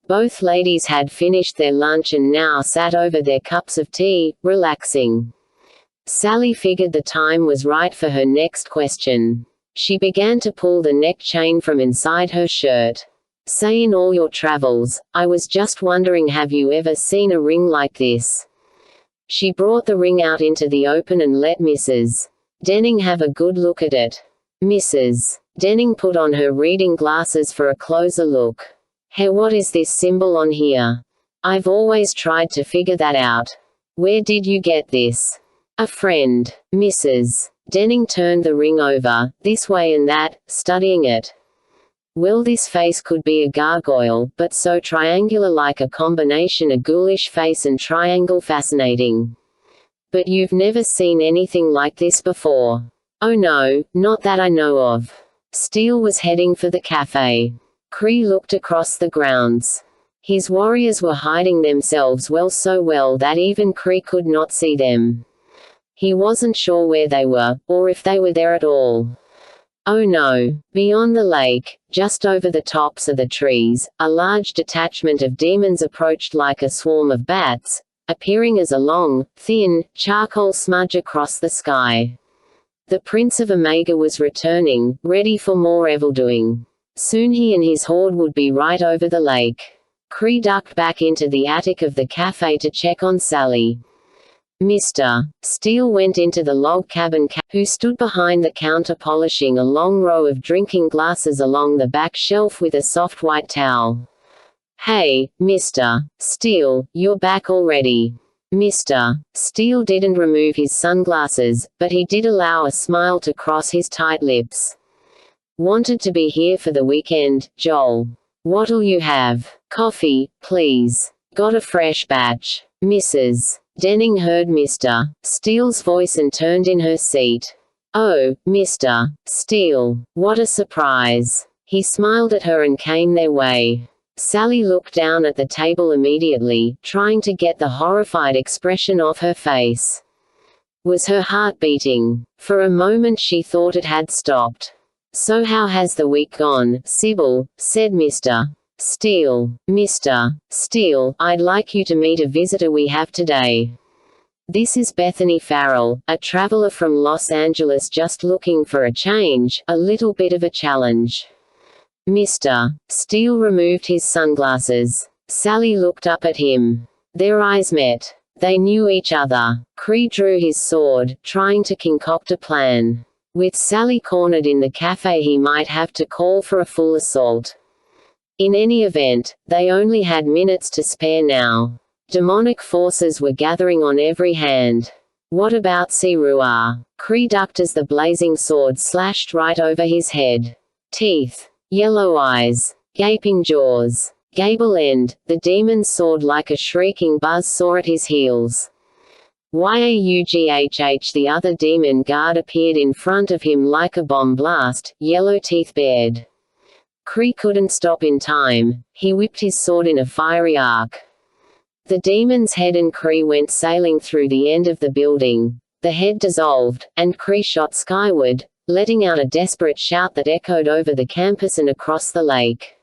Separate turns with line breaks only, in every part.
Both ladies had finished their lunch and now sat over their cups of tea, relaxing. Sally figured the time was right for her next question. She began to pull the neck chain from inside her shirt. "Say, in all your travels, I was just wondering, have you ever seen a ring like this?" She brought the ring out into the open and let Mrs. Denning have a good look at it. Mrs. Denning put on her reading glasses for a closer look. "Hey, what is this symbol on here? I've always tried to figure that out. Where did you get this?" "A friend." Mrs. Denning turned the ring over, this way and that, studying it. "Well, this face could be a gargoyle, but so triangular, like a combination, a ghoulish face and triangle, fascinating. But you've never seen anything like this before?" "Oh no, not that I know of." Steele was heading for the cafe. Cree looked across the grounds. His warriors were hiding themselves so well that even Cree could not see them. He wasn't sure where they were, or if they were there at all. Oh no. Beyond the lake, just over the tops of the trees, a large detachment of demons approached like a swarm of bats, appearing as a long, thin, charcoal smudge across the sky. The Prince of Omega was returning, ready for more evildoing. Soon he and his horde would be right over the lake. Cree ducked back into the attic of the cafe to check on Sally. Mr. Steele went into the log cabin, who stood behind the counter polishing a long row of drinking glasses along the back shelf with a soft white towel. "Hey, Mr. Steele, you're back already." Mr. Steele didn't remove his sunglasses, but he did allow a smile to cross his tight lips. "Wanted to be here for the weekend, Joel. What'll you have?" "Coffee, please. Got a fresh batch." Mrs. Denning heard Mr. Steele's voice and turned in her seat. "Oh, Mr. Steele, what a surprise." He smiled at her and came their way. Sally looked down at the table immediately, trying to get the horrified expression off her face. Was her heart beating? For a moment she thought it had stopped. "So how has the week gone, Sybil?" said Mr. Steele. "Mr. Steele, I'd like you to meet a visitor we have today. This is Bethany Farrell, a traveler from Los Angeles just looking for a change, a little bit of a challenge." Mr. Steele removed his sunglasses. Sally looked up at him. Their eyes met. They knew each other. Cree drew his sword, trying to concoct a plan. With Sally cornered in the cafe, he might have to call for a full assault. In any event, they only had minutes to spare now. Demonic forces were gathering on every hand. What about Siruar? Cree ducked as the blazing sword slashed right over his head. Teeth. Yellow eyes. Gaping jaws. Gable end. The demon's sword like a shrieking buzz saw at his heels. Yaughh, the other demon guard appeared in front of him like a bomb blast, yellow teeth bared. Cree couldn't stop in time. He whipped his sword in a fiery arc. The demon's head and Cree went sailing through the end of the building. The head dissolved, and Cree shot skyward, letting out a desperate shout that echoed over the campus and across the lake.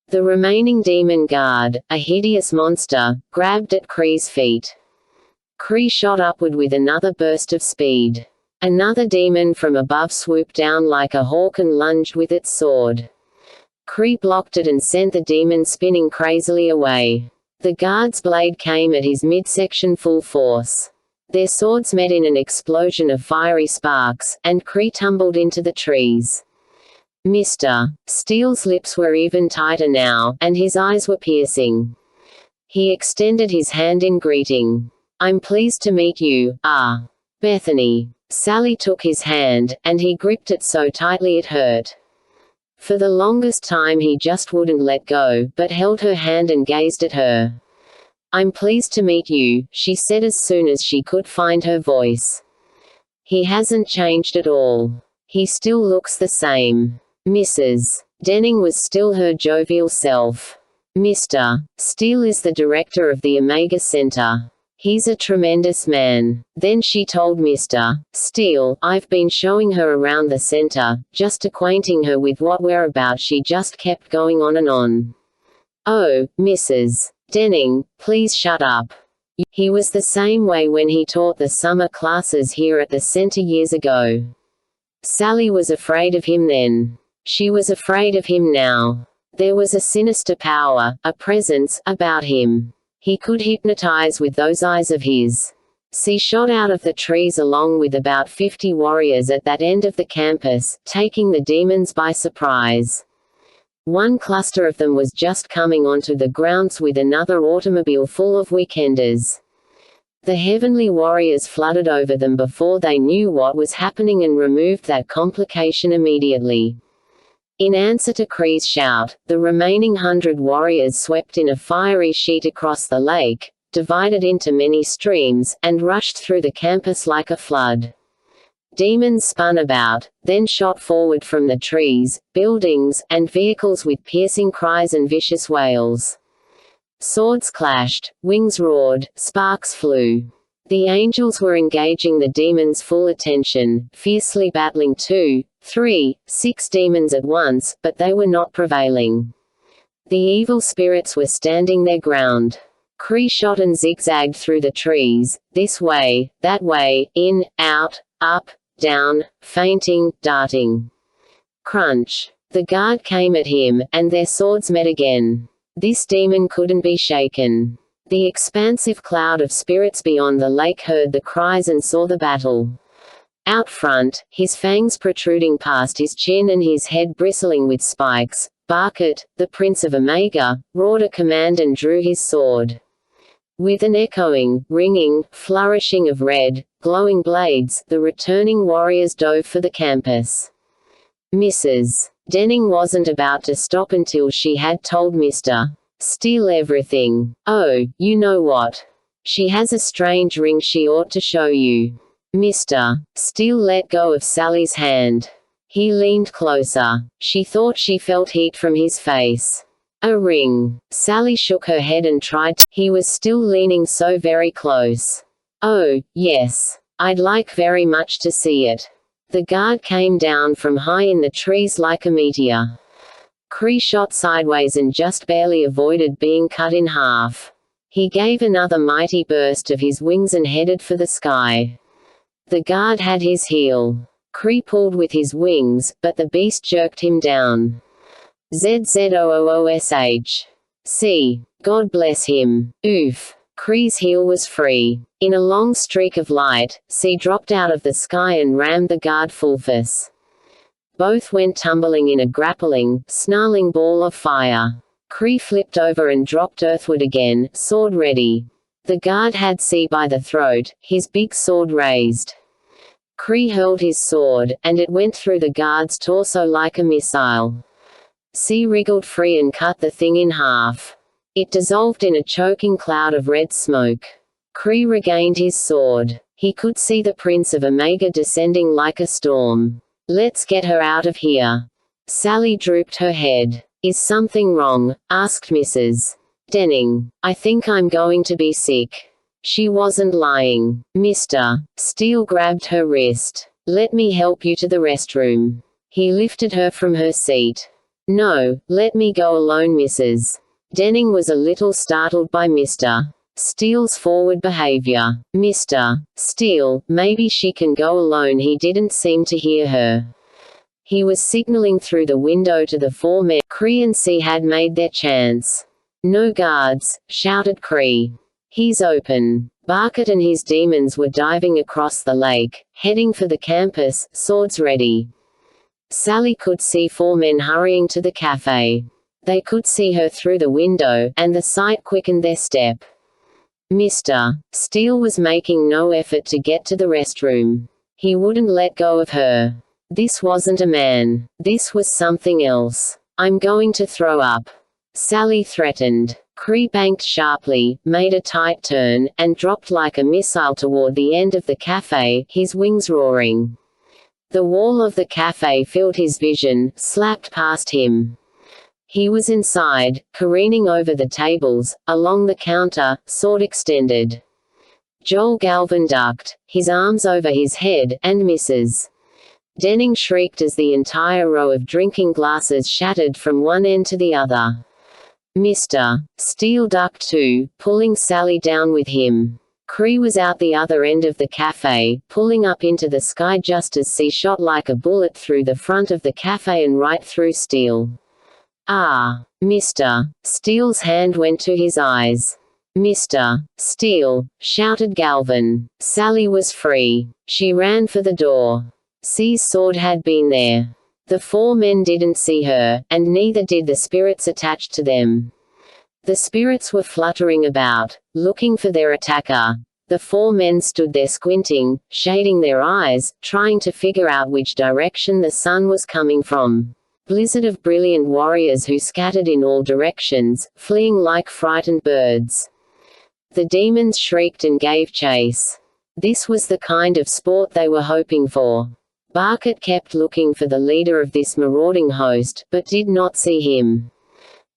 The remaining demon guard, a hideous monster, grabbed at Cree's feet. Cree shot upward with another burst of speed. Another demon from above swooped down like a hawk and lunged with its sword. Cree blocked it and sent the demon spinning crazily away. The guard's blade came at his midsection full force. Their swords met in an explosion of fiery sparks, and Cree tumbled into the trees. Mr. Steele's lips were even tighter now, and his eyes were piercing. He extended his hand in greeting. "I'm pleased to meet you, Bethany." Sally took his hand, and he gripped it so tightly it hurt. For the longest time he just wouldn't let go, but held her hand and gazed at her. "I'm pleased to meet you," she said as soon as she could find her voice. "He hasn't changed at all. He still looks the same." Mrs. Denning was still her jovial self. "Mr. Steele is the director of the Omega Center. He's a tremendous man." Then she told Mr. Steele, "I've been showing her around the center, just acquainting her with what we're about." She just kept going on and on. Oh, Mrs. Denning, please shut up. He was the same way when he taught the summer classes here at the center years ago. Sally was afraid of him then. She was afraid of him now. There was a sinister power, a presence, about him. He could hypnotize with those eyes of his. She shot out of the trees along with about 50 warriors at that end of the campus, taking the demons by surprise. One cluster of them was just coming onto the grounds with another automobile full of weekenders. The heavenly warriors flooded over them before they knew what was happening and removed that complication immediately. In answer to Cree's shout, the remaining 100 warriors swept in a fiery sheet across the lake, divided into many streams, and rushed through the campus like a flood. Demons spun about, then shot forward from the trees, buildings, and vehicles with piercing cries and vicious wails. Swords clashed, wings roared, sparks flew. The angels were engaging the demons' full attention, fiercely battling 2, 3, 6 demons at once, but they were not prevailing. The evil spirits were standing their ground. Cree shot and zigzagged through the trees, this way, that way, in, out, up, down, feinting, darting. Crunch. The guard came at him, and their swords met again. This demon couldn't be shaken. The expansive cloud of spirits beyond the lake heard the cries and saw the battle. Out front, his fangs protruding past his chin and his head bristling with spikes, Barkett, the Prince of Omega, roared a command and drew his sword. With an echoing, ringing, flourishing of red, glowing blades, the returning warriors dove for the campus. Mrs. Denning wasn't about to stop until she had told Mr. Steele everything. Oh, you know what? She has a strange ring she ought to show you. Mr. Steele let go of Sally's hand. He leaned closer. She thought she felt heat from his face. A ring. Sally shook her head and tried to. He was still leaning so very close. Oh, yes. I'd like very much to see it. The guard came down from high in the trees like a meteor. Cree shot sideways and just barely avoided being cut in half. He gave another mighty burst of his wings and headed for the sky. The guard had his heel. Cree pulled with his wings, but the beast jerked him down. ZZOOOSH. See. God bless him. Oof. Cree's heel was free. In a long streak of light, C dropped out of the sky and rammed the guard full-force. Both went tumbling in a grappling, snarling ball of fire. Cree flipped over and dropped earthward again, sword ready. The guard had C by the throat, his big sword raised. Cree hurled his sword, and it went through the guard's torso like a missile. C wriggled free and cut the thing in half. It dissolved in a choking cloud of red smoke. Cree regained his sword. He could see the Prince of Omega descending like a storm. Let's get her out of here. Sally drooped her head. Is something wrong? Asked Mrs. Denning. I think I'm going to be sick. She wasn't lying. Mr. Steele grabbed her wrist. Let me help you to the restroom. He lifted her from her seat. No, let me go alone, Mrs. Denning was a little startled by Mr. Steele's forward behavior. Mr. Steele, maybe she can go alone. He didn't seem to hear her. He was signaling through the window to the 4 men. Cree and C had made their chance. No guards, shouted Cree. He's open. Barkett and his demons were diving across the lake, heading for the campus, swords ready. Sally could see 4 men hurrying to the cafe. They could see her through the window, and the sight quickened their step. Mr. Steele was making no effort to get to the restroom. He wouldn't let go of her. This wasn't a man. This was something else. I'm going to throw up. Sally threatened. Cree banked sharply, made a tight turn, and dropped like a missile toward the end of the cafe, his wings roaring. The wall of the cafe filled his vision, slapped past him. He was inside, careening over the tables, along the counter, sword extended. Joel Galvin ducked, his arms over his head, and Mrs. Denning shrieked as the entire row of drinking glasses shattered from one end to the other. Mr. Steele ducked too, pulling Sally down with him. Cree was out the other end of the cafe, pulling up into the sky just as she shot like a bullet through the front of the cafe and right through Steele. Ah! Mr. Steele's hand went to his eyes. Mr. Steele, shouted Galvin. Sally was free. She ran for the door. C's sword had been there. The four men didn't see her, and neither did the spirits attached to them. The spirits were fluttering about, looking for their attacker. The four men stood there squinting, shading their eyes, trying to figure out which direction the sun was coming from. Blizzard of brilliant warriors who scattered in all directions, fleeing like frightened birds. The demons shrieked and gave chase. This was the kind of sport they were hoping for. Barkett kept looking for the leader of this marauding host, but did not see him.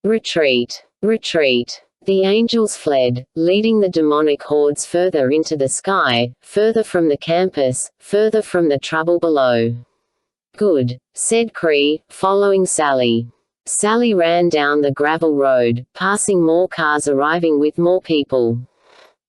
Retreat! Retreat! The angels fled, leading the demonic hordes further into the sky, further from the campus, further from the trouble below. Good, said Cree, following Sally. Sally ran down the gravel road, passing more cars arriving with more people.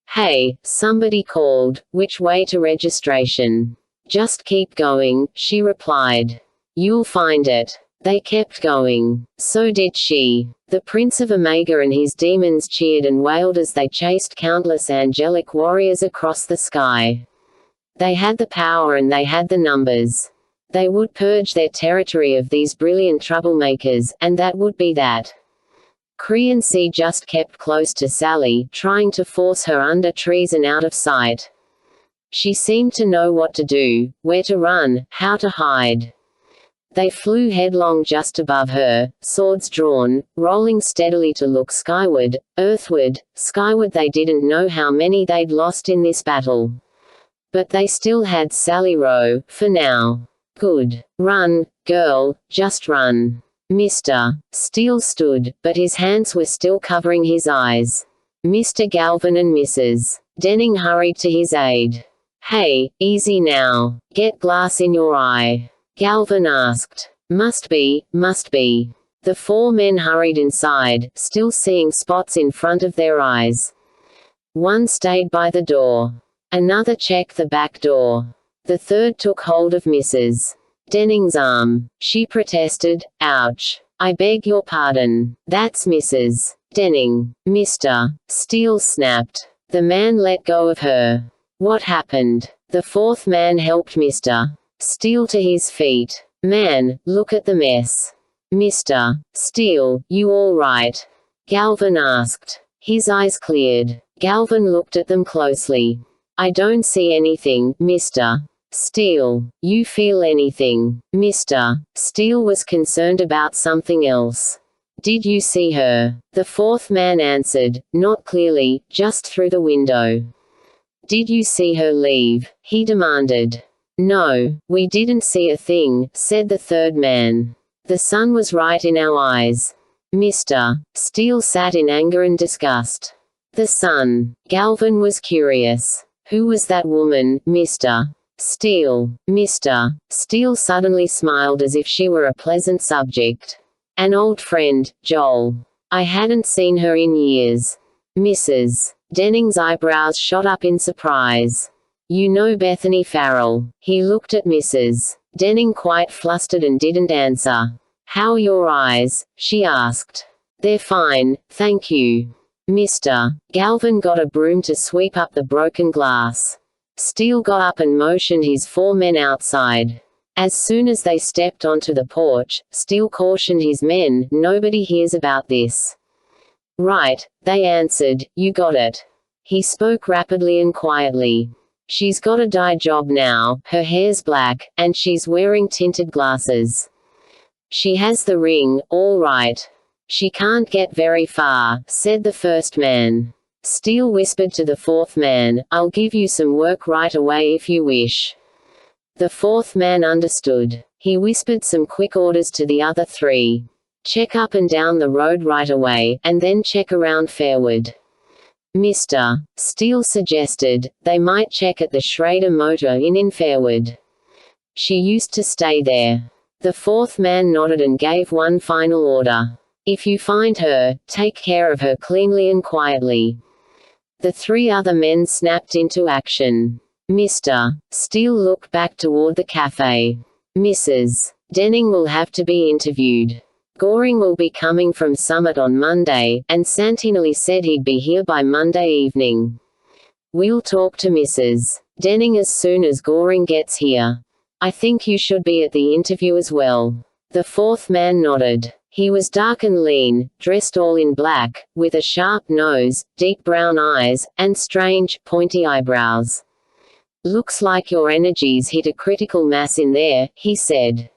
Hey, somebody called, which way to registration? Just keep going, she replied. You'll find it. They kept going. So did she. The Prince of Omega and his demons cheered and wailed as they chased countless angelic warriors across the sky. They had the power and they had the numbers. They would purge their territory of these brilliant troublemakers, and that would be that. Cree and C just kept close to Sally, trying to force her under trees and out of sight. She seemed to know what to do, where to run, how to hide. They flew headlong just above her, swords drawn, rolling steadily to look skyward, earthward, skyward. They didn't know how many they'd lost in this battle. But they still had Sally Rowe, for now. Good. Run, girl, just run. Mr. Steele stood, but his hands were still covering his eyes. Mr. Galvin and Mrs. Denning hurried to his aid. Hey, easy now. Get glass in your eye. Galvin asked. Must be, must be. The four men hurried inside, still seeing spots in front of their eyes. One stayed by the door. Another checked the back door. The third took hold of Mrs. Denning's arm. She protested, ouch. I beg your pardon. That's Mrs. Denning. Mr. Steele snapped. The man let go of her. What happened? The fourth man helped Mr. Steele to his feet. Man, look at the mess. Mr. Steele, you all right? Galvin asked. His eyes cleared. Galvin looked at them closely. I don't see anything, Mr. Steele. You feel anything? Mr. Steele was concerned about something else. Did you see her? The fourth man answered, not clearly, just through the window. Did you see her leave? He demanded. No, we didn't see a thing, said the third man. The sun was right in our eyes. Mr. Steele sat in anger and disgust. The sun. Galvin was curious. Who was that woman, Mr. Steele? Mr. Steele suddenly smiled as if she were a pleasant subject. An old friend, Joel. I hadn't seen her in years. Mrs. Denning's eyebrows shot up in surprise. You know Bethany Farrell. He looked at Mrs. Denning quite flustered and didn't answer. How are your eyes? She asked. They're fine, thank you. Mr. Galvin got a broom to sweep up the broken glass. Steele got up and motioned his four men outside. As soon as they stepped onto the porch, Steele cautioned his men, nobody hears about this. Right, they answered, you got it. He spoke rapidly and quietly. She's got a dye job now, her hair's black, and she's wearing tinted glasses. She has the ring, all right. She can't get very far, said the first man. Steele whispered to the fourth man, I'll give you some work right away if you wish. The fourth man understood. He whispered some quick orders to the other three. Check up and down the road right away, and then check around Fairwood. Mr. Steele suggested, they might check at the Schrader Motor Inn in Fairwood. She used to stay there. The fourth man nodded and gave one final order. If you find her, take care of her cleanly and quietly." The three other men snapped into action. Mr. Steele looked back toward the cafe. "Mrs. Denning will have to be interviewed. Goring will be coming from Summit on Monday, and Santinelli said he'd be here by Monday evening. We'll talk to Mrs. Denning as soon as Goring gets here. I think you should be at the interview as well." The fourth man nodded. He was dark and lean, dressed all in black, with a sharp nose, deep brown eyes, and strange, pointy eyebrows. "Looks like your energies hit a critical mass in there," he said.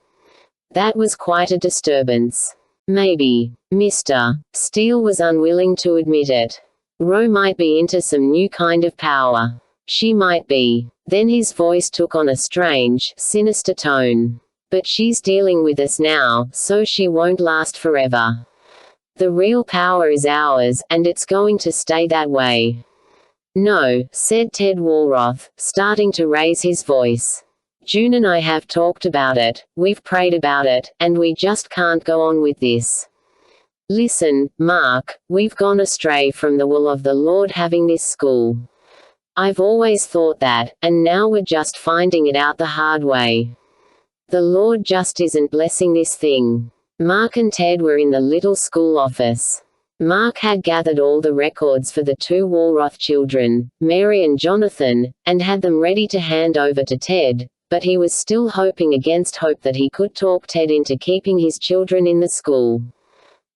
That was quite a disturbance. Maybe. Mr. Steele was unwilling to admit it. Ro might be into some new kind of power. She might be. Then his voice took on a strange, sinister tone. "But she's dealing with us now, so she won't last forever. The real power is ours, and it's going to stay that way." "No," said Ted Walroth, starting to raise his voice. "June and I have talked about it, we've prayed about it, and we just can't go on with this. Listen, Mark, we've gone astray from the will of the Lord having this school. I've always thought that, and now we're just finding it out the hard way. The Lord just isn't blessing this thing." Mark and Ted were in the little school office. Mark had gathered all the records for the two Walroth children, Mary and Jonathan, and had them ready to hand over to Ted, but he was still hoping against hope that he could talk Ted into keeping his children in the school.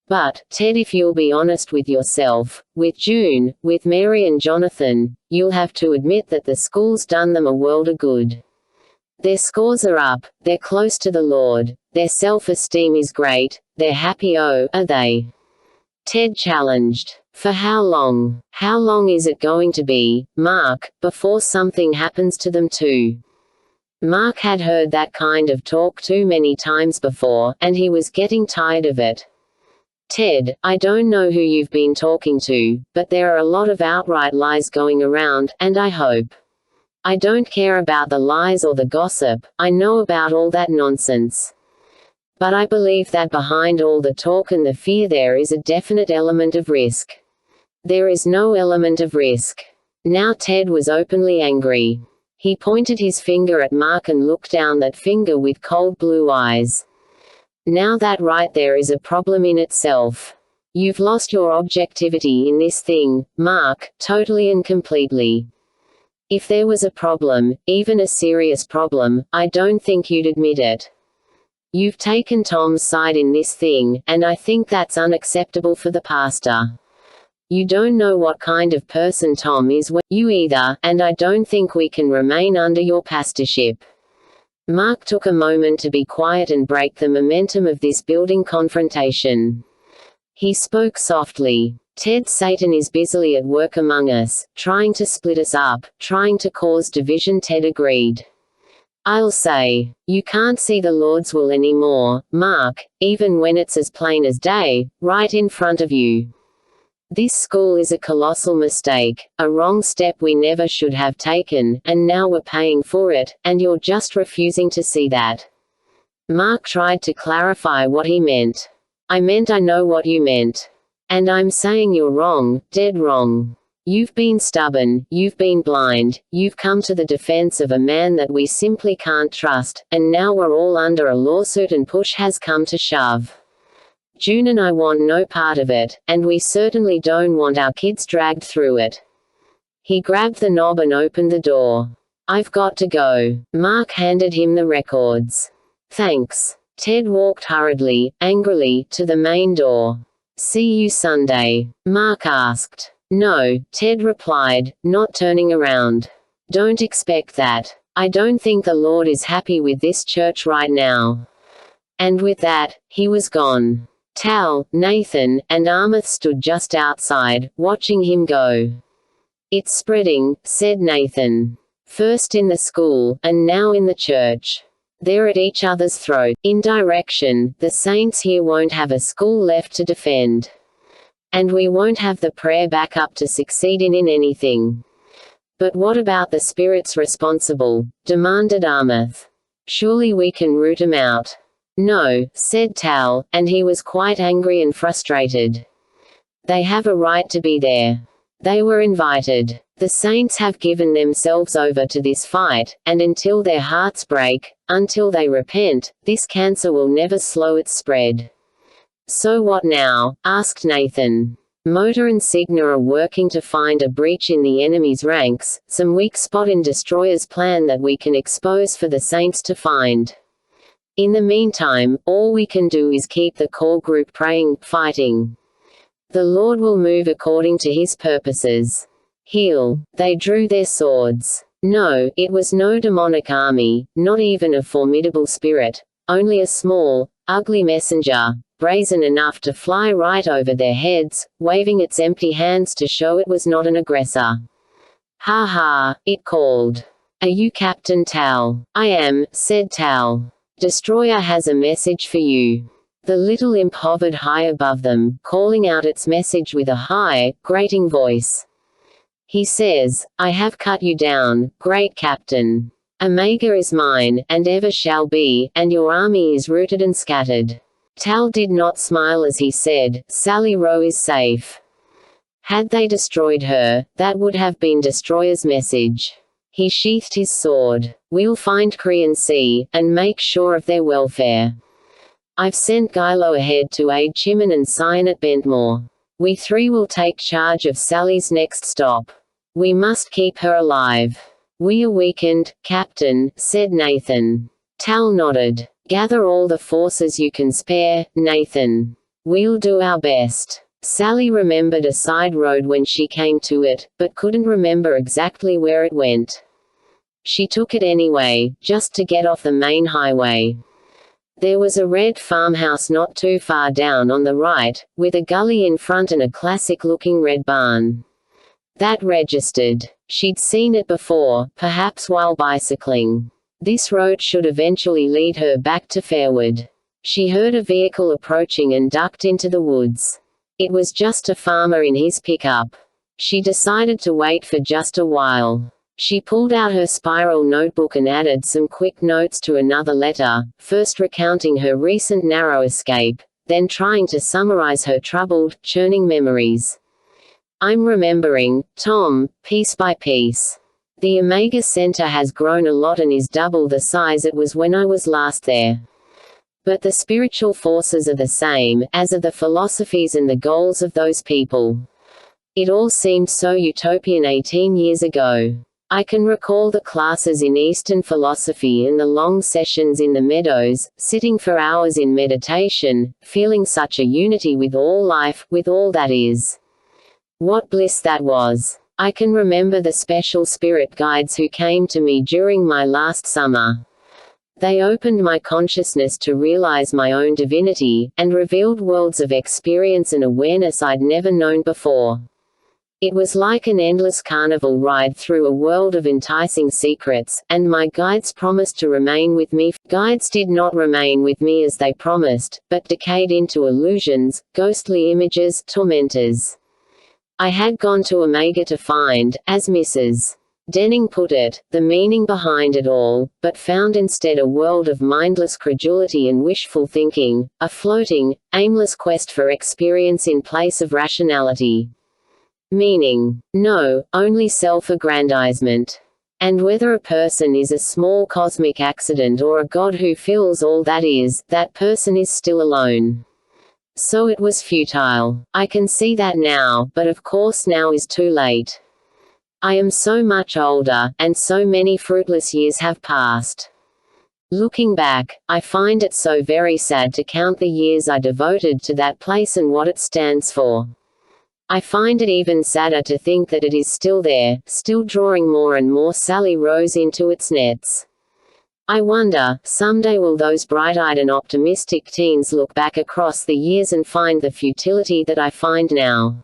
"But, Ted, if you'll be honest with yourself, with June, with Mary and Jonathan, you'll have to admit that the school's done them a world of good. Their scores are up, they're close to the Lord, their self-esteem is great, they're happy. Oh, are they?" Ted challenged. "For how long? How long is it going to be, Mark, before something happens to them too?" Mark had heard that kind of talk too many times before, and he was getting tired of it. "Ted, I don't know who you've been talking to, but there are a lot of outright lies going around, and I hope. I don't care about the lies or the gossip, I know about all that nonsense. But I believe that behind all the talk and the fear there is a definite element of risk. There is no element of risk." Now Ted was openly angry. He pointed his finger at Mark and looked down that finger with cold blue eyes. "Now that right there is a problem in itself. You've lost your objectivity in this thing, Mark, totally and completely. If there was a problem, even a serious problem, I don't think you'd admit it. You've taken Tom's side in this thing, and I think that's unacceptable for the pastor. You don't know what kind of person Tom is you either, and I don't think we can remain under your pastorship." Mark took a moment to be quiet and break the momentum of this building confrontation. He spoke softly. "Ted, Satan is busily at work among us, trying to split us up, trying to cause division." Ted agreed. "I'll say, you can't see the Lord's will anymore, Mark, even when it's as plain as day, right in front of you. This school is a colossal mistake, a wrong step we never should have taken, and now we're paying for it, and you're just refusing to see that." Mark tried to clarify what he meant. "I meant I know what you meant. And I'm saying you're wrong, dead wrong. You've been stubborn, you've been blind, you've come to the defense of a man that we simply can't trust, and now we're all under a lawsuit and push has come to shove. June and I want no part of it, and we certainly don't want our kids dragged through it." He grabbed the knob and opened the door. "I've got to go." Mark handed him the records. "Thanks." Ted walked hurriedly, angrily, to the main door. "See you Sunday?" Mark asked. "No," Ted replied, not turning around. "Don't expect that. I don't think the Lord is happy with this church right now." And with that, he was gone. Tal, Nathan, and Armith stood just outside, watching him go. "It's spreading," said Nathan. "First in the school, and now in the church. They're at each other's throat. In direction, the saints here won't have a school left to defend. And we won't have the prayer backup to succeed in anything." "But what about the spirits responsible?" demanded Armith. "Surely we can root 'em out." No, said Tal, and he was quite angry and frustrated. They have a right to be there. They were invited. The saints have given themselves over to this fight, and until their hearts break, until they repent, this cancer will never slow its spread. So what now? Asked Nathan. Motor and Cigna are working to find a breach in the enemy's ranks, some weak spot in Destroyer's plan that we can expose for the saints to find. In the meantime, all we can do is keep the core group praying, fighting. The Lord will move according to his purposes. Heal. They drew their swords. No, it was no demonic army, not even a formidable spirit, only a small, ugly messenger, brazen enough to fly right over their heads, waving its empty hands to show it was not an aggressor. Ha ha, it called. Are you Captain Tal? I am, said Tal. Destroyer has a message for you. The little imp hovered high above them, calling out its message with a high, grating voice. He says, I have cut you down, great captain. Omega is mine, and ever shall be, and your army is routed and scattered. Tal did not smile as he said, Sally Rowe is safe. Had they destroyed her, that would have been Destroyer's message. He sheathed his sword. We'll find Cree and C, and make sure of their welfare. I've sent Gilo ahead to aid Chimman and Cyan at Bentmore. We three will take charge of Sally's next stop. We must keep her alive. We are weakened, Captain, said Nathan. Tal nodded. Gather all the forces you can spare, Nathan. We'll do our best. Sally remembered a side road when she came to it, but couldn't remember exactly where it went. She took it anyway, just to get off the main highway. There was a red farmhouse not too far down on the right, with a gully in front and a classic-looking red barn. That registered. She'd seen it before, perhaps while bicycling. This road should eventually lead her back to Fairwood. She heard a vehicle approaching and ducked into the woods. It was just a farmer in his pickup. She decided to wait for just a while. She pulled out her spiral notebook and added some quick notes to another letter, first recounting her recent narrow escape, then trying to summarize her troubled, churning memories. I'm remembering, Tom, piece by piece. The Omega Center has grown a lot and is double the size it was when I was last there. But the spiritual forces are the same, as are the philosophies and the goals of those people. It all seemed so utopian 18 years ago. I can recall the classes in Eastern philosophy and the long sessions in the meadows, sitting for hours in meditation, feeling such a unity with all life, with all that is. What bliss that was. I can remember the special spirit guides who came to me during my last summer. They opened my consciousness to realize my own divinity, and revealed worlds of experience and awareness I'd never known before. It was like an endless carnival ride through a world of enticing secrets, and my guides promised to remain with me. Guides did not remain with me as they promised, but decayed into illusions, ghostly images, tormentors. I had gone to Omega to find, as Mrs. Denning put it, the meaning behind it all, but found instead a world of mindless credulity and wishful thinking, a floating, aimless quest for experience in place of rationality. Meaning? No, only self-aggrandizement. And whether a person is a small cosmic accident or a god who fills all that is, that person is still alone. So it was futile. I can see that now, but of course now is too late. I am so much older, and so many fruitless years have passed. Looking back, I find it so very sad to count the years I devoted to that place and what it stands for. I find it even sadder to think that it is still there, still drawing more and more Sally Rose into its nets. I wonder, someday will those bright-eyed and optimistic teens look back across the years and find the futility that I find now?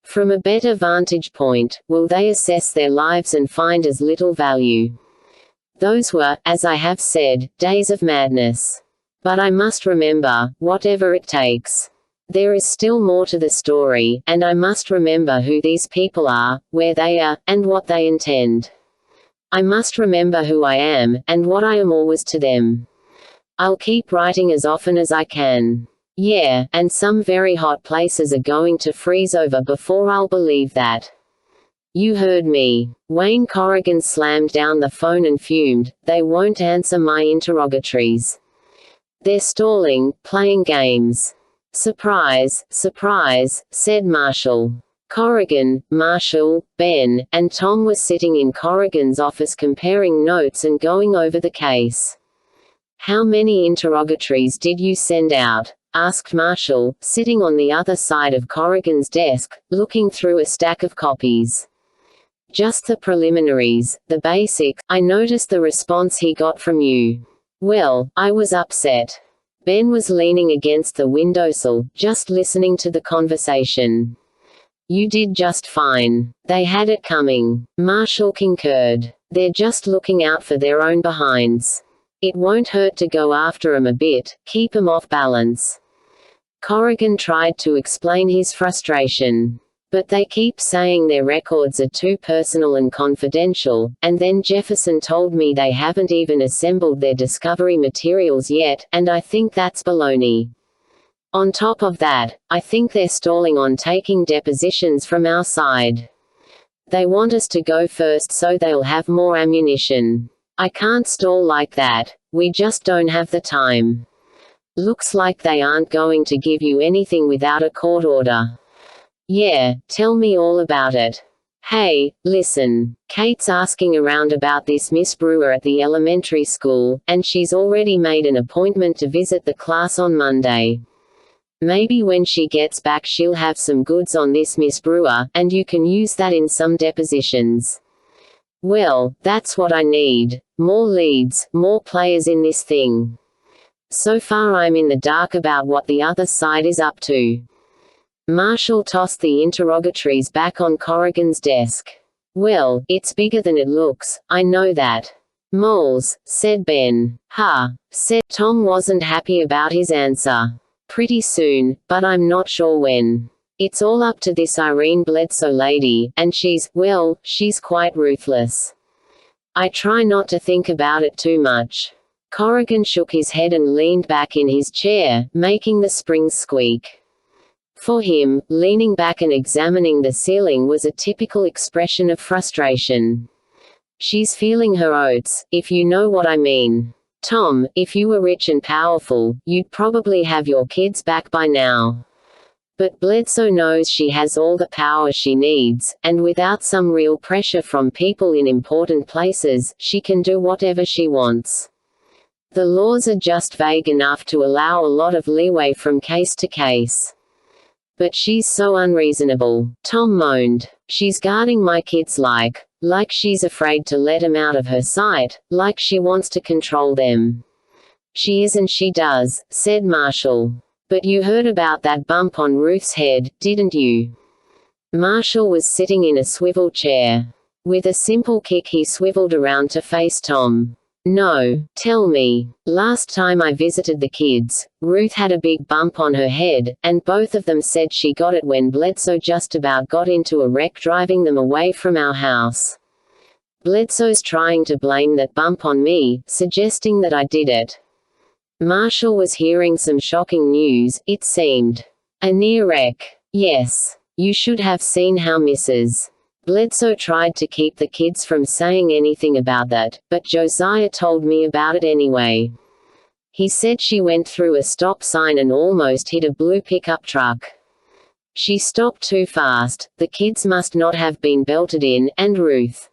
From a better vantage point, will they assess their lives and find as little value? Those were, as I have said, days of madness. But I must remember, whatever it takes. There is still more to the story, and I must remember who these people are, where they are, and what they intend. I must remember who I am, and what I am always to them. I'll keep writing as often as I can. Yeah, and some very hot places are going to freeze over before I'll believe that. You heard me. Wayne Corrigan slammed down the phone and fumed. They won't answer my interrogatories. They're stalling, playing games. Surprise, surprise, said Marshall. Corrigan, Marshall, Ben, and Tom were sitting in Corrigan's office comparing notes and going over the case. How many interrogatories did you send out? Asked Marshall, sitting on the other side of Corrigan's desk, looking through a stack of copies. Just the preliminaries, the basics. I noticed the response he got from you. Well, I was upset. Ben was leaning against the windowsill, just listening to the conversation. You did just fine. They had it coming. Marshall concurred. They're just looking out for their own behinds. It won't hurt to go after 'em a bit, keep 'em off balance. Corrigan tried to explain his frustration. But they keep saying their records are too personal and confidential, and then Jefferson told me they haven't even assembled their discovery materials yet, and I think that's baloney. On top of that, I think they're stalling on taking depositions from our side. They want us to go first so they'll have more ammunition. I can't stall like that. We just don't have the time. Looks like they aren't going to give you anything without a court order. Yeah, tell me all about it. Hey, listen. Kate's asking around about this Miss Brewer at the elementary school, and she's already made an appointment to visit the class on Monday. Maybe when she gets back she'll have some goods on this Miss Brewer, and you can use that in some depositions. Well, that's what I need. More leads, more players in this thing. So far I'm in the dark about what the other side is up to. Marshall tossed the interrogatories back on Corrigan's desk. Well, it's bigger than it looks, I know that. Moles, said Ben. Said Tom wasn't happy about his answer. Pretty soon, but I'm not sure when. It's all up to this Irene Bledsoe lady, and she's quite ruthless. I try not to think about it too much. Corrigan shook his head and leaned back in his chair, making the springs squeak. For him, leaning back and examining the ceiling was a typical expression of frustration. She's feeling her oats, if you know what I mean. Tom, if you were rich and powerful, you'd probably have your kids back by now. But Bledsoe knows she has all the power she needs, and without some real pressure from people in important places, she can do whatever she wants. The laws are just vague enough to allow a lot of leeway from case to case. But she's so unreasonable, Tom moaned. She's guarding my kids like she's afraid to let 'em out of her sight, like she wants to control them. She is and she does, said Marshall. But you heard about that bump on Ruth's head, didn't you? Marshall was sitting in a swivel chair. With a simple kick he swiveled around to face Tom. No, tell me. Last time I visited the kids, Ruth had a big bump on her head, and both of them said she got it when Bledsoe just about got into a wreck driving them away from our house. Bledsoe's trying to blame that bump on me, suggesting that I did it. Marshall was hearing some shocking news, it seemed. A near wreck. Yes. You should have seen how Mrs. Bledsoe tried to keep the kids from saying anything about that, but Josiah told me about it anyway. He said she went through a stop sign and almost hit a blue pickup truck. She stopped too fast, the kids must not have been belted in, and Ruth.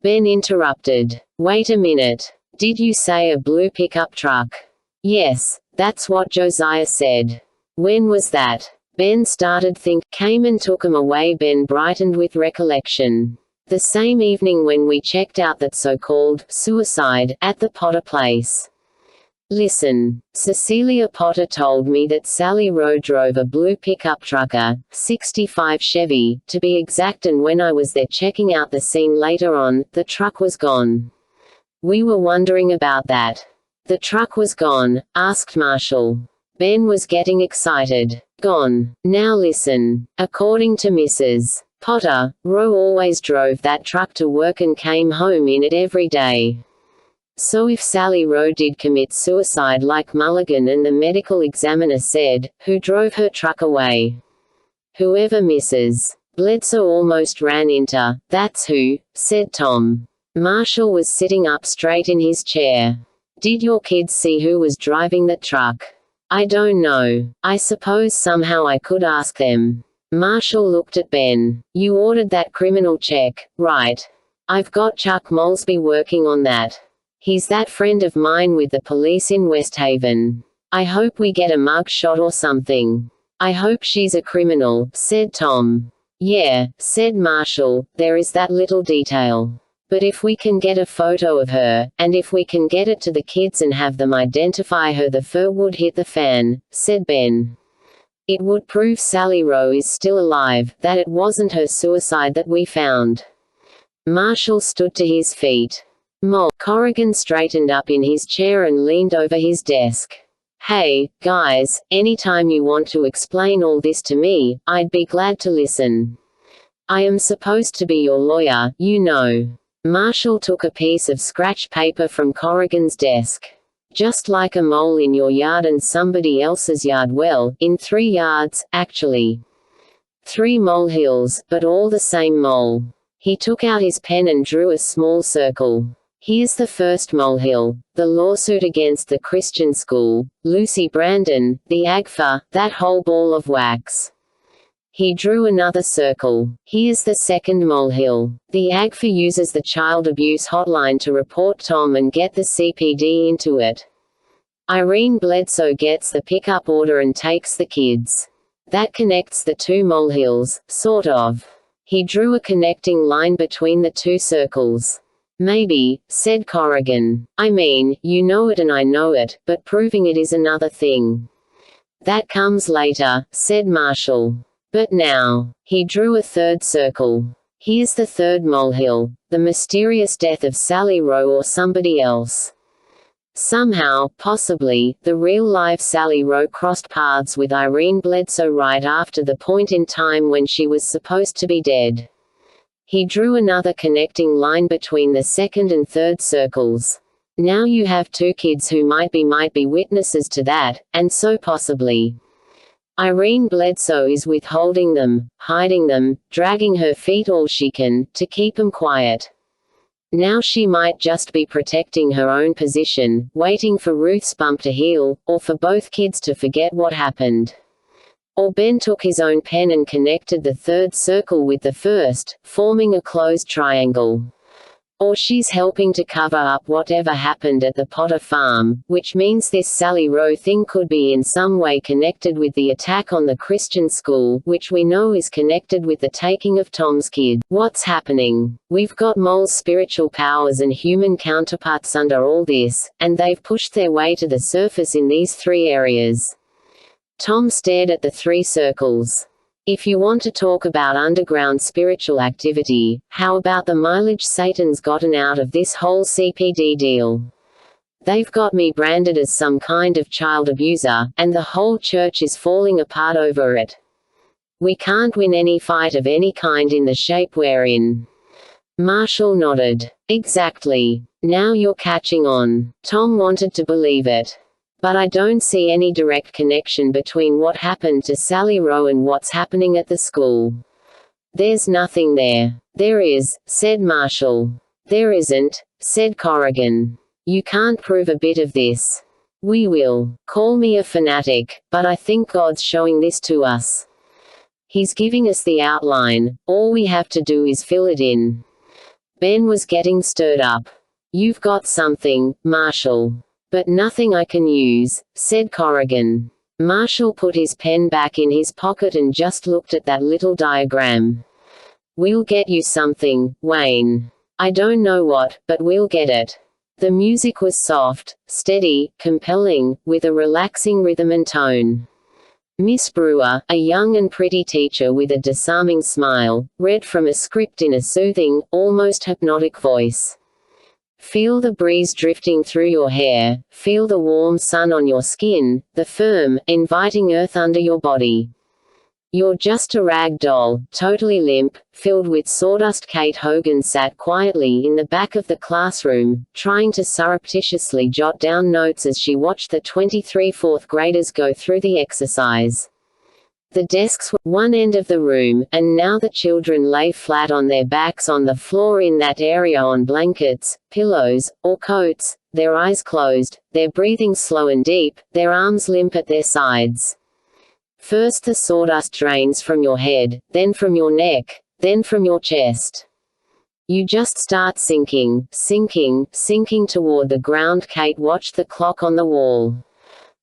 Ben interrupted. Wait a minute. Did you say a blue pickup truck? Yes, that's what Josiah said. When was that? Ben started came and took 'em away. Ben brightened with recollection. The same evening when we checked out that so-called suicide at the Potter place. Listen, Cecilia Potter told me that Sally Rowe drove a blue pickup trucker, 65 Chevy, to be exact, and when I was there checking out the scene later on, the truck was gone. We were wondering about that. The truck was gone? Asked Marshall. Ben was getting excited. Gone. Now listen. According to Mrs. Potter, Rowe always drove that truck to work and came home in it every day. So if Sally Rowe did commit suicide like Mulligan and the medical examiner said, who drove her truck away? Whoever Mrs. Bledsoe almost ran into, that's who, said Tom. Marshall was sitting up straight in his chair. Did your kids see who was driving that truck? I don't know. I suppose somehow I could ask them. Marshall looked at Ben. You ordered that criminal check, right? I've got Chuck Molesby working on that. He's that friend of mine with the police in West Haven. I hope we get a mug shot or something. I hope she's a criminal, said Tom. Yeah, said Marshall, there is that little detail. But if we can get a photo of her, and if we can get it to the kids and have them identify her, the fur would hit the fan, said Ben. It would prove Sally Rowe is still alive, that it wasn't her suicide that we found. Marshall stood to his feet. Corrigan straightened up in his chair and leaned over his desk. Hey, guys, anytime you want to explain all this to me, I'd be glad to listen. I am supposed to be your lawyer, you know. Marshall took a piece of scratch paper from Corrigan's desk. Just like a mole in your yard and somebody else's yard, well, in 3 yards, actually. 3 molehills, but all the same mole. He took out his pen and drew a small circle. Here's the first molehill, the lawsuit against the Christian school, Lucy Brandon, the AGFA, that whole ball of wax. He drew another circle. Here's the second molehill. The AGFA uses the child abuse hotline to report Tom and get the CPD into it. Irene Bledsoe gets the pickup order and takes the kids. That connects the 2 molehills, sort of. He drew a connecting line between the 2 circles. Maybe, said Corrigan. I mean, you know it and I know it, but proving it is another thing. That comes later, said Marshall. But now. He drew a 3rd circle. Here's the 3rd molehill, the mysterious death of Sally Rowe or somebody else. Somehow, possibly, the real-life Sally Rowe crossed paths with Irene Bledsoe right after the point in time when she was supposed to be dead. He drew another connecting line between the 2nd and 3rd circles. Now you have 2 kids who might be witnesses to that, and so possibly. Irene Bledsoe is withholding them, hiding them, dragging her feet all she can, to keep them quiet. Now she might just be protecting her own position, waiting for Ruth's bump to heal, or for both kids to forget what happened. Or Ben took his own pen and connected the 3rd circle with the 1st, forming a closed triangle. Or she's helping to cover up whatever happened at the Potter farm, which means this Sally Rowe thing could be in some way connected with the attack on the Christian school, which we know is connected with the taking of Tom's kid. What's happening? We've got Mole's spiritual powers and human counterparts under all this, and they've pushed their way to the surface in these 3 areas. Tom stared at the 3 circles. If you want to talk about underground spiritual activity, how about the mileage Satan's gotten out of this whole CPD deal? They've got me branded as some kind of child abuser, and the whole church is falling apart over it. We can't win any fight of any kind in the shape we're in. Marshall nodded. Exactly. Now you're catching on. Tom wanted to believe it. But I don't see any direct connection between what happened to Sally Rowe and what's happening at the school. There's nothing there. There is, said Marshall. There isn't, said Corrigan. You can't prove a bit of this. We will. Call me a fanatic, but I think God's showing this to us. He's giving us the outline, all we have to do is fill it in. Ben was getting stirred up. You've got something, Marshall. But nothing I can use, said Corrigan. Marshall put his pen back in his pocket and just looked at that little diagram. We'll get you something, Wayne. I don't know what, but we'll get it. The music was soft, steady, compelling, with a relaxing rhythm and tone. Miss Brewer, a young and pretty teacher with a disarming smile, read from a script in a soothing, almost hypnotic voice. Feel the breeze drifting through your hair, feel the warm sun on your skin, the firm, inviting earth under your body. You're just a rag doll, totally limp, filled with sawdust. Kate Hogan sat quietly in the back of the classroom, trying to surreptitiously jot down notes as she watched the 23 fourth graders go through the exercise. The desks were one end of the room, and now the children lay flat on their backs on the floor in that area on blankets, pillows, or coats, their eyes closed, their breathing slow and deep, their arms limp at their sides. First the sawdust drains from your head, then from your neck, then from your chest. You just start sinking, sinking, sinking toward the ground. Kate watched the clock on the wall.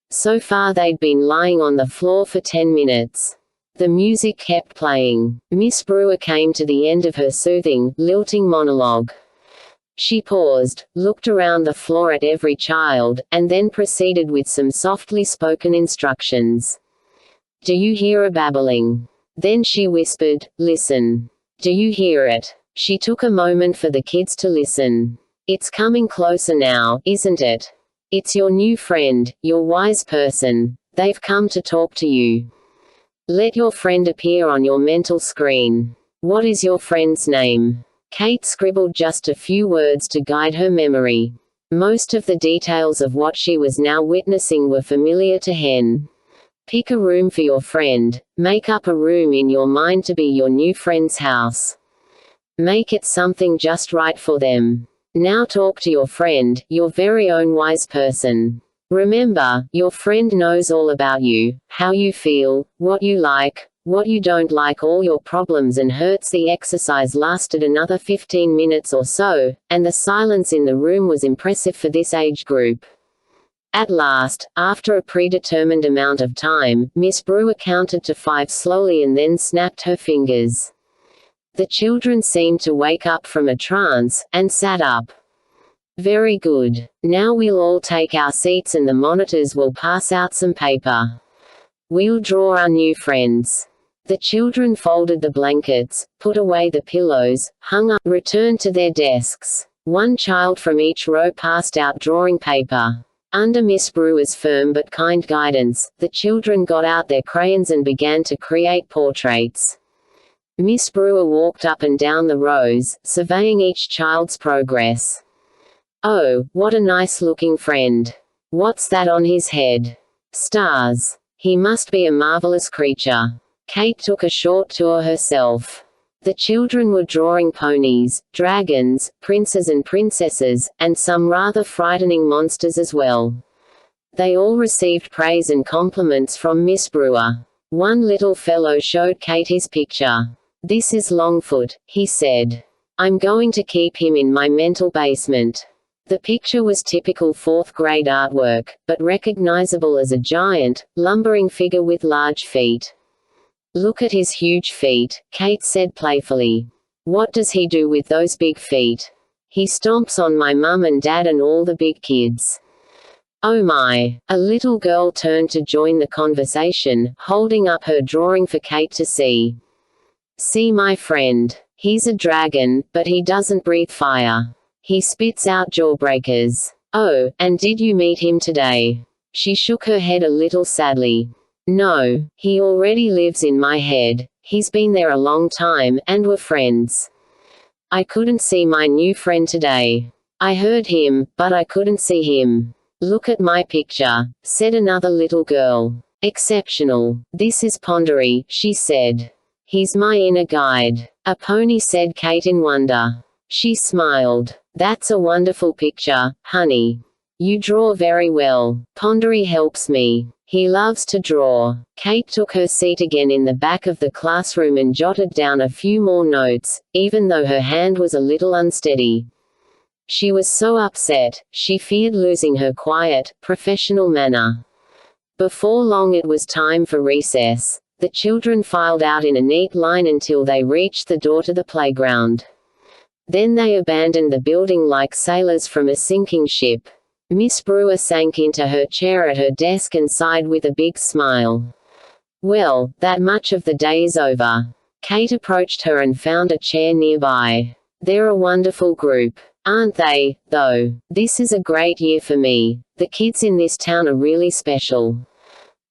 So far they'd been lying on the floor for 10 minutes. The music kept playing. Miss Brewer came to the end of her soothing, lilting monologue. She paused, looked around the floor at every child, and then proceeded with some softly spoken instructions. Do you hear a babbling? Then she whispered, listen. Do you hear it? She took a moment for the kids to listen. It's coming closer now, isn't it? It's your new friend, your wise person. They've come to talk to you. Let your friend appear on your mental screen. What is your friend's name? Kate scribbled just a few words to guide her memory. Most of the details of what she was now witnessing were familiar to Hen. Pick a room for your friend. Make up a room in your mind to be your new friend's house. Make it something just right for them. Now talk to your friend, your very own wise person. Remember, your friend knows all about you, how you feel, what you like, what you don't like, all your problems and hurts. The exercise lasted another 15 minutes or so, and the silence in the room was impressive for this age group. At last, after a predetermined amount of time, Miss Brewer counted to 5 slowly and then snapped her fingers. The children seemed to wake up from a trance, and sat up. Very good. Now we'll all take our seats and the monitors will pass out some paper. We'll draw our new friends. The children folded the blankets, put away the pillows, hung up, returned to their desks. One child from each row passed out drawing paper. Under Miss Brewer's firm but kind guidance, the children got out their crayons and began to create portraits. Miss Brewer walked up and down the rows, surveying each child's progress. Oh, what a nice-looking friend. What's that on his head? Stars. He must be a marvelous creature. Kate took a short tour herself. The children were drawing ponies, dragons, princes and princesses, and some rather frightening monsters as well. They all received praise and compliments from Miss Brewer. One little fellow showed Kate his picture. This is Longfoot, he said. I'm going to keep him in my mental basement. The picture was typical 4th grade artwork, but recognizable as a giant, lumbering figure with large feet. Look at his huge feet, Kate said playfully. What does he do with those big feet? He stomps on my mum and dad and all the big kids. Oh my. A little girl turned to join the conversation, holding up her drawing for Kate to see. See my friend. He's a dragon, but he doesn't breathe fire. He spits out jawbreakers. Oh, and did you meet him today? She shook her head a little sadly. No, he already lives in my head. He's been there a long time, and we're friends. I couldn't see my new friend today. I heard him, but I couldn't see him. Look at my picture, said another little girl. Exceptional. This is Pondery, she said. He's my inner guide. A pony, said Kate in wonder. She smiled. That's a wonderful picture, honey. You draw very well. Pondery helps me. He loves to draw. Kate took her seat again in the back of the classroom and jotted down a few more notes, even though her hand was a little unsteady. She was so upset, she feared losing her quiet, professional manner. Before long it was time for recess. The children filed out in a neat line until they reached the door to the playground. Then they abandoned the building like sailors from a sinking ship. Miss Brewer sank into her chair at her desk and sighed with a big smile. Well, that much of the day is over. Kate approached her and found a chair nearby. They're a wonderful group. Aren't they, though? This is a great year for me. The kids in this town are really special.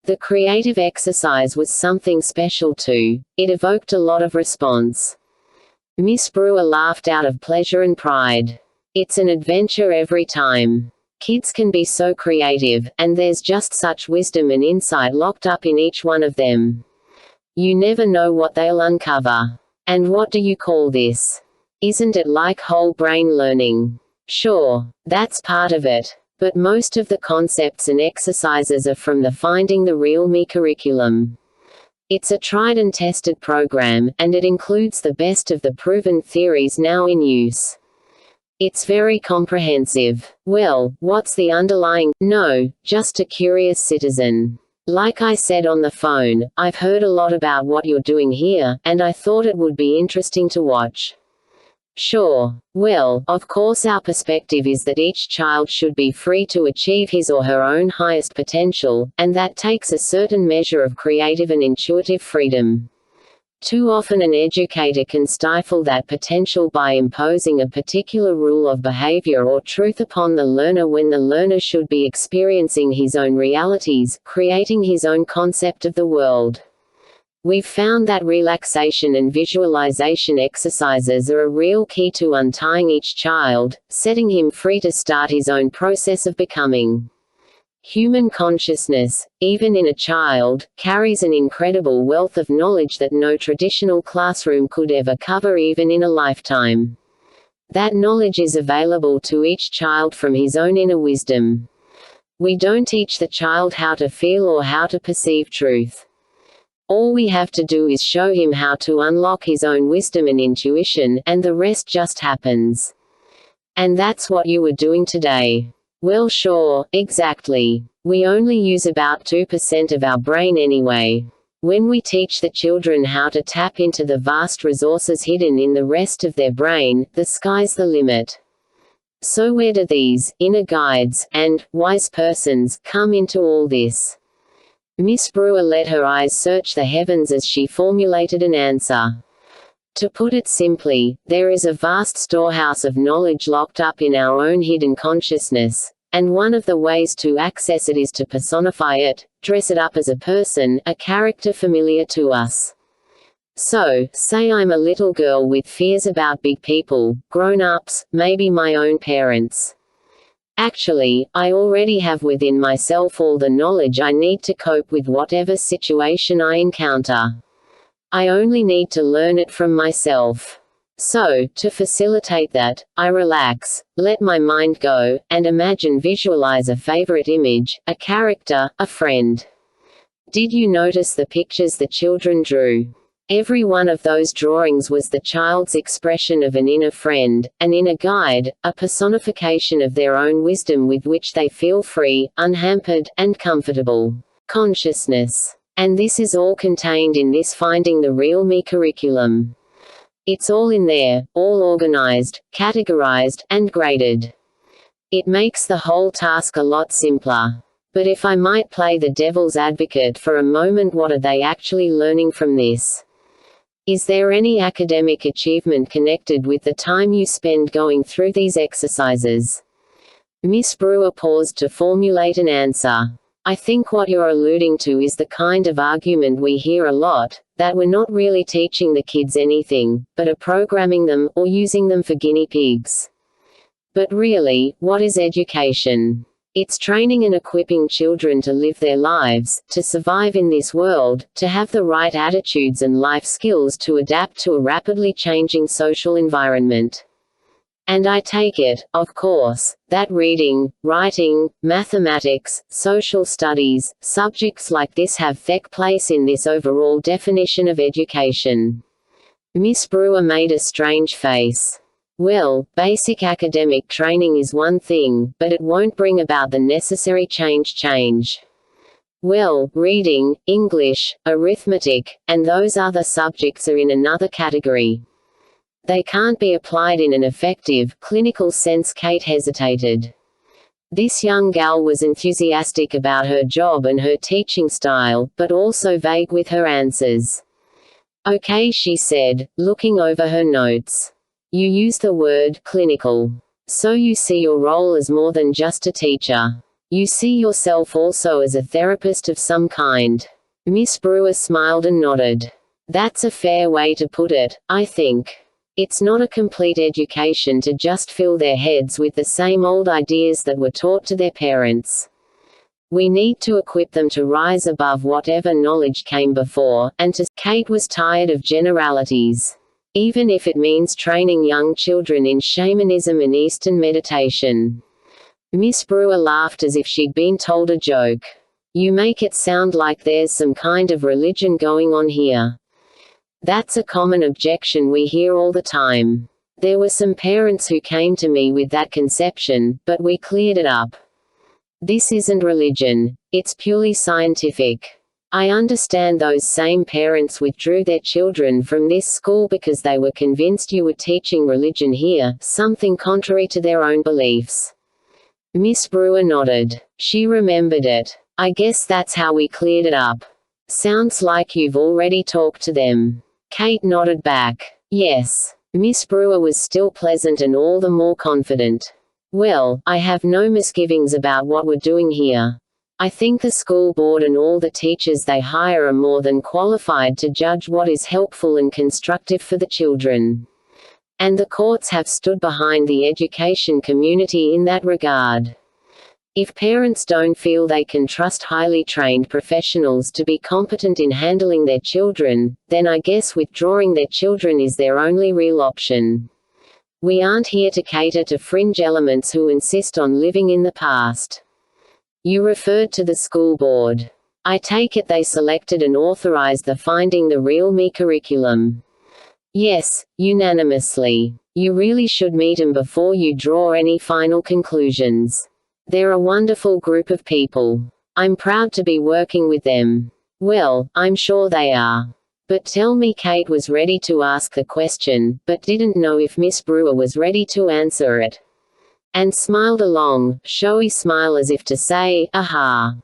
The creative exercise was something special too. It evoked a lot of response. Miss Brewer laughed out of pleasure and pride. It's an adventure every time. Kids can be so creative, and there's just such wisdom and insight locked up in each one of them. You never know what they'll uncover. And what do you call this? Isn't it like whole brain learning? Sure, that's part of it. But most of the concepts and exercises are from the Finding the Real Me curriculum. It's a tried and tested program, and it includes the best of the proven theories now in use. It's very comprehensive. Well, what's the underlying? No, just a curious citizen. Like I said on the phone, I've heard a lot about what you're doing here, and I thought it would be interesting to watch. Sure. Well, of course our perspective is that each child should be free to achieve his or her own highest potential, and that takes a certain measure of creative and intuitive freedom. Too often an educator can stifle that potential by imposing a particular rule of behavior or truth upon the learner when the learner should be experiencing his own realities, creating his own concept of the world. We've found that relaxation and visualization exercises are a real key to untying each child, setting him free to start his own process of becoming. Human consciousness, even in a child, carries an incredible wealth of knowledge that no traditional classroom could ever cover even in a lifetime. That knowledge is available to each child from his own inner wisdom. We don't teach the child how to feel or how to perceive truth. All we have to do is show him how to unlock his own wisdom and intuition, and the rest just happens. And that's what you were doing today. Well, sure, exactly. We only use about 2% of our brain anyway. When we teach the children how to tap into the vast resources hidden in the rest of their brain, the sky's the limit. So where do these inner guides and wise persons come into all this? Miss Brewer let her eyes search the heavens as she formulated an answer. To put it simply, there is a vast storehouse of knowledge locked up in our own hidden consciousness, and one of the ways to access it is to personify it, dress it up as a person, a character familiar to us. So, say I'm a little girl with fears about big people, grown-ups, maybe my own parents. Actually, I already have within myself all the knowledge I need to cope with whatever situation I encounter. I only need to learn it from myself. So, to facilitate that, I relax, let my mind go, and visualize a favorite image, a character, a friend. Did you notice the pictures the children drew? Every one of those drawings was the child's expression of an inner friend, an inner guide, a personification of their own wisdom with which they feel free, unhampered, and comfortable. Consciousness. And this is all contained in this Finding the Real Me curriculum. It's all in there, all organized, categorized, and graded. It makes the whole task a lot simpler. But if I might play the devil's advocate for a moment, what are they actually learning from this? Is there any academic achievement connected with the time you spend going through these exercises? Miss Brewer paused to formulate an answer. I think what you're alluding to is the kind of argument we hear a lot, that we're not really teaching the kids anything, but are programming them, or using them for guinea pigs. But really, what is education? It's training and equipping children to live their lives, to survive in this world, to have the right attitudes and life skills to adapt to a rapidly changing social environment. And I take it, of course, that reading, writing, mathematics, social studies, subjects like this have thick place in this overall definition of education. Miss Brewer made a strange face. Well, basic academic training is one thing, but it won't bring about the necessary change. Well, reading, English, arithmetic, and those other subjects are in another category. They can't be applied in an effective, clinical sense. Kate hesitated. This young gal was enthusiastic about her job and her teaching style, but also vague with her answers. Okay, she said, looking over her notes. You use the word clinical. So you see your role as more than just a teacher. You see yourself also as a therapist of some kind. Miss Brewer smiled and nodded. That's a fair way to put it, I think. It's not a complete education to just fill their heads with the same old ideas that were taught to their parents. We need to equip them to rise above whatever knowledge came before, and to— Kate was tired of generalities. Even if it means training young children in shamanism and Eastern meditation. Miss Brewer laughed as if she'd been told a joke. You make it sound like there's some kind of religion going on here. That's a common objection we hear all the time. There were some parents who came to me with that conception, but we cleared it up. This isn't religion. It's purely scientific. I understand those same parents withdrew their children from this school because they were convinced you were teaching religion here, something contrary to their own beliefs. Miss Brewer nodded. She remembered it. I guess that's how we cleared it up. Sounds like you've already talked to them. Kate nodded back. Yes. Miss Brewer was still pleasant and all the more confident. Well, I have no misgivings about what we're doing here. I think the school board and all the teachers they hire are more than qualified to judge what is helpful and constructive for the children. And the courts have stood behind the education community in that regard. If parents don't feel they can trust highly trained professionals to be competent in handling their children, then I guess withdrawing their children is their only real option. We aren't here to cater to fringe elements who insist on living in the past. You referred to the school board. I take it they selected and authorized the Finding the Real Me curriculum. Yes, unanimously. You really should meet them before you draw any final conclusions. They're a wonderful group of people. I'm proud to be working with them. Well, I'm sure they are. But tell me. Kate was ready to ask the question, but didn't know if Miss Brewer was ready to answer it. And smiled a long, showy smile as if to say, aha.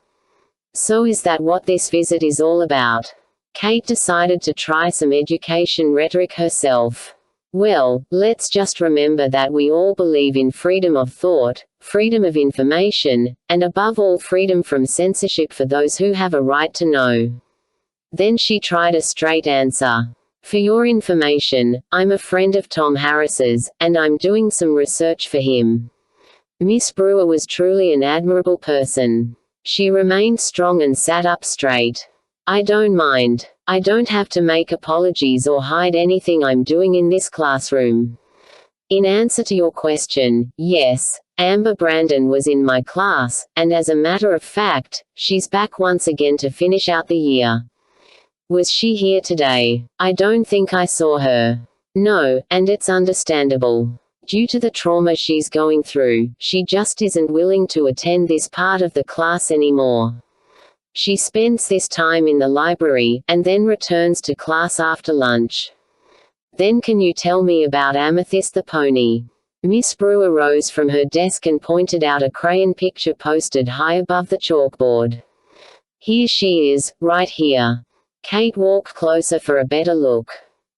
So is that what this visit is all about? Kate decided to try some education rhetoric herself. Well, let's just remember that we all believe in freedom of thought, freedom of information, and above all freedom from censorship for those who have a right to know. Then she tried a straight answer. For your information, I'm a friend of Tom Harris's, and I'm doing some research for him. Miss Brewer was truly an admirable person. She remained strong and sat up straight. I don't mind. I don't have to make apologies or hide anything I'm doing in this classroom. In answer to your question, yes, Amber Brandon was in my class, and as a matter of fact, she's back once again to finish out the year. Was she here today? I don't think I saw her. No, and it's understandable. Due to the trauma she's going through, she just isn't willing to attend this part of the class anymore. She spends this time in the library, and then returns to class after lunch. Then can you tell me about Amethyst the pony? Miss Brewer rose from her desk and pointed out a crayon picture posted high above the chalkboard. Here she is, right here. Kate walked closer for a better look.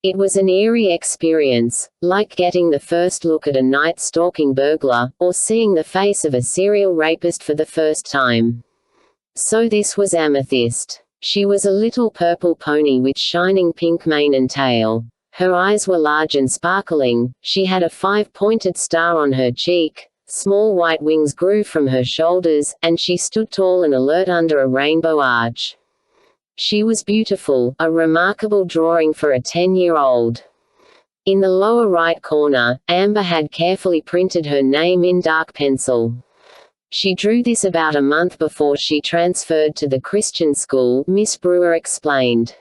It was an eerie experience, like getting the first look at a night-stalking burglar, or seeing the face of a serial rapist for the first time. So this was Amethyst. She was a little purple pony with shining pink mane and tail. Her eyes were large and sparkling, she had a 5-pointed star on her cheek, small white wings grew from her shoulders, and she stood tall and alert under a rainbow arch. She was beautiful, a remarkable drawing for a 10-year-old. In the lower right corner, Amber had carefully printed her name in dark pencil. She drew this about a month before she transferred to the Christian school, Miss Brewer explained.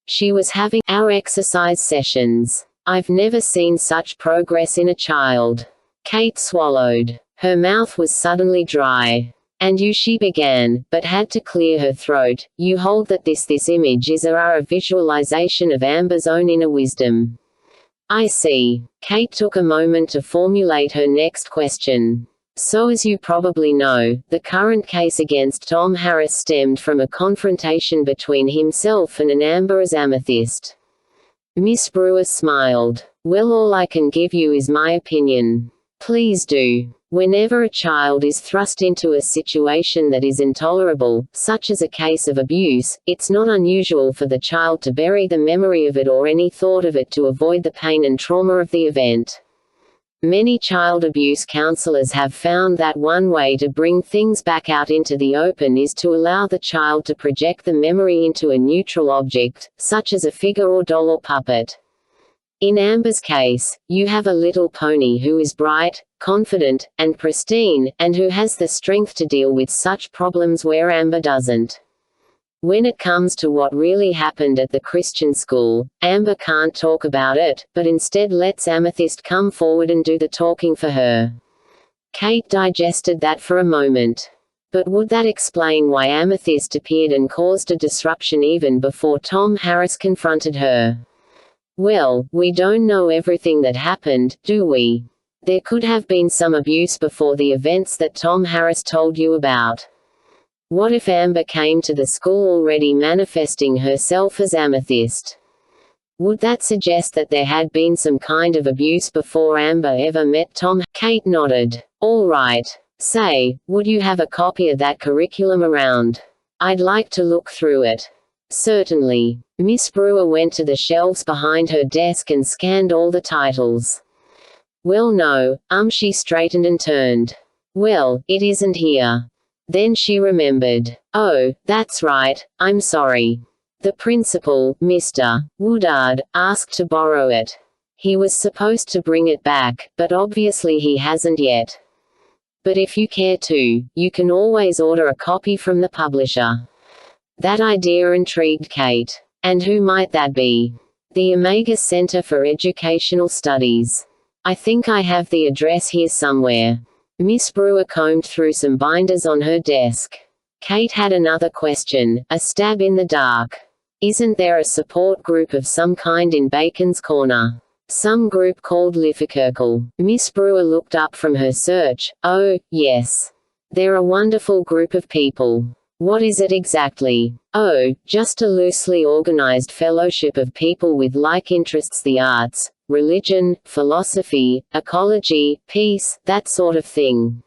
She was having our exercise sessions. I've never seen such progress in a child. Kate swallowed. Her mouth was suddenly dry. And you, she began, but had to clear her throat. You hold that this image is a visualization of Amber's own inner wisdom. I see. Kate took a moment to formulate her next question. So as you probably know, the current case against Tom Harris stemmed from a confrontation between himself and an Amber as Amethyst. Miss Brewer smiled. Well, all I can give you is my opinion. Please do. Whenever a child is thrust into a situation that is intolerable, such as a case of abuse, it's not unusual for the child to bury the memory of it or any thought of it to avoid the pain and trauma of the event. Many child abuse counselors have found that one way to bring things back out into the open is to allow the child to project the memory into a neutral object, such as a figure or doll or puppet. In Amber's case, you have a little pony who is bright, confident, and pristine, and who has the strength to deal with such problems where Amber doesn't. When it comes to what really happened at the Christian school, Amber can't talk about it, but instead lets Amethyst come forward and do the talking for her. Kate digested that for a moment. But would that explain why Amethyst appeared and caused a disruption even before Tom Harris confronted her? Well, we don't know everything that happened, do we? There could have been some abuse before the events that Tom Harris told you about. What if Amber came to the school already manifesting herself as Amethyst? Would that suggest that there had been some kind of abuse before Amber ever met Tom? Kate nodded. All right. Say, would you have a copy of that curriculum around? I'd like to look through it. Certainly. Miss Brewer went to the shelves behind her desk and scanned all the titles. Well no, she straightened and turned. Well, it isn't here. Then she remembered. Oh, that's right, I'm sorry. The principal, Mr. Woodard, asked to borrow it. He was supposed to bring it back, but obviously he hasn't yet. But if you care to, you can always order a copy from the publisher. That idea intrigued Kate. And who might that be? The Omega Center for Educational Studies. I think I have the address here somewhere. Miss Brewer combed through some binders on her desk. Kate had another question, a stab in the dark. Isn't there a support group of some kind in Bacon's Corner? Some group called Lifferkirkle. Miss Brewer looked up from her search. Oh, yes. They're a wonderful group of people. What is it exactly? Oh, just a loosely organized fellowship of people with like interests: the arts, religion, philosophy, ecology, peace, that sort of thing.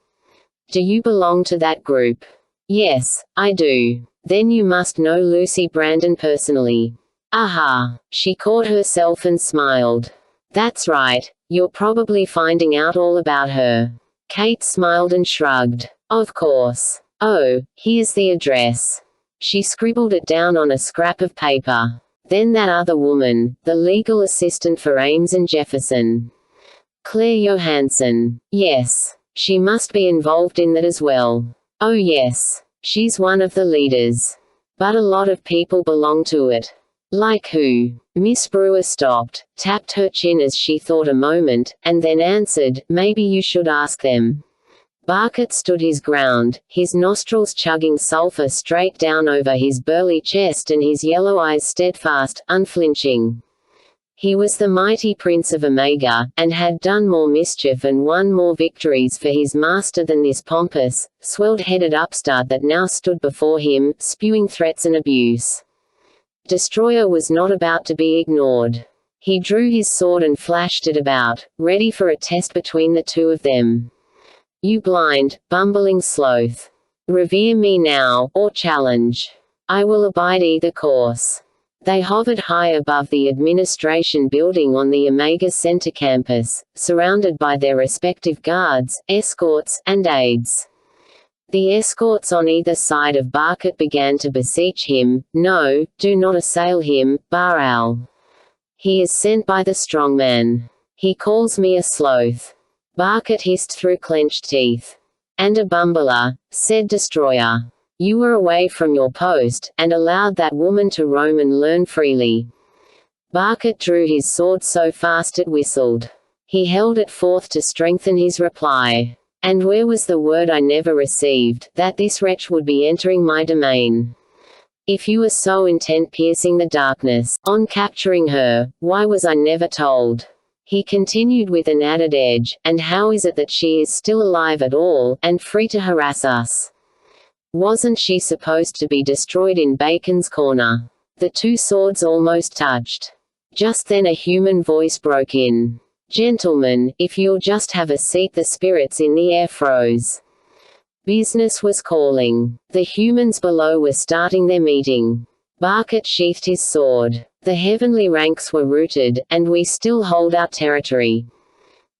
Do you belong to that group? Yes, I do. Then you must know Lucy Brandon personally. Aha! She caught herself and smiled. That's right, you're probably finding out all about her. Kate smiled and shrugged. Of course. Oh, here's the address. She scribbled it down on a scrap of paper. Then that other woman, the legal assistant for Ames and Jefferson. Claire Johansson. Yes. She must be involved in that as well. Oh yes. She's one of the leaders. But a lot of people belong to it. Like who? Miss Brewer stopped, tapped her chin as she thought a moment, and then answered, maybe you should ask them. Barkett stood his ground, his nostrils chugging sulfur straight down over his burly chest and his yellow eyes steadfast, unflinching. He was the mighty Prince of Omega, and had done more mischief and won more victories for his master than this pompous, swelled-headed upstart that now stood before him, spewing threats and abuse. Destroyer was not about to be ignored. He drew his sword and flashed it about, ready for a test between the two of them. You blind, bumbling sloth. Revere me now, or challenge. I will abide either course. They hovered high above the administration building on the Omega Center campus, surrounded by their respective guards, escorts, and aides. The escorts on either side of Barkett began to beseech him, no, do not assail him, Bar-Al. He is sent by the strongman. He calls me a sloth. Barkett hissed through clenched teeth. And a bumbler, said Destroyer. You were away from your post, and allowed that woman to roam and learn freely. Barkett drew his sword so fast it whistled. He held it forth to strengthen his reply. And where was the word I never received, that this wretch would be entering my domain? If you were so intent piercing the darkness, on capturing her, why was I never told? He continued with an added edge, and how is it that she is still alive at all, and free to harass us? Wasn't she supposed to be destroyed in Bacon's Corner? The two swords almost touched. Just then a human voice broke in. Gentlemen, if you'll just have a seat. The spirits in the air froze. Business was calling. The humans below were starting their meeting. Barkett sheathed his sword. The heavenly ranks were rooted, and we still hold our territory.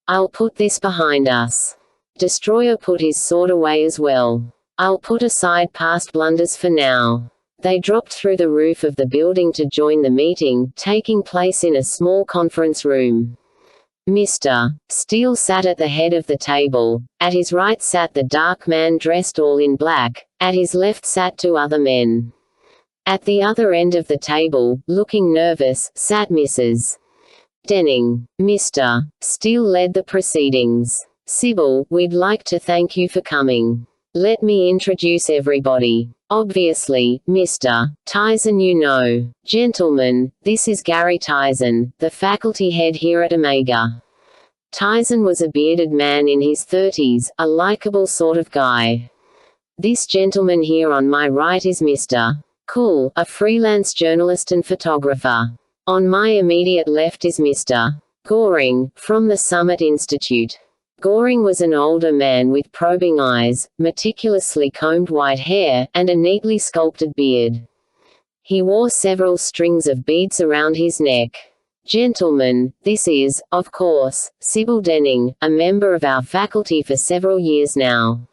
I'll put this behind us. Destroyer put his sword away as well. I'll put aside past blunders for now. They dropped through the roof of the building to join the meeting, taking place in a small conference room. Mr. Steele sat at the head of the table. At his right sat the dark man dressed all in black. At his left sat two other men. At the other end of the table, looking nervous, sat Mrs. Denning. Mr. Steele led the proceedings. Sybil, we'd like to thank you for coming. Let me introduce everybody. Obviously, Mr. Tyson, you know. Gentlemen, this is Gary Tyson, the faculty head here at Omega. Tyson was a bearded man in his 30s, a likable sort of guy. This gentleman here on my right is Mr. Cool, a freelance journalist and photographer. On my immediate left is Mr. Goring, from the Summit Institute. Goring was an older man with probing eyes, meticulously combed white hair, and a neatly sculpted beard. He wore several strings of beads around his neck. Gentlemen, this is, of course, Sybil Denning, a member of our faculty for several years now.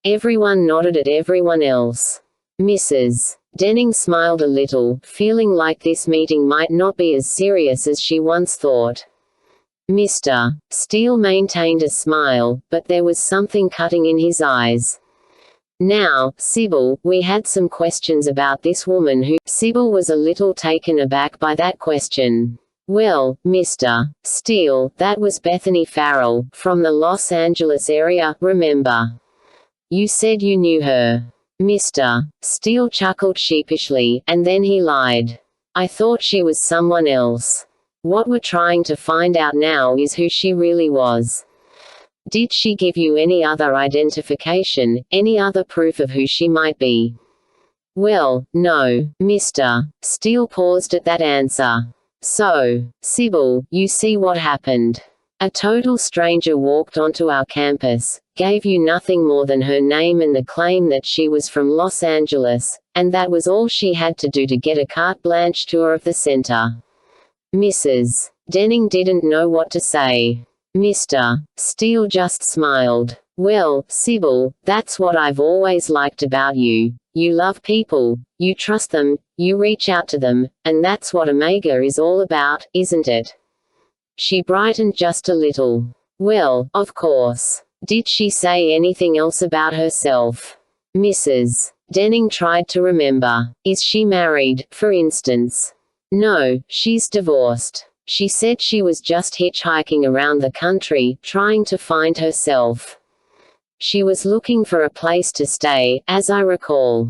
Everyone nodded at everyone else. Mrs. Denning smiled a little, feeling like this meeting might not be as serious as she once thought. Mr. Steele maintained a smile, but there was something cutting in his eyes. Now, Sybil, we had some questions about this woman who— Sybil was a little taken aback by that question. Well, Mr. Steele, that was Bethany Farrell, from the Los Angeles area, remember? You said you knew her. Mr. Steele chuckled sheepishly, and then he lied. I thought she was someone else. What we're trying to find out now is who she really was. Did she give you any other identification, any other proof of who she might be? Well, no, Mr. Steele paused at that answer. So, Sybil, you see what happened. A total stranger walked onto our campus, gave you nothing more than her name and the claim that she was from Los Angeles, and that was all she had to do to get a carte blanche tour of the center. Mrs. Denning didn't know what to say. Mr. Steele just smiled. Well, Sybil, that's what I've always liked about you. You love people, you trust them, you reach out to them, and that's what Omega is all about, isn't it? She brightened just a little. Well, of course. Did she say anything else about herself? Mrs. Denning tried to remember. Is she married, for instance? No, she's divorced. She said she was just hitchhiking around the country, trying to find herself. She was looking for a place to stay, as I recall.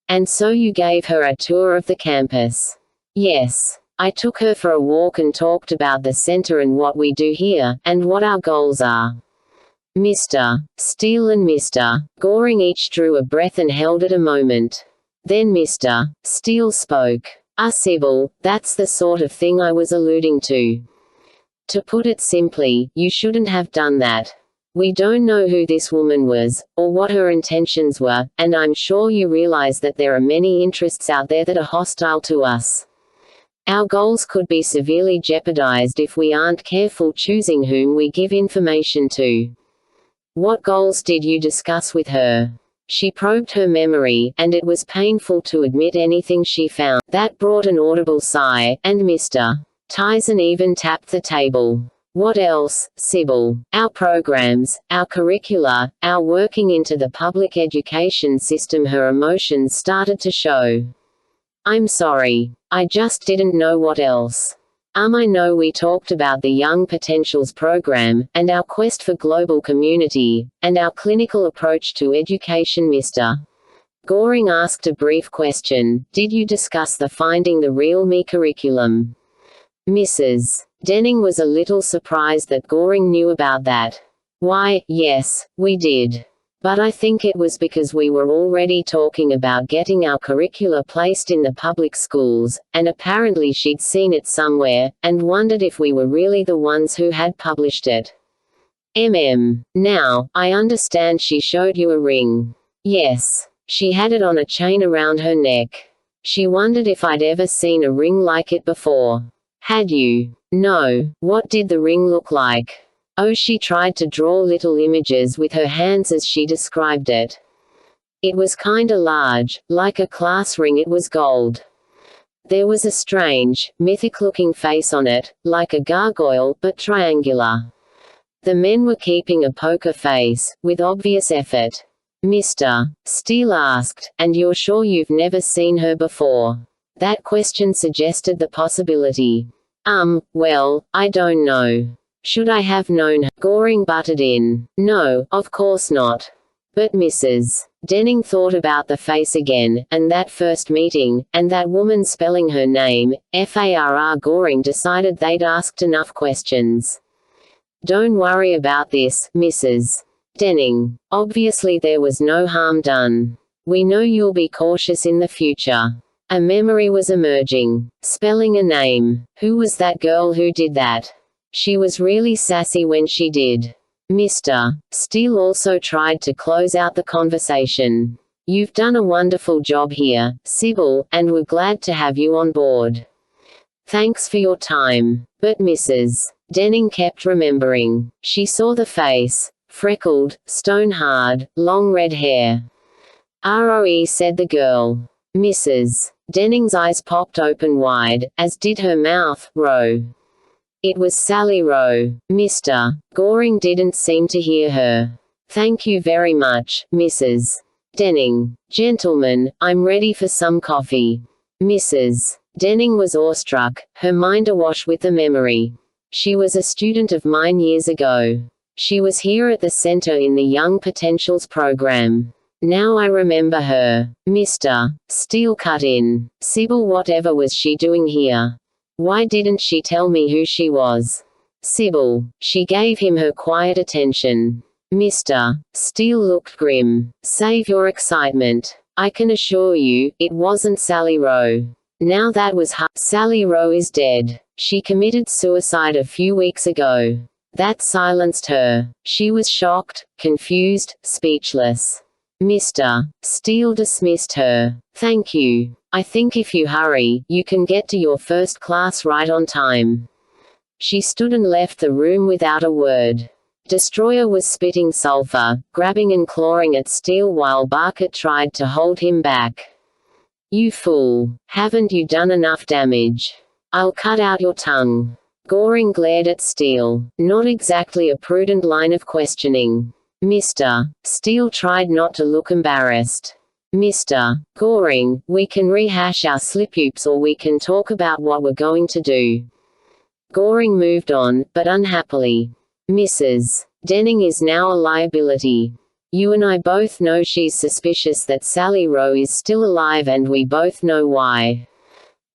And so you gave her a tour of the campus? Yes. I took her for a walk and talked about the center and what we do here, and what our goals are. Mr. Steele and Mr. Goring each drew a breath and held it a moment. Then Mr. Steele spoke. Sybil, that's the sort of thing I was alluding to. To put it simply, you shouldn't have done that. We don't know who this woman was, or what her intentions were, and I'm sure you realize that there are many interests out there that are hostile to us. Our goals could be severely jeopardized if we aren't careful choosing whom we give information to. What goals did you discuss with her? She probed her memory, and it was painful to admit anything she found. That brought an audible sigh, and Mr. Tyson even tapped the table. What else, Sybil? Our programs, our curricula, our working into the public education system. Her emotions started to show. I'm sorry. I just didn't know what else. I know we talked about the Young Potentials program, and our quest for global community, and our clinical approach to education. Mr. Goring asked a brief question. Did you discuss the Finding the Real Me curriculum? Mrs. Denning was a little surprised that Goring knew about that. Why, yes, we did. But I think it was because we were already talking about getting our curricula placed in the public schools, and apparently she'd seen it somewhere, and wondered if we were really the ones who had published it. Now, I understand she showed you a ring. Yes. She had it on a chain around her neck. She wondered if I'd ever seen a ring like it before. Had you? No. What did the ring look like? Oh, she tried to draw little images with her hands as she described it. It was kinda large, like a class ring. It was gold. There was a strange, mythic-looking face on it, like a gargoyle, but triangular. The men were keeping a poker face, with obvious effort. Mr. Steele asked, "And you're sure you've never seen her before?" That question suggested the possibility. Well, I don't know. Should I have known her? Goring butted in. No, of course not. But Mrs. Denning thought about the face again, and that first meeting, and that woman spelling her name, Farr. Goring decided they'd asked enough questions. Don't worry about this, Mrs. Denning. Obviously there was no harm done. We know you'll be cautious in the future. A memory was emerging. Spelling a name. Who was that girl who did that? She was really sassy when she did. Mr. Steele also tried to close out the conversation. You've done a wonderful job here, Sybil, and we're glad to have you on board. Thanks for your time. But Mrs. Denning kept remembering. She saw the face. Freckled, stone-hard, long red hair. "ROE," said the girl. Mrs. Denning's eyes popped open wide, as did her mouth. Rowe. It was Sally Rowe. Mr. Goring didn't seem to hear her. "Thank you very much, Mrs. Denning. Gentlemen, I'm ready for some coffee." Mrs. Denning was awestruck, her mind awash with the memory. She was a student of mine years ago. She was here at the center in the Young Potentials program. Now I remember her. Mr. Steele cut in. Sybil, whatever was she doing here? Why didn't she tell me who she was? Sybil. She gave him her quiet attention. Mr. Steele looked grim. Save your excitement. I can assure you, it wasn't Sally Rowe. Now that was Sally Rowe is dead. She committed suicide a few weeks ago. That silenced her. She was shocked, confused, speechless. Mr. Steele dismissed her. Thank you. I think if you hurry, you can get to your first class right on time. She stood and left the room without a word. Destroyer was spitting sulfur, grabbing and clawing at Steele while Barker tried to hold him back. You fool. Haven't you done enough damage? I'll cut out your tongue. Goring glared at Steele. Not exactly a prudent line of questioning. Mr. Steele tried not to look embarrassed. Mr. Goring, we can rehash our slip-ups or we can talk about what we're going to do. Goring moved on, but unhappily. Mrs. Denning is now a liability. You and I both know she's suspicious that Sally Rowe is still alive and we both know why.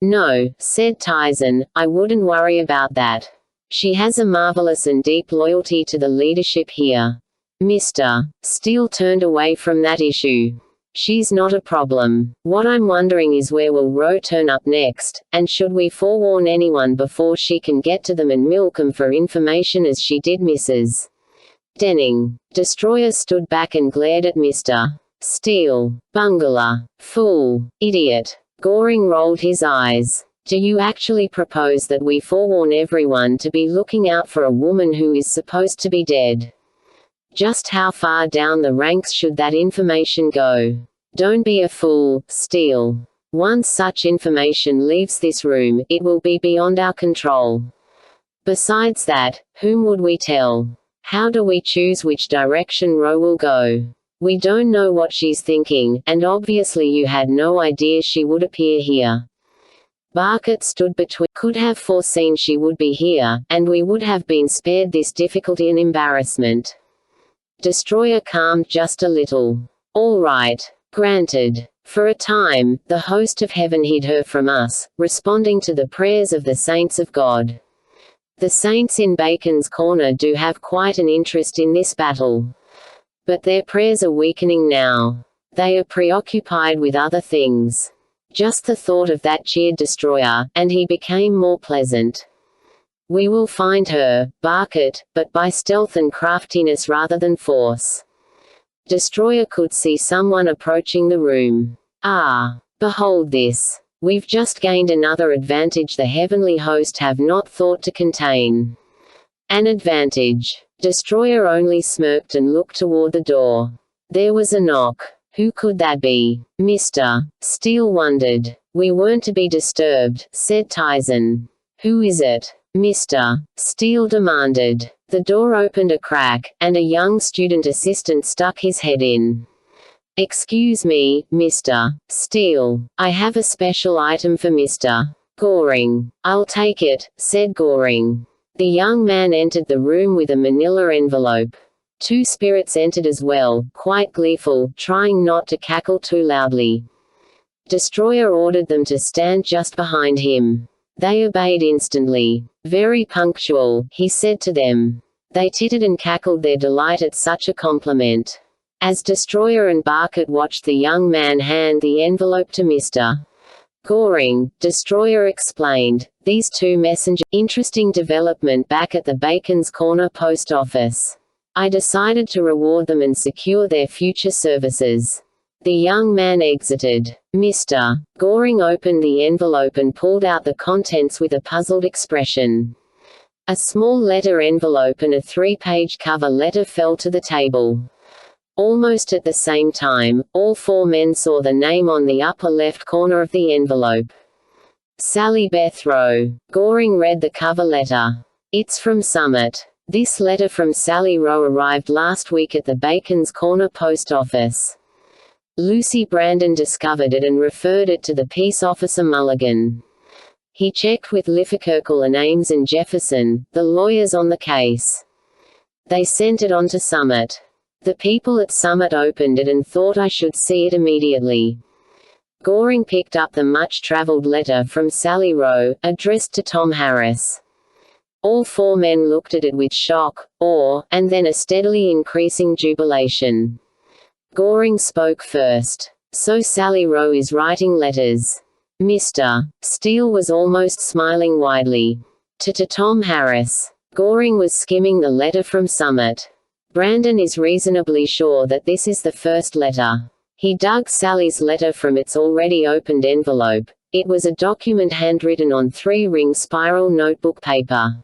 No, said Tyson, I wouldn't worry about that. She has a marvelous and deep loyalty to the leadership here. Mr. Steele turned away from that issue. She's not a problem. What I'm wondering is where will Rowe turn up next, and should we forewarn anyone before she can get to them and milk 'em for information as she did Mrs. Denning. Destroyer stood back and glared at Mr. Steele. Bungler. Fool. Idiot. Goring rolled his eyes. Do you actually propose that we forewarn everyone to be looking out for a woman who is supposed to be dead? Just how far down the ranks should that information go? Don't be a fool, Steele. Once such information leaves this room, it will be beyond our control. Besides that, whom would we tell? How do we choose which direction Rowe will go? We don't know what she's thinking, and obviously you had no idea she would appear here. Barkett stood between. Could have foreseen she would be here, and we would have been spared this difficulty and embarrassment. Destroyer calmed just a little. All right. Granted. For a time, the host of heaven hid her from us, responding to the prayers of the saints of God. The saints in Bacon's Corner do have quite an interest in this battle. But their prayers are weakening now. They are preoccupied with other things. Just the thought of that cheered Destroyer, and he became more pleasant. We will find her, Barkett, but by stealth and craftiness rather than force. Destroyer could see someone approaching the room. Ah, behold this. We've just gained another advantage the heavenly host have not thought to contain. An advantage. Destroyer only smirked and looked toward the door. There was a knock. Who could that be? Mr. Steele wondered. We weren't to be disturbed, said Tyson. Who is it? Mr. Steele demanded. The door opened a crack, and a young student assistant stuck his head in. Excuse me, Mr. Steele. I have a special item for Mr. Goring. I'll take it, said Goring. The young man entered the room with a manila envelope. Two spirits entered as well, quite gleeful, trying not to cackle too loudly. Destroyer ordered them to stand just behind him. They obeyed instantly. Very punctual, he said to them. They tittered and cackled their delight at such a compliment. As Destroyer and Barkett watched the young man hand the envelope to Mr. Goring, Destroyer explained, these two messengers. Interesting development back at the Bacon's Corner post office. I decided to reward them and secure their future services. The young man exited. Mr. Goring opened the envelope and pulled out the contents with a puzzled expression. A small letter envelope and a 3-page cover letter fell to the table. Almost at the same time, all four men saw the name on the upper left corner of the envelope. Sally Beth Rowe. Goring read the cover letter. It's from Summit. This letter from Sally Rowe arrived last week at the Bacon's Corner post office. Lucy Brandon discovered it and referred it to the peace officer Mulligan. He checked with Liffekirkel and Ames and Jefferson, the lawyers on the case. They sent it on to Summit. The people at Summit opened it and thought I should see it immediately. Goring picked up the much-traveled letter from Sally Rowe, addressed to Tom Harris. All four men looked at it with shock, awe, and then a steadily increasing jubilation. Goring spoke first. So Sally Rowe is writing letters. Mr. Steele was almost smiling widely. To Tom Harris. Goring was skimming the letter from Summit. Brandon is reasonably sure that this is the first letter. He dug Sally's letter from its already opened envelope. It was a document handwritten on 3-ring spiral notebook paper.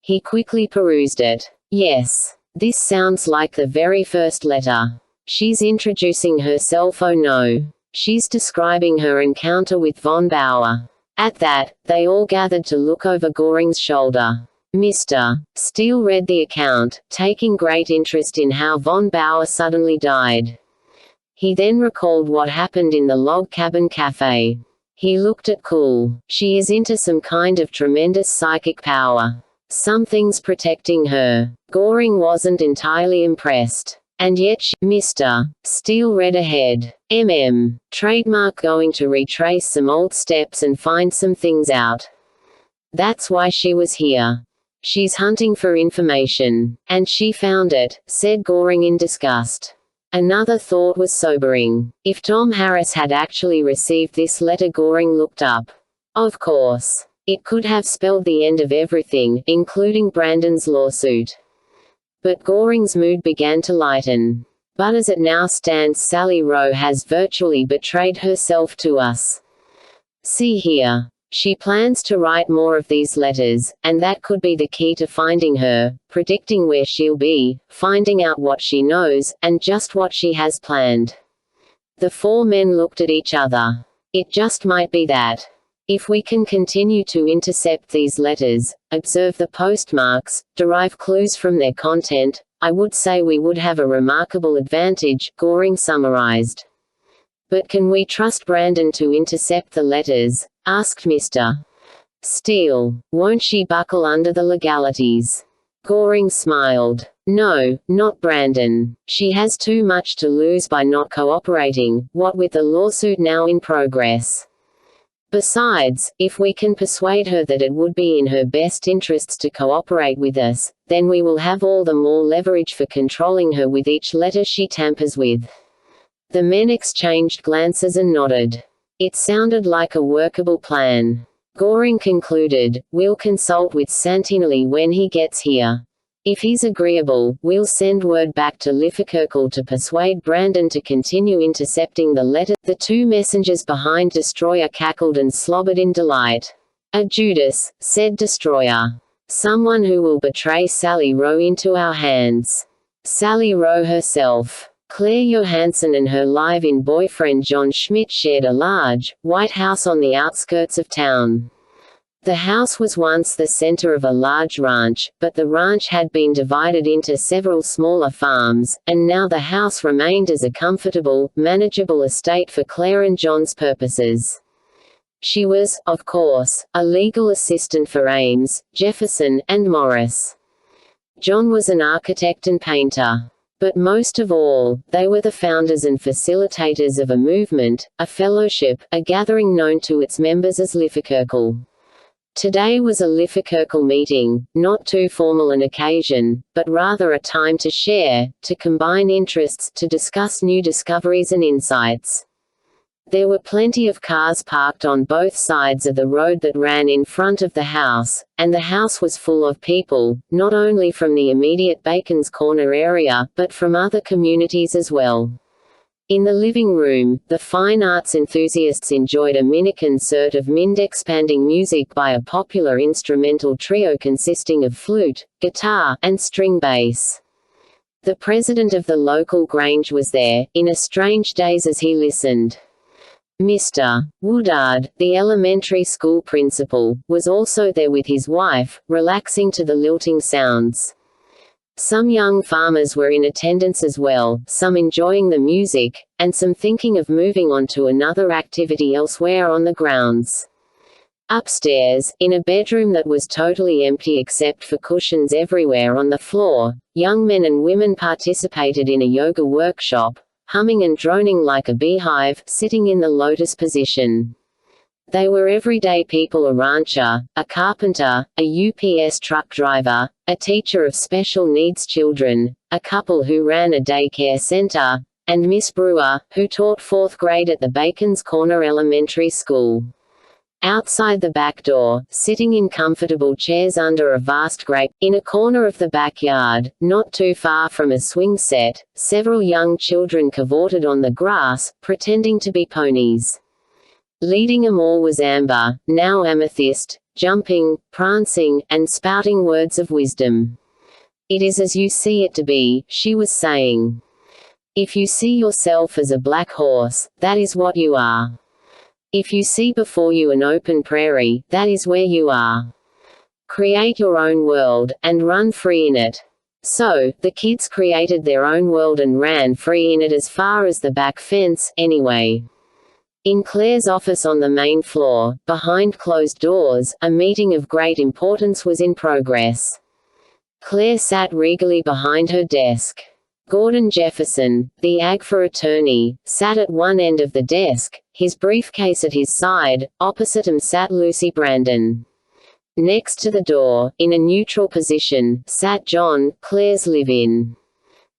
He quickly perused it. Yes. This sounds like the very first letter. She's introducing herself. Oh no. She's describing her encounter with von Bauer. At that, they all gathered to look over Goring's shoulder. Mr. Steele read the account, taking great interest in how von Bauer suddenly died. He then recalled what happened in the log cabin cafe. He looked at Cool. She is into some kind of tremendous psychic power. Something's protecting her. Goring wasn't entirely impressed. And yet Mr. Steele read ahead. Trademark going to retrace some old steps and find some things out. That's why she was here. She's hunting for information. And she found it, said Goring in disgust. Another thought was sobering. If Tom Harris had actually received this letter, Goring looked up. Of course. It could have spelled the end of everything, including Brandon's lawsuit. But Goring's mood began to lighten. But as it now stands, Sally Rowe has virtually betrayed herself to us. See here. She plans to write more of these letters, and that could be the key to finding her, predicting where she'll be, finding out what she knows, and just what she has planned. The four men looked at each other. It just might be that. If we can continue to intercept these letters, observe the postmarks, derive clues from their content, I would say we would have a remarkable advantage, Goring summarized. But can we trust Brandon to intercept the letters? Asked Mr. Steele. Won't she buckle under the legalities? Goring smiled. No, not Brandon. She has too much to lose by not cooperating, what with the lawsuit now in progress. Besides, if we can persuade her that it would be in her best interests to cooperate with us, then we will have all the more leverage for controlling her with each letter she tampers with." The men exchanged glances and nodded. It sounded like a workable plan. Goring concluded, "We'll consult with Santinelli when he gets here. If he's agreeable, we'll send word back to Liffekirkel to persuade Brandon to continue intercepting the letter." The two messengers behind Destroyer cackled and slobbered in delight. "A Judas," said Destroyer. "Someone who will betray Sally Rowe into our hands." Sally Rowe herself. Claire Johansson and her live-in boyfriend John Schmidt shared a large, white house on the outskirts of town. The house was once the center of a large ranch, but the ranch had been divided into several smaller farms, and now the house remained as a comfortable, manageable estate for Claire and John's purposes. She was, of course, a legal assistant for Ames, Jefferson, and Morris. John was an architect and painter. But most of all, they were the founders and facilitators of a movement, a fellowship, a gathering known to its members as Liffekirkel. Today was a Liffekirkel meeting, not too formal an occasion, but rather a time to share, to combine interests, to discuss new discoveries and insights. There were plenty of cars parked on both sides of the road that ran in front of the house, and the house was full of people, not only from the immediate Bacon's Corner area, but from other communities as well. In the living room, the fine arts enthusiasts enjoyed a mini concert of mind-expanding music by a popular instrumental trio consisting of flute, guitar, and string bass. The president of the local grange was there, in a strange daze as he listened. Mr. Woodard, the elementary school principal, was also there with his wife, relaxing to the lilting sounds. Some young farmers were in attendance as well, some enjoying the music, and some thinking of moving on to another activity elsewhere on the grounds. Upstairs, in a bedroom that was totally empty except for cushions everywhere on the floor, young men and women participated in a yoga workshop, humming and droning like a beehive, sitting in the lotus position. They were everyday people: a rancher, a carpenter, a UPS truck driver, a teacher of special needs children, a couple who ran a daycare center, and Miss Brewer, who taught 4th grade at the Bacon's Corner Elementary School. Outside the back door, sitting in comfortable chairs under a vast grape, in a corner of the backyard, not too far from a swing set, several young children cavorted on the grass, pretending to be ponies. Leading them all was Amber, now Amethyst, jumping, prancing, and spouting words of wisdom. "It is as you see it to be," she was saying. "If you see yourself as a black horse, that is what you are. If you see before you an open prairie, that is where you are. Create your own world, and run free in it." So, the kids created their own world and ran free in it as far as the back fence, anyway. In Claire's office on the main floor, behind closed doors, a meeting of great importance was in progress. Claire sat regally behind her desk. Gordon Jefferson, the AGFA attorney, sat at one end of the desk, his briefcase at his side. Opposite him sat Lucy Brandon. Next to the door, in a neutral position, sat John, Claire's live-in.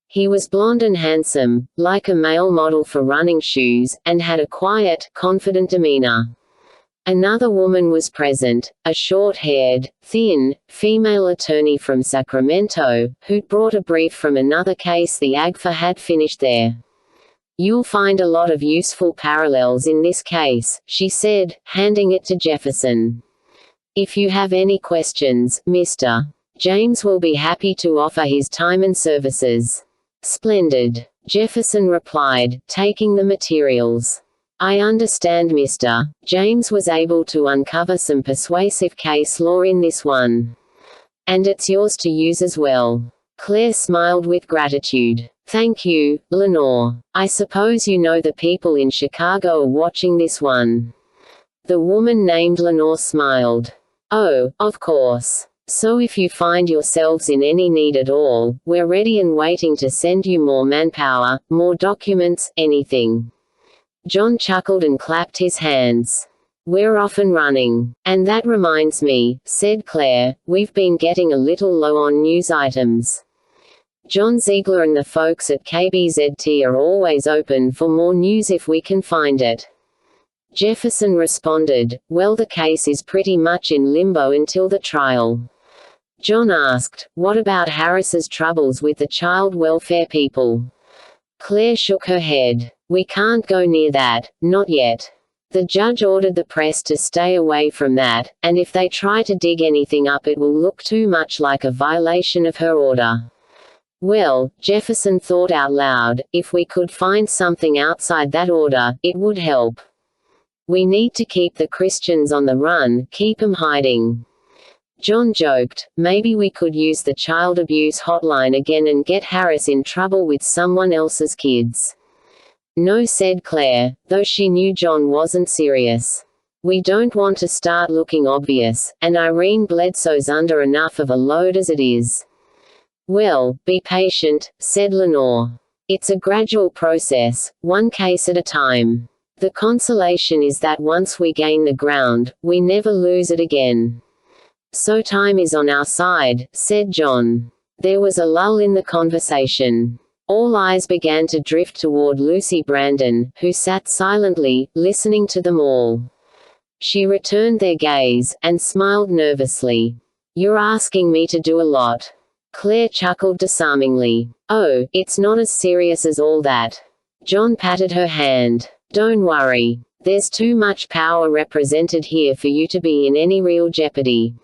He was blond and handsome, like a male model for running shoes, and had a quiet, confident demeanor. Another woman was present, a short-haired, thin, female attorney from Sacramento, who'd brought a brief from another case the AGFA had finished there. "You'll find a lot of useful parallels in this case," she said, handing it to Jefferson. "If you have any questions, Mr. James will be happy to offer his time and services." "Splendid," Jefferson replied, taking the materials. "I understand Mr. James was able to uncover some persuasive case law in this one. And it's yours to use as well." Claire smiled with gratitude. "Thank you, Lenore. I suppose you know the people in Chicago are watching this one." The woman named Lenore smiled. "Oh, of course. So if you find yourselves in any need at all, we're ready and waiting to send you more manpower, more documents, anything." John chuckled and clapped his hands. We're often running. And that reminds me, said Claire, we've been getting a little low on news items. John Ziegler and the folks at KBZT are always open for more news if we can find it. Jefferson responded, well, the case is pretty much in limbo until the trial. John asked, what about Harris's troubles with the child welfare people? Claire shook her head. We can't go near that, not yet. The judge ordered the press to stay away from that, and if they try to dig anything up it will look too much like a violation of her order. Well, Jefferson thought out loud, if we could find something outside that order, it would help. We need to keep the Christians on the run, keep 'em hiding. John joked, maybe we could use the child abuse hotline again and get Harris in trouble with someone else's kids. No, said Claire, though she knew John wasn't serious. We don't want to start looking obvious, and Irene Bledsoe's under enough of a load as it is. Well, be patient, said Lenore. It's a gradual process, one case at a time. The consolation is that once we gain the ground, we never lose it again. So time is on our side, said John. There was a lull in the conversation. All eyes began to drift toward Lucy Brandon, who sat silently, listening to them all. She returned their gaze, and smiled nervously. You're asking me to do a lot. Claire chuckled disarmingly. Oh, it's not as serious as all that. John patted her hand. Don't worry. There's too much power represented here for you to be in any real jeopardy.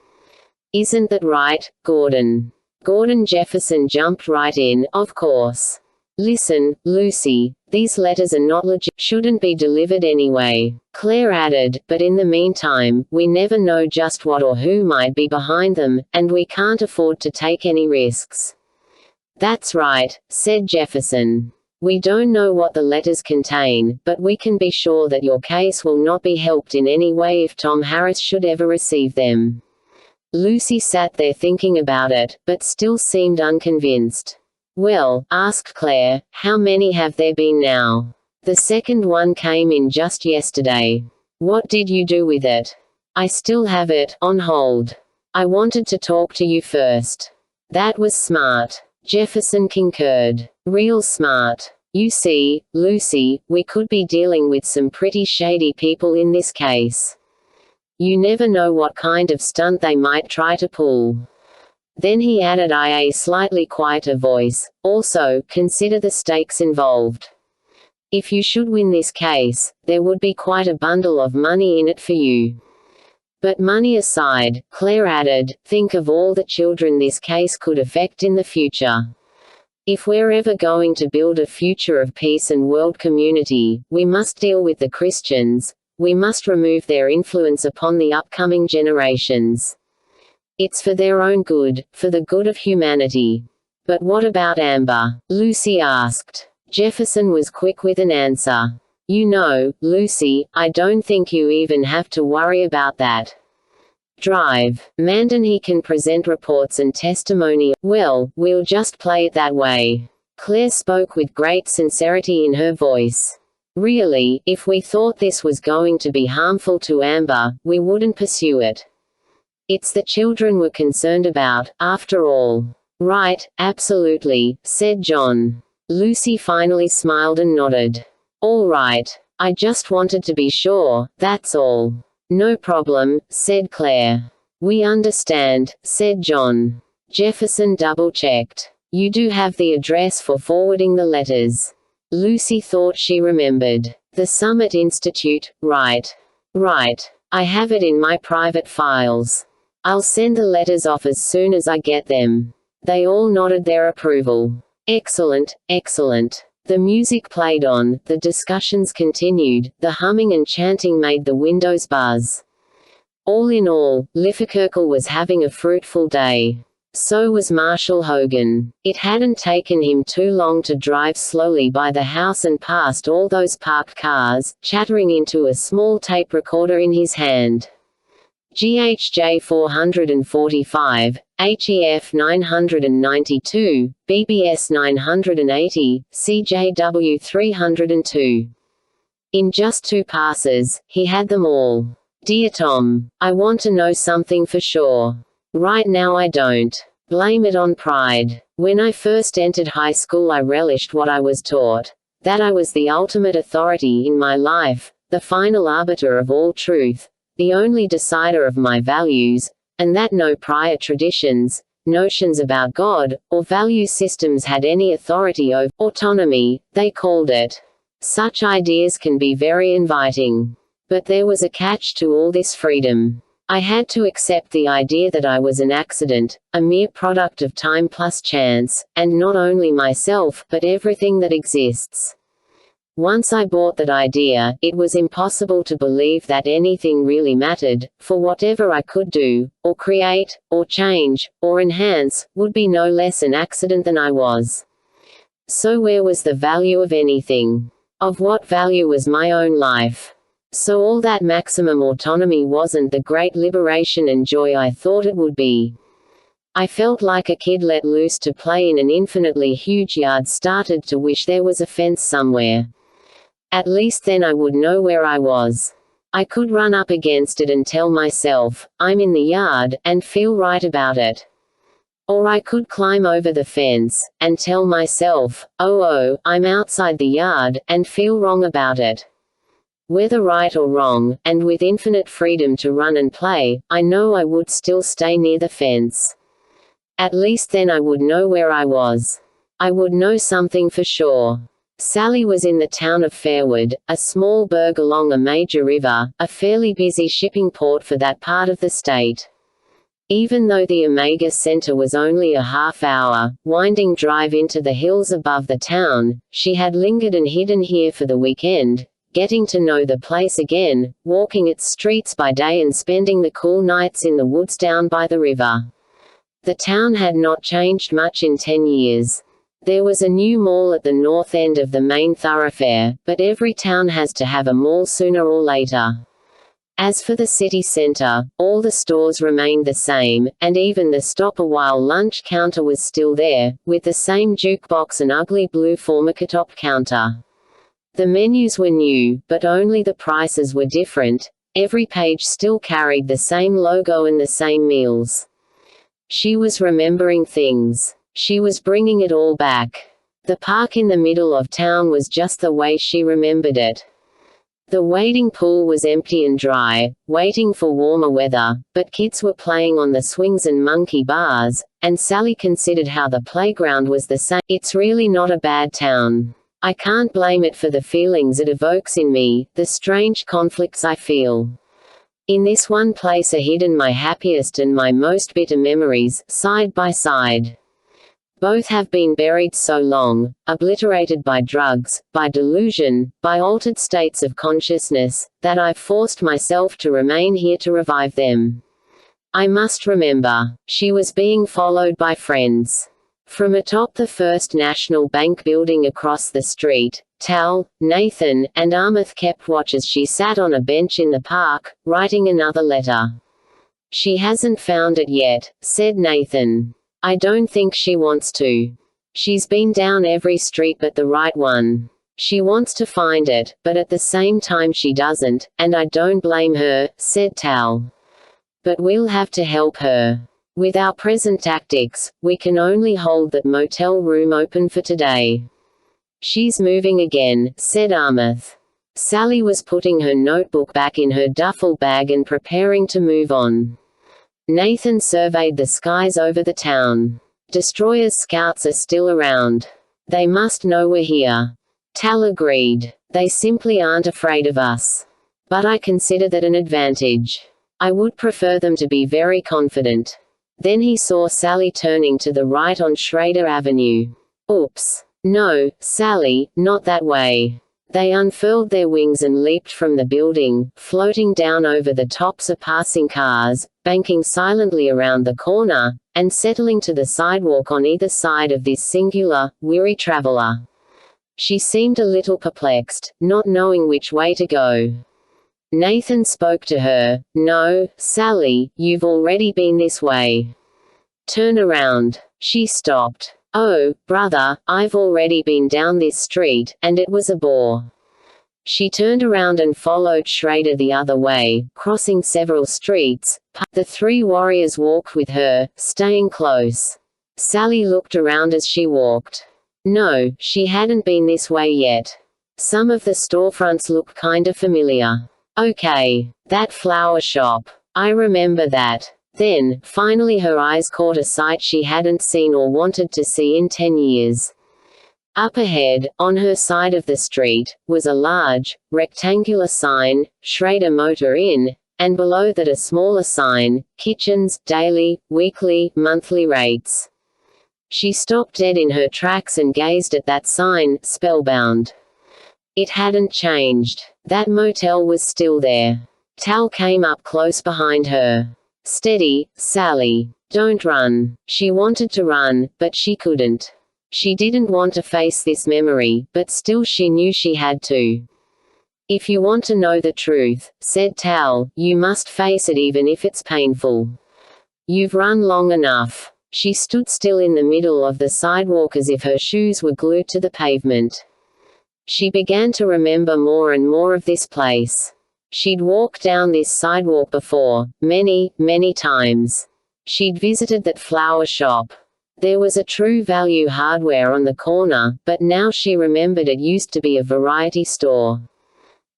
Isn't that right, Gordon? Gordon Jefferson jumped right in, of course. Listen, Lucy, these letters are not legit, shouldn't be delivered anyway. Claire added, but in the meantime, we never know just what or who might be behind them, and we can't afford to take any risks. That's right, said Jefferson. We don't know what the letters contain, but we can be sure that your case will not be helped in any way if Tom Harris should ever receive them. Lucy sat there thinking about it, but still seemed unconvinced. Well, asked Claire, how many have there been now? The second one came in just yesterday. What did you do with it? I still have it, on hold. I wanted to talk to you first. That was smart. Jefferson concurred. Real smart. You see, Lucy, we could be dealing with some pretty shady people in this case. You never know what kind of stunt they might try to pull. Then he added in a slightly quieter voice, also, consider the stakes involved. If you should win this case, there would be quite a bundle of money in it for you. But money aside, Claire added, think of all the children this case could affect in the future. If we're ever going to build a future of peace and world community, we must deal with the Christians. We must remove their influence upon the upcoming generations. It's for their own good, for the good of humanity. But what about Amber? Lucy asked. Jefferson was quick with an answer. You know, Lucy, I don't think you even have to worry about that. Drive. Mandan he can present reports and testimony. Well, we'll just play it that way. Claire spoke with great sincerity in her voice. Really, if we thought this was going to be harmful to Amber, we wouldn't pursue it. It's the children we're concerned about, after all. Right, absolutely, said John. Lucy finally smiled and nodded. All right. I just wanted to be sure, that's all. No problem, said Claire. We understand, said John. Jefferson double-checked. You do have the address for forwarding the letters. Lucy thought she remembered. The Summit Institute, right. Right. I have it in my private files. I'll send the letters off as soon as I get them. They all nodded their approval. Excellent, excellent. The music played on, the discussions continued, the humming and chanting made the windows buzz. All in all, Liffekirkel was having a fruitful day. So was Marshall Hogan. It hadn't taken him too long to drive slowly by the house and past all those parked cars, chattering into a small tape recorder in his hand. GHJ 445, HEF 992, BBS 980, CJW 302. In just 2 passes, he had them all. Dear Tom, I want to know something for sure. Right now I don't. Blame it on pride. When I first entered high school, I relished what I was taught. That I was the ultimate authority in my life, the final arbiter of all truth, the only decider of my values, and that no prior traditions, notions about God, or value systems had any authority over autonomy, they called it. Such ideas can be very inviting. But there was a catch to all this freedom. I had to accept the idea that I was an accident, a mere product of time plus chance, and not only myself, but everything that exists. Once I bought that idea, it was impossible to believe that anything really mattered, for whatever I could do, or create, or change, or enhance, would be no less an accident than I was. So where was the value of anything? Of what value was my own life? So all that maximum autonomy wasn't the great liberation and joy I thought it would be. I felt like a kid let loose to play in an infinitely huge yard started to wish there was a fence somewhere. At least then I would know where I was. I could run up against it and tell myself, I'm in the yard, and feel right about it. Or I could climb over the fence, and tell myself, oh, I'm outside the yard, and feel wrong about it. Whether right or wrong, and with infinite freedom to run and play, I know I would still stay near the fence. At least then I would know where I was. I would know something for sure. Sally was in the town of Fairwood, a small burg along a major river, a fairly busy shipping port for that part of the state. Even though the Omega Center was only a half-hour, winding drive into the hills above the town, she had lingered and hidden here for the weekend, getting to know the place again, walking its streets by day and spending the cool nights in the woods down by the river. The town had not changed much in 10 years. There was a new mall at the north end of the main thoroughfare, but every town has to have a mall sooner or later. As for the city center, all the stores remained the same, and even the stop-a-while lunch counter was still there, with the same jukebox and ugly blue Formica top counter. The menus were new, but only the prices were different. Every page still carried the same logo and the same meals. She was remembering things. She was bringing it all back. The park in the middle of town was just the way she remembered it. The wading pool was empty and dry, waiting for warmer weather, but kids were playing on the swings and monkey bars, and Sally considered how the playground was the same. It's really not a bad town. I can't blame it for the feelings it evokes in me, the strange conflicts I feel. In this one place are hidden my happiest and my most bitter memories, side by side. Both have been buried so long, obliterated by drugs, by delusion, by altered states of consciousness, that I've forced myself to remain here to revive them. I must remember. She was being followed by friends. From atop the First National Bank building across the street, Tal, Nathan, and Armith kept watch as she sat on a bench in the park, writing another letter. She hasn't found it yet, said Nathan. I don't think she wants to. She's been down every street but the right one. She wants to find it, but at the same time she doesn't, and I don't blame her, said Tal. But we'll have to help her. With our present tactics, we can only hold that motel room open for today. She's moving again, said Armith. Sally was putting her notebook back in her duffel bag and preparing to move on. Nathan surveyed the skies over the town. Destroyer's scouts are still around. They must know we're here. Tal agreed. They simply aren't afraid of us. But I consider that an advantage. I would prefer them to be very confident. Then he saw Sally turning to the right on Schrader Avenue. Oops. No, Sally, not that way. They unfurled their wings and leaped from the building, floating down over the tops of passing cars, banking silently around the corner, and settling to the sidewalk on either side of this singular, weary traveler. She seemed a little perplexed, not knowing which way to go. Nathan spoke to her. No, Sally, you've already been this way. Turn around. She stopped. Oh, brother, I've already been down this street, and it was a bore. She turned around and followed Schrader the other way, crossing several streets. The three warriors walked with her, staying close. Sally looked around as she walked. No, she hadn't been this way yet. Some of the storefronts looked kinda familiar. Okay, that flower shop. I remember that. Then, finally her eyes caught a sight she hadn't seen or wanted to see in 10 years. Up ahead, on her side of the street, was a large, rectangular sign, Schrader Motor Inn, and below that a smaller sign, kitchens, daily, weekly, monthly rates. She stopped dead in her tracks and gazed at that sign, spellbound. It hadn't changed. That motel was still there. Tal came up close behind her. Steady, Sally. Don't run. She wanted to run, but she couldn't. She didn't want to face this memory, but still she knew she had to. If you want to know the truth, said Tal, you must face it even if it's painful. You've run long enough. She stood still in the middle of the sidewalk as if her shoes were glued to the pavement. She began to remember more and more of this place. She'd walked down this sidewalk before, many, many times. She'd visited that flower shop. There was a True Value Hardware on the corner, but now she remembered it used to be a variety store.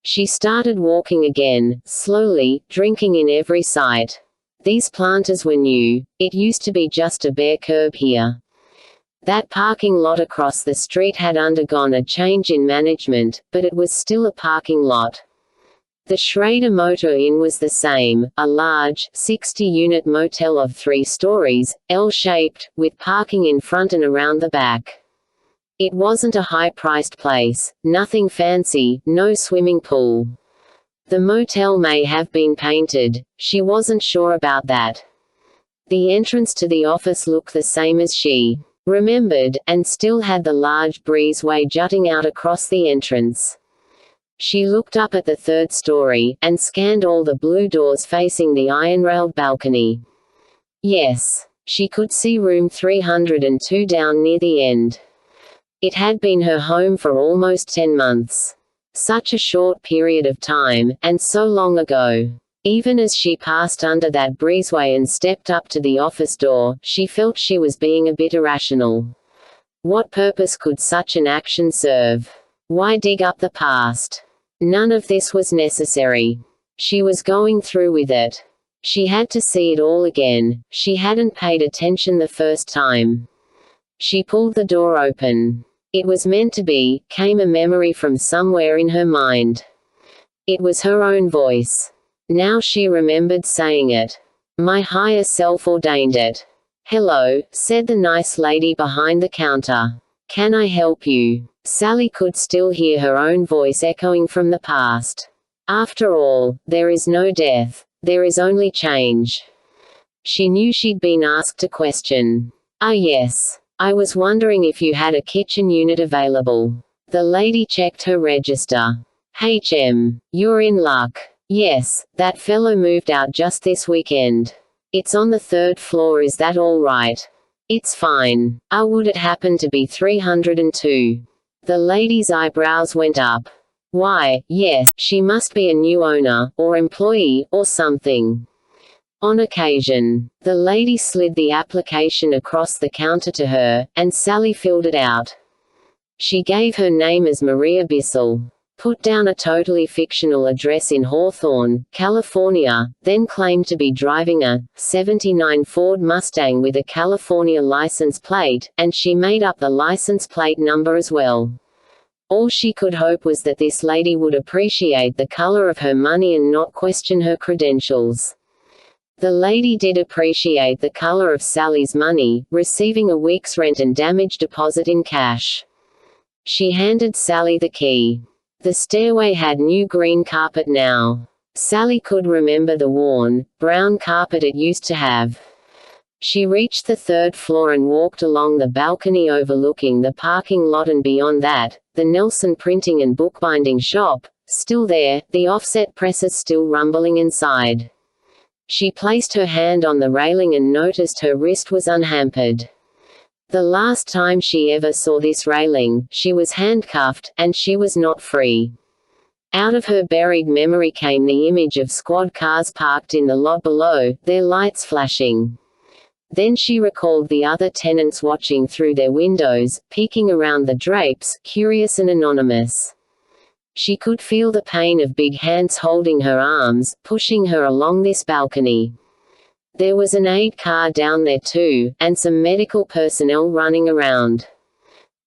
She started walking again, slowly, drinking in every sight. These planters were new. It used to be just a bare curb here. That parking lot across the street had undergone a change in management, but it was still a parking lot. The Schrader Motor Inn was the same, a large, 60-unit motel of 3 stories, L-shaped, with parking in front and around the back. It wasn't a high-priced place, nothing fancy, no swimming pool. The motel may have been painted, she wasn't sure about that. The entrance to the office looked the same as she remembered, and still had the large breezeway jutting out across the entrance. She looked up at the 3rd story, and scanned all the blue doors facing the iron-railed balcony. Yes. She could see room 302 down near the end. It had been her home for almost 10 months. Such a short period of time, and so long ago. Even as she passed under that breezeway and stepped up to the office door, she felt she was being a bit irrational. What purpose could such an action serve? Why dig up the past? None of this was necessary. She was going through with it. She had to see it all again. She hadn't paid attention the first time. She pulled the door open. It was meant to be, came a memory from somewhere in her mind. It was her own voice. Now she remembered saying it. My higher self ordained it. Hello, said the nice lady behind the counter. Can I help you? Sally could still hear her own voice echoing from the past. After all, there is no death. There is only change. She knew she'd been asked a question. Ah yes. I was wondering if you had a kitchen unit available. The lady checked her register. You're in luck. Yes, that fellow moved out just this weekend. It's on the 3rd floor, is that all right? It's fine. Would it happen to be 302? The lady's eyebrows went up. Why, yes, she must be a new owner, or employee, or something. On occasion. The lady slid the application across the counter to her, and Sally filled it out. She gave her name as Maria Bissell. Put down a totally fictional address in Hawthorne, California, then claimed to be driving a '79 Ford Mustang with a California license plate, and she made up the license plate number as well. All she could hope was that this lady would appreciate the color of her money and not question her credentials. The lady did appreciate the color of Sally's money, receiving a week's rent and damage deposit in cash. She handed Sally the key. The stairway had new green carpet now. Sally could remember the worn, brown carpet it used to have. She reached the 3rd floor and walked along the balcony overlooking the parking lot, and beyond that, the Nelson Printing and Bookbinding Shop, still there, the offset presses still rumbling inside. She placed her hand on the railing and noticed her wrist was unhampered. The last time she ever saw this railing, she was handcuffed, and she was not free. Out of her buried memory came the image of squad cars parked in the lot below, their lights flashing. Then she recalled the other tenants watching through their windows, peeking around the drapes, curious and anonymous. She could feel the pain of big hands holding her arms, pushing her along this balcony. There was an aid car down there too, and some medical personnel running around.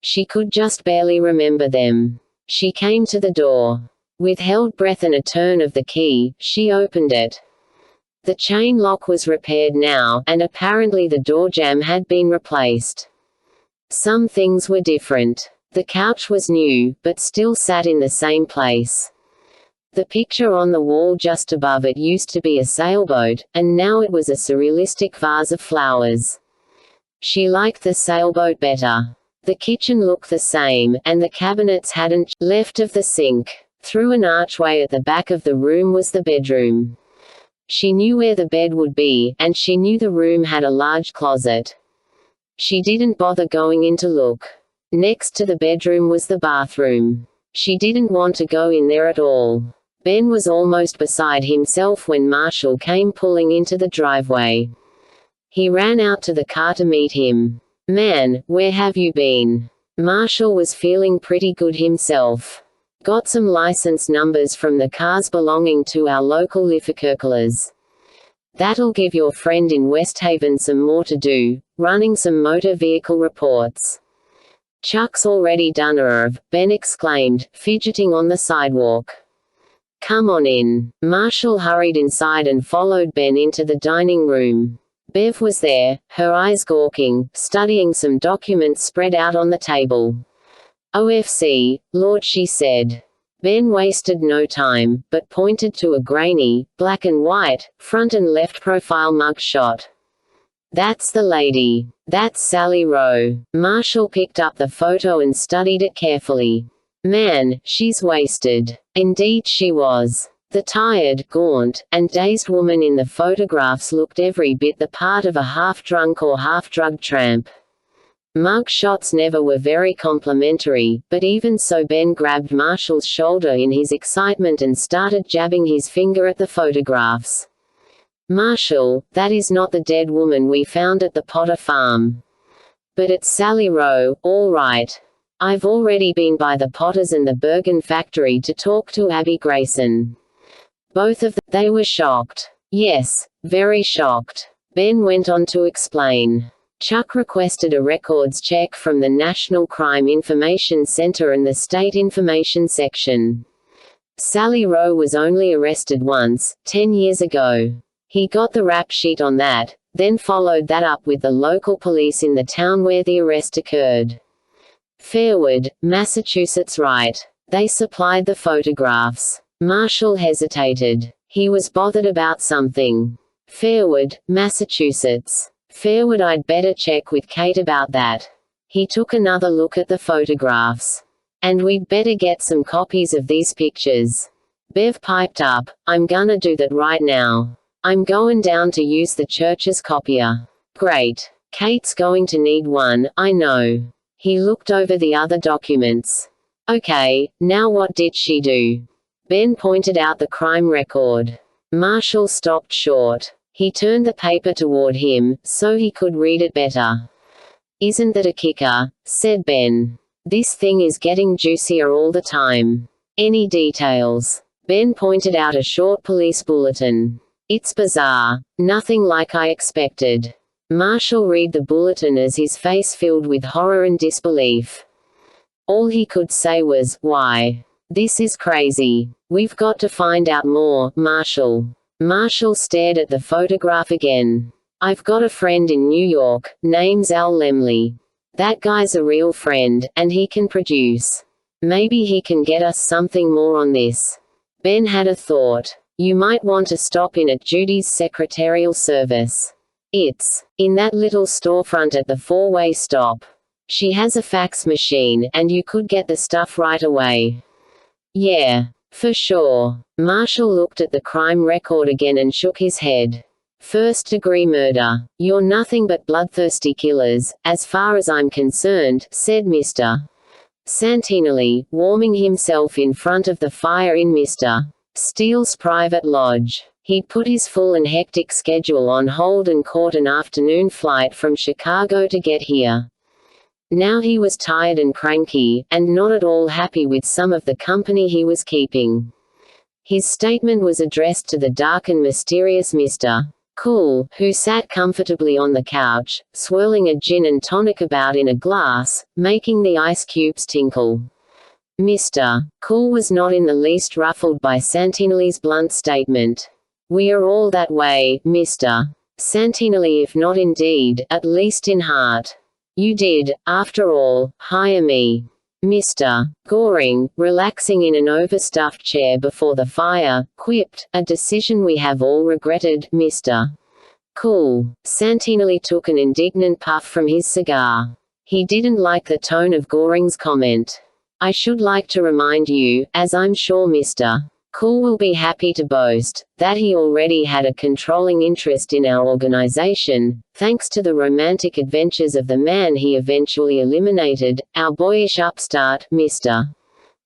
She could just barely remember them. She came to the door. With held breath and a turn of the key, she opened it. The chain lock was repaired now, and apparently the door jamb had been replaced. Some things were different. The couch was new, but still sat in the same place. The picture on the wall just above it used to be a sailboat, and now it was a surrealistic vase of flowers. She liked the sailboat better. The kitchen looked the same, and the cabinets hadn't left of the sink. Through an archway at the back of the room was the bedroom. She knew where the bed would be, and she knew the room had a large closet. She didn't bother going in to look. Next to the bedroom was the bathroom. She didn't want to go in there at all. Ben was almost beside himself when Marshall came pulling into the driveway. He ran out to the car to meet him. "Man, where have you been?" Marshall was feeling pretty good himself. "Got some license numbers from the cars belonging to our local Liffekirklers. That'll give your friend in West Haven some more to do, running some motor vehicle reports." "Chuck's already done Irv," Ben exclaimed, fidgeting on the sidewalk. "Come on in." Marshall hurried inside and followed Ben into the dining room. Bev was there, her eyes gawking, studying some documents spread out on the table. "OFC, Lord," she said. Ben wasted no time, but pointed to a grainy, black and white, front and left profile mug shot. "That's the lady. That's Sally Rowe." Marshall picked up the photo and studied it carefully. "Man, she's wasted." Indeed she was. The tired, gaunt, and dazed woman in the photographs looked every bit the part of a half-drunk or half-drugged tramp. Mug shots never were very complimentary, but even so Ben grabbed Marshall's shoulder in his excitement and started jabbing his finger at the photographs. "Marshall, that is not the dead woman we found at the Potter farm. But it's Sally Rowe, all right. I've already been by the Potters and the Bergen factory to talk to Abby Grayson." Both of them, they were shocked. "Yes, very shocked." Ben went on to explain. "Chuck requested a records check from the National Crime Information Center and the State Information Section. Sally Rowe was only arrested once, 10 years ago. He got the rap sheet on that, then followed that up with the local police in the town where the arrest occurred. Fairwood, Massachusetts, right. They supplied the photographs." Marshall hesitated. He was bothered about something. "Fairwood, Massachusetts. Fairwood, I'd better check with Kate about that." He took another look at the photographs. "And we'd better get some copies of these pictures." Bev piped up, "I'm gonna do that right now. I'm going down to use the church's copier." "Great. Kate's going to need one, I know." He looked over the other documents. "Okay, now what did she do?" Ben pointed out the crime record. Marshall stopped short. He turned the paper toward him, so he could read it better. "Isn't that a kicker?" said Ben. "This thing is getting juicier all the time." "Any details?" Ben pointed out a short police bulletin. "It's bizarre. Nothing like I expected." Marshall read the bulletin as his face filled with horror and disbelief. All he could say was, "Why? This is crazy. We've got to find out more, Marshall." Marshall stared at the photograph again. "I've got a friend in New York, name's Al Lemley. That guy's a real friend, and he can produce. Maybe he can get us something more on this." Ben had a thought. "You might want to stop in at Judy's secretarial service. It's in that little storefront at the four-way stop. She has a fax machine, and you could get the stuff right away." "Yeah, for sure." Marshall looked at the crime record again and shook his head. "First-degree murder. You're nothing but bloodthirsty killers, as far as I'm concerned," said Mr. Santinelli, warming himself in front of the fire in Mr. Steele's private lodge. He'd put his full and hectic schedule on hold and caught an afternoon flight from Chicago to get here. Now he was tired and cranky, and not at all happy with some of the company he was keeping. His statement was addressed to the dark and mysterious Mr. Cool, who sat comfortably on the couch, swirling a gin and tonic about in a glass, making the ice cubes tinkle. Mr. Cool was not in the least ruffled by Santinelli's blunt statement. "We are all that way, Mr. Santinelli, if not in deed, at least in heart. You did, after all, hire me." Mr. Goring, relaxing in an overstuffed chair before the fire, quipped, "A decision we have all regretted, Mr. Cool." Santinelli took an indignant puff from his cigar. He didn't like the tone of Goring's comment. "I should like to remind you, as I'm sure Mr. Cool will be happy to boast, that he already had a controlling interest in our organization, thanks to the romantic adventures of the man he eventually eliminated, our boyish upstart, Mr.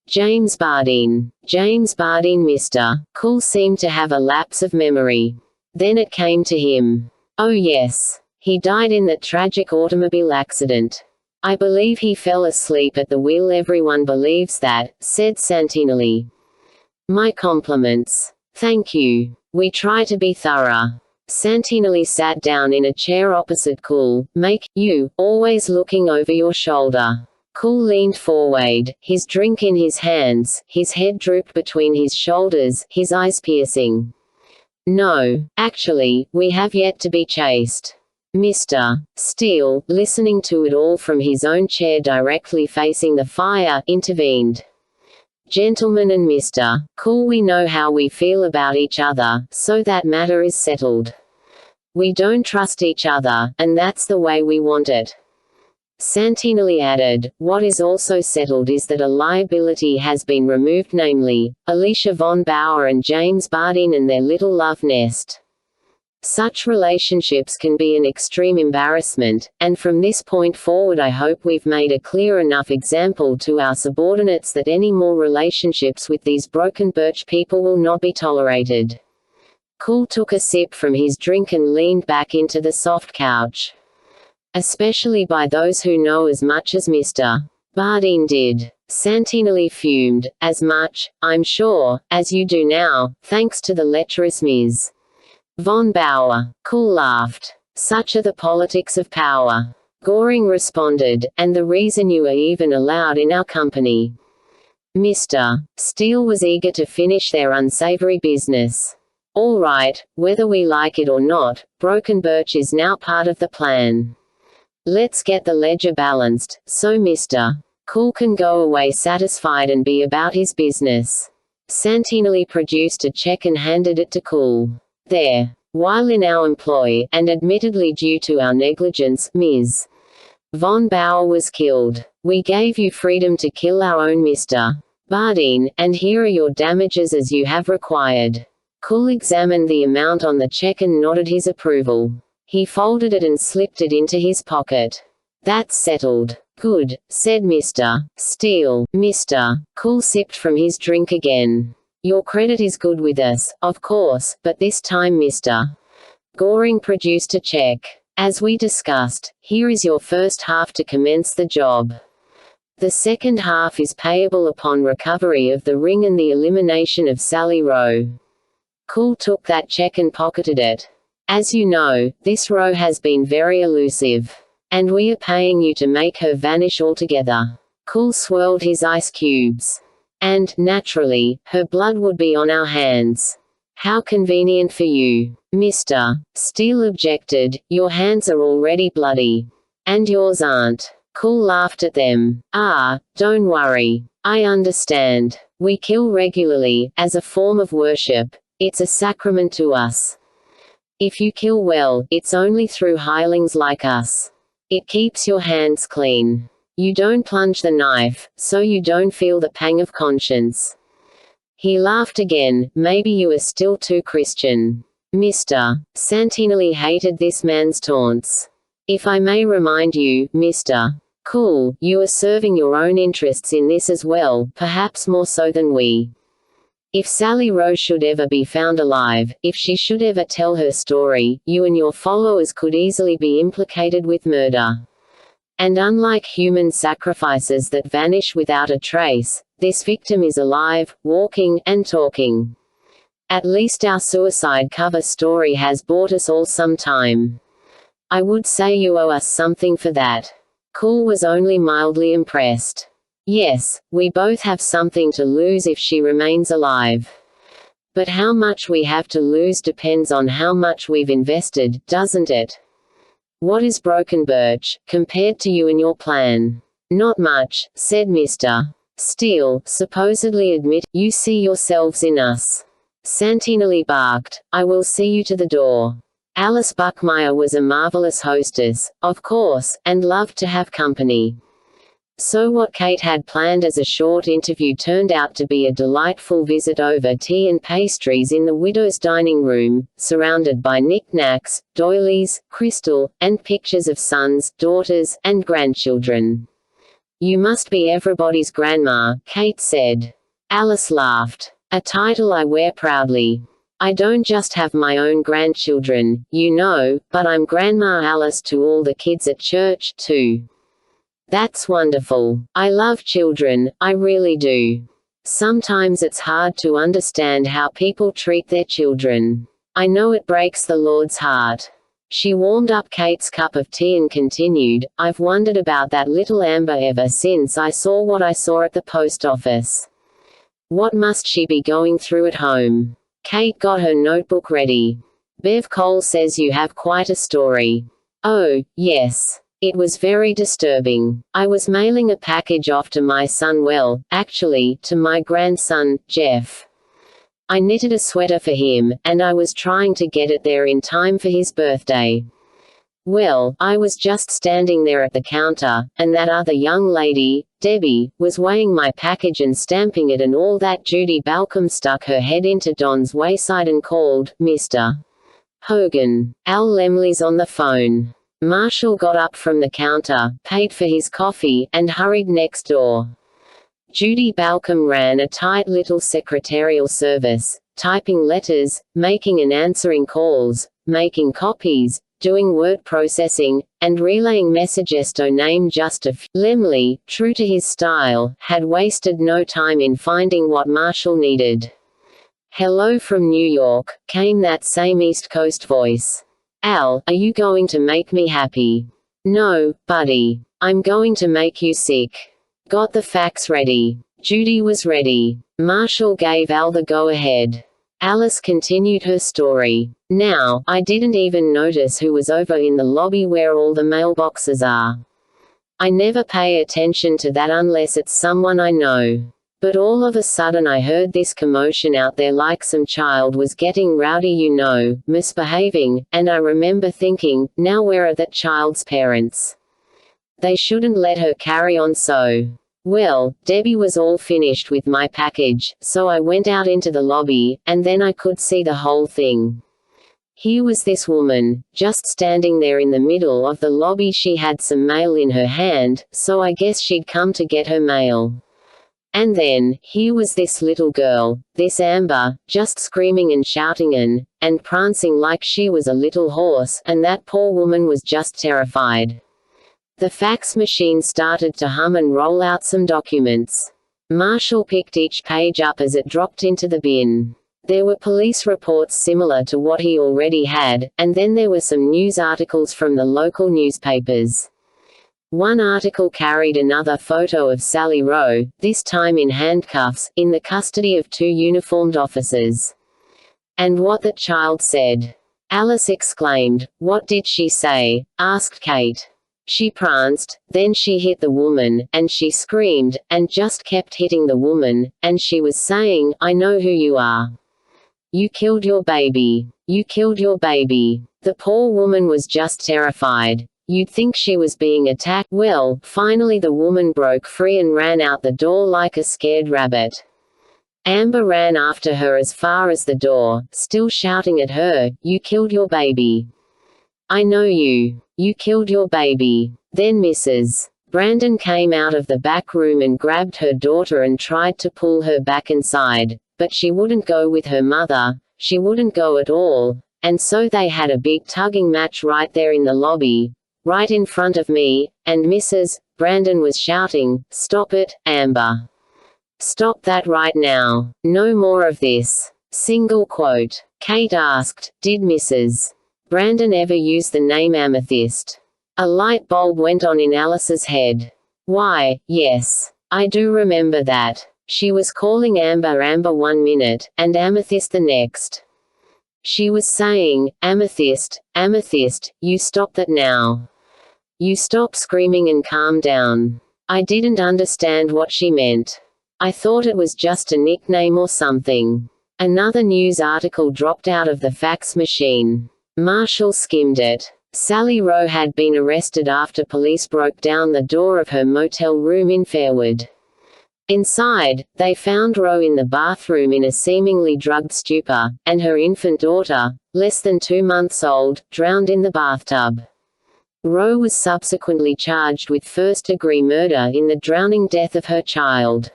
James Bardeen." James Bardeen. Mr. Cool seemed to have a lapse of memory. Then it came to him. "Oh yes. He died in that tragic automobile accident. I believe he fell asleep at the wheel." "Everyone believes that," said Santinelli. "My compliments." "Thank you. We try to be thorough." Santinelli sat down in a chair opposite Cool. "You, always looking over your shoulder." Cool leaned forward, his drink in his hands, his head drooped between his shoulders, his eyes piercing. "No, actually, we have yet to be chased." Mr. Steele, listening to it all from his own chair directly facing the fire, intervened. "Gentlemen and Mr. Cool, we know how we feel about each other, so that matter is settled. We don't trust each other, and that's the way we want it." Santinelli added, "What is also settled is that a liability has been removed, namely, Alicia von Bauer and James Bardeen and their little love nest. Such relationships can be an extreme embarrassment, and from this point forward I hope we've made a clear enough example to our subordinates that any more relationships with these broken birch people will not be tolerated." Cool took a sip from his drink and leaned back into the soft couch. "Especially by those who know as much as Mr. Bardeen did." Santinelli fumed. "As much, I'm sure, as you do now, thanks to the lecherous Ms. von Bauer." Cool laughed. "Such are the politics of power." Goring responded, "And the reason you are even allowed in our company." Mr. Steele was eager to finish their unsavory business. "All right, whether we like it or not, Broken Birch is now part of the plan. Let's get the ledger balanced, so Mr. Cool can go away satisfied and be about his business." Santinelli produced a check and handed it to Cool. "There. While in our employ, and admittedly due to our negligence, Ms. von Bauer was killed. We gave you freedom to kill our own Mr. Bardeen, and here are your damages as you have required." Cool examined the amount on the check and nodded his approval. He folded it and slipped it into his pocket. "That's settled." "Good," said Mr. Steele. Mr. Cool sipped from his drink again. "Your credit is good with us, of course, but this time Mr. Goring produced a check. As we discussed, here is your first half to commence the job. The second half is payable upon recovery of the ring and the elimination of Sally Rowe." Cool took that check and pocketed it. "As you know, this Rowe has been very elusive. And we are paying you to make her vanish altogether." Cool swirled his ice cubes. "And, naturally, her blood would be on our hands." "How convenient for you." Mr. Steele objected, "Your hands are already bloody. And yours aren't." Cool laughed at them. "Ah, don't worry. I understand. We kill regularly, as a form of worship. It's a sacrament to us. If you kill well, it's only through hirelings like us. It keeps your hands clean. You don't plunge the knife, so you don't feel the pang of conscience." He laughed again. "Maybe you are still too Christian." Mr. Santinelli hated this man's taunts. "If I may remind you, Mr. Cool, you are serving your own interests in this as well, perhaps more so than we. If Sally Rowe should ever be found alive, if she should ever tell her story, you and your followers could easily be implicated with murder. And unlike human sacrifices that vanish without a trace, this victim is alive, walking, and talking. At least our suicide cover story has bought us all some time. I would say you owe us something for that. Cool was only mildly impressed. Yes, we both have something to lose if she remains alive. But how much we have to lose depends on how much we've invested, doesn't it? What is broken, Birch, compared to you and your plan? Not much, said Mr. Steele, supposedly admit, you see yourselves in us. Santinelli barked, I will see you to the door. Alice Buckmeyer was a marvelous hostess, of course, and loved to have company. So what Kate had planned as a short interview turned out to be a delightful visit over tea and pastries in the widow's dining room, surrounded by knick-knacks, doilies, crystal, and pictures of sons, daughters, and grandchildren. You must be everybody's grandma, Kate said. Alice laughed. A title I wear proudly. I don't just have my own grandchildren, you know, but I'm Grandma Alice to all the kids at church, too. That's wonderful. I love children, I really do. Sometimes it's hard to understand how people treat their children. I know it breaks the Lord's heart. She warmed up Kate's cup of tea and continued, I've wondered about that little Amber ever since I saw what I saw at the post office. What must she be going through at home? Kate got her notebook ready. Bev Cole says you have quite a story. Oh, yes. It was very disturbing. I was mailing a package off to my son, well, actually, to my grandson, Jeff. I knitted a sweater for him, and I was trying to get it there in time for his birthday. Well, I was just standing there at the counter, and that other young lady, Debbie, was weighing my package and stamping it and all that. Judy Balcom stuck her head into Don's wayside and called, Mr. Hogan. Al Lemley's on the phone. Marshall got up from the counter, paid for his coffee, and hurried next door. Judy Balcom ran a tight little secretarial service, typing letters, making and answering calls, making copies, doing word processing, and relaying messages to name just a few. Lemley, true to his style, had wasted no time in finding what Marshall needed. Hello from New York, came that same East Coast voice. Al, are you going to make me happy? No, buddy. I'm going to make you sick. Got the fax ready. Judy was ready. Marshall gave Al the go-ahead. Alice continued her story. Now, I didn't even notice who was over in the lobby where all the mailboxes are. I never pay attention to that unless it's someone I know. But all of a sudden I heard this commotion out there like some child was getting rowdy, you know, misbehaving, and I remember thinking, now where are that child's parents? They shouldn't let her carry on so. Well, Debbie was all finished with my package, so I went out into the lobby, and then I could see the whole thing. Here was this woman, just standing there in the middle of the lobby. She had some mail in her hand, so I guess she'd come to get her mail. And then, here was this little girl, this Amber, just screaming and shouting and prancing like she was a little horse, and that poor woman was just terrified. The fax machine started to hum and roll out some documents. Marshall picked each page up as it dropped into the bin. There were police reports similar to what he already had, and then there were some news articles from the local newspapers. One article carried another photo of Sally Rowe, this time in handcuffs, in the custody of two uniformed officers. And what that child said. Alice exclaimed. What did she say? Asked Kate. She pranced, then she hit the woman, and she screamed, and just kept hitting the woman, and she was saying, I know who you are. You killed your baby. You killed your baby. The poor woman was just terrified. You'd think she was being attacked. Well, finally the woman broke free and ran out the door like a scared rabbit. Amber ran after her as far as the door, still shouting at her, you killed your baby. I know you. You killed your baby. Then Mrs. Brandon came out of the back room and grabbed her daughter and tried to pull her back inside, but she wouldn't go with her mother, she wouldn't go at all, and so they had a big tugging match right there in the lobby, right in front of me, and Mrs. Brandon was shouting, "Stop it, Amber. Stop that right now. No more of this." Single quote. Kate asked, "Did Mrs. Brandon ever use the name Amethyst?" A light bulb went on in Alice's head. "Why, yes. I do remember that. She was calling Amber Amber 1 minute, and Amethyst the next. She was saying, 'Amethyst, Amethyst, you stop that now. You stop screaming and calm down.' I didn't understand what she meant. I thought it was just a nickname or something." Another news article dropped out of the fax machine. Marshall skimmed it. Sally Rowe had been arrested after police broke down the door of her motel room in Fairwood. Inside, they found Rowe in the bathroom in a seemingly drugged stupor, and her infant daughter, less than 2 months old, drowned in the bathtub. Rowe was subsequently charged with first-degree murder in the drowning death of her child.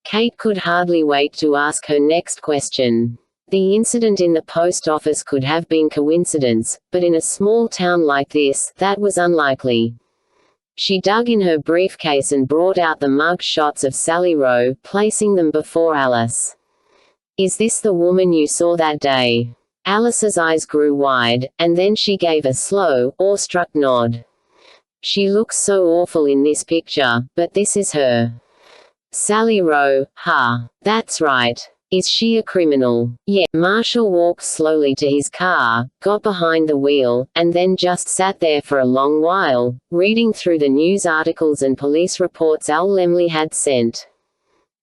Kate could hardly wait to ask her next question. The incident in the post office could have been coincidence, but in a small town like this, that was unlikely. She dug in her briefcase and brought out the mug shots of Sally Rowe, placing them before Alice. "Is this the woman you saw that day?" Alice's eyes grew wide, and then she gave a slow, awestruck nod. "She looks so awful in this picture, but this is her. Sally Rowe, that's right. Is she a criminal?" "Yeah." Marshall walked slowly to his car, got behind the wheel, and then just sat there for a long while, reading through the news articles and police reports Al Lemley had sent.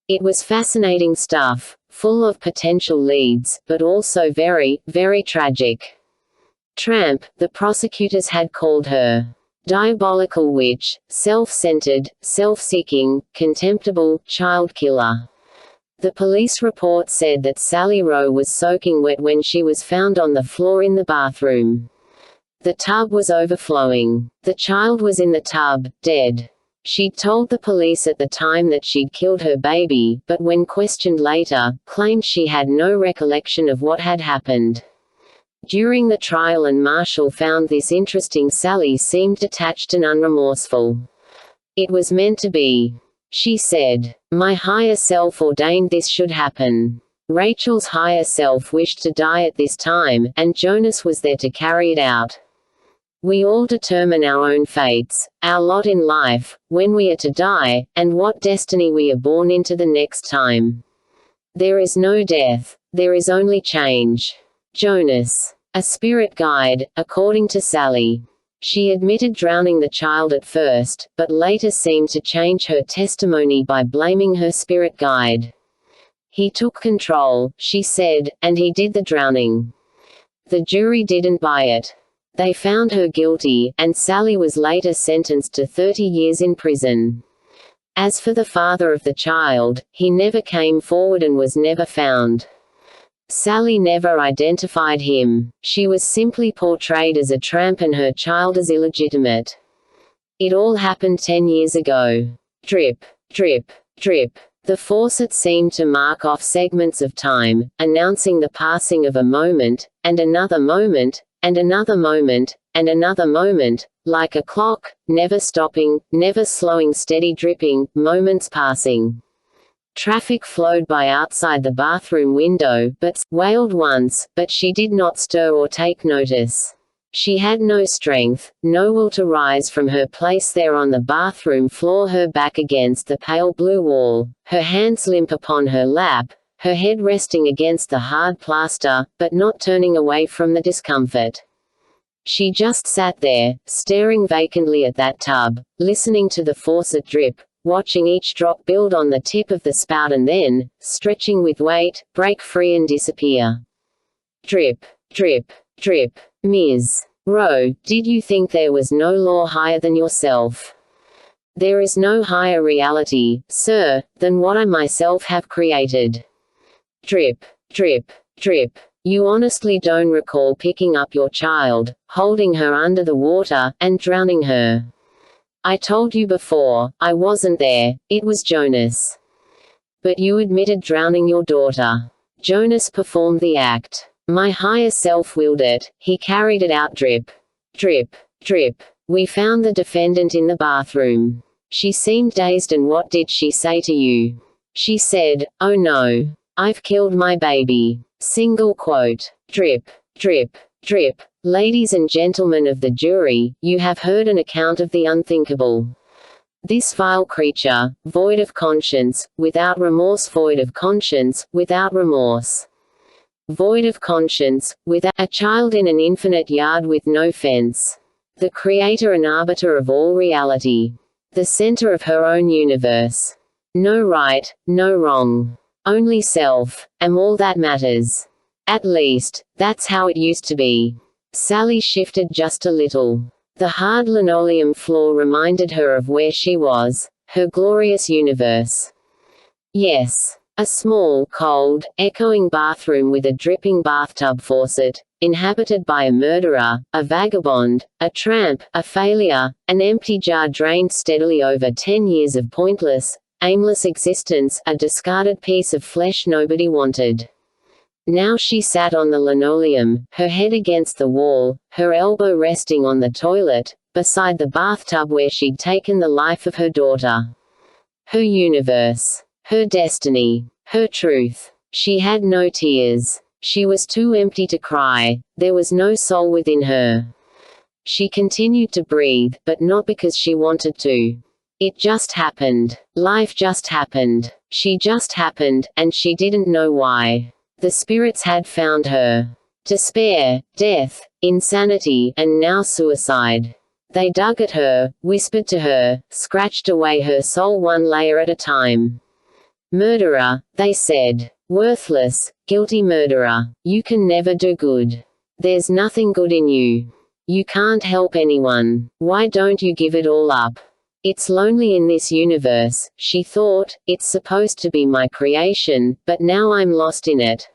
It was fascinating stuff, full of potential leads, but also very, very tragic. Tramp, the prosecutors had called her. Diabolical witch, self-centered, self-seeking, contemptible, child killer. The police report said that Sally Rowe was soaking wet when she was found on the floor in the bathroom. The tub was overflowing. The child was in the tub, dead. She'd told the police at the time that she'd killed her baby, but when questioned later, claimed she had no recollection of what had happened. During the trial, and Marshall found this interesting, Sally seemed detached and unremorseful. "It was meant to be," she said. "My higher self ordained this should happen." Rachel's higher self wished to die at this time, and Jonas was there to carry it out. We all determine our own fates, our lot in life, when we are to die, and what destiny we are born into the next time. There is no death. There is only change. Jonas. A spirit guide, according to Sally. She admitted drowning the child at first, but later seemed to change her testimony by blaming her spirit guide. "He took control," she said, "and he did the drowning." The jury didn't buy it. They found her guilty, and Sally was later sentenced to 30 years in prison. As for the father of the child, he never came forward and was never found. Sally never identified him. She was simply portrayed as a tramp and her child as illegitimate. It all happened 10 years ago. Drip, drip, drip. The faucet seemed to mark off segments of time, announcing the passing of a moment, and another moment, and another moment, and another moment, like a clock, never stopping, never slowing, steady dripping, moments passing. Traffic flowed by outside the bathroom window, wailed once, but she did not stir or take notice. She had no strength, no will to rise from her place there on the bathroom floor, her back against the pale blue wall, her hands limp upon her lap, her head resting against the hard plaster, but not turning away from the discomfort. She just sat there, staring vacantly at that tub, listening to the faucet drip, watching each drop build on the tip of the spout and then, stretching with weight, break free and disappear. Drip, drip, drip. Ms. Rowe, did you think there was no law higher than yourself? There is no higher reality, sir, than what I myself have created. Drip, drip, drip. You honestly don't recall picking up your child, holding her under the water, and drowning her? I told you before, I wasn't there, it was Jonas. But you admitted drowning your daughter. Jonas performed the act. My higher self willed it, he carried it out drip. Drip. Drip. We found the defendant in the bathroom. She seemed dazed and what did she say to you? She said, "Oh no. I've killed my baby." Single quote. Drip. Drip. Drip. Ladies and gentlemen of the jury, you have heard an account of the unthinkable. This vile creature, void of conscience, without remorse, void of conscience, without remorse. Void of conscience, without a child in an infinite yard with no fence. The creator and arbiter of all reality. The center of her own universe. No right, no wrong. Only self, and all that matters. At least, that's how it used to be. Sally shifted just a little. The hard linoleum floor reminded her of where she was, her glorious universe. Yes. A small, cold, echoing bathroom with a dripping bathtub faucet, inhabited by a murderer, a vagabond, a tramp, a failure, an empty jar drained steadily over 10 years of pointless, aimless existence, a discarded piece of flesh nobody wanted. Now she sat on the linoleum, her head against the wall, her elbow resting on the toilet, beside the bathtub where she'd taken the life of her daughter. Her universe. Her destiny. Her truth. She had no tears. She was too empty to cry. There was no soul within her. She continued to breathe, but not because she wanted to. It just happened. Life just happened. She just happened, and she didn't know why. The spirits had found her. Despair, death, insanity, and now suicide. They dug at her, whispered to her, scratched away her soul one layer at a time. Murderer, they said. Worthless, guilty murderer. You can never do good. There's nothing good in you. You can't help anyone. Why don't you give it all up? It's lonely in this universe, she thought. It's supposed to be my creation, but now I'm lost in it.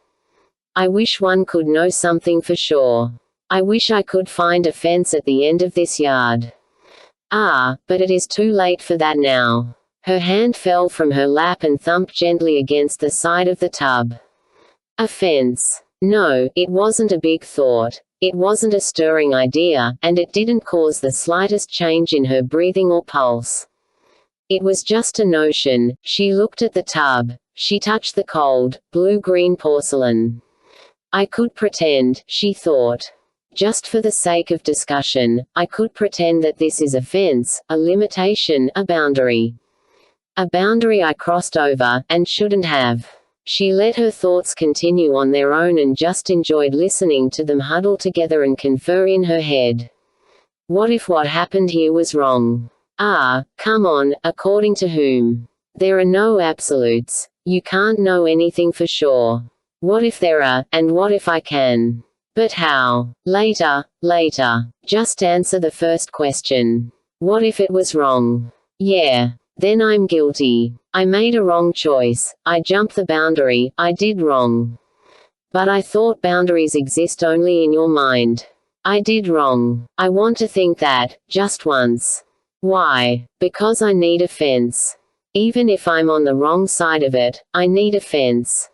I wish one could know something for sure. I wish I could find a fence at the end of this yard. Ah, but it is too late for that now. Her hand fell from her lap and thumped gently against the side of the tub. A fence. No, it wasn't a big thought. It wasn't a stirring idea, and it didn't cause the slightest change in her breathing or pulse. It was just a notion. She looked at the tub. She touched the cold, blue-green porcelain. I could pretend, she thought. Just for the sake of discussion, I could pretend that this is a fence, a limitation, a boundary. A boundary I crossed over, and shouldn't have. She let her thoughts continue on their own and just enjoyed listening to them huddle together and confer in her head. What if what happened here was wrong? Ah, come on, according to whom? There are no absolutes. You can't know anything for sure. What if there are, and what if I can? But how? Later, later. Just answer the first question. What if it was wrong? Yeah. Then I'm guilty. I made a wrong choice. I jumped the boundary. I did wrong. But I thought boundaries exist only in your mind. I did wrong. I want to think that, just once. Why? Because I need a fence. Even if I'm on the wrong side of it, I need a fence.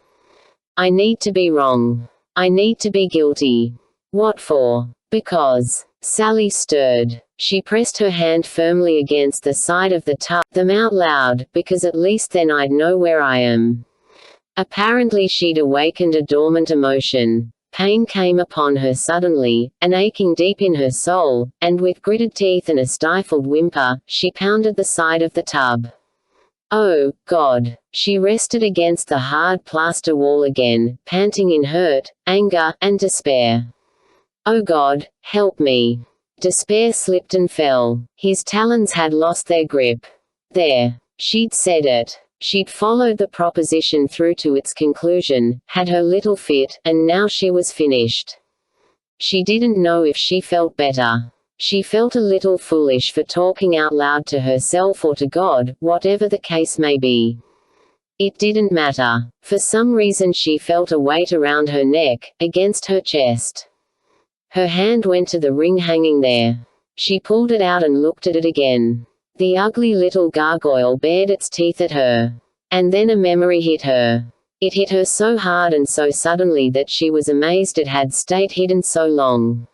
I need to be wrong. I need to be guilty. What for? Because. Sally stirred. She pressed her hand firmly against the side of the tub, them out loud, because at least then I'd know where I am. Apparently she'd awakened a dormant emotion. Pain came upon her suddenly, an aching deep in her soul, and with gritted teeth and a stifled whimper, she pounded the side of the tub. Oh, God. She rested against the hard plaster wall again, panting in hurt, anger, and despair. Oh God, help me. Despair slipped and fell. His talons had lost their grip. There. She'd said it. She'd followed the proposition through to its conclusion, had her little fit, and now she was finished. She didn't know if she felt better. She felt a little foolish for talking out loud to herself or to God, whatever the case may be. It didn't matter. For some reason she felt a weight around her neck, against her chest. Her hand went to the ring hanging there. She pulled it out and looked at it again. The ugly little gargoyle bared its teeth at her. And then a memory hit her. It hit her so hard and so suddenly that she was amazed it had stayed hidden so long.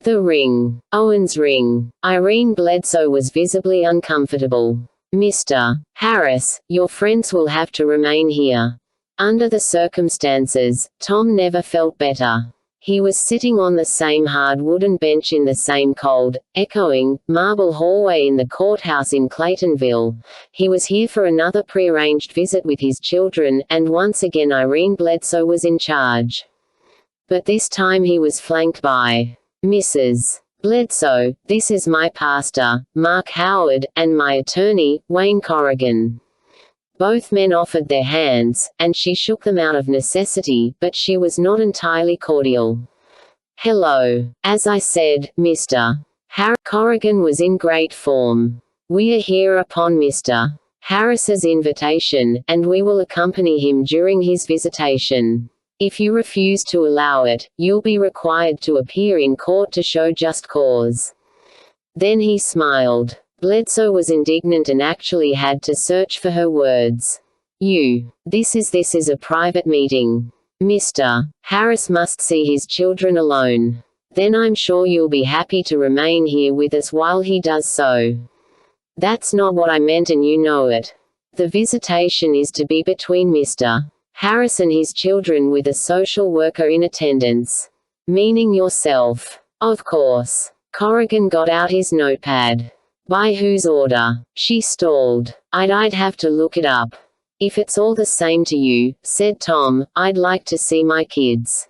The ring. Owen's ring. Irene Bledsoe was visibly uncomfortable. Mr. Harris, your friends will have to remain here. Under the circumstances, Tom never felt better. He was sitting on the same hard wooden bench in the same cold, echoing, marble hallway in the courthouse in Claytonville. He was here for another prearranged visit with his children, and once again Irene Bledsoe was in charge. But this time he was flanked by Mrs. Bledsoe, this is my pastor, Mark Howard, and my attorney, Wayne Corrigan. Both men offered their hands, and she shook them out of necessity, but she was not entirely cordial. Hello. As I said, Mr. Corrigan was in great form. We are here upon Mr. Harris's invitation, and we will accompany him during his visitation. If you refuse to allow it, you'll be required to appear in court to show just cause. Then he smiled. Bledsoe was indignant and actually had to search for her words. This is a private meeting. Mr. Harris must see his children alone. Then I'm sure you'll be happy to remain here with us while he does so. That's not what I meant and you know it. The visitation is to be between Mr. Harris and his children with a social worker in attendance. Meaning yourself. Of course. Corrigan got out his notepad. By whose order? She stalled. I'd have to look it up. If it's all the same to you, said Tom, I'd like to see my kids.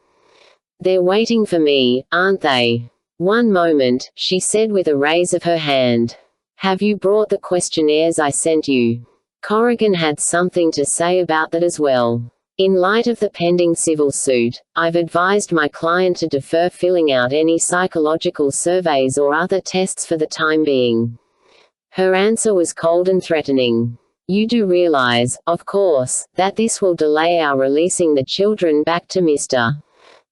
They're waiting for me, aren't they? One moment, she said with a raise of her hand. Have you brought the questionnaires I sent you? Corrigan had something to say about that as well. In light of the pending civil suit, I've advised my client to defer filling out any psychological surveys or other tests for the time being. Her answer was cold and threatening. You do realize, of course, that this will delay our releasing the children back to Mr.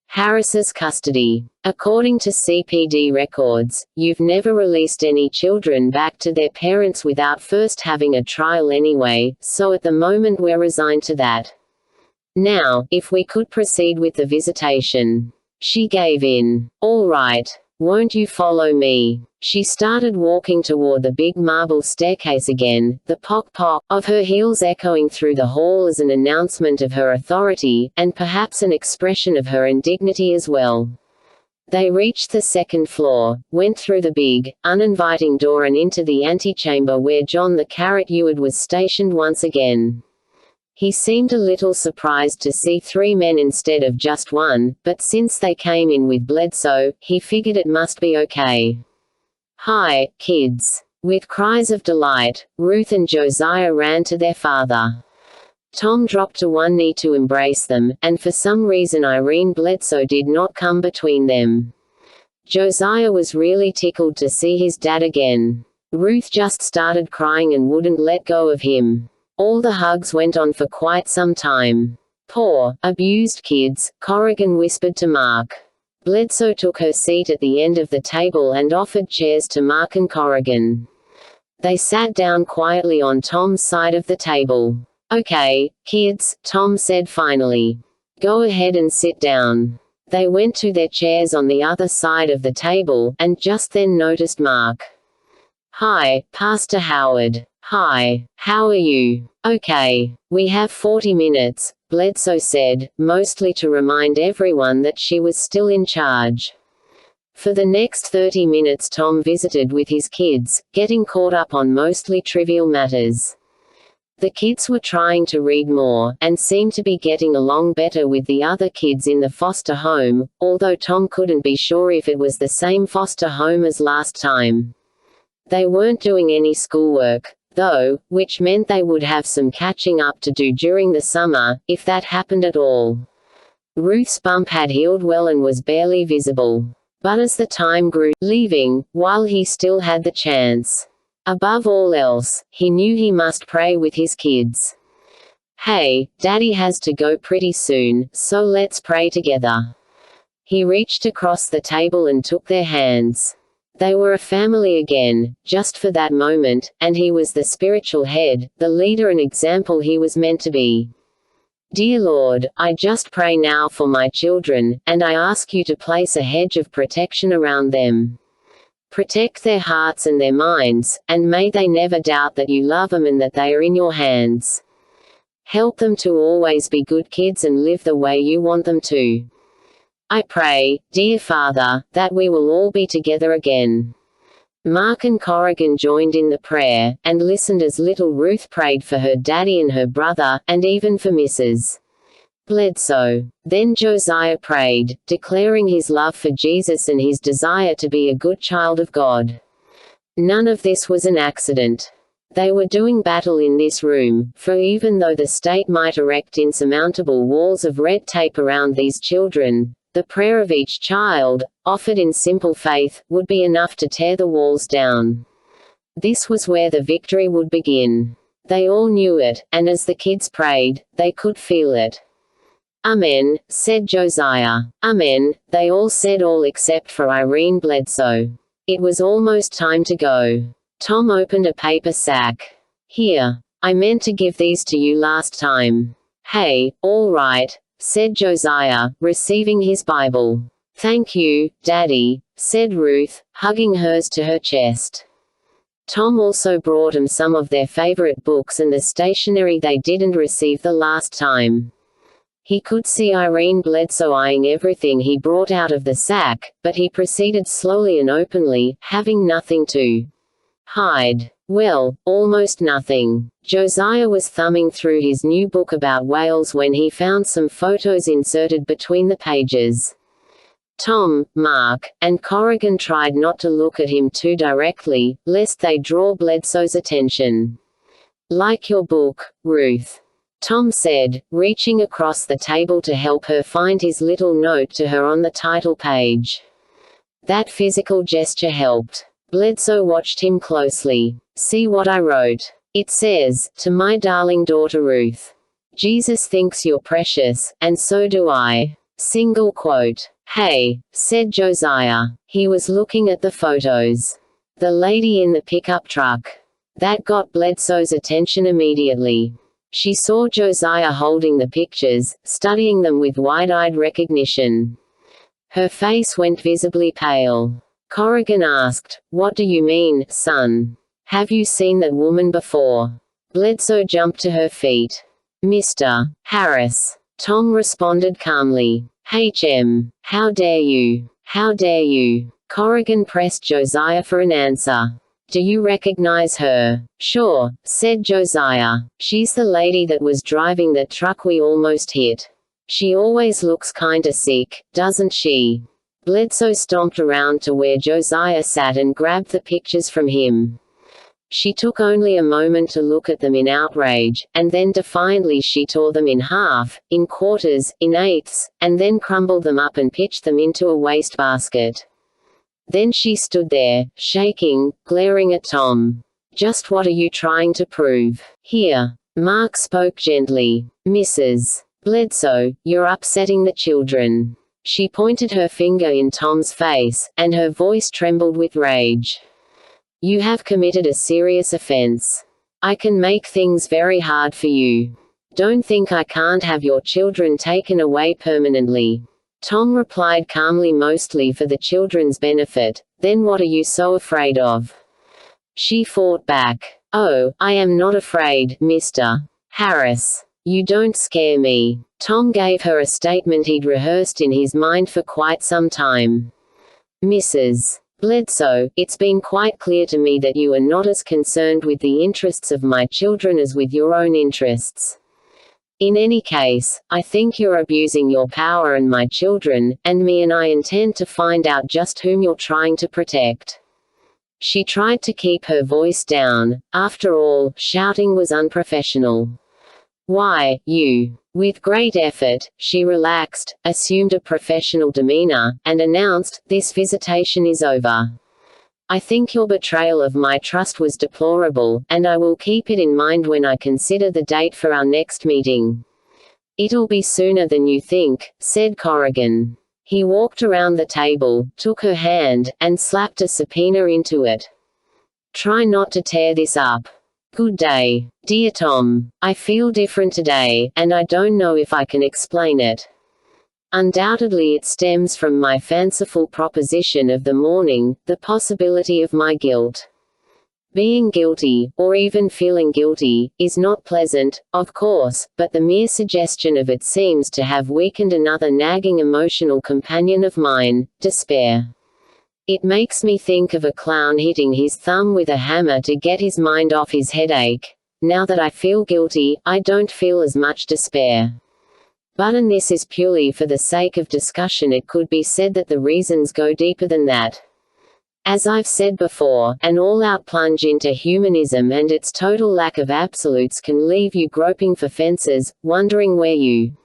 Harris's custody. According to CPD records, you've never released any children back to their parents without first having a trial anyway, so at the moment we're resigned to that. Now, if we could proceed with the visitation. She gave in. All right. Won't you follow me? She started walking toward the big marble staircase again, the pock-pock of her heels echoing through the hall as an announcement of her authority, and perhaps an expression of her indignity as well. They reached the second floor, went through the big, uninviting door and into the antechamber where John the Carrot Eward was stationed once again. He seemed a little surprised to see 3 men instead of just one, but since they came in with Bledsoe, he figured it must be okay. Hi, kids. With cries of delight, Ruth and Josiah ran to their father. Tom dropped to one knee to embrace them, and for some reason Irene Bledsoe did not come between them. Josiah was really tickled to see his dad again. Ruth just started crying and wouldn't let go of him. All the hugs went on for quite some time. Poor, abused kids, Corrigan whispered to Mark. Bledsoe took her seat at the end of the table and offered chairs to Mark and Corrigan. They sat down quietly on Tom's side of the table. Okay, kids, Tom said finally. Go ahead and sit down. They went to their chairs on the other side of the table, and just then noticed Mark. Hi, Pastor Howard. Hi, how are you? Okay, we have 40 minutes, Bledsoe said, mostly to remind everyone that she was still in charge. For the next 30 minutes Tom visited with his kids, getting caught up on mostly trivial matters. The kids were trying to read more, and seemed to be getting along better with the other kids in the foster home, although Tom couldn't be sure if it was the same foster home as last time. They weren't doing any schoolwork, though, which meant they would have some catching up to do during the summer, if that happened at all. Ruth's bump had healed well and was barely visible. But as the time grew, leaving, while he still had the chance. Above all else, he knew he must pray with his kids. Hey, Daddy has to go pretty soon, so let's pray together. He reached across the table and took their hands. They were a family again, just for that moment, and he was the spiritual head, the leader and example he was meant to be. Dear Lord, I just pray now for my children, and I ask you to place a hedge of protection around them. Protect their hearts and their minds, and may they never doubt that you love them and that they are in your hands. Help them to always be good kids and live the way you want them to. I pray, dear Father, that we will all be together again. Mark and Corrigan joined in the prayer, and listened as little Ruth prayed for her daddy and her brother, and even for Mrs. Bledsoe. Then Josiah prayed, declaring his love for Jesus and his desire to be a good child of God. None of this was an accident. They were doing battle in this room, for even though the state might erect insurmountable walls of red tape around these children, the prayer of each child, offered in simple faith, would be enough to tear the walls down. This was where the victory would begin. They all knew it, and as the kids prayed, they could feel it. Amen, said Josiah. Amen, they all said, all except for Irene Bledsoe. It was almost time to go. Tom opened a paper sack. Here. I meant to give these to you last time. Hey, all right, said Josiah, receiving his Bible. Thank you, Daddy, said Ruth, hugging hers to her chest. Tom also brought them some of their favorite books and the stationery they didn't receive the last time. He could see Irene Bledsoe eyeing everything he brought out of the sack, but he proceeded slowly and openly, having nothing to hide. Well, almost nothing. Josiah was thumbing through his new book about whales when he found some photos inserted between the pages. Tom, Mark, and Corrigan tried not to look at him too directly, lest they draw Bledsoe's attention. Like your book, Ruth, Tom said, reaching across the table to help her find his little note to her on the title page. That physical gesture helped. Bledsoe watched him closely. See what I wrote. It says, to my darling daughter Ruth. Jesus thinks you're precious, and so do I. Single quote. Hey, said Josiah. He was looking at the photos. The lady in the pickup truck. That got Bledsoe's attention immediately. She saw Josiah holding the pictures, studying them with wide-eyed recognition. Her face went visibly pale. Corrigan asked, what do you mean, son? Have you seen that woman before? Bledsoe jumped to her feet. Mr. Harris. Tom responded calmly. HM. How dare you? How dare you? Corrigan pressed Josiah for an answer. Do you recognize her? Sure, said Josiah. She's the lady that was driving that truck we almost hit. She always looks kinda sick, doesn't she? Bledsoe stomped around to where Josiah sat and grabbed the pictures from him. She took only a moment to look at them in outrage, and then defiantly she tore them in half, in quarters, in eighths, and then crumbled them up and pitched them into a wastebasket. Then she stood there, shaking, glaring at Tom. Just what are you trying to prove? Here. Mark spoke gently. Mrs. Bledsoe, you're upsetting the children. She pointed her finger in Tom's face, and her voice trembled with rage. You have committed a serious offense. I can make things very hard for you. Don't think I can't have your children taken away permanently. Tom replied calmly, mostly for the children's benefit. Then what are you so afraid of? She fought back. Oh, I am not afraid, Mr. Harris. You don't scare me. Tom gave her a statement he'd rehearsed in his mind for quite some time. Mrs. Bledsoe, it's been quite clear to me that you are not as concerned with the interests of my children as with your own interests. In any case, I think you're abusing your power and my children, and me, and I intend to find out just whom you're trying to protect. She tried to keep her voice down. After all, shouting was unprofessional. Why, you. With great effort, she relaxed, assumed a professional demeanor, and announced, this visitation is over. I think your betrayal of my trust was deplorable, and I will keep it in mind when I consider the date for our next meeting. It'll be sooner than you think, said Corrigan. He walked around the table, took her hand, and slapped a subpoena into it. Try not to tear this up. Good day. Dear Tom, I feel different today, and I don't know if I can explain it. Undoubtedly it stems from my fanciful proposition of the morning, the possibility of my guilt. Being guilty, or even feeling guilty, is not pleasant, of course, but the mere suggestion of it seems to have weakened another nagging emotional companion of mine, despair. It makes me think of a clown hitting his thumb with a hammer to get his mind off his headache. Now that I feel guilty, I don't feel as much despair. But and this is purely for the sake of discussion, it could be said that the reasons go deeper than that. As I've said before, an all-out plunge into humanism and its total lack of absolutes can leave you groping for fences, wondering where you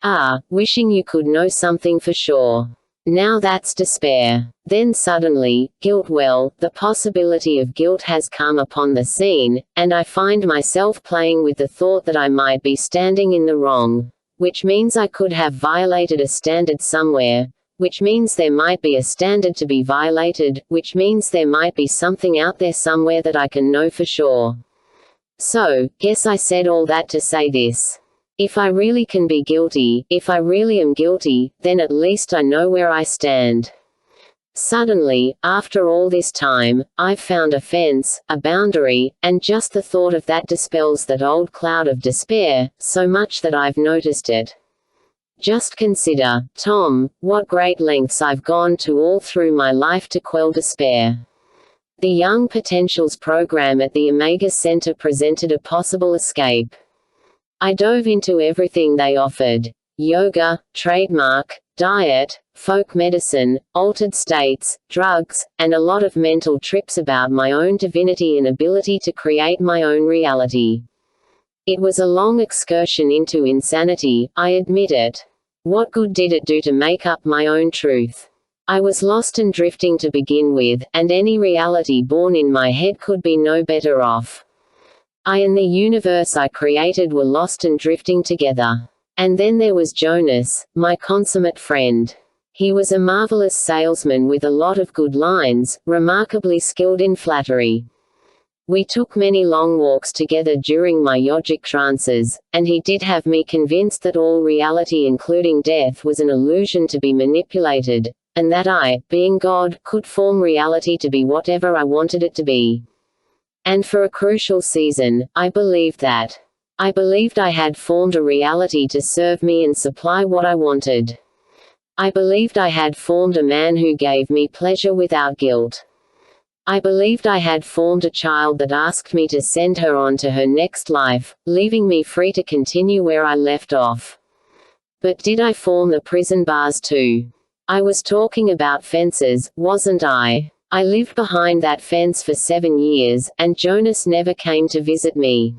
are, wishing you could know something for sure. Now that's despair. Then suddenly, guilt, well, the possibility of guilt has come upon the scene, and I find myself playing with the thought that I might be standing in the wrong. Which means I could have violated a standard somewhere, which means there might be a standard to be violated, which means there might be something out there somewhere that I can know for sure. So, guess I said all that to say this. If I really can be guilty, if I really am guilty, then at least I know where I stand. Suddenly, after all this time, I've found a fence, a boundary, and just the thought of that dispels that old cloud of despair, so much that I've noticed it. Just consider, Tom, what great lengths I've gone to all through my life to quell despair. The Young Potentials program at the Omega Center presented a possible escape. I dove into everything they offered: yoga, trademark, diet, folk medicine, altered states, drugs, and a lot of mental trips about my own divinity and ability to create my own reality. It was a long excursion into insanity, I admit it. What good did it do to make up my own truth? I was lost and drifting to begin with, and any reality born in my head could be no better off. I and the universe I created were lost and drifting together. And then there was Jonas, my consummate friend. He was a marvelous salesman with a lot of good lines, remarkably skilled in flattery. We took many long walks together during my yogic trances, and he did have me convinced that all reality, including death, was an illusion to be manipulated, and that I, being God, could form reality to be whatever I wanted it to be. And for a crucial season, I believed that. I believed I had formed a reality to serve me and supply what I wanted. I believed I had formed a man who gave me pleasure without guilt. I believed I had formed a child that asked me to send her on to her next life, leaving me free to continue where I left off. But did I form the prison bars too? I was talking about fences, wasn't I? I lived behind that fence for 7 years, and Jonas never came to visit me.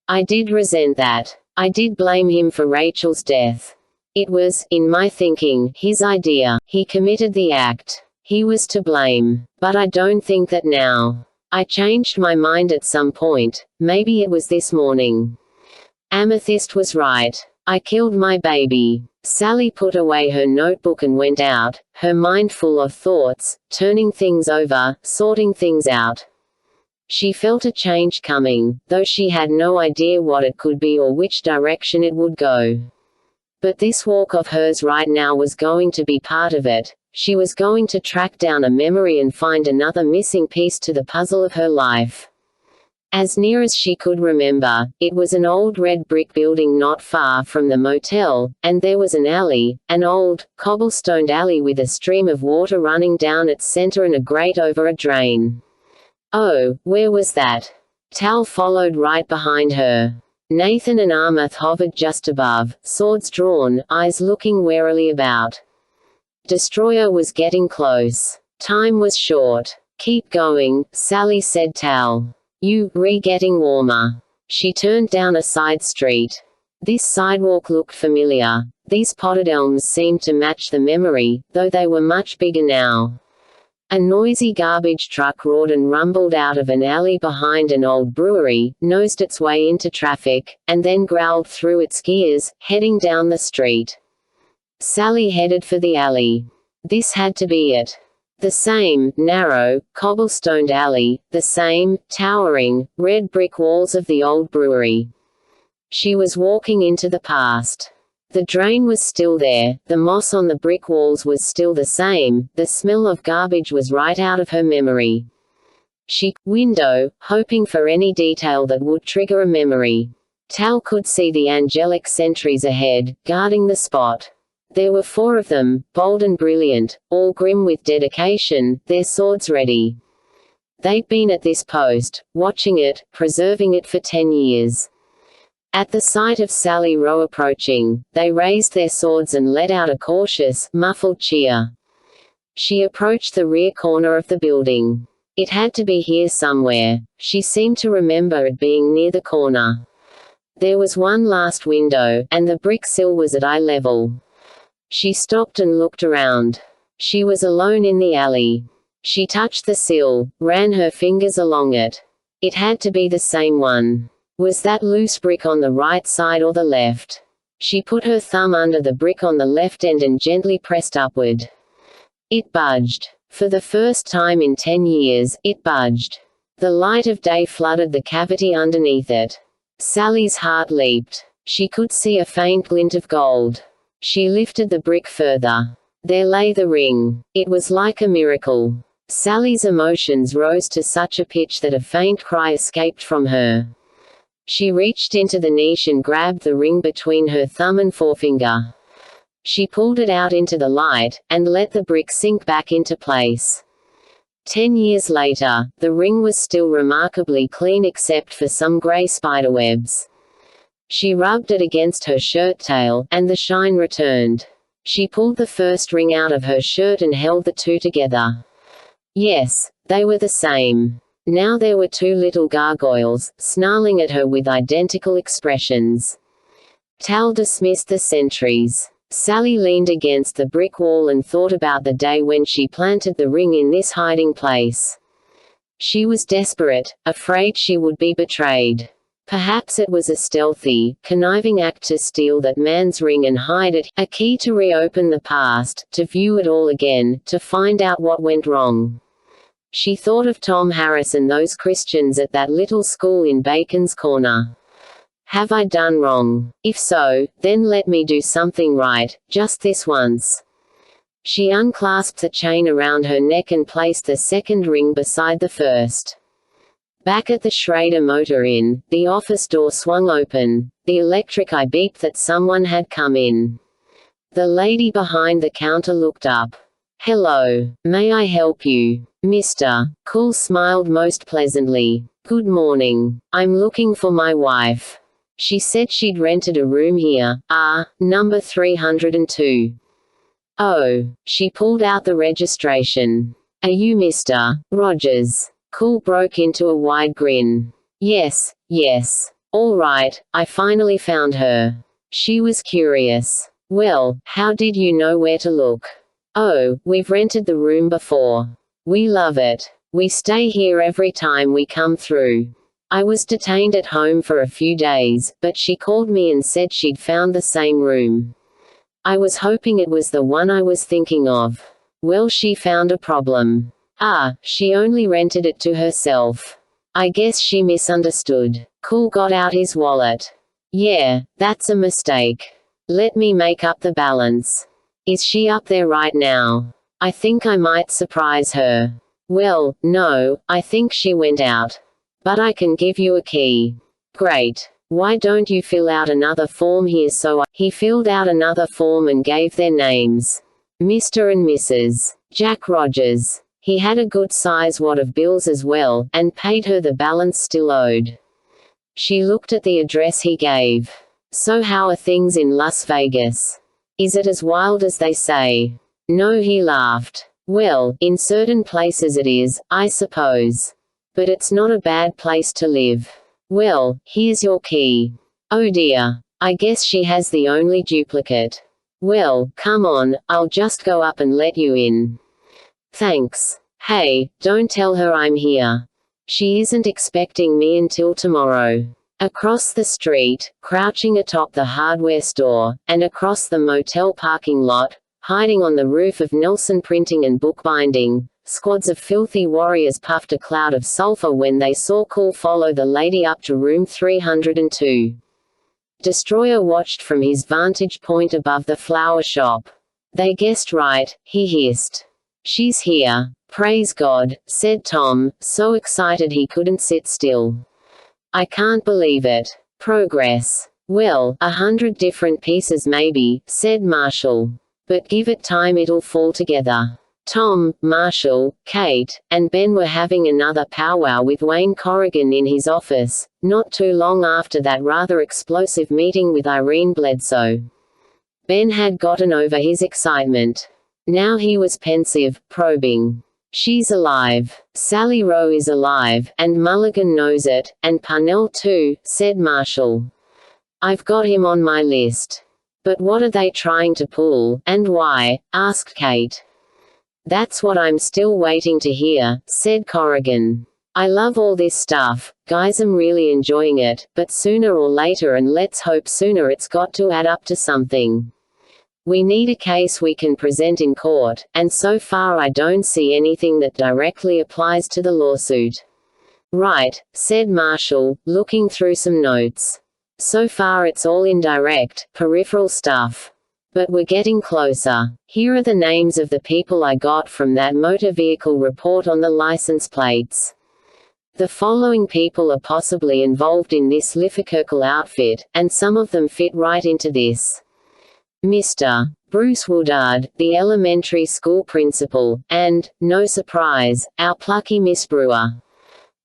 I did resent that. I did blame him for Rachel's death. It was, in my thinking, his idea. He committed the act. He was to blame. But I don't think that now. I changed my mind at some point. Maybe it was this morning. Amethyst was right. I killed my baby. Sally put away her notebook and went out, her mind full of thoughts, turning things over, sorting things out. She felt a change coming, though she had no idea what it could be or which direction it would go. But this walk of hers right now was going to be part of it. She was going to track down a memory and find another missing piece to the puzzle of her life. As near as she could remember, it was an old red brick building not far from the motel, and there was an alley, an old, cobblestoned alley with a stream of water running down its center and a grate over a drain. Oh, where was that? Tal followed right behind her. Nathan and Armuth hovered just above, swords drawn, eyes looking warily about. Destroyer was getting close. Time was short. Keep going, Sally said. Tal. Getting warmer. She turned down a side street. This sidewalk looked familiar. These potted elms seemed to match the memory, though they were much bigger now. A noisy garbage truck roared and rumbled out of an alley behind an old brewery, nosed its way into traffic, and then growled through its gears, heading down the street. Sally headed for the alley. This had to be it. The same, narrow, cobblestoned alley, the same, towering, red brick walls of the old brewery. She was walking into the past. The drain was still there, the moss on the brick walls was still the same, the smell of garbage was right out of her memory. She window, hoping for any detail that would trigger a memory. Tal could see the angelic sentries ahead, guarding the spot. There were 4 of them, bold and brilliant, all grim with dedication, their swords ready. They'd been at this post, watching it, preserving it for 10 years. At the sight of Sally Rowe approaching, they raised their swords and let out a cautious, muffled cheer. She approached the rear corner of the building. It had to be here somewhere. She seemed to remember it being near the corner. There was one last window, and the brick sill was at eye level. She stopped and looked around. She was alone in the alley. She touched the sill, ran her fingers along it. It had to be the same one. Was that loose brick on the right side or the left? She put her thumb under the brick on the left end and gently pressed upward. It budged. For the first time in 10 years, it budged. The light of day flooded the cavity underneath it. Sally's heart leaped. She could see a faint glint of gold. She lifted the brick further. There lay the ring. It was like a miracle. Sally's emotions rose to such a pitch that a faint cry escaped from her. She reached into the niche and grabbed the ring between her thumb and forefinger. She pulled it out into the light, and let the brick sink back into place. 10 years later, the ring was still remarkably clean except for some gray spiderwebs. She rubbed it against her shirt tail, and the shine returned. She pulled the first ring out of her shirt and held the 2 together. Yes, they were the same. Now there were 2 little gargoyles, snarling at her with identical expressions. Tal dismissed the sentries. Sally leaned against the brick wall and thought about the day when she planted the ring in this hiding place. She was desperate, afraid she would be betrayed. Perhaps it was a stealthy, conniving act to steal that man's ring and hide it, a key to reopen the past, to view it all again, to find out what went wrong. She thought of Tom Harris and those Christians at that little school in Bacon's Corner. Have I done wrong? If so, then let me do something right, just this once. She unclasped the chain around her neck and placed the second ring beside the first. Back at the Schrader Motor Inn, the office door swung open. The electric eye beeped that someone had come in. The lady behind the counter looked up. "Hello. May I help you, Mr. Cool?" smiled most pleasantly. "Good morning. I'm looking for my wife. She said she'd rented a room here, number 302. Oh." She pulled out the registration. "Are you Mr. Rogers?" Cool broke into a wide grin. Yes. All right, I finally found her." She was curious. "Well, how did you know where to look?" "Oh, we've rented the room before. We love it. We stay here every time we come through. I was detained at home for a few days, but she called me and said she'd found the same room. I was hoping it was the one I was thinking of. Well, she found a problem. She only rented it to herself. I guess she misunderstood." Cool got out his wallet. "Yeah, that's a mistake. Let me make up the balance. Is she up there right now? I think I might surprise her." "Well, no, I think she went out. But I can give you a key." "Great. Why don't you fill out another form here He filled out another form and gave their names. Mr. and Mrs. Jack Rogers. He had a good size wad of bills as well, and paid her the balance still owed. She looked at the address he gave. "So how are things in Las Vegas? Is it as wild as they say?" "No," he laughed. "Well, in certain places it is, I suppose. But it's not a bad place to live. Well, here's your key." "Oh dear. I guess she has the only duplicate." "Well, come on, I'll just go up and let you in." "Thanks. Hey, don't tell her I'm here. She isn't expecting me until tomorrow." Across the street, crouching atop the hardware store, and across the motel parking lot, hiding on the roof of Nelson Printing and Bookbinding, squads of filthy warriors puffed a cloud of sulfur when they saw Cool follow the lady up to room 302. Destroyer watched from his vantage point above the flower shop. "They guessed right," he hissed. "She's here." "Praise God," said Tom, so excited he couldn't sit still. "I can't believe it. Progress. Well, 100 different pieces maybe," said Marshall. "But give it time, it'll fall together." Tom, Marshall, Kate, and Ben were having another powwow with Wayne Corrigan in his office, not too long after that rather explosive meeting with Irene Bledsoe. Ben had gotten over his excitement. Now he was pensive, probing. "She's alive. Sally Rowe is alive, and Mulligan knows it, and Parnell too," said Marshall. "I've got him on my list." "But what are they trying to pull, and why?" asked Kate. "That's what I'm still waiting to hear," said Corrigan. "I love all this stuff, guys, I'm really enjoying it, but sooner or later, and let's hope sooner, it's got to add up to something. We need a case we can present in court, and so far I don't see anything that directly applies to the lawsuit." "Right," said Marshall, looking through some notes. "So far it's all indirect, peripheral stuff. But we're getting closer. Here are the names of the people I got from that motor vehicle report on the license plates. The following people are possibly involved in this Liffekirkel outfit, and some of them fit right into this. Mr. Bruce Woodard, the elementary school principal, and, no surprise, our plucky Miss Brewer."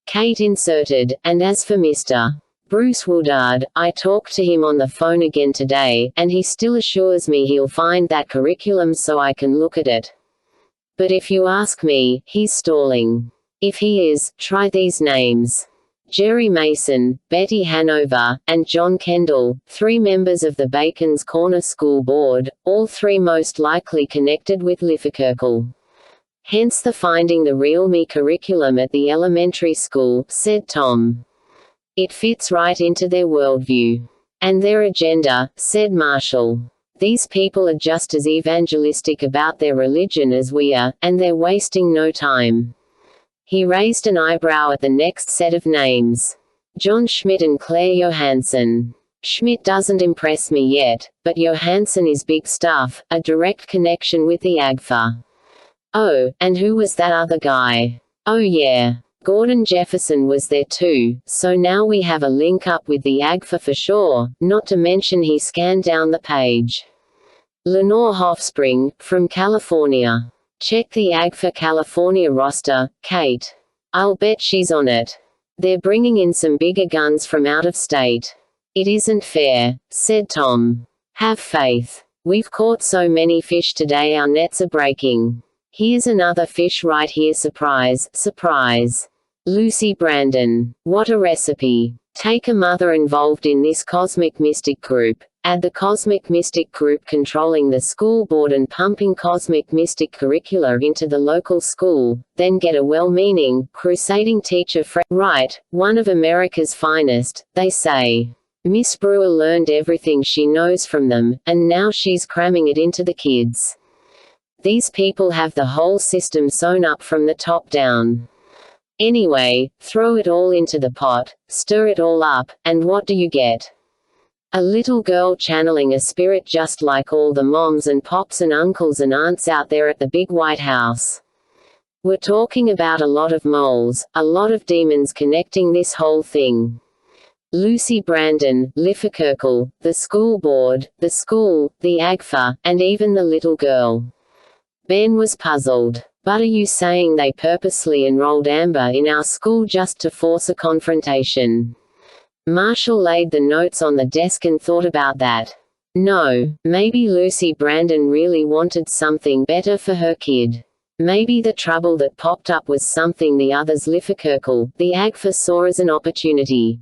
Kate inserted, "And as for Mr. Bruce Woodard, I talked to him on the phone again today, and he still assures me he'll find that curriculum so I can look at it. But if you ask me, he's stalling. If he is, try these names. Jerry Mason, Betty Hanover, and John Kendall, 3 members of the Bacon's Corner School Board, all 3 most likely connected with Liffekirkel. Hence the Finding the Real Me curriculum at the elementary school," said Tom. "It fits right into their worldview. And their agenda," said Marshall. "These people are just as evangelistic about their religion as we are, and they're wasting no time." He raised an eyebrow at the next set of names. "John Schmidt and Claire Johansson. Schmidt doesn't impress me yet, but Johansson is big stuff, a direct connection with the AGFA. Oh, and who was that other guy? Oh yeah. Gordon Jefferson was there too, so now we have a link up with the AGFA for sure, not to mention he scanned down the page. Lenore Hofspring, from California. Check the AGFA California roster, Kate. I'll bet she's on it. They're bringing in some bigger guns from out of state. It isn't fair," said Tom. "Have faith. We've caught so many fish today our nets are breaking. Here's another fish right here, surprise, surprise. Lucy Brandon. What a recipe. Take a mother involved in this Cosmic Mystic group, add the Cosmic Mystic group controlling the school board and pumping Cosmic Mystic curricula into the local school, then get a well-meaning, crusading teacher right, one of America's finest, they say. Miss Brewer learned everything she knows from them, and now she's cramming it into the kids. These people have the whole system sewn up from the top down. Anyway, throw it all into the pot, stir it all up, and what do you get? A little girl channeling a spirit just like all the moms and pops and uncles and aunts out there at the big white house. We're talking about a lot of moles, a lot of demons connecting this whole thing. Lucy Brandon, Liffekirkel, the school board, the school, the AGFA, and even the little girl." Ben was puzzled. "But are you saying they purposely enrolled Amber in our school just to force a confrontation?" Marshall laid the notes on the desk and thought about that. "No, maybe Lucy Brandon really wanted something better for her kid. Maybe the trouble that popped up was something the others Liffekirkel, the AGFA, saw as an opportunity.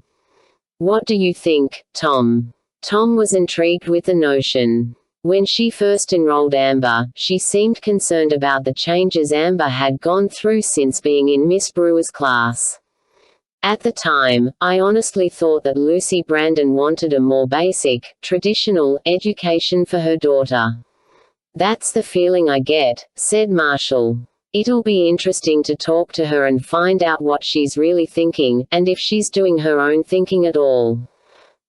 What do you think, Tom?" Tom was intrigued with the notion. When she first enrolled Amber, she seemed concerned about the changes Amber had gone through since being in Miss Brewer's class. At the time, I honestly thought that Lucy Brandon wanted a more basic, traditional, education for her daughter. That's the feeling I get, said Marshall. It'll be interesting to talk to her and find out what she's really thinking, and if she's doing her own thinking at all.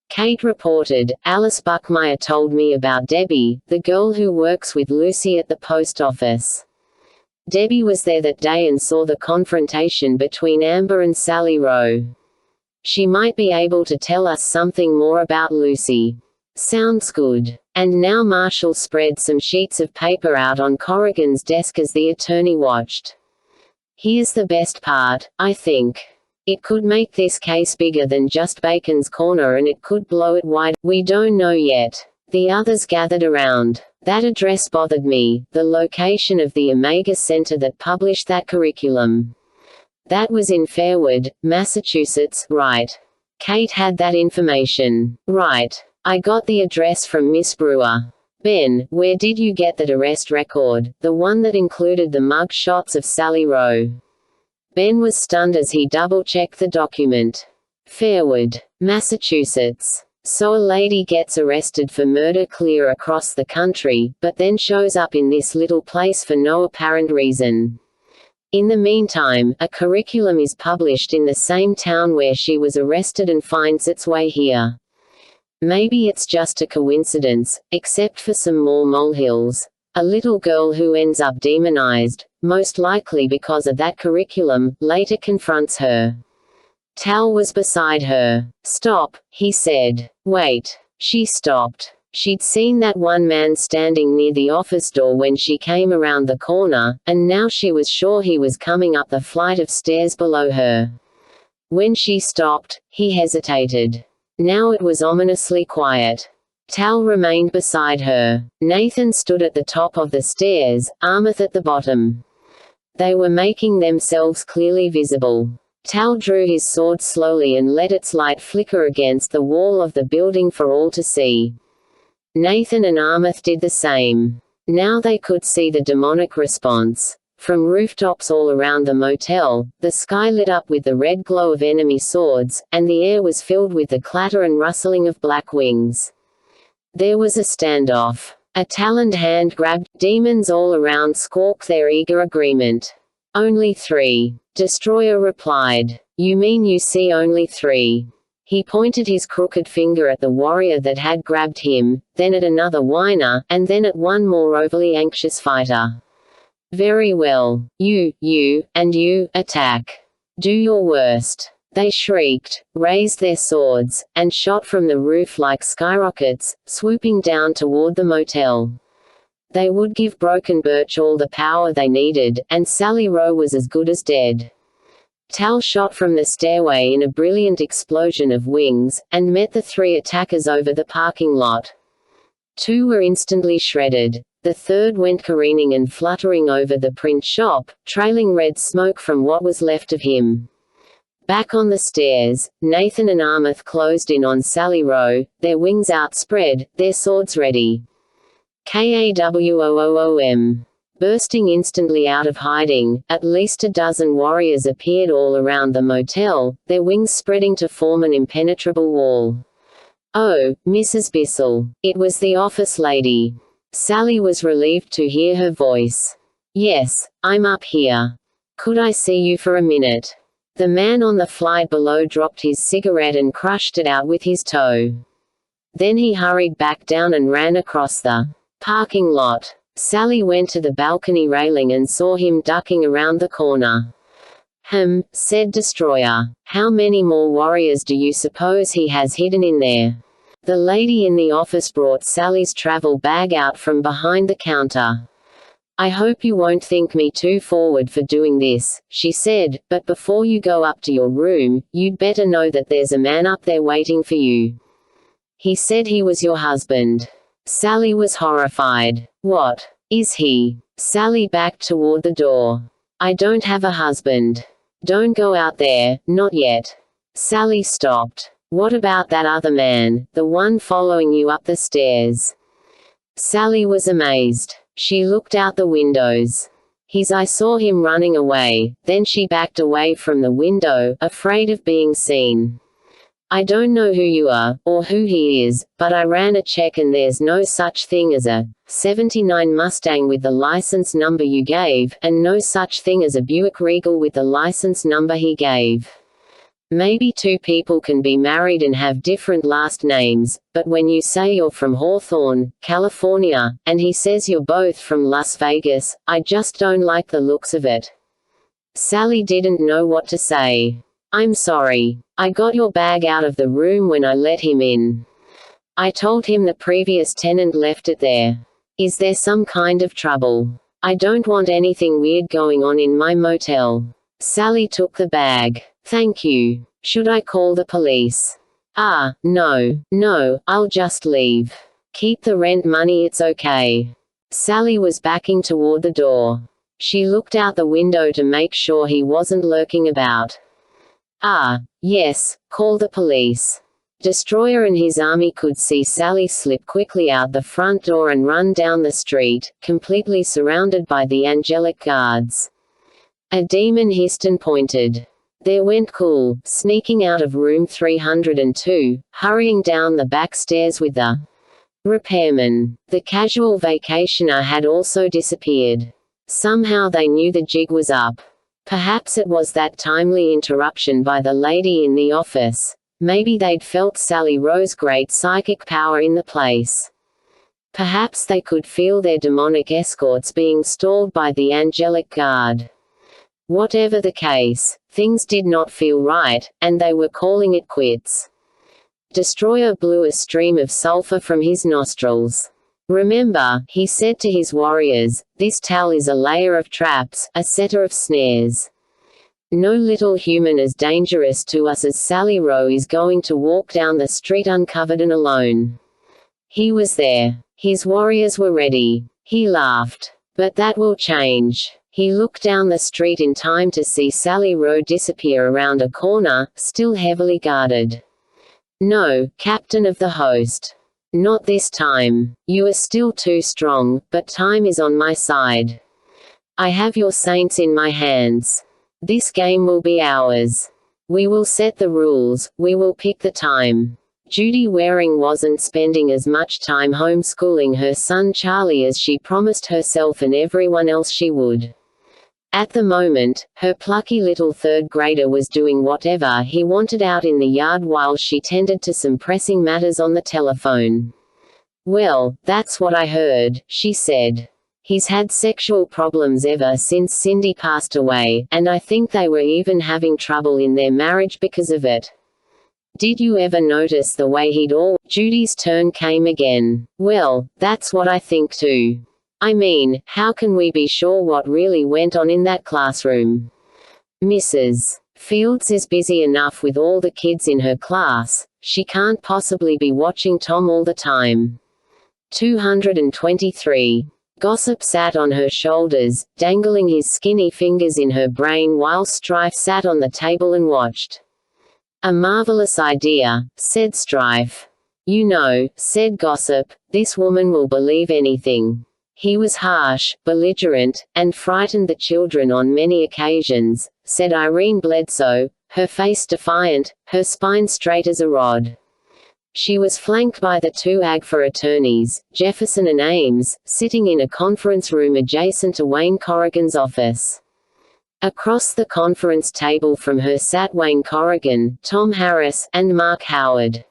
Kate reported, Alice Buckmeyer told me about Debbie, the girl who works with Lucy at the post office. Debbie was there that day and saw the confrontation between Amber and Sally Rowe. She might be able to tell us something more about Lucy. Sounds good. And now Marshall spread some sheets of paper out on Corrigan's desk as the attorney watched. Here's the best part, I think. It could make this case bigger than just Bacon's Corner and it could blow it wide. We don't know yet. The others gathered around. That address bothered me, the location of the Omega Center that published that curriculum. That was in Fairwood, Massachusetts, right? Kate had that information. Right. I got the address from Miss Brewer. Ben, where did you get that arrest record, the one that included the mug shots of Sally Rowe? Ben was stunned as he double-checked the document. Fairwood, Massachusetts. So a lady gets arrested for murder clear across the country, but then shows up in this little place for no apparent reason. In the meantime, a curriculum is published in the same town where she was arrested and finds its way here. Maybe it's just a coincidence, except for some more molehills. A little girl who ends up demonized, most likely because of that curriculum, later confronts her. Tal was beside her. Stop, he said. Wait. She stopped. She'd seen that one man standing near the office door when she came around the corner, and now she was sure he was coming up the flight of stairs below her. When she stopped, he hesitated. Now it was ominously quiet. Tal remained beside her. Nathan stood at the top of the stairs, Armith at the bottom. They were making themselves clearly visible. Tal drew his sword slowly and let its light flicker against the wall of the building for all to see. Nathan and Armith did the same. Now they could see the demonic response. From rooftops all around the motel, the sky lit up with the red glow of enemy swords, and the air was filled with the clatter and rustling of black wings. There was a standoff. A taloned hand grabbed. Demons all around squawked their eager agreement. Only 3. Destroyer replied. You mean you see only 3? He pointed his crooked finger at the warrior that had grabbed him, then at another whiner, and then at one more overly anxious fighter. Very well. You, and you, attack. Do your worst. They shrieked, raised their swords, and shot from the roof like skyrockets, swooping down toward the motel. They would give Broken Birch all the power they needed, and Sally Rowe was as good as dead. Tal shot from the stairway in a brilliant explosion of wings, and met the 3 attackers over the parking lot. 2 were instantly shredded. The 3rd went careening and fluttering over the print shop, trailing red smoke from what was left of him. Back on the stairs, Nathan and Armith closed in on Sally Rowe, their wings outspread, their swords ready. KAWOOM. Bursting instantly out of hiding, at least a dozen warriors appeared all around the motel, their wings spreading to form an impenetrable wall. Oh, Mrs. Bissell. It was the office lady. Sally was relieved to hear her voice. Yes, I'm up here. Could I see you for a minute? The man on the flight below dropped his cigarette and crushed it out with his toe. Then he hurried back down and ran across the parking lot. Sally went to the balcony railing and saw him ducking around the corner. Said Destroyer. How many more warriors do you suppose he has hidden in there? The lady in the office brought Sally's travel bag out from behind the counter. I hope you won't think me too forward for doing this, she said, but before you go up to your room, you'd better know that there's a man up there waiting for you. He said he was your husband. Sally was horrified. What? Is he? Sally backed toward the door. I don't have a husband. Don't go out there, not yet. Sally stopped. What about that other man, the one following you up the stairs? Sally was amazed. She looked out the windows. I saw him running away, then she backed away from the window, afraid of being seen. I don't know who you are, or who he is, but I ran a check and there's no such thing as a 79 Mustang with the license number you gave, and no such thing as a Buick Regal with the license number he gave. Maybe two people can be married and have different last names, but when you say you're from Hawthorne, California, and he says you're both from Las Vegas, I just don't like the looks of it. Sally didn't know what to say. I'm sorry. I got your bag out of the room when I let him in. I told him the previous tenant left it there. Is there some kind of trouble? I don't want anything weird going on in my motel. Sally took the bag. Thank you. Should I call the police? No, I'll just leave. Keep the rent money, it's okay. Sally was backing toward the door. She looked out the window to make sure he wasn't lurking about. Yes, call the police. Destroyer and his army could see Sally slip quickly out the front door and run down the street, completely surrounded by the angelic guards. A demon hissed and pointed. There went Cool, sneaking out of room 302, hurrying down the back stairs with the repairman. The casual vacationer had also disappeared. Somehow they knew the jig was up. Perhaps it was that timely interruption by the lady in the office. Maybe they'd felt Sally Rowe's great psychic power in the place. Perhaps they could feel their demonic escorts being stalled by the angelic guard. Whatever the case, things did not feel right, and they were calling it quits. Destroyer blew a stream of sulfur from his nostrils. Remember, he said to his warriors, this towel is a layer of traps, a setter of snares. No little human as dangerous to us as Sally Rowe is going to walk down the street uncovered and alone. He was there. His warriors were ready. He laughed. But that will change. He looked down the street in time to see Sally Rowe disappear around a corner, still heavily guarded. No, Captain of the Host. Not this time. You are still too strong, but time is on my side. I have your saints in my hands. This game will be ours. We will set the rules, we will pick the time. Judy Waring wasn't spending as much time homeschooling her son Charlie as she promised herself and everyone else she would. At the moment, her plucky little third grader was doing whatever he wanted out in the yard while she tended to some pressing matters on the telephone. Well, that's what I heard, she said. He's had sexual problems ever since Cindy passed away, and I think they were even having trouble in their marriage because of it. Did you ever notice the way he'd Judy's turn came again. Well, that's what I think too. I mean, how can we be sure what really went on in that classroom? Mrs. Fields is busy enough with all the kids in her class, she can't possibly be watching Tom all the time. 223. Gossip sat on her shoulders, dangling his skinny fingers in her brain while Strife sat on the table and watched. A marvelous idea, said Strife. You know, said Gossip, this woman will believe anything. He was harsh, belligerent, and frightened the children on many occasions, said Irene Bledsoe, her face defiant, her spine straight as a rod. She was flanked by the two AGFA attorneys, Jefferson and Ames, sitting in a conference room adjacent to Wayne Corrigan's office. Across the conference table from her sat Wayne Corrigan, Tom Harris, and Mark Howard.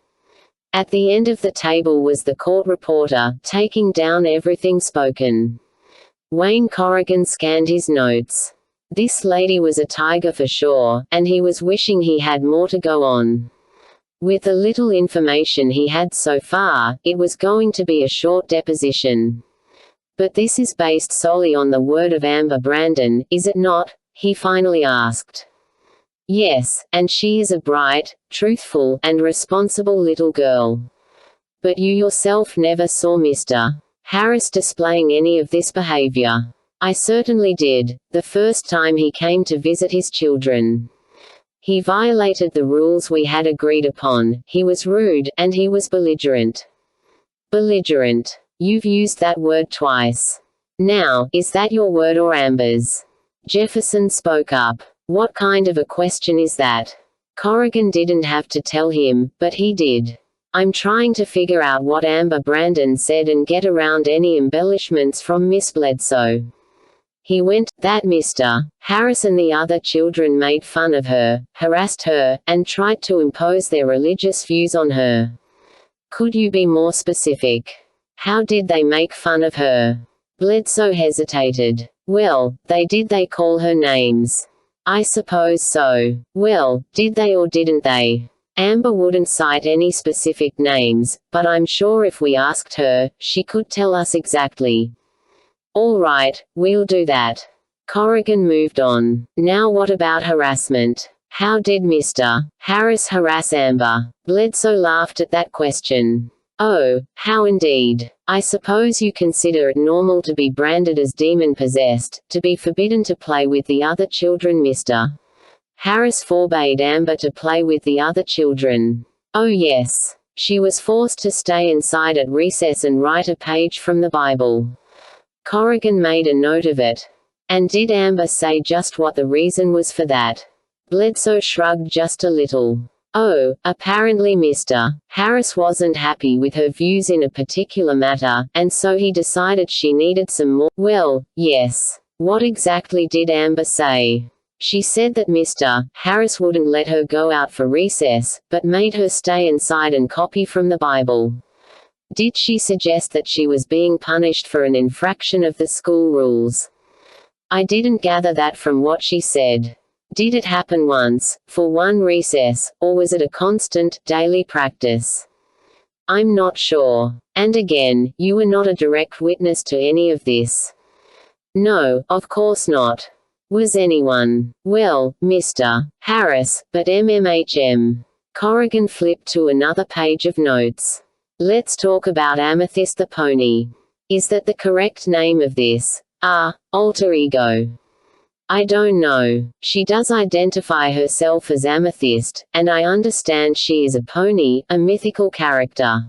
At the end of the table was the court reporter, taking down everything spoken. Wayne Corrigan scanned his notes. This lady was a tiger for sure, and he was wishing he had more to go on. With the little information he had so far, it was going to be a short deposition. But this is based solely on the word of Amber Brandon, is it not? He finally asked. Yes, and she is a bright, truthful, and responsible little girl. But you yourself never saw Mr. Harris displaying any of this behavior. I certainly did, the first time he came to visit his children. He violated the rules we had agreed upon, he was rude, and he was belligerent. Belligerent. You've used that word twice. Now, is that your word or Amber's? Jefferson spoke up. What kind of a question is that? Corrigan didn't have to tell him, but he did. I'm trying to figure out what Amber Brandon said and get around any embellishments from Miss Bledsoe. He went, that Mr. Harris and the other children made fun of her, harassed her, and tried to impose their religious views on her. Could you be more specific? How did they make fun of her? Bledsoe hesitated. Well, they did. They call her names. I suppose so. Well, did they or didn't they? Amber wouldn't cite any specific names, but I'm sure if we asked her, she could tell us exactly. All right, we'll do that. Corrigan moved on. Now what about harassment? How did Mr. Harris harass Amber? Bledsoe laughed at that question. Oh, how indeed. I suppose you consider it normal to be branded as demon-possessed, to be forbidden to play with the other children. Mr. Harris forbade Amber to play with the other children. Oh yes. She was forced to stay inside at recess and write a page from the Bible. Corrigan made a note of it. And did Amber say just what the reason was for that? Bledsoe shrugged just a little. Oh, apparently Mr. Harris wasn't happy with her views in a particular matter, and so he decided she needed some more. Well, yes. What exactly did Amber say? She said that Mr. Harris wouldn't let her go out for recess, but made her stay inside and copy from the Bible. Did she suggest that she was being punished for an infraction of the school rules? I didn't gather that from what she said. Did it happen once, for one recess, or was it a constant, daily practice? I'm not sure. And again, you were not a direct witness to any of this. No, of course not. Was anyone? Well, Mr. Harris, but MMHM. Corrigan flipped to another page of notes. Let's talk about Amethyst the pony. Is that the correct name of this, alter ego? I don't know. She does identify herself as Amethyst, and I understand she is a pony, a mythical character.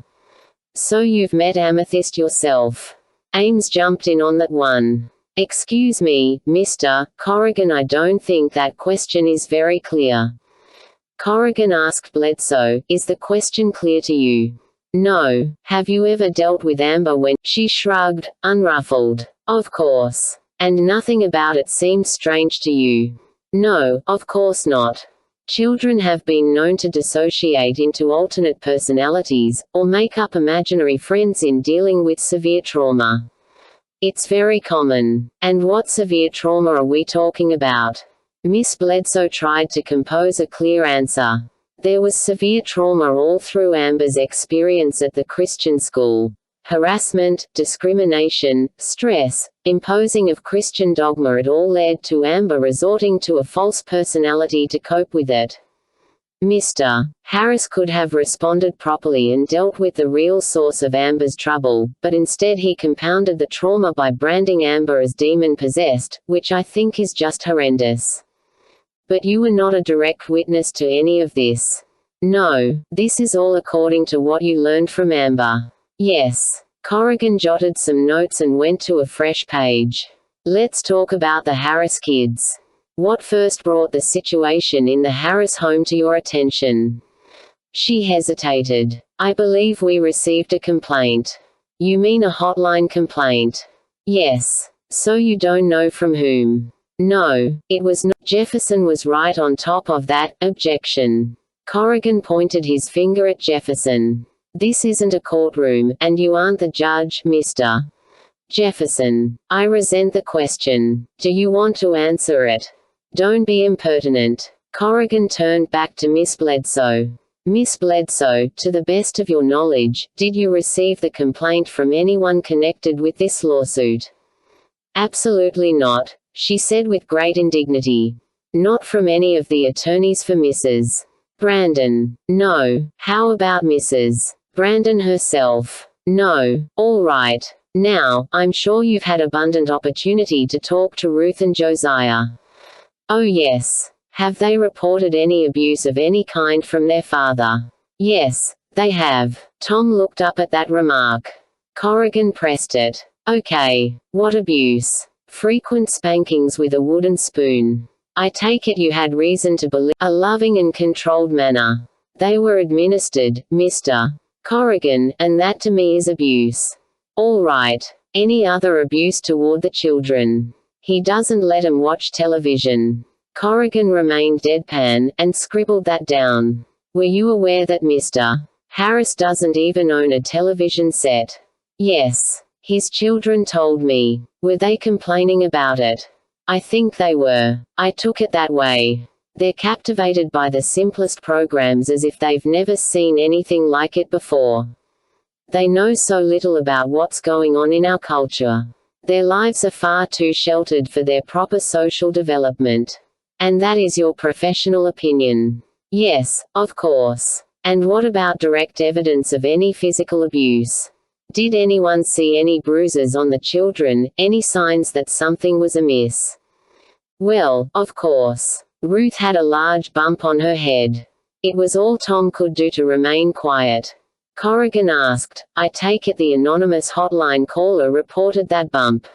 So you've met Amethyst yourself? Ames jumped in on that one. Excuse me, Mr. Corrigan, I don't think that question is very clear. Corrigan asked Bledsoe, is the question clear to you? No. Have you ever dealt with Amber when? She shrugged, unruffled. Of course. And nothing about it seemed strange to you? No, of course not. Children have been known to dissociate into alternate personalities, or make up imaginary friends in dealing with severe trauma. It's very common. And what severe trauma are we talking about? Miss Bledsoe tried to compose a clear answer. There was severe trauma all through Amber's experience at the Christian school. Harassment, discrimination, stress, imposing of Christian dogma, it all led to Amber resorting to a false personality to cope with it. Mr. Harris could have responded properly and dealt with the real source of Amber's trouble, but instead he compounded the trauma by branding Amber as demon-possessed, which I think is just horrendous. But you were not a direct witness to any of this. No, this is all according to what you learned from Amber. Yes. Corrigan jotted some notes and went to a fresh page. Let's talk about the Harris kids. What first brought the situation in the Harris home to your attention? She hesitated. I believe we received a complaint. You mean a hotline complaint? Yes. So you don't know from whom? No, it was not. Jefferson was right on top of that. Objection. Corrigan pointed his finger at Jefferson. This isn't a courtroom, and you aren't the judge, Mr. Jefferson. I resent the question. Do you want to answer it? Don't be impertinent. Corrigan turned back to Miss Bledsoe. Miss Bledsoe, to the best of your knowledge, did you receive the complaint from anyone connected with this lawsuit? Absolutely not, she said with great indignity. Not from any of the attorneys for Mrs. Brandon. No. How about Mrs. Brandon herself? No. All right. Now, I'm sure you've had abundant opportunity to talk to Ruth and Josiah. Oh yes. Have they reported any abuse of any kind from their father? Yes, they have. Tom looked up at that remark. Corrigan pressed it. Okay. What abuse? Frequent spankings with a wooden spoon. I take it you had reason to believe a loving and controlled manner. They were administered, Mr. Corrigan, and that to me is abuse. All right. Any other abuse toward the children? He doesn't let 'em watch television. Corrigan remained deadpan, and scribbled that down. Were you aware that Mr. Harris doesn't even own a television set? Yes. His children told me. Were they complaining about it? I think they were. I took it that way. They're captivated by the simplest programs as if they've never seen anything like it before. They know so little about what's going on in our culture. Their lives are far too sheltered for their proper social development. And that is your professional opinion. Yes, of course. And what about direct evidence of any physical abuse? Did anyone see any bruises on the children, any signs that something was amiss? Well, of course. Ruth had a large bump on her head. It was all Tom could do to remain quiet. Corrigan asked, I take it the anonymous hotline caller reported that bump.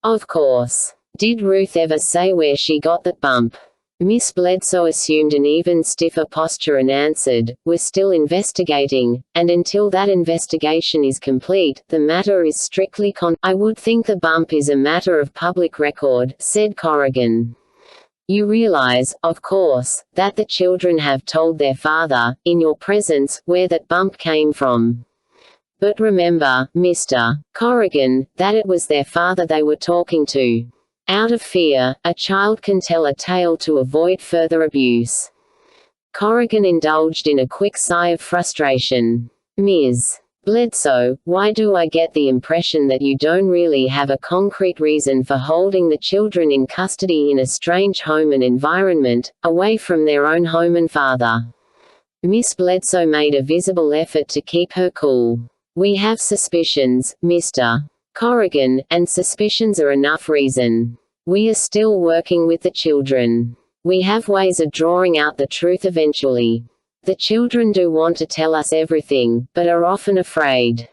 Of course. Did Ruth ever say where she got that bump? Miss Bledsoe assumed an even stiffer posture and answered, we're still investigating, and until that investigation is complete, the matter is strictly I would think the bump is a matter of public record, said Corrigan. You realize, of course, that the children have told their father, in your presence, where that bump came from. But remember, Mr. Corrigan, that it was their father they were talking to. Out of fear, a child can tell a tale to avoid further abuse. Corrigan indulged in a quick sigh of frustration. Ms. Bledsoe, why do I get the impression that you don't really have a concrete reason for holding the children in custody in a strange home and environment, away from their own home and father? Miss Bledsoe made a visible effort to keep her cool. We have suspicions, Mr. Corrigan, and suspicions are enough reason. We are still working with the children. We have ways of drawing out the truth eventually. The children do want to tell us everything, but are often afraid.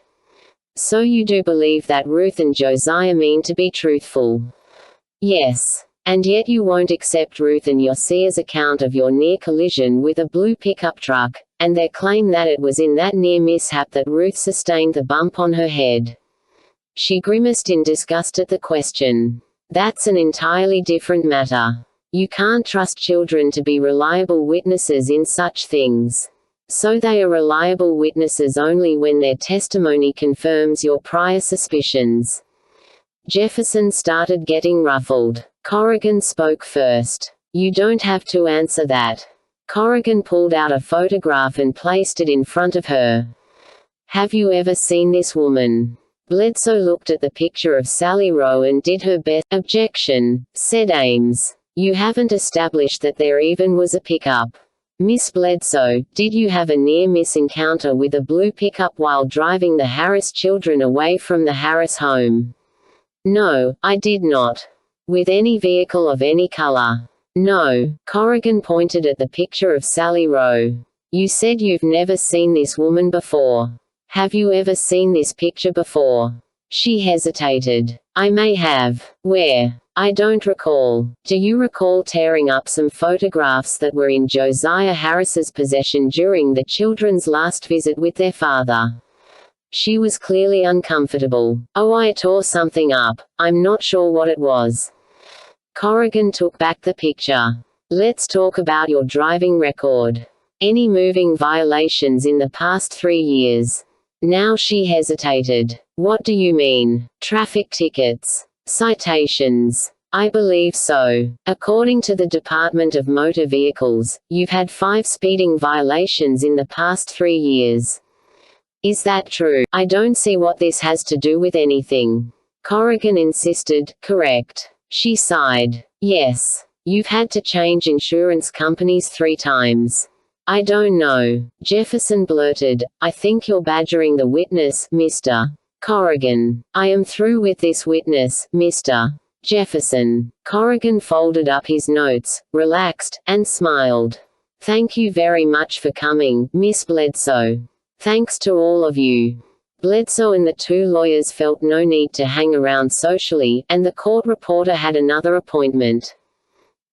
So you do believe that Ruth and Josiah mean to be truthful? Yes. And yet you won't accept Ruth and Yosea's account of your near collision with a blue pickup truck, and their claim that it was in that near mishap that Ruth sustained the bump on her head. She grimaced in disgust at the question. That's an entirely different matter. You can't trust children to be reliable witnesses in such things. So they are reliable witnesses only when their testimony confirms your prior suspicions. Jefferson started getting ruffled. Corrigan spoke first. You don't have to answer that. Corrigan pulled out a photograph and placed it in front of her. Have you ever seen this woman? Bledsoe looked at the picture of Sally Rowe and did her best. Objection, said Ames. You haven't established that there even was a pickup. Miss Bledsoe, did you have a near-miss encounter with a blue pickup while driving the Harris children away from the Harris home? No, I did not. With any vehicle of any color? No. Corrigan pointed at the picture of Sally Rowe. You said you've never seen this woman before. Have you ever seen this picture before? She hesitated. I may have. Where? I don't recall. Do you recall tearing up some photographs that were in Josiah Harris's possession during the children's last visit with their father? She was clearly uncomfortable. Oh, I tore something up. I'm not sure what it was. Corrigan took back the picture. Let's talk about your driving record. Any moving violations in the past 3 years? Now she hesitated. What do you mean? Traffic tickets? Citations? I believe so. According to the Department of Motor Vehicles, you've had 5 speeding violations in the past 3 years. Is that true? I don't see what this has to do with anything. Corrigan insisted. Correct. She sighed. Yes. You've had to change insurance companies 3 times. I don't know. Jefferson blurted, I think you're badgering the witness, Mr. Corrigan. I am through with this witness, Mr. Jefferson. Corrigan folded up his notes, relaxed, and smiled. Thank you very much for coming, Miss Bledsoe. Thanks to all of you. Bledsoe and the two lawyers felt no need to hang around socially, and the court reporter had another appointment.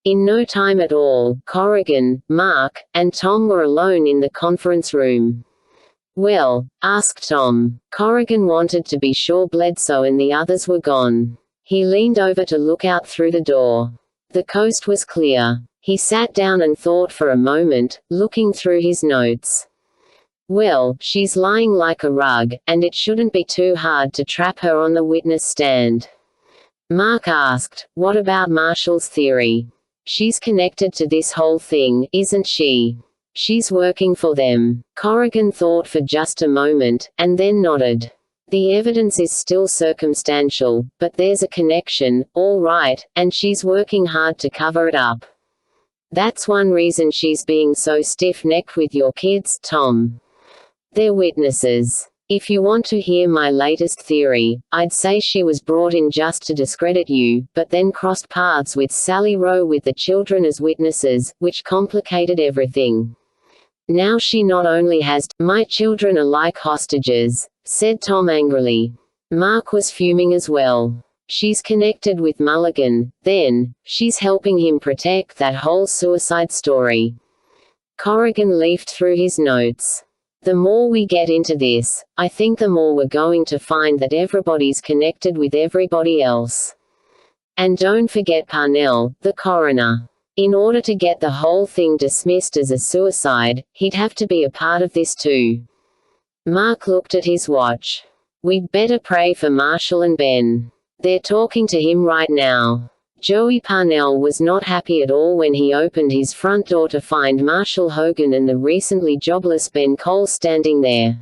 In no time at all, Corrigan, Mark, and Tom were alone in the conference room. "Well?" asked Tom. Corrigan wanted to be sure Bledsoe and the others were gone. He leaned over to look out through the door. The coast was clear. He sat down and thought for a moment, looking through his notes. "Well, she's lying like a rug, and it shouldn't be too hard to trap her on the witness stand." Mark asked, "What about Marshall's theory? She's connected to this whole thing, isn't she? She's working for them." Corrigan thought for just a moment, and then nodded. "The evidence is still circumstantial, but there's a connection, all right, and she's working hard to cover it up. That's one reason she's being so stiff-necked with your kids, Tom. They're witnesses. If you want to hear my latest theory, I'd say she was brought in just to discredit you, but then crossed paths with Sally Rowe with the children as witnesses, which complicated everything. Now she not only has my children are like hostages," said Tom angrily. Mark was fuming as well. "She's connected with Mulligan, then. She's helping him protect that whole suicide story." Corrigan leafed through his notes. "The more we get into this, I think the more we're going to find that everybody's connected with everybody else. And don't forget Parnell, the coroner. In order to get the whole thing dismissed as a suicide, he'd have to be a part of this too." Mark looked at his watch. "We'd better pray for Marshall and Ben. They're talking to him right now." Joey Parnell was not happy at all when he opened his front door to find Marshall Hogan and the recently jobless Ben Cole standing there.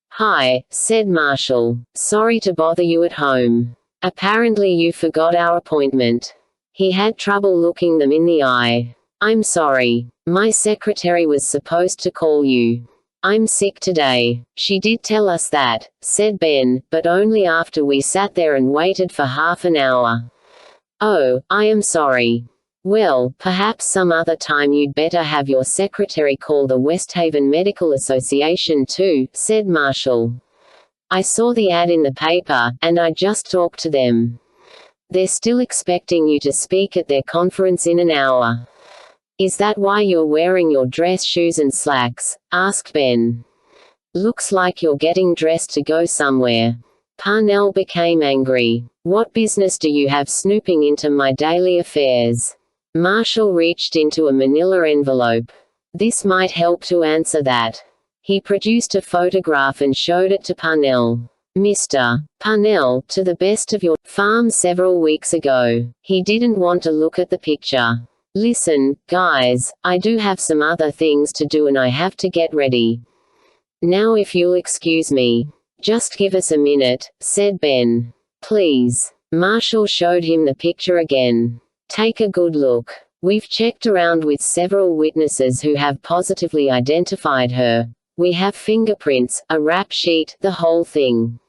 "Hi," said Marshall. "Sorry to bother you at home. Apparently you forgot our appointment." He had trouble looking them in the eye. "I'm sorry. My secretary was supposed to call you. I'm sick today. She did tell us that," said Ben, "but only after we sat there and waited for half an hour." "Oh, I am sorry. Well, perhaps some other time you'd better have your secretary call the West Haven Medical Association too," said Marshall. "I saw the ad in the paper, and I just talked to them. They're still expecting you to speak at their conference in an hour." "Is that why you're wearing your dress shoes and slacks?" asked Ben. "Looks like you're getting dressed to go somewhere." Parnell became angry. "What business do you have snooping into my daily affairs?" Marshall reached into a manila envelope. "This might help to answer that." He produced a photograph and showed it to Parnell. "Mr. Parnell, to the best of your farm several weeks ago." He didn't want to look at the picture. "Listen, guys, I do have some other things to do and I have to get ready. Now if you'll excuse me. Just give us a minute," said Ben. "Please." Marshall showed him the picture again. "Take a good look. We've checked around with several witnesses who have positively identified her. We have fingerprints, a rap sheet, the whole thing.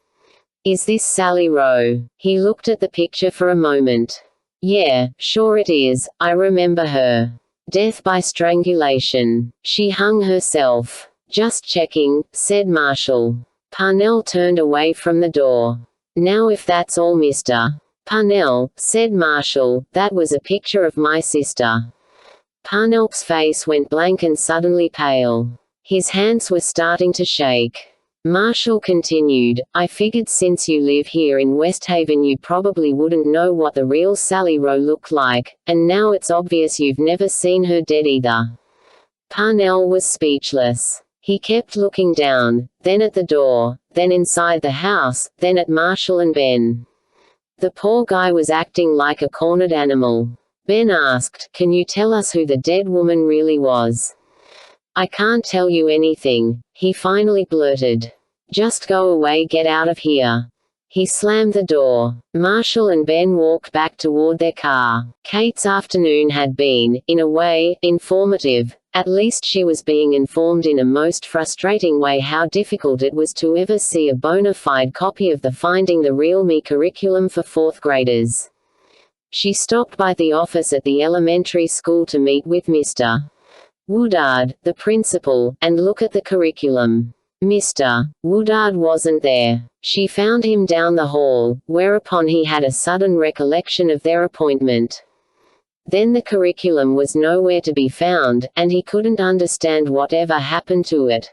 Is this Sally Rowe?" He looked at the picture for a moment. "Yeah, sure it is, I remember her. Death by strangulation. She hung herself." "Just checking," said Marshall. Parnell turned away from the door. "Now if that's all, Mr. Parnell," said Marshall, "that was a picture of my sister." Parnell's face went blank and suddenly pale. His hands were starting to shake. Marshall continued, "I figured since you live here in West Haven you probably wouldn't know what the real Sally Rowe looked like, and now it's obvious you've never seen her dead either." Parnell was speechless. He kept looking down, then at the door, then inside the house, then at Marshall and Ben. The poor guy was acting like a cornered animal. Ben asked, "Can you tell us who the dead woman really was?" "I can't tell you anything," he finally blurted. "Just go away, get out of here." He slammed the door. Marshall and Ben walked back toward their car. Kate's afternoon had been, in a way, informative. At least she was being informed in a most frustrating way how difficult it was to ever see a bona fide copy of the Finding the Real Me curriculum for fourth graders. She stopped by the office at the elementary school to meet with Mr. Woodard, the principal, and look at the curriculum. Mr. Woodard wasn't there. She found him down the hall, whereupon he had a sudden recollection of their appointment. Then the curriculum was nowhere to be found, and he couldn't understand whatever happened to it.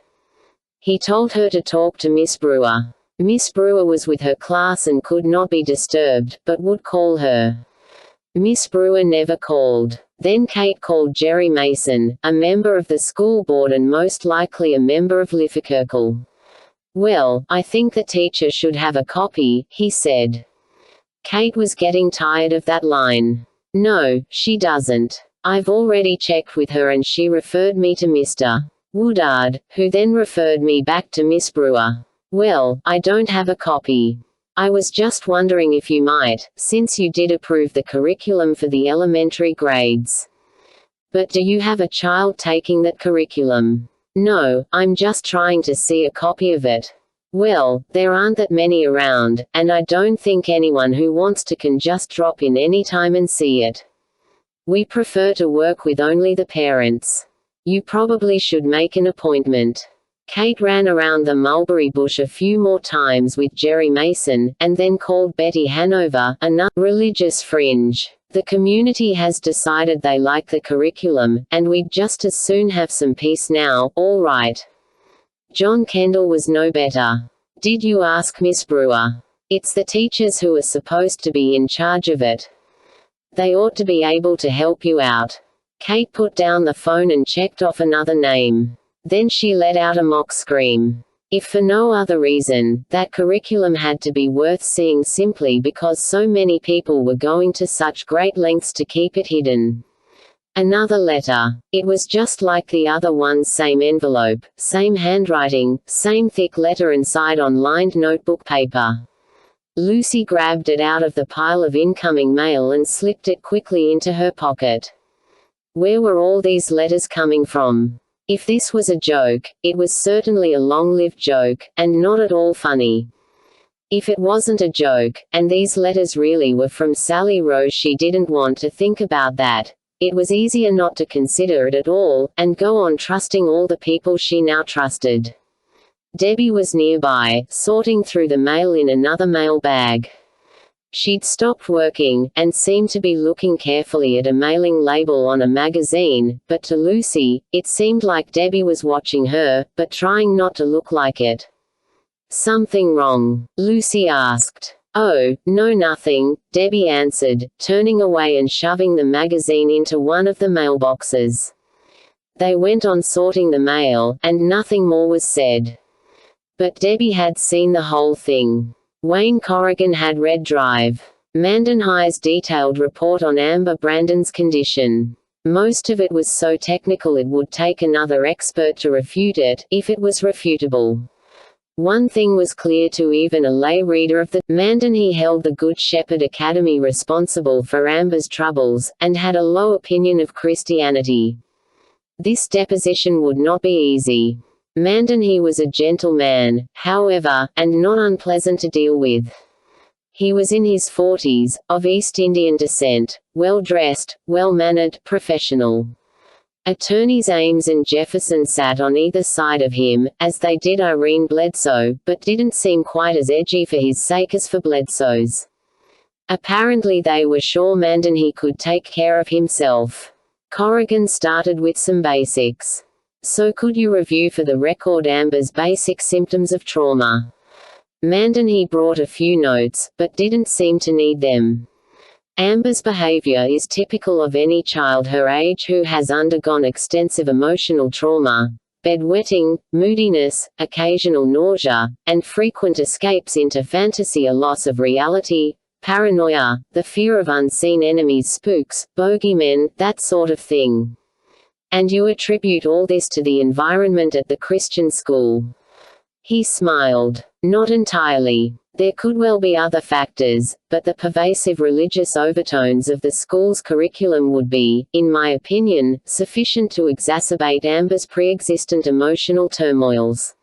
He told her to talk to Miss Brewer. Miss Brewer was with her class and could not be disturbed, but would call her. Miss Brewer never called. Then Kate called Jerry Mason, a member of the school board and most likely a member of Liffekirkel. "Well, I think the teacher should have a copy," he said. Kate was getting tired of that line. "No, she doesn't. I've already checked with her and she referred me to Mr. Woodard, who then referred me back to Miss Brewer. Well, I don't have a copy. I was just wondering if you might, since you did approve the curriculum for the elementary grades. But do you have a child taking that curriculum?" "No, I'm just trying to see a copy of it." "Well, there aren't that many around, and I don't think anyone who wants to can just drop in any time and see it. We prefer to work with only the parents. You probably should make an appointment." Kate ran around the mulberry bush a few more times with Jerry Mason, and then called Betty Hanover, another religious fringe. "The community has decided they like the curriculum, and we'd just as soon have some peace now, all right." John Kendall was no better. "Did you ask Miss Brewer? It's the teachers who are supposed to be in charge of it. They ought to be able to help you out." Kate put down the phone and checked off another name. Then she let out a mock scream. If for no other reason, that curriculum had to be worth seeing simply because so many people were going to such great lengths to keep it hidden. Another letter. It was just like the other ones, same envelope, same handwriting, same thick letter inside on lined notebook paper. Lucy grabbed it out of the pile of incoming mail and slipped it quickly into her pocket. Where were all these letters coming from? If this was a joke, it was certainly a long-lived joke, and not at all funny. If it wasn't a joke, and these letters really were from Sally Rose, she didn't want to think about that. It was easier not to consider it at all, and go on trusting all the people she now trusted. Debbie was nearby, sorting through the mail in another mail bag. She'd stopped working, and seemed to be looking carefully at a mailing label on a magazine, but to Lucy, it seemed like Debbie was watching her, but trying not to look like it. "Something wrong?" Lucy asked. "Oh, no, nothing," Debbie answered, turning away and shoving the magazine into one of the mailboxes. They went on sorting the mail, and nothing more was said. But Debbie had seen the whole thing. Wayne Corrigan had read Drive. Mandan High's detailed report on Amber Brandon's condition. Most of it was so technical it would take another expert to refute it, if it was refutable. One thing was clear to even a lay reader of the Mandan: he held the Good Shepherd Academy responsible for Amber's troubles, and had a low opinion of Christianity. This deposition would not be easy. Mandan: he was a gentle man, however, and not unpleasant to deal with. He was in his 40s, of East Indian descent, well-dressed, well-mannered, professional. Attorneys Ames and Jefferson sat on either side of him, as they did Irene Bledsoe, but didn't seem quite as edgy for his sake as for Bledsoe's. Apparently they were sure Mandan he could take care of himself. Corrigan started with some basics. "So could you review for the record Amber's basic symptoms of trauma?" Mandan he brought a few notes, but didn't seem to need them. "Amber's behavior is typical of any child her age who has undergone extensive emotional trauma: bedwetting, moodiness, occasional nausea, and frequent escapes into fantasy, a loss of reality, paranoia, the fear of unseen enemies, spooks, bogeymen, that sort of thing. And you attribute all this to the environment at the Christian school?" He smiled. "Not entirely. There could well be other factors, but the pervasive religious overtones of the school's curriculum would be, in my opinion, sufficient to exacerbate Amber's pre-existent emotional turmoils.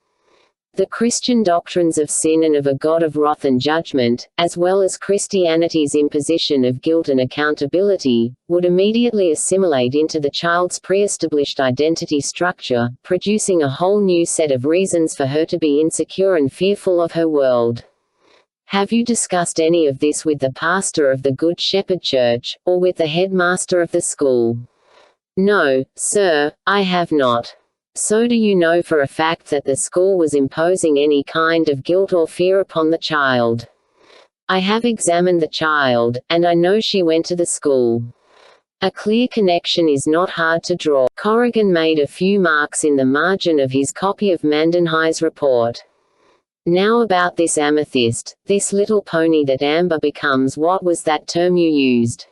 The Christian doctrines of sin and of a God of wrath and judgment, as well as Christianity's imposition of guilt and accountability, would immediately assimilate into the child's pre-established identity structure, producing a whole new set of reasons for her to be insecure and fearful of her world. Have you discussed any of this with the pastor of the Good Shepherd Church, or with the headmaster of the school? No, sir, I have not. So do you know for a fact that the school was imposing any kind of guilt or fear upon the child? I have examined the child, and I know she went to the school. A clear connection is not hard to draw. Corrigan made a few marks in the margin of his copy of Mandenhei's report. Now about this amethyst, this little pony that Amber becomes. What was that term you used?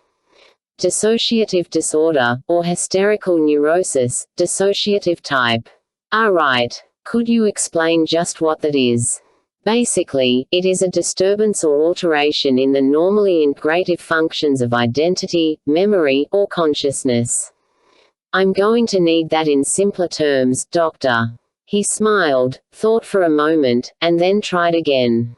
Dissociative disorder, or hysterical neurosis, dissociative type. Ah, right. Could you explain just what that is? Basically, it is a disturbance or alteration in the normally integrative functions of identity, memory, or consciousness. I'm going to need that in simpler terms, doctor. He smiled, thought for a moment, and then tried again.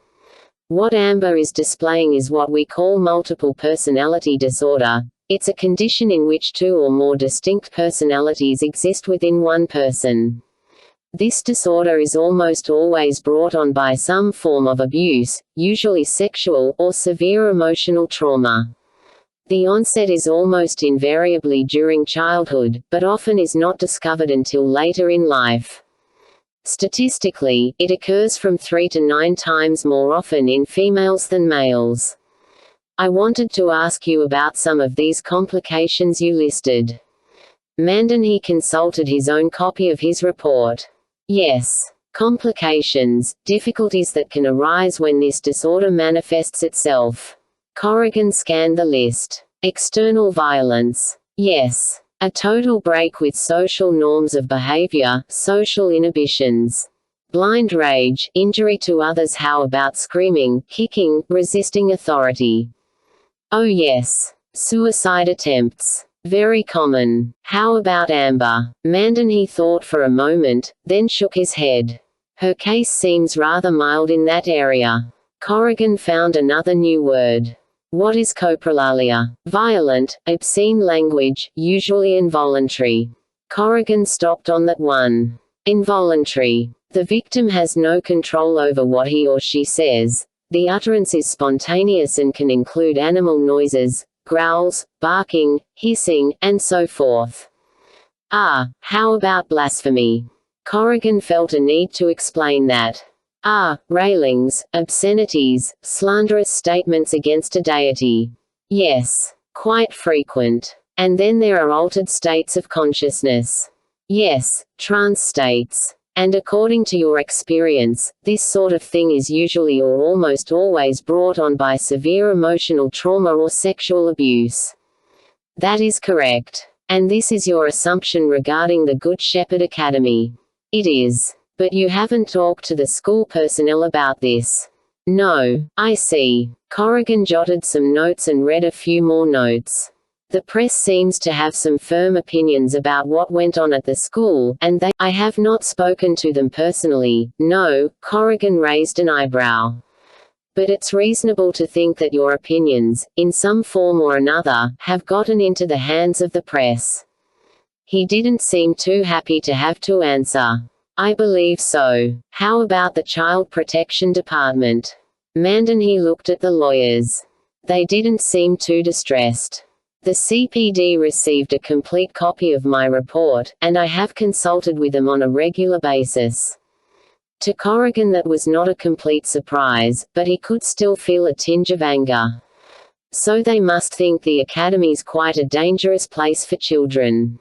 What Amber is displaying is what we call multiple personality disorder. It's a condition in which two or more distinct personalities exist within one person. This disorder is almost always brought on by some form of abuse, usually sexual, or severe emotional trauma. The onset is almost invariably during childhood, but often is not discovered until later in life. Statistically, it occurs from 3 to 9 times more often in females than males. I wanted to ask you about some of these complications you listed. Mandenhey consulted his own copy of his report. Yes. Complications, difficulties that can arise when this disorder manifests itself. Corrigan scanned the list. External violence. Yes. A total break with social norms of behavior, social inhibitions. Blind rage, injury to others. How about screaming, kicking, resisting authority? Oh yes. Suicide attempts. Very common. How about Amber? Mandenhey thought for a moment, then shook his head. Her case seems rather mild in that area. Corrigan found another new word. What is coprolalia? Violent, obscene language, usually involuntary. Corrigan stopped on that one. Involuntary. The victim has no control over what he or she says. The utterance is spontaneous and can include animal noises, growls, barking, hissing, and so forth. Ah, how about blasphemy? Corrigan felt a need to explain that. Ah, railings, obscenities, slanderous statements against a deity. Yes. Quite frequent. And then there are altered states of consciousness. Yes, trance states. And according to your experience, this sort of thing is usually or almost always brought on by severe emotional trauma or sexual abuse. That is correct. And this is your assumption regarding the Good Shepherd Academy. It is. But you haven't talked to the school personnel about this. No, I see. Corrigan jotted some notes and read a few more notes. The press seems to have some firm opinions about what went on at the school, and I have not spoken to them personally. No, Corrigan raised an eyebrow. But it's reasonable to think that your opinions, in some form or another, have gotten into the hands of the press. He didn't seem too happy to have to answer. I believe so. How about the Child Protection Department? Mandenhey looked at the lawyers. They didn't seem too distressed. The CPD received a complete copy of my report, and I have consulted with them on a regular basis. To Corrigan that was not a complete surprise, but he could still feel a tinge of anger. So they must think the academy's quite a dangerous place for children.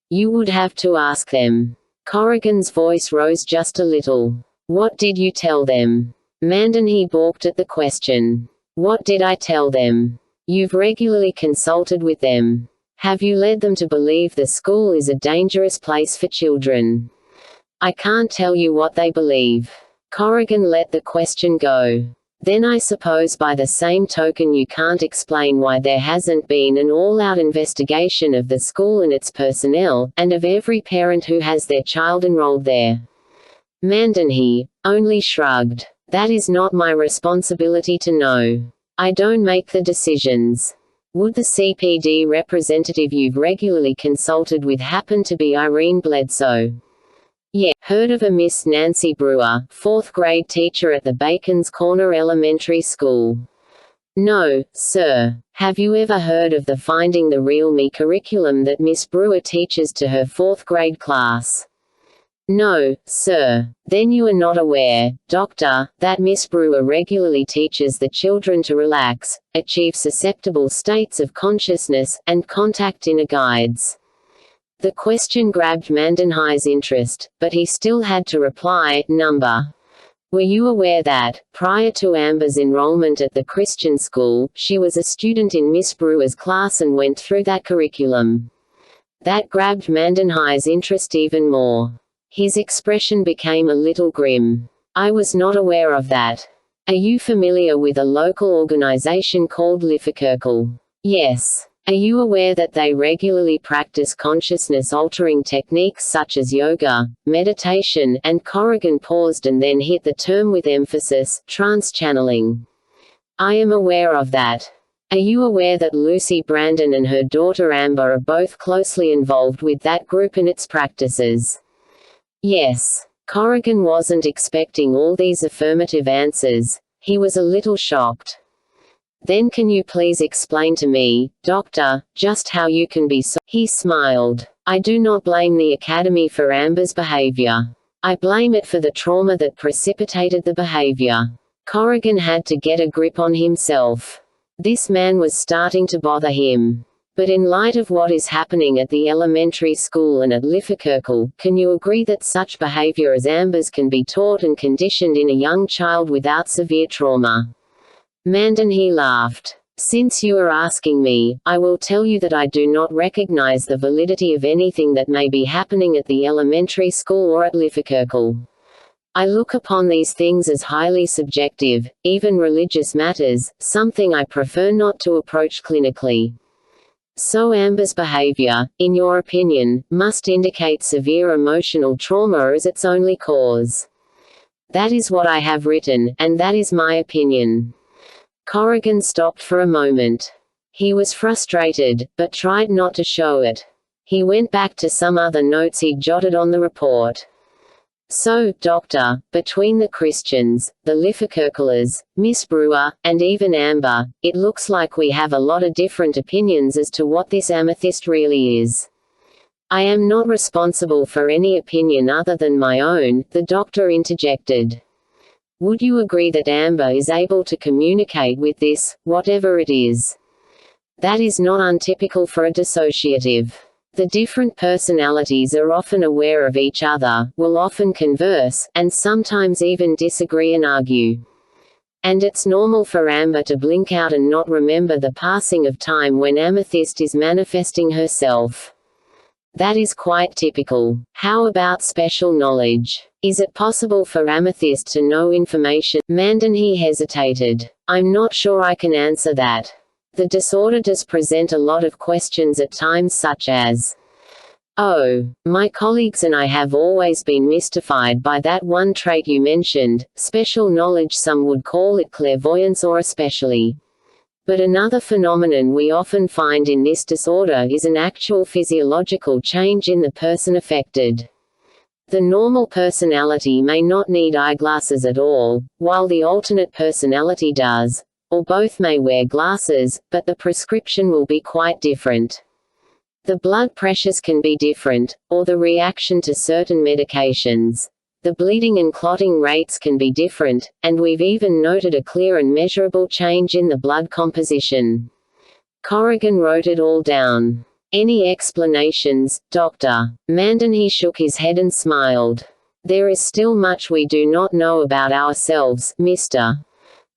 You would have to ask them. Corrigan's voice rose just a little. What did you tell them? Mandenhey balked at the question. What did I tell them? You've regularly consulted with them. Have you led them to believe the school is a dangerous place for children? I can't tell you what they believe. Corrigan let the question go. Then I suppose by the same token you can't explain why there hasn't been an all-out investigation of the school and its personnel, and of every parent who has their child enrolled there. Mandanhi only shrugged. That is not my responsibility to know. I don't make the decisions. Would the CPD representative you've regularly consulted with happen to be Irene Bledsoe? Yeah. Heard of a Miss Nancy Brewer, 4th grade teacher at the Bacon's Corner Elementary School? No, sir. Have you ever heard of the Finding the Real Me curriculum that Miss Brewer teaches to her 4th grade class? No, sir. Then you are not aware, Doctor, that Miss Brewer regularly teaches the children to relax, achieve susceptible states of consciousness, and contact inner guides. The question grabbed Mandanhi's interest, but he still had to reply, Number. Were you aware that, prior to Amber's enrollment at the Christian school, she was a student in Miss Brewer's class and went through that curriculum? That grabbed Mandanhi's interest even more. His expression became a little grim. I was not aware of that. Are you familiar with a local organization called Lifakirkle? Yes. Are you aware that they regularly practice consciousness-altering techniques such as yoga, meditation, and Corrigan paused and then hit the term with emphasis, trance-channeling? I am aware of that. Are you aware that Lucy Brandon and her daughter Amber are both closely involved with that group and its practices? Yes. Corrigan wasn't expecting all these affirmative answers. He was a little shocked. Then can you please explain to me, Doctor, just how you can be so— He smiled. I do not blame the Academy for Amber's behavior. I blame it for the trauma that precipitated the behavior. Corrigan had to get a grip on himself. This man was starting to bother him. But in light of what is happening at the elementary school and at Lifakirkle, can you agree that such behavior as Amber's can be taught and conditioned in a young child without severe trauma? Mandanhi laughed. Since you are asking me, I will tell you that I do not recognize the validity of anything that may be happening at the elementary school or at Lifakirkle. I look upon these things as highly subjective, even religious matters, something I prefer not to approach clinically. So Amber's behavior, in your opinion, must indicate severe emotional trauma as its only cause. That is what I have written, and that is my opinion. Corrigan stopped for a moment. He was frustrated, but tried not to show it. He went back to some other notes he'd jotted on the report. So, Doctor, between the Christians, the Lifakirklers, Miss Brewer, and even Amber, it looks like we have a lot of different opinions as to what this amethyst really is. I am not responsible for any opinion other than my own, the doctor interjected. Would you agree that Amber is able to communicate with this, whatever it is? That is not untypical for a dissociative. The different personalities are often aware of each other, will often converse, and sometimes even disagree and argue. And it's normal for Amber to blink out and not remember the passing of time when Amethyst is manifesting herself. That is quite typical. How about special knowledge? Is it possible for Amethyst to know information? Mandanhi hesitated. I'm not sure I can answer that. The disorder does present a lot of questions at times, such as, oh, my colleagues and I have always been mystified by that one trait you mentioned, special knowledge. Some would call it clairvoyance or especially. But another phenomenon we often find in this disorder is an actual physiological change in the person affected. The normal personality may not need eyeglasses at all, while the alternate personality does, or both may wear glasses, but the prescription will be quite different. The blood pressures can be different, or the reaction to certain medications. The bleeding and clotting rates can be different, and we've even noted a clear and measurable change in the blood composition. Corrigan wrote it all down. Any explanations, Doctor? Mandanhi shook his head and smiled. There is still much we do not know about ourselves, Mr.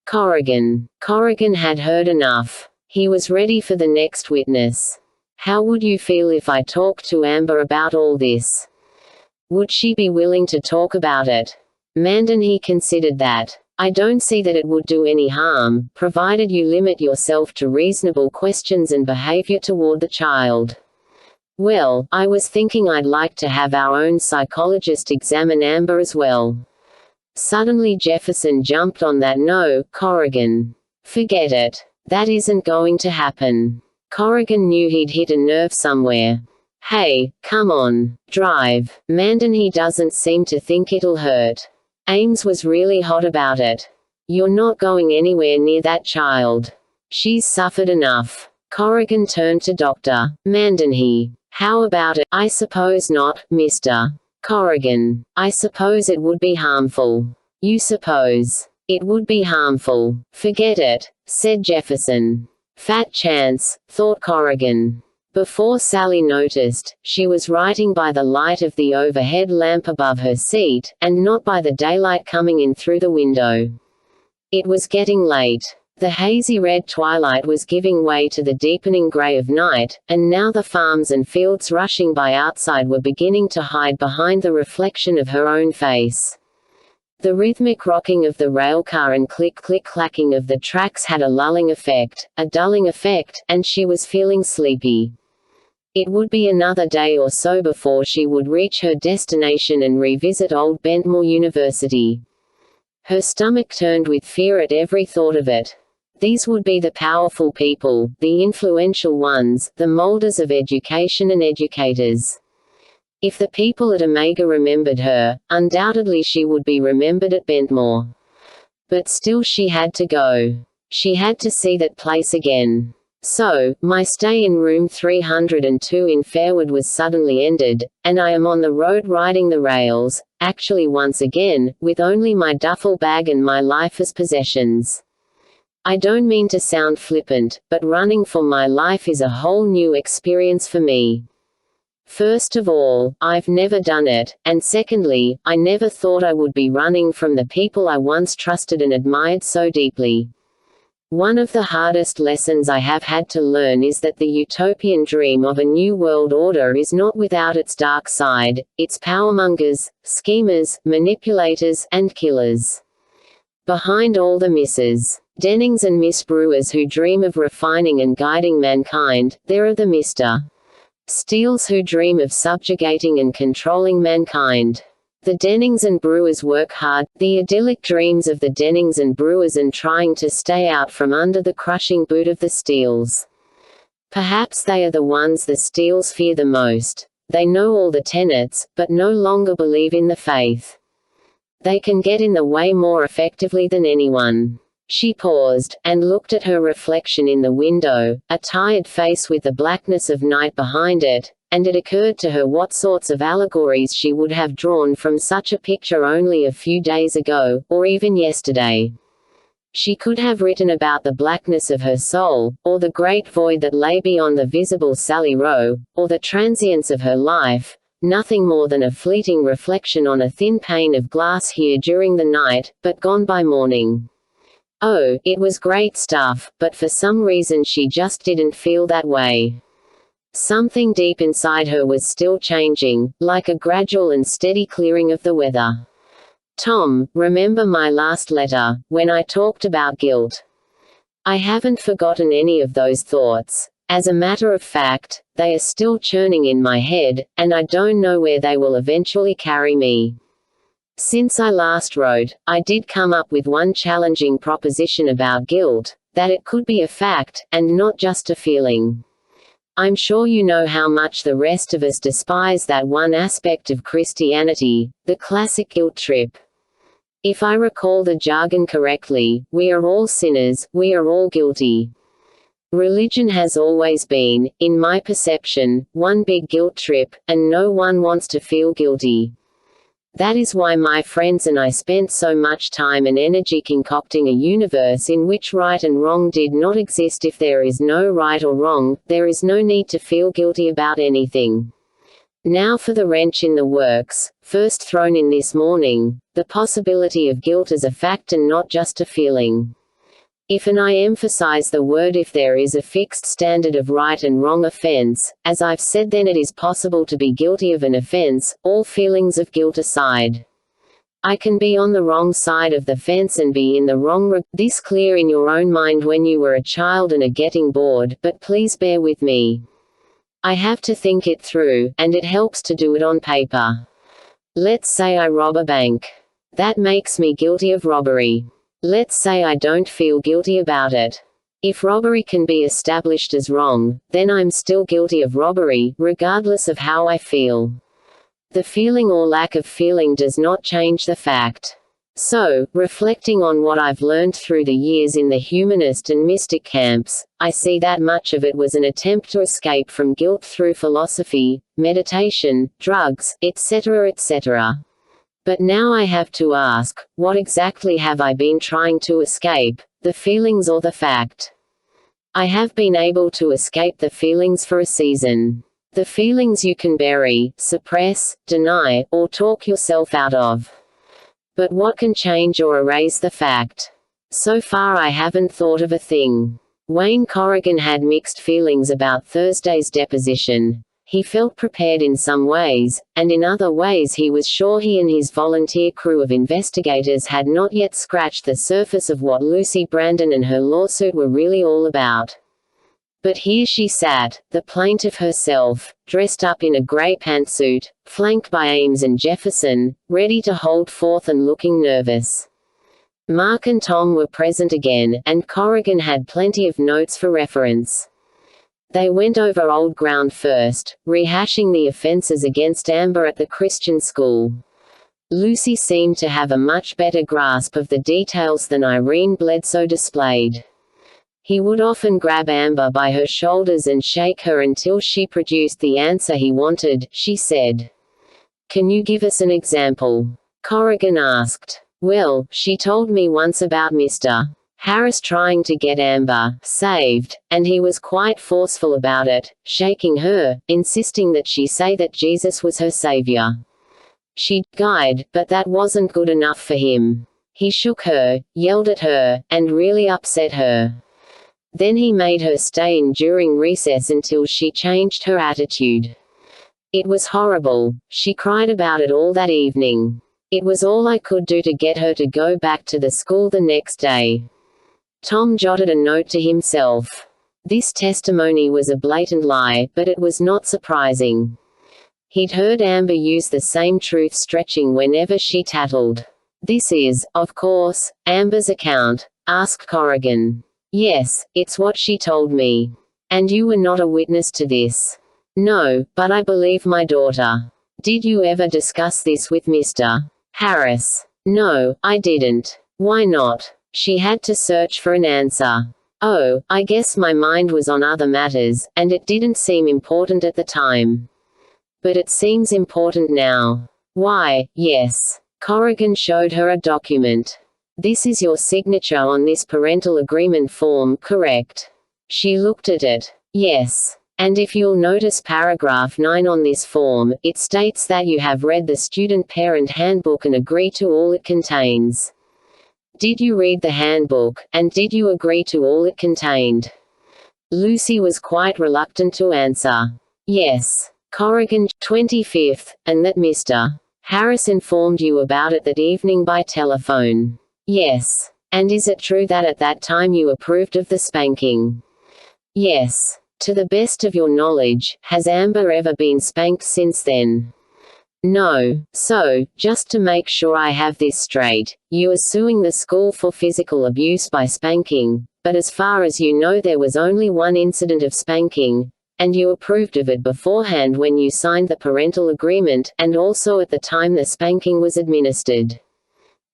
Corrigan. Corrigan had heard enough. He was ready for the next witness. How would you feel if I talked to Amber about all this? Would she be willing to talk about it? Mandanhi considered that. I don't see that it would do any harm, provided you limit yourself to reasonable questions and behavior toward the child. Well, I was thinking I'd like to have our own psychologist examine Amber as well. Suddenly Jefferson jumped on that. No, Corrigan. Forget it. That isn't going to happen. Corrigan knew he'd hit a nerve somewhere. Hey, come on. Drive. Mandan, he doesn't seem to think it'll hurt. Ames was really hot about it. You're not going anywhere near that child. She's suffered enough. Corrigan turned to Dr. Mandan. How about it? I suppose not, Mr. Corrigan. I suppose it would be harmful. You suppose it would be harmful? Forget it, said Jefferson. Fat chance, thought Corrigan. Before Sally noticed, she was writing by the light of the overhead lamp above her seat, and not by the daylight coming in through the window. It was getting late. The hazy red twilight was giving way to the deepening gray of night, and now the farms and fields rushing by outside were beginning to hide behind the reflection of her own face. The rhythmic rocking of the railcar and click-click-clacking of the tracks had a lulling effect, a dulling effect, and she was feeling sleepy. It would be another day or so before she would reach her destination and revisit old Bentmore University. Her stomach turned with fear at every thought of it. These would be the powerful people, the influential ones, the molders of education and educators. If the people at Omega remembered her, undoubtedly she would be remembered at Bentmore. But still she had to go. She had to see that place again. So, my stay in room 302 in Fairwood was suddenly ended, and I am on the road riding the rails, actually once again, with only my duffel bag and my life as possessions. I don't mean to sound flippant, but running for my life is a whole new experience for me. First of all, I've never done it, and secondly, I never thought I would be running from the people I once trusted and admired so deeply. One of the hardest lessons I have had to learn is that the utopian dream of a new world order is not without its dark side, its powermongers, schemers, manipulators, and killers. Behind all the Mrs. Dennings and Miss Brewers who dream of refining and guiding mankind, there are the Mr. Steeles who dream of subjugating and controlling mankind. The Dennings and Brewers work hard, the idyllic dreams of the Dennings and Brewers, and trying to stay out from under the crushing boot of the Steeles. Perhaps they are the ones the Steeles fear the most. They know all the tenets, but no longer believe in the faith. They can get in the way more effectively than anyone. She paused, and looked at her reflection in the window, a tired face with the blackness of night behind it, and it occurred to her what sorts of allegories she would have drawn from such a picture only a few days ago, or even yesterday. She could have written about the blackness of her soul, or the great void that lay beyond the visible Sally Rowe, or the transience of her life, nothing more than a fleeting reflection on a thin pane of glass here during the night, but gone by morning. Oh, it was great stuff, but for some reason she just didn't feel that way. Something deep inside her was still changing, like a gradual and steady clearing of the weather. Tom, remember my last letter, when I talked about guilt? I haven't forgotten any of those thoughts. As a matter of fact, they are still churning in my head, and I don't know where they will eventually carry me. Since I last wrote, I did come up with one challenging proposition about guilt, that it could be a fact, and not just a feeling. I'm sure you know how much the rest of us despise that one aspect of Christianity, the classic guilt trip. If I recall the jargon correctly, we are all sinners, we are all guilty. Religion has always been, in my perception, one big guilt trip, and no one wants to feel guilty. That is why my friends and I spent so much time and energy concocting a universe in which right and wrong did not exist. If there is no right or wrong, there is no need to feel guilty about anything. Now for the wrench in the works, first thrown in this morning, the possibility of guilt as a fact and not just a feeling. If, and I emphasize the word if, there is a fixed standard of right and wrong offense, as I've said, then it is possible to be guilty of an offense, all feelings of guilt aside. I can be on the wrong side of the fence and be in the wrong. This clear in your own mind when you were a child and are getting bored, but please bear with me. I have to think it through, and it helps to do it on paper. Let's say I rob a bank. That makes me guilty of robbery. Let's say I don't feel guilty about it. If robbery can be established as wrong, then I'm still guilty of robbery, regardless of how I feel. The feeling or lack of feeling does not change the fact. So, reflecting on what I've learned through the years in the humanist and mystic camps, I see that much of it was an attempt to escape from guilt through philosophy, meditation, drugs, etc., etc. But now I have to ask, what exactly have I been trying to escape, the feelings or the fact? I have been able to escape the feelings for a season. The feelings you can bury, suppress, deny, or talk yourself out of. But what can change or erase the fact? So far I haven't thought of a thing. Wayne Corrigan had mixed feelings about Thursday's deposition. He felt prepared in some ways, and in other ways he was sure he and his volunteer crew of investigators had not yet scratched the surface of what Lucy Brandon and her lawsuit were really all about. But here she sat, the plaintiff herself, dressed up in a grey pantsuit, flanked by Ames and Jefferson, ready to hold forth and looking nervous. Mark and Tom were present again, and Corrigan had plenty of notes for reference. They went over old ground first, rehashing the offences against Amber at the Christian school. Lucy seemed to have a much better grasp of the details than Irene Bledsoe displayed. He would often grab Amber by her shoulders and shake her until she produced the answer he wanted, she said. Can you give us an example? Corrigan asked. Well, she told me once about Mr. Harris trying to get Amber saved, and he was quite forceful about it, shaking her, insisting that she say that Jesus was her savior. She'd guyed, but that wasn't good enough for him. He shook her, yelled at her, and really upset her. Then he made her stay in during recess until she changed her attitude. It was horrible. She cried about it all that evening. It was all I could do to get her to go back to the school the next day. Tom jotted a note to himself. This testimony was a blatant lie, but it was not surprising. He'd heard Amber use the same truth stretching whenever she tattled. This is, of course, Amber's account, asked Corrigan. Yes, it's what she told me. And you were not a witness to this? No, but I believe my daughter. Did you ever discuss this with Mr. Harris? No, I didn't. Why not? She had to search for an answer. Oh, I guess my mind was on other matters, and it didn't seem important at the time. But it seems important now. Why, yes. Corrigan showed her a document. This is your signature on this parental agreement form, correct? She looked at it. Yes. And if you'll notice paragraph 9 on this form, it states that you have read the student-parent handbook and agree to all it contains. Did you read the handbook, and did you agree to all it contained? Lucy was quite reluctant to answer. Yes. Corrigan, 25th, and that Mr. Harris informed you about it that evening by telephone. Yes. And is it true that at that time you approved of the spanking? Yes. To the best of your knowledge, has Amber ever been spanked since then? No. So, just to make sure I have this straight, you are suing the school for physical abuse by spanking, but as far as you know there was only one incident of spanking, and you approved of it beforehand when you signed the parental agreement, and also at the time the spanking was administered.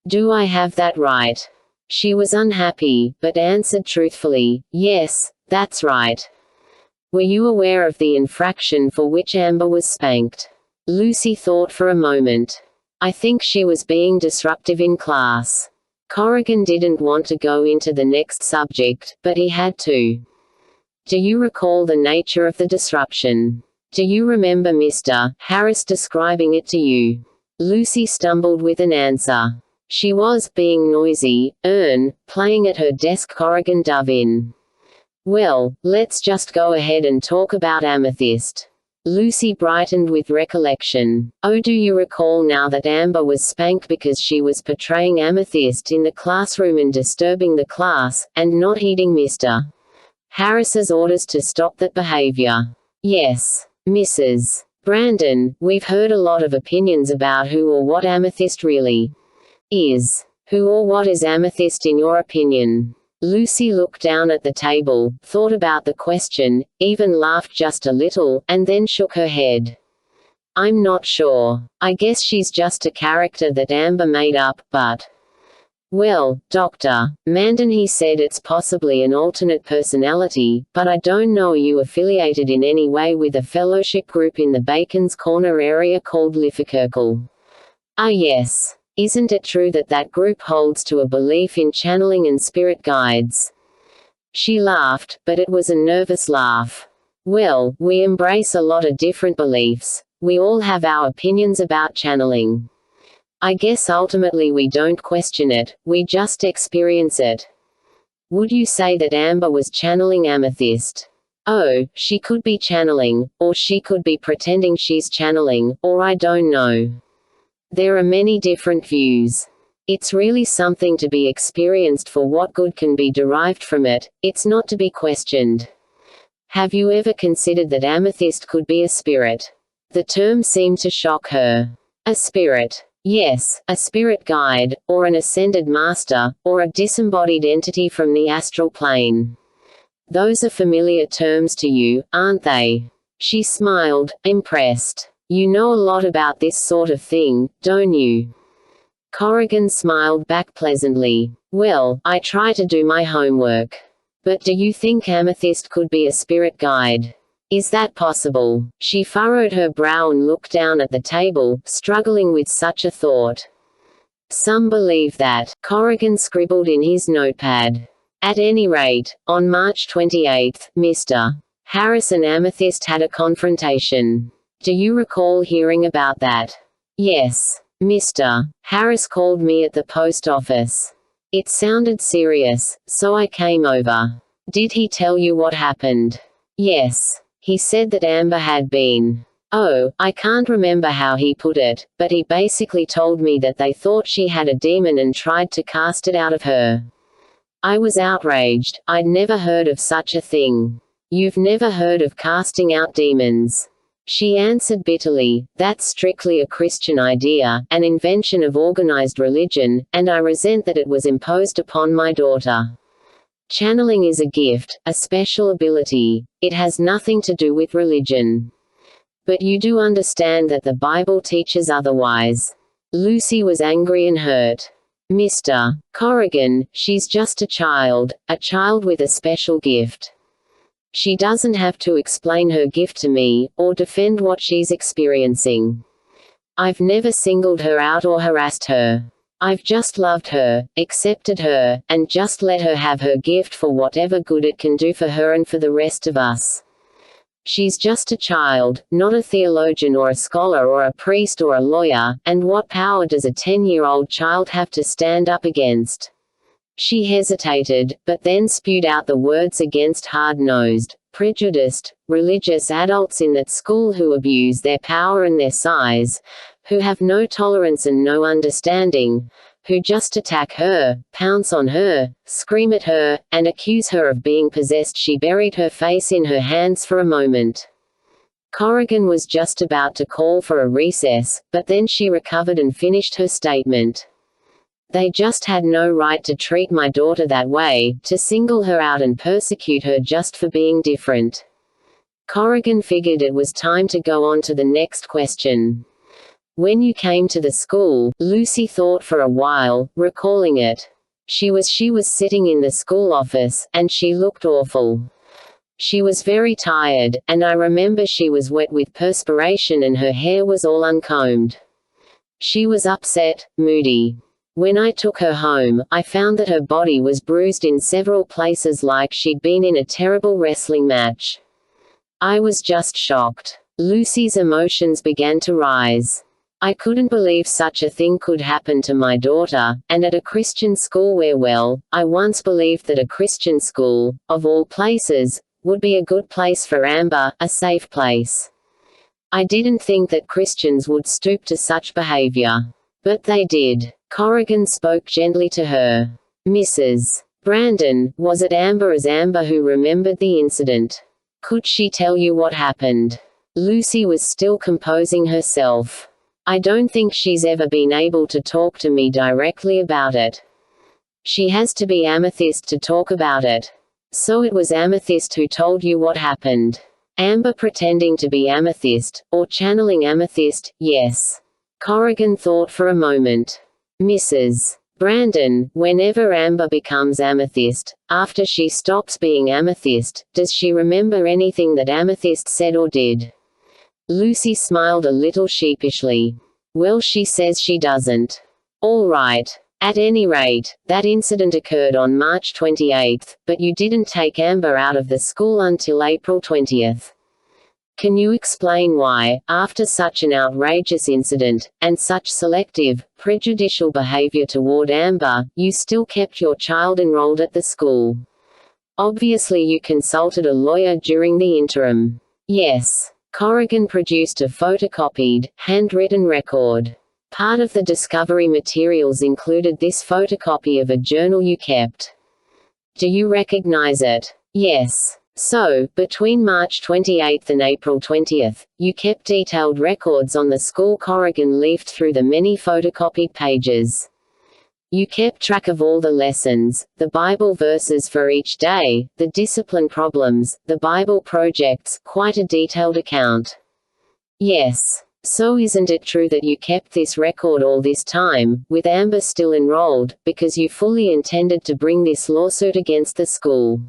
Do I have that right? She was unhappy, but answered truthfully, yes, that's right. Were you aware of the infraction for which Amber was spanked? Lucy thought for a moment. I think she was being disruptive in class. Corrigan didn't want to go into the next subject, but he had to. Do you recall the nature of the disruption? Do you remember Mr. Harris describing it to you? Lucy stumbled with an answer. She was being noisy, playing at her desk. Corrigan dove in. Well, let's just go ahead and talk about Amethyst. Lucy brightened with recollection. Oh, do you recall now that Amber was spanked because she was portraying Amethyst in the classroom and disturbing the class, and not heeding Mr. Harris's orders to stop that behavior? Yes. Mrs. Brandon, we've heard a lot of opinions about who or what amethyst really is. Who or what is amethyst in your opinion? Lucy looked down at the table, thought about the question, even laughed just a little, and then shook her head. I'm not sure. I guess she's just a character that Amber made up, but… Well, Dr. Mandan, he said, it's possibly an alternate personality, but I don't know. Are you affiliated in any way with a fellowship group in the Bacon's Corner area called Lifferkirkle? Ah yes. Isn't it true that that group holds to a belief in channeling and spirit guides? She laughed, but it was a nervous laugh. Well, we embrace a lot of different beliefs. We all have our opinions about channeling. I guess ultimately we don't question it, we just experience it. Would you say that Amber was channeling Amethyst? Oh, she could be channeling, or she could be pretending she's channeling, or I don't know. There are many different views. It's really something to be experienced for what good can be derived from it, it's not to be questioned. Have you ever considered that Amethyst could be a spirit? The term seemed to shock her. A spirit. Yes, a spirit guide, or an ascended master, or a disembodied entity from the astral plane. Those are familiar terms to you, aren't they? She smiled, impressed. You know a lot about this sort of thing, don't you? Corrigan smiled back pleasantly. Well, I try to do my homework. But do you think Amethyst could be a spirit guide? Is that possible? She furrowed her brow and looked down at the table, struggling with such a thought. Some believe that, Corrigan scribbled in his notepad. At any rate, on March 28, Mr. Harris and Amethyst had a confrontation. Do you recall hearing about that? Yes. Mr. Harris called me at the post office. It sounded serious, so I came over. Did he tell you what happened? Yes. He said that Amber had been… Oh, I can't remember how he put it, but he basically told me that they thought she had a demon and tried to cast it out of her. I was outraged. I'd never heard of such a thing. You've never heard of casting out demons? She answered bitterly, that's strictly a Christian idea, an invention of organized religion, and I resent that it was imposed upon my daughter. Channeling is a gift, a special ability. It has nothing to do with religion. But you do understand that the Bible teaches otherwise. Lucy was angry and hurt. Mr. Corrigan, she's just a child with a special gift. She doesn't have to explain her gift to me, or defend what she's experiencing. I've never singled her out or harassed her. I've just loved her, accepted her, and just let her have her gift for whatever good it can do for her and for the rest of us. She's just a child, not a theologian or a scholar or a priest or a lawyer, and what power does a 10-year-old child have to stand up against? She hesitated, but then spewed out the words against hard-nosed, prejudiced, religious adults in that school who abuse their power and their size, who have no tolerance and no understanding, who just attack her, pounce on her, scream at her, and accuse her of being possessed. She buried her face in her hands for a moment. Corrigan was just about to call for a recess, but then she recovered and finished her statement. They just had no right to treat my daughter that way, to single her out and persecute her just for being different. Corrigan figured it was time to go on to the next question. When you came to the school, Lucy thought for a while, recalling it. She was sitting in the school office, and she looked awful. She was very tired, and I remember she was wet with perspiration and her hair was all uncombed. She was upset, moody. When I took her home, I found that her body was bruised in several places like she'd been in a terrible wrestling match. I was just shocked. Lucy's emotions began to rise. I couldn't believe such a thing could happen to my daughter, and at a Christian school where, well, I once believed that a Christian school, of all places, would be a good place for Amber, a safe place. I didn't think that Christians would stoop to such behavior. But they did. Corrigan spoke gently to her. Mrs. Brandon, was it Amber who remembered the incident? Could she tell you what happened? Lucy was still composing herself. I don't think she's ever been able to talk to me directly about it. She has to be Amethyst to talk about it. So it was Amethyst who told you what happened. Amber pretending to be Amethyst, or channeling Amethyst, yes. Corrigan thought for a moment. Mrs. Brandon, whenever Amber becomes Amethyst, after she stops being Amethyst, does she remember anything that Amethyst said or did? Lucy smiled a little sheepishly. Well, she says she doesn't. All right. At any rate, that incident occurred on March 28, but you didn't take Amber out of the school until April 20th. Can you explain why, after such an outrageous incident, and such selective, prejudicial behavior toward Amber, you still kept your child enrolled at the school? Obviously you consulted a lawyer during the interim. Yes. Corrigan produced a photocopied, handwritten record. Part of the discovery materials included this photocopy of a journal you kept. Do you recognize it? Yes. So, between March 28 and April 20, you kept detailed records on the school. Corrigan leafed through the many photocopied pages. You kept track of all the lessons, the Bible verses for each day, the discipline problems, the Bible projects, quite a detailed account. Yes. So isn't it true that you kept this record all this time, with Amber still enrolled, because you fully intended to bring this lawsuit against the school?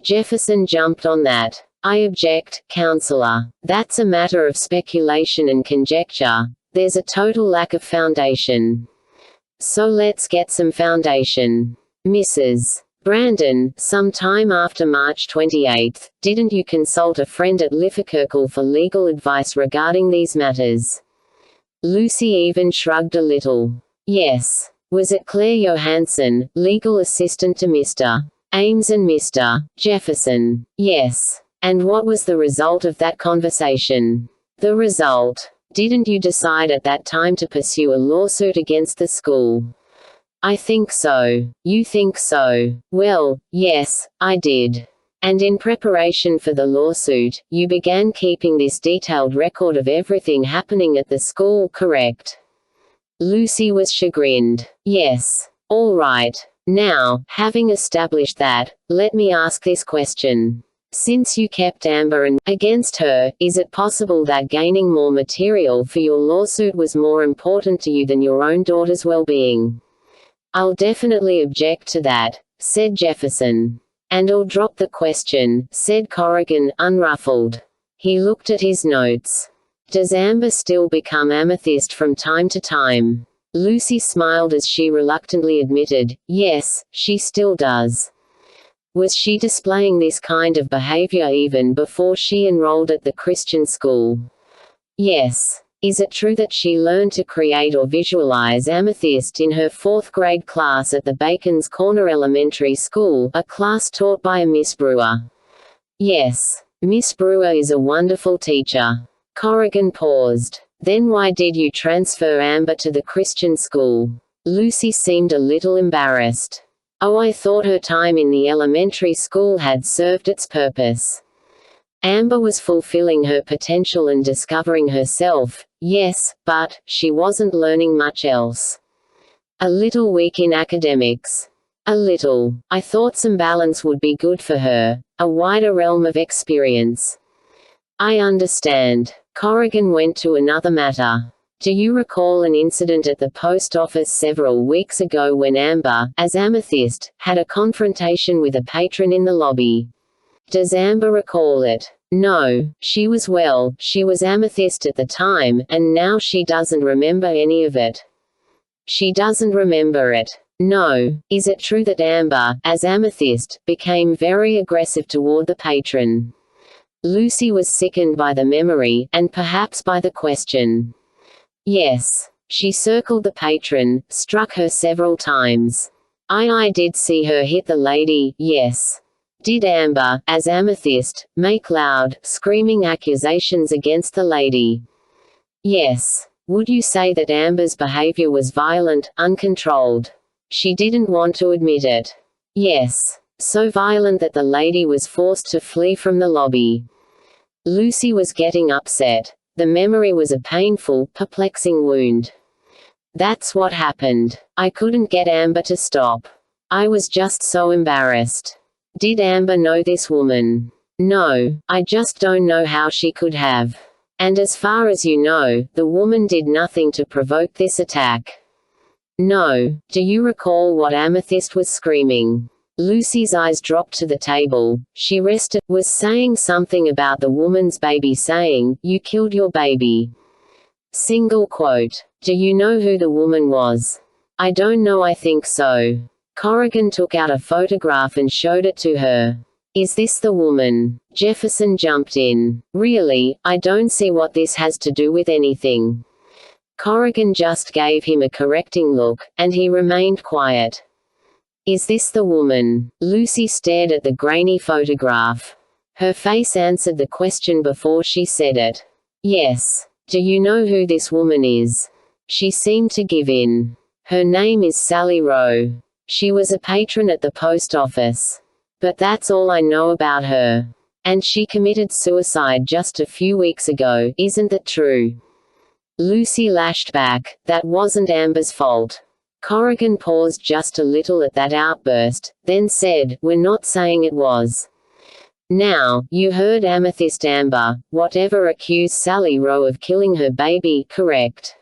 Jefferson jumped on that. I object, counselor. That's a matter of speculation and conjecture. There's a total lack of foundation. So let's get some foundation. Mrs. Brandon, some time after March 28, didn't you consult a friend at Liffekirkel for legal advice regarding these matters? Lucy even shrugged a little. Yes. Was it Claire Johansson, legal assistant to Mr. Ames and Mr. Jefferson? Yes. And what was the result of that conversation? The result? Didn't you decide at that time to pursue a lawsuit against the school? I think so. You think so? Well, yes, I did. And in preparation for the lawsuit, you began keeping this detailed record of everything happening at the school, correct? Lucy was chagrined. Yes. All right. Now, having established that, let me ask this question. Since you kept Amber and against her, is it possible that gaining more material for your lawsuit was more important to you than your own daughter's well-being? I'll definitely object to that, said Jefferson. And I'll drop the question, said Corrigan, unruffled. He looked at his notes. Does Amber still become Amethyst from time to time? Lucy smiled as she reluctantly admitted, yes, she still does. Was she displaying this kind of behavior even before she enrolled at the Christian school? Yes. Is it true that she learned to create or visualize Amethyst in her 4th grade class at the Bacon's Corner Elementary School, a class taught by a Miss Brewer? Yes. Miss Brewer is a wonderful teacher. Corrigan paused. Then why did you transfer Amber to the Christian school? Lucy seemed a little embarrassed. Oh, I thought her time in the elementary school had served its purpose. Amber was fulfilling her potential and discovering herself, yes, but she wasn't learning much else. A little weak in academics. A little. I thought some balance would be good for her, a wider realm of experience. I understand. Corrigan went to another matter. Do you recall an incident at the post office several weeks ago when Amber, as Amethyst, had a confrontation with a patron in the lobby? Does Amber recall it? No, she was Amethyst at the time, and now she doesn't remember any of it. She doesn't remember it. No. Is it true that Amber, as Amethyst, became very aggressive toward the patron? Lucy was sickened by the memory, and perhaps by the question. Yes. She circled the patron, struck her several times. I did see her hit the lady, yes. Did Amber, as Amethyst, make loud, screaming accusations against the lady? Yes. Would you say that Amber's behavior was violent, uncontrolled? She didn't want to admit it. Yes. So violent that the lady was forced to flee from the lobby. Lucy was getting upset. The memory was a painful, perplexing wound. That's what happened. I couldn't get Amber to stop. I was just so embarrassed. Did Amber know this woman? No, I just don't know how she could have. And as far as you know, the woman did nothing to provoke this attack. No. Do you recall what Amethyst was screaming? Lucy's eyes dropped to the table. She rested, was saying something about the woman's baby, saying, "You killed your baby." Single quote. Do you know who the woman was? I don't know, I think so. Corrigan took out a photograph and showed it to her. Is this the woman? Jefferson jumped in. Really, I don't see what this has to do with anything. Corrigan just gave him a correcting look, and he remained quiet. Is this the woman? Lucy stared at the grainy photograph. Her face answered the question before she said it. Yes. Do you know who this woman is? She seemed to give in. Her name is Sally Rowe. She was a patron at the post office. But that's all I know about her. And she committed suicide just a few weeks ago, isn't that true? Lucy lashed back. That wasn't Amber's fault. Corrigan paused just a little at that outburst, then said, "We're not saying it was." Now, you heard Amethyst Amber, whatever, accused Sally Rowe of killing her baby, correct?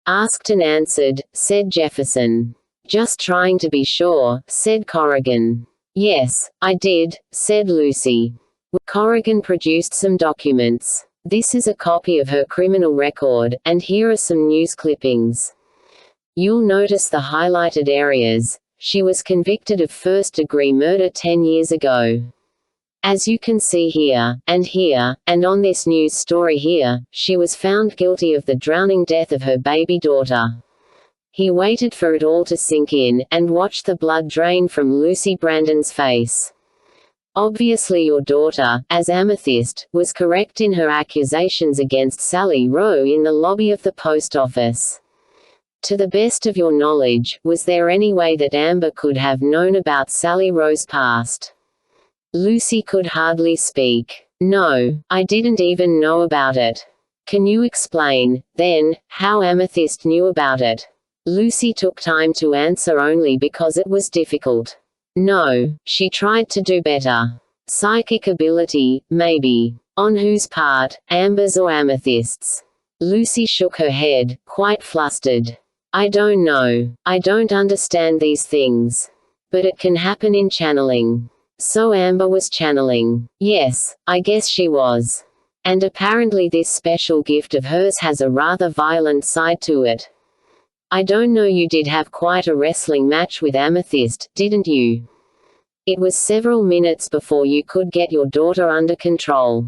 Asked and answered, said Jefferson. Just trying to be sure, said Corrigan. Yes, I did, said Lucy. Corrigan produced some documents. This is a copy of her criminal record, and here are some news clippings. You'll notice the highlighted areas. She was convicted of first-degree murder 10 years ago. As you can see here, and on this news story here, she was found guilty of the drowning death of her baby daughter. He waited for it all to sink in, and watched the blood drain from Lucy Brandon's face. Obviously your daughter, as Amethyst, was correct in her accusations against Sally Rowe in the lobby of the post office. To the best of your knowledge, was there any way that Amber could have known about Sally Rowe's past? Lucy could hardly speak. No, I didn't even know about it. Can you explain, then, how Amethyst knew about it? Lucy took time to answer only because it was difficult. No, she tried to do better. Psychic ability, maybe. On whose part, Amber's or Amethyst's? Lucy shook her head, quite flustered. I don't know. I don't understand these things. But it can happen in channeling. So Amber was channeling. Yes, I guess she was. And apparently this special gift of hers has a rather violent side to it. I don't know, you did have quite a wrestling match with Amethyst, didn't you? It was several minutes before you could get your daughter under control.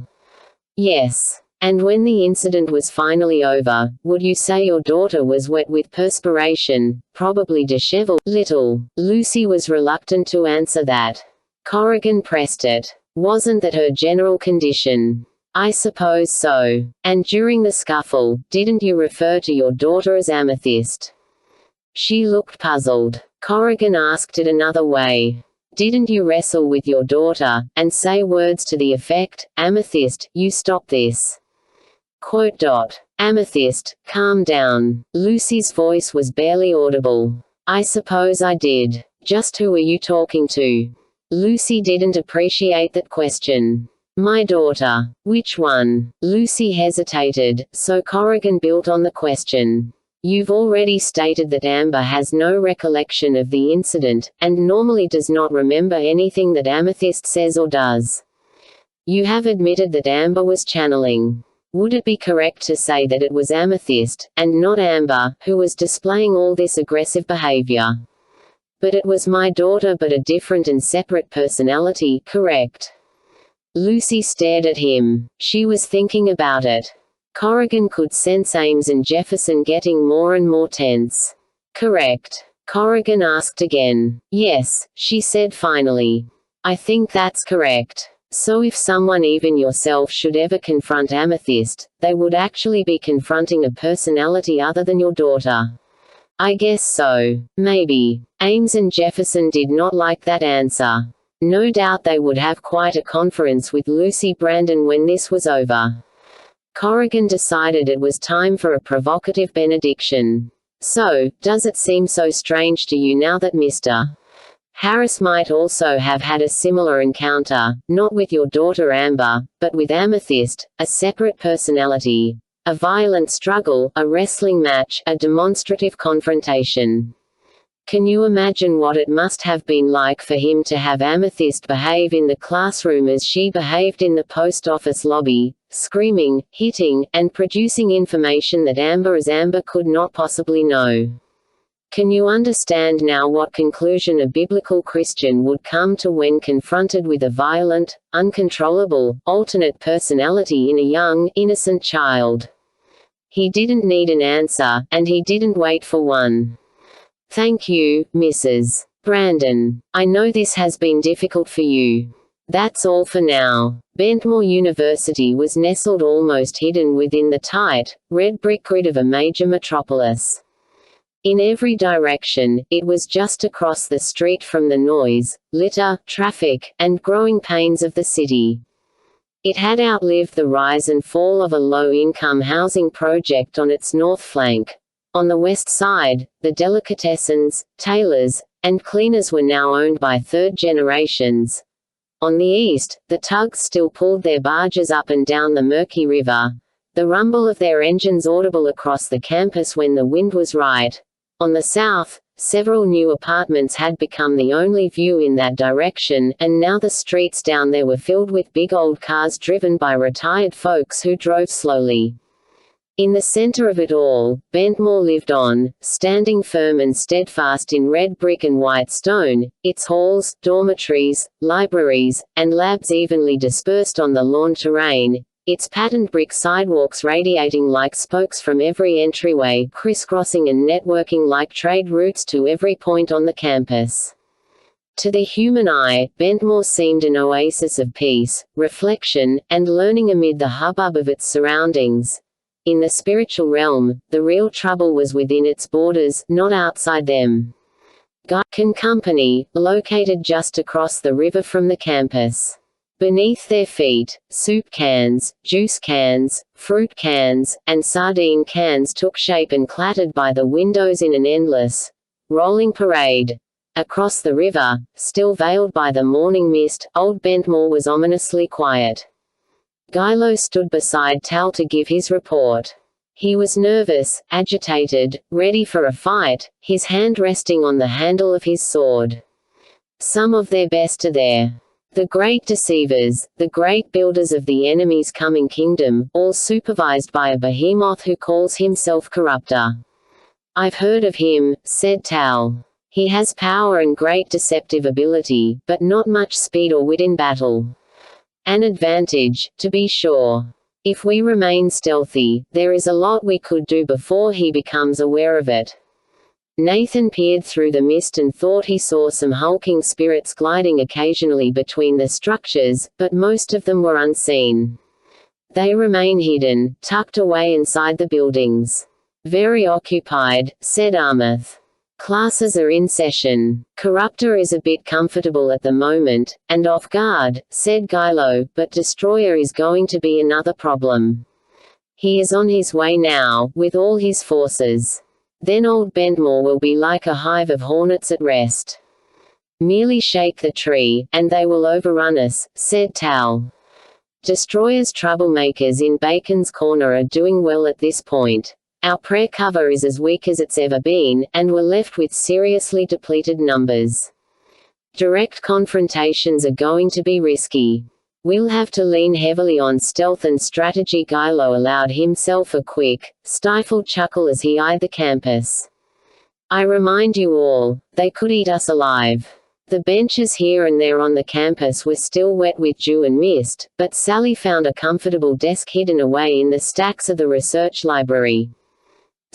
Yes. And when the incident was finally over, would you say your daughter was wet with perspiration, probably disheveled? Little. Lucy was reluctant to answer that. Corrigan pressed it. Wasn't that her general condition? I suppose so. And during the scuffle, didn't you refer to your daughter as Amethyst? She looked puzzled. Corrigan asked it another way. Didn't you wrestle with your daughter, and say words to the effect, "Amethyst, you stop this"? Quote. Amethyst, calm down. Lucy's voice was barely audible. I suppose I did. Just who are you talking to? Lucy didn't appreciate that question. My daughter. Which one? Lucy hesitated, so Corrigan built on the question. You've already stated that Amber has no recollection of the incident, and normally does not remember anything that Amethyst says or does. You have admitted that Amber was channeling. Would it be correct to say that it was Amethyst, and not Amber, who was displaying all this aggressive behavior? But it was my daughter, but a different and separate personality, correct? Lucy stared at him. She was thinking about it. Corrigan could sense Ames and Jefferson getting more and more tense. Correct. Corrigan asked again. Yes, she said finally. I think that's correct. So if someone, even yourself, should ever confront Amethyst, they would actually be confronting a personality other than your daughter. I guess so. Maybe. Ames and Jefferson did not like that answer. No doubt they would have quite a conference with Lucy Brandon when this was over. Corrigan decided it was time for a provocative benediction. So, does it seem so strange to you now that Mr. Harris might also have had a similar encounter, not with your daughter Amber, but with Amethyst, a separate personality, a violent struggle, a wrestling match, a demonstrative confrontation? Can you imagine what it must have been like for him to have Amethyst behave in the classroom as she behaved in the post office lobby, screaming, hitting, and producing information that Amber could not possibly know? Can you understand now what conclusion a biblical Christian would come to when confronted with a violent, uncontrollable, alternate personality in a young, innocent child? He didn't need an answer, and he didn't wait for one. Thank you, Mrs. Brandon. I know this has been difficult for you. That's all for now. Bentmore University was nestled almost hidden within the tight, red brick grid of a major metropolis. In every direction, it was just across the street from the noise, litter, traffic, and growing pains of the city. It had outlived the rise and fall of a low-income housing project on its north flank. On the west side, the delicatessens, tailors, and cleaners were now owned by third generations. On the east, the tugs still pulled their barges up and down the murky river, the rumble of their engines audible across the campus when the wind was right. On the south, several new apartments had become the only view in that direction, and now the streets down there were filled with big old cars driven by retired folks who drove slowly. In the center of it all, Bentmore lived on, standing firm and steadfast in red brick and white stone, its halls, dormitories, libraries, and labs evenly dispersed on the lawn terrain, its patterned brick sidewalks radiating like spokes from every entryway, crisscrossing and networking like trade routes to every point on the campus. To the human eye, Bentmore seemed an oasis of peace, reflection, and learning amid the hubbub of its surroundings. In the spiritual realm, the real trouble was within its borders, not outside them. Guy & Company, located just across the river from the campus. Beneath their feet, soup cans, juice cans, fruit cans, and sardine cans took shape and clattered by the windows in an endless, rolling parade. Across the river, still veiled by the morning mist, old Bentmore was ominously quiet. Gilo stood beside Tal to give his report. He was nervous, agitated, ready for a fight, his hand resting on the handle of his sword. Some of their best are there. The great deceivers, the great builders of the enemy's coming kingdom, all supervised by a behemoth who calls himself Corruptor. I've heard of him, said Tal. He has power and great deceptive ability, but not much speed or wit in battle. An advantage, to be sure. If we remain stealthy, there is a lot we could do before he becomes aware of it. Nathan peered through the mist and thought he saw some hulking spirits gliding occasionally between the structures, but most of them were unseen. They remain hidden, tucked away inside the buildings. Very occupied, said Armith. Classes are in session. Corruptor is a bit comfortable at the moment, and off guard, said Gilo, but Destroyer is going to be another problem. He is on his way now, with all his forces. Then old Bentmore will be like a hive of hornets at rest. Merely shake the tree, and they will overrun us, said Tal. Destroyer's troublemakers in Bacon's Corner are doing well at this point. Our prayer cover is as weak as it's ever been, and we're left with seriously depleted numbers. Direct confrontations are going to be risky. We'll have to lean heavily on stealth and strategy. Gilo allowed himself a quick, stifled chuckle as he eyed the campus. I remind you all, they could eat us alive. The benches here and there on the campus were still wet with dew and mist, but Sally found a comfortable desk hidden away in the stacks of the research library.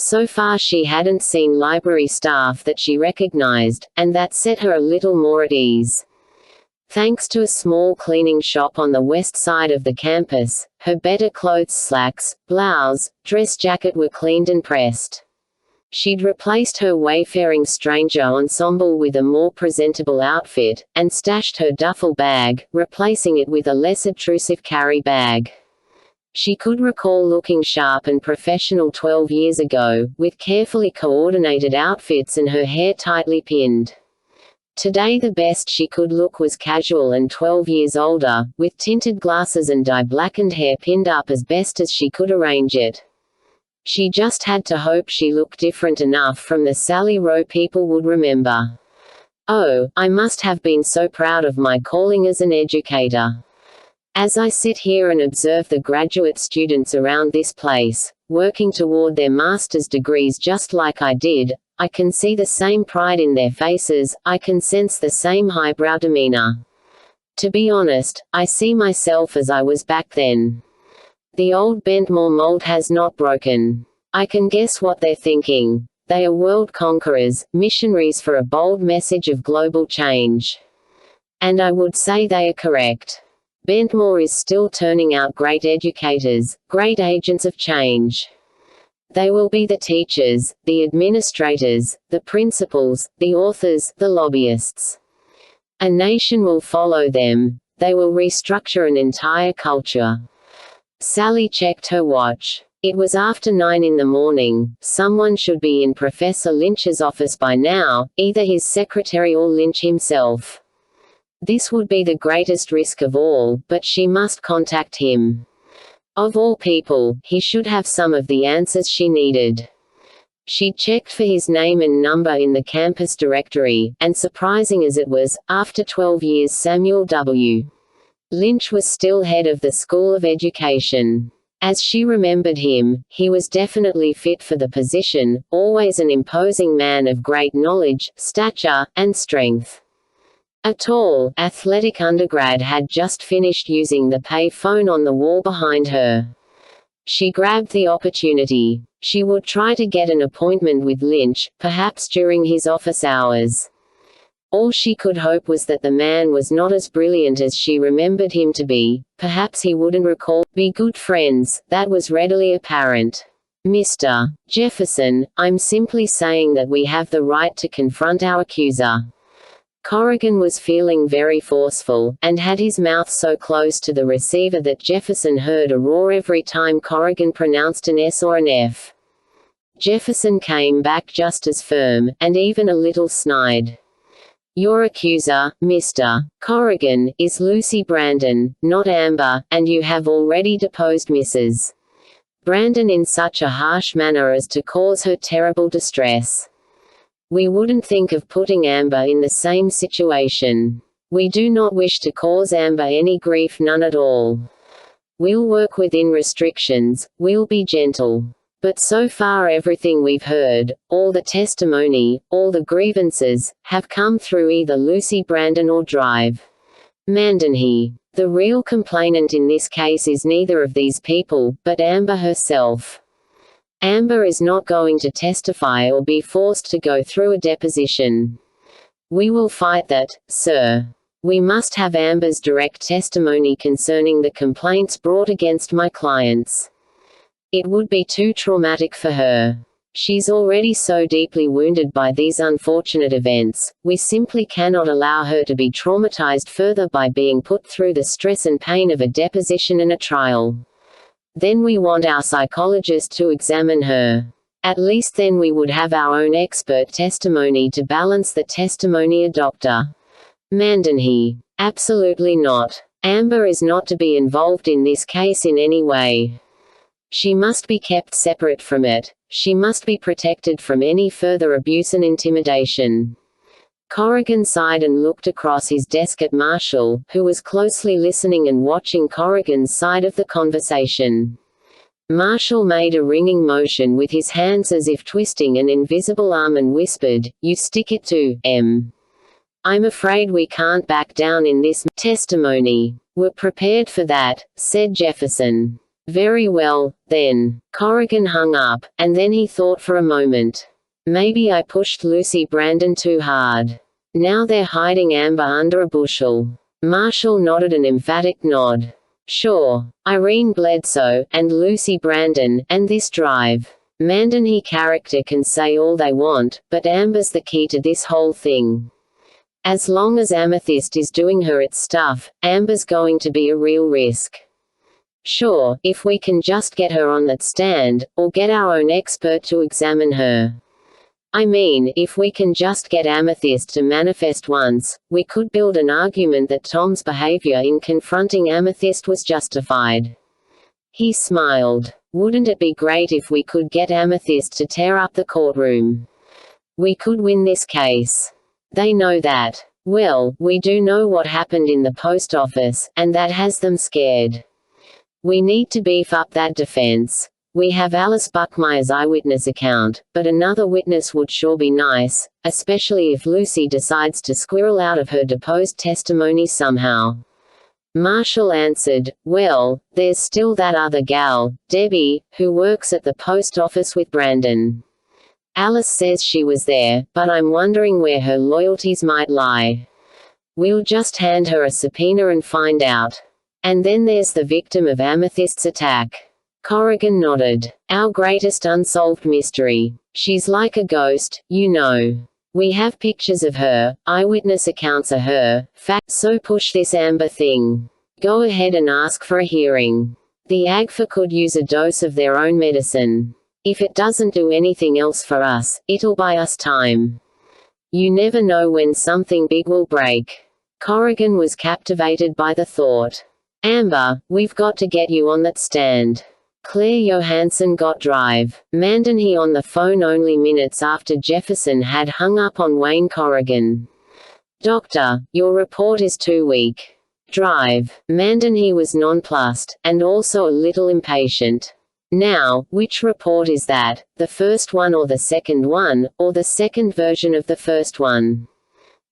So far she hadn't seen library staff that she recognized, and that set her a little more at ease. Thanks to a small cleaning shop on the west side of the campus, her better clothes, slacks, blouse, dress jacket were cleaned and pressed. She'd replaced her wayfaring stranger ensemble with a more presentable outfit, and stashed her duffel bag, replacing it with a less obtrusive carry bag. She could recall looking sharp and professional 12 years ago, with carefully coordinated outfits and her hair tightly pinned. Today the best she could look was casual and 12 years older, with tinted glasses and dye-blackened hair pinned up as best as she could arrange it. She just had to hope she looked different enough from the Sally Rowe people would remember. Oh, I must have been so proud of my calling as an educator. As I sit here and observe the graduate students around this place, working toward their master's degrees just like I did, I can see the same pride in their faces, I can sense the same highbrow demeanor. To be honest, I see myself as I was back then. The old Bentmore mold has not broken. I can guess what they're thinking. They are world conquerors, missionaries for a bold message of global change. And I would say they are correct. Bentmore is still turning out great educators, great agents of change. They will be the teachers, the administrators, the principals, the authors, the lobbyists. A nation will follow them. They will restructure an entire culture. Sally checked her watch. It was after 9 in the morning. Someone should be in Professor Lynch's office by now, either his secretary or Lynch himself. This would be the greatest risk of all, but she must contact him. Of all people, he should have some of the answers she needed. She'd checked for his name and number in the campus directory, and surprising as it was, after 12 years Samuel W. Lynch was still head of the School of Education. As she remembered him, he was definitely fit for the position, always an imposing man of great knowledge, stature, and strength. A tall, athletic undergrad had just finished using the pay phone on the wall behind her. She grabbed the opportunity. She would try to get an appointment with Lynch, perhaps during his office hours. All she could hope was that the man was not as brilliant as she remembered him to be. Perhaps he wouldn't be good friends, that was readily apparent. Mr. Jefferson, I'm simply saying that we have the right to confront our accuser. Corrigan was feeling very forceful, and had his mouth so close to the receiver that Jefferson heard a roar every time Corrigan pronounced an S or an F. Jefferson came back just as firm, and even a little snide. Your accuser, Mr. Corrigan, is Lucy Brandon, not Amber, and you have already deposed Mrs. Brandon in such a harsh manner as to cause her terrible distress. We wouldn't think of putting Amber in the same situation. We do not wish to cause Amber any grief, none at all. We'll work within restrictions, we'll be gentle. But so far everything we've heard, all the testimony, all the grievances, have come through either Lucy Brandon or Drive Mandenhey. The real complainant in this case is neither of these people, but Amber herself. Amber is not going to testify or be forced to go through a deposition. We will fight that, sir. We must have Amber's direct testimony concerning the complaints brought against my clients. It would be too traumatic for her. She's already so deeply wounded by these unfortunate events, we simply cannot allow her to be traumatized further by being put through the stress and pain of a deposition and a trial. Then we want our psychologist to examine her. At least then we would have our own expert testimony to balance the testimony of Dr. Mandenhey. Absolutely not. Amber is not to be involved in this case in any way. She must be kept separate from it. She must be protected from any further abuse and intimidation. Corrigan sighed and looked across his desk at Marshall, who was closely listening and watching Corrigan's side of the conversation. Marshall made a ringing motion with his hands as if twisting an invisible arm and whispered, "You stick it to M. I'm afraid we can't back down in this testimony." "We're prepared for that," said Jefferson. "Very well, then." Corrigan hung up, and then he thought for a moment. Maybe I pushed Lucy Brandon too hard. Now they're hiding Amber under a bushel. Marshall nodded an emphatic nod. Sure. Irene Bledsoe, and Lucy Brandon, and this Drive Mandan character can say all they want, but Amber's the key to this whole thing. As long as Amethyst is doing her its stuff, Amber's going to be a real risk. Sure, if we can just get her on that stand, or get our own expert to examine her. I mean, if we can just get Amethyst to manifest once, we could build an argument that Tom's behavior in confronting Amethyst was justified. He smiled. Wouldn't it be great if we could get Amethyst to tear up the courtroom? We could win this case. They know that. Well, we do know what happened in the post office, and that has them scared. We need to beef up that defense. We have Alice Buckmeyer's eyewitness account, but another witness would sure be nice, especially if Lucy decides to squirrel out of her deposed testimony somehow. Marshall answered, well, there's still that other gal, Debbie, who works at the post office with Brandon. Alice says she was there, but I'm wondering where her loyalties might lie. We'll just hand her a subpoena and find out. And then there's the victim of Amethyst's attack. Corrigan nodded. Our greatest unsolved mystery. She's like a ghost, you know. We have pictures of her, eyewitness accounts of her, facts, so push this Amber thing. Go ahead and ask for a hearing. The AGFA could use a dose of their own medicine. If it doesn't do anything else for us, it'll buy us time. You never know when something big will break. Corrigan was captivated by the thought. Amber, we've got to get you on that stand. Claire Johansson got drive. Mandan on the phone only minutes after Jefferson had hung up on Wayne Corrigan. Doctor, your report is too weak. Drive. Mandan was nonplussed, and also a little impatient. Now, which report is that, the first one or the second one, or the second version of the first one?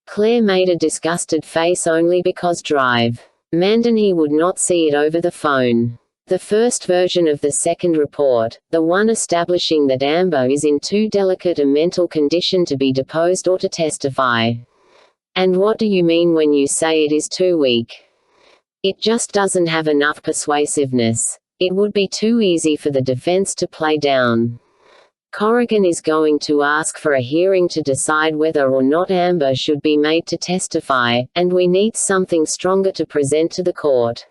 Claire made a disgusted face only because drive. Mandan would not see it over the phone. The first version of the second report, the one establishing that Amber is in too delicate a mental condition to be deposed or to testify. And what do you mean when you say it is too weak? It just doesn't have enough persuasiveness. It would be too easy for the defense to play down. Corrigan is going to ask for a hearing to decide whether or not Amber should be made to testify, and we need something stronger to present to the court.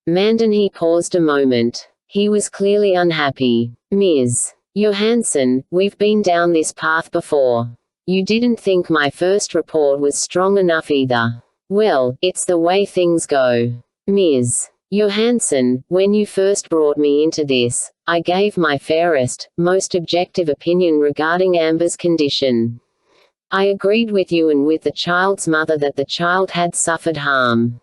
Mandan paused a moment. He was clearly unhappy. Ms. Johansson, we've been down this path before. You didn't think my first report was strong enough either. Well, it's the way things go. Ms. Johansson, when you first brought me into this, I gave my fairest, most objective opinion regarding Amber's condition. I agreed with you and with the child's mother that the child had suffered harm.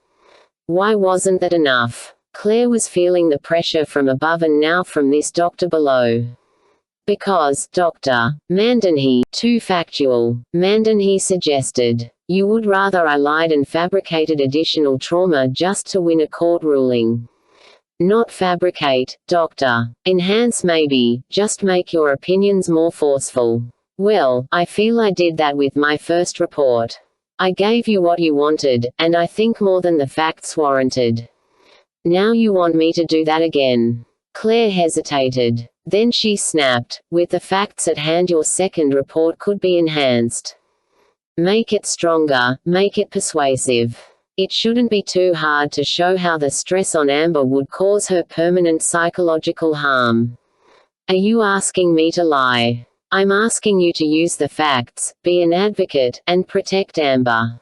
Why wasn't that enough? Claire was feeling the pressure from above and now from this doctor below. Because, Dr. Mandan too factual. Mandan suggested. You would rather I lied and fabricated additional trauma just to win a court ruling. Not fabricate, doctor. Enhance maybe, just make your opinions more forceful. Well, I feel I did that with my first report. I gave you what you wanted, and I think more than the facts warranted. Now you want me to do that again. Claire hesitated. Then she snapped, with the facts at hand your second report could be enhanced. Make it stronger, make it persuasive. It shouldn't be too hard to show how the stress on Amber would cause her permanent psychological harm. Are you asking me to lie? I'm asking you to use the facts, be an advocate, and protect Amber.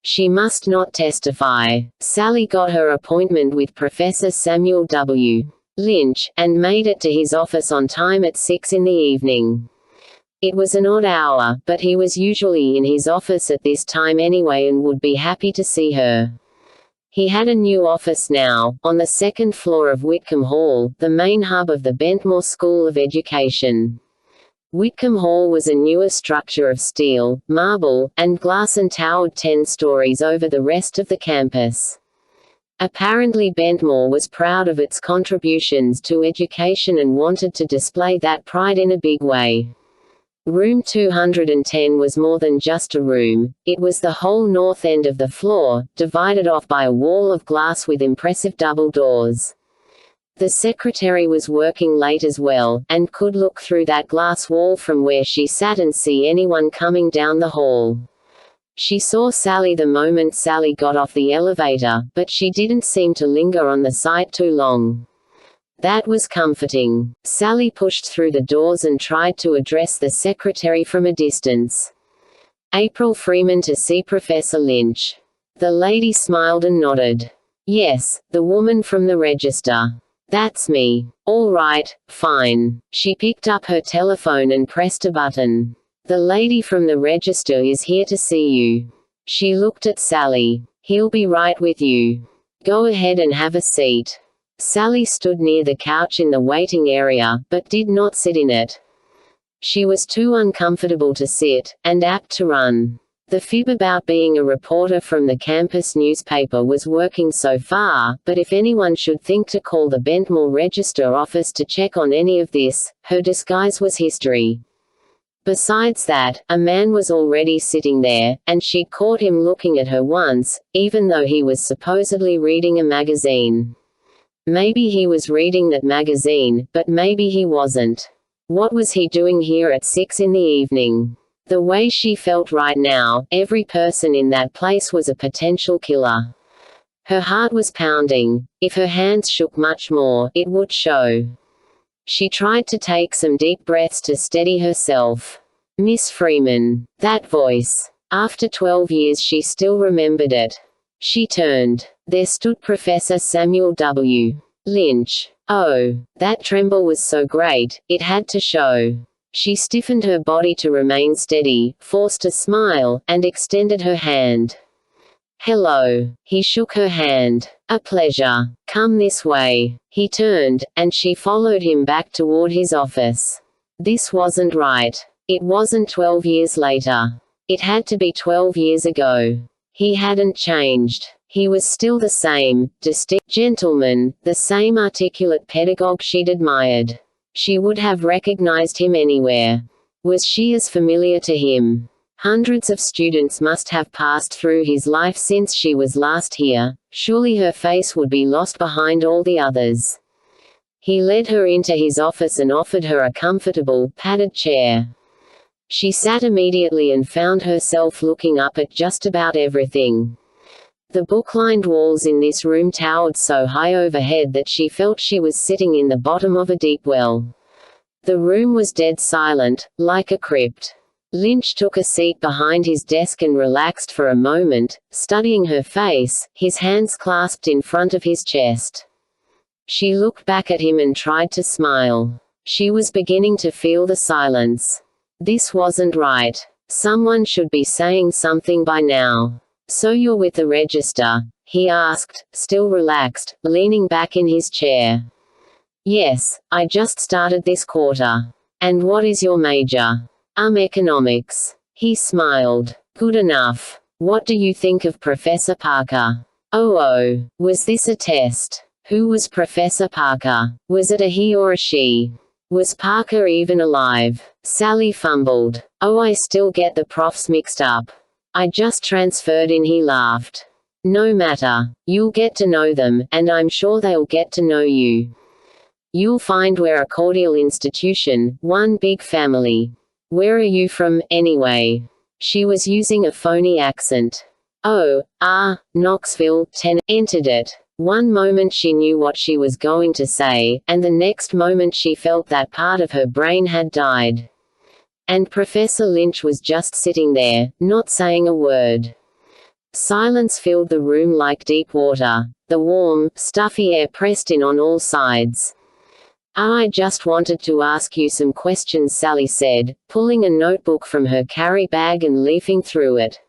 She must not testify. Sally got her appointment with Professor Samuel W. Lynch, and made it to his office on time at 6 in the evening. It was an odd hour, but he was usually in his office at this time anyway and would be happy to see her. He had a new office now, on the second floor of Whitcomb Hall, the main hub of the Bentmore School of Education. Whitcomb Hall was a newer structure of steel, marble, and glass and towered 10 stories over the rest of the campus. Apparently Bentmore was proud of its contributions to education and wanted to display that pride in a big way. Room 210 was more than just a room, it was the whole north end of the floor, divided off by a wall of glass with impressive double doors. The secretary was working late as well, and could look through that glass wall from where she sat and see anyone coming down the hall. She saw Sally the moment Sally got off the elevator, but she didn't seem to linger on the site too long. That was comforting. Sally pushed through the doors and tried to address the secretary from a distance. April Freeman to see Professor Lynch. The lady smiled and nodded. Yes, the woman from the register. That's me. All right, fine. She picked up her telephone and pressed a button. The lady from the register is here to see you. She looked at Sally. He'll be right with you. Go ahead and have a seat. Sally stood near the couch in the waiting area, but did not sit in it. She was too uncomfortable to sit, and apt to run. The fib about being a reporter from the campus newspaper was working so far, but if anyone should think to call the Bentmore Register office to check on any of this, her disguise was history. Besides that, a man was already sitting there, and she'd caught him looking at her once, even though he was supposedly reading a magazine. Maybe he was reading that magazine, but maybe he wasn't. What was he doing here at 6 in the evening? The way she felt right now, every person in that place was a potential killer. Her heart was pounding. If her hands shook much more, it would show. She tried to take some deep breaths to steady herself. Miss Freeman. That voice. After 12 years she still remembered it. She turned. There stood Professor Samuel W. Lynch. Oh, that tremble was so great, it had to show. She stiffened her body to remain steady, forced a smile, and extended her hand. Hello. He shook her hand. A pleasure. Come this way. He turned, and she followed him back toward his office. This wasn't right. It wasn't 12 years later. It had to be 12 years ago. He hadn't changed. He was still the same, distinct gentleman, the same articulate pedagogue she'd admired. She would have recognized him anywhere. Was she as familiar to him? Hundreds of students must have passed through his life since she was last here. Surely her face would be lost behind all the others. He led her into his office and offered her a comfortable, padded chair. She sat immediately and found herself looking up at just about everything. The book-lined walls in this room towered so high overhead that she felt she was sitting in the bottom of a deep well. The room was dead silent, like a crypt. Lynch took a seat behind his desk and relaxed for a moment, studying her face, his hands clasped in front of his chest. She looked back at him and tried to smile. She was beginning to feel the silence. This wasn't right. Someone should be saying something by now. So you're with the register? He asked, still relaxed, leaning back in his chair. Yes, I just started this quarter. And what is your major? Economics. He smiled. Good enough. What do you think of Professor Parker? Oh, was this a test? Who was Professor Parker? Was it a he or a she? Was Parker even alive? Sally fumbled. Oh, I still get the profs mixed up. I just transferred in. He laughed. No matter. You'll get to know them, and I'm sure they'll get to know you. You'll find we're a cordial institution, one big family. Where are you from, anyway? She was using a phony accent. Oh, Knoxville, entered it. One moment she knew what she was going to say, and the next moment she felt that part of her brain had died. And Professor Lynch was just sitting there, not saying a word. Silence filled the room like deep water. The warm, stuffy air pressed in on all sides. I just wanted to ask you some questions, Sally said, pulling a notebook from her carry bag and leafing through it.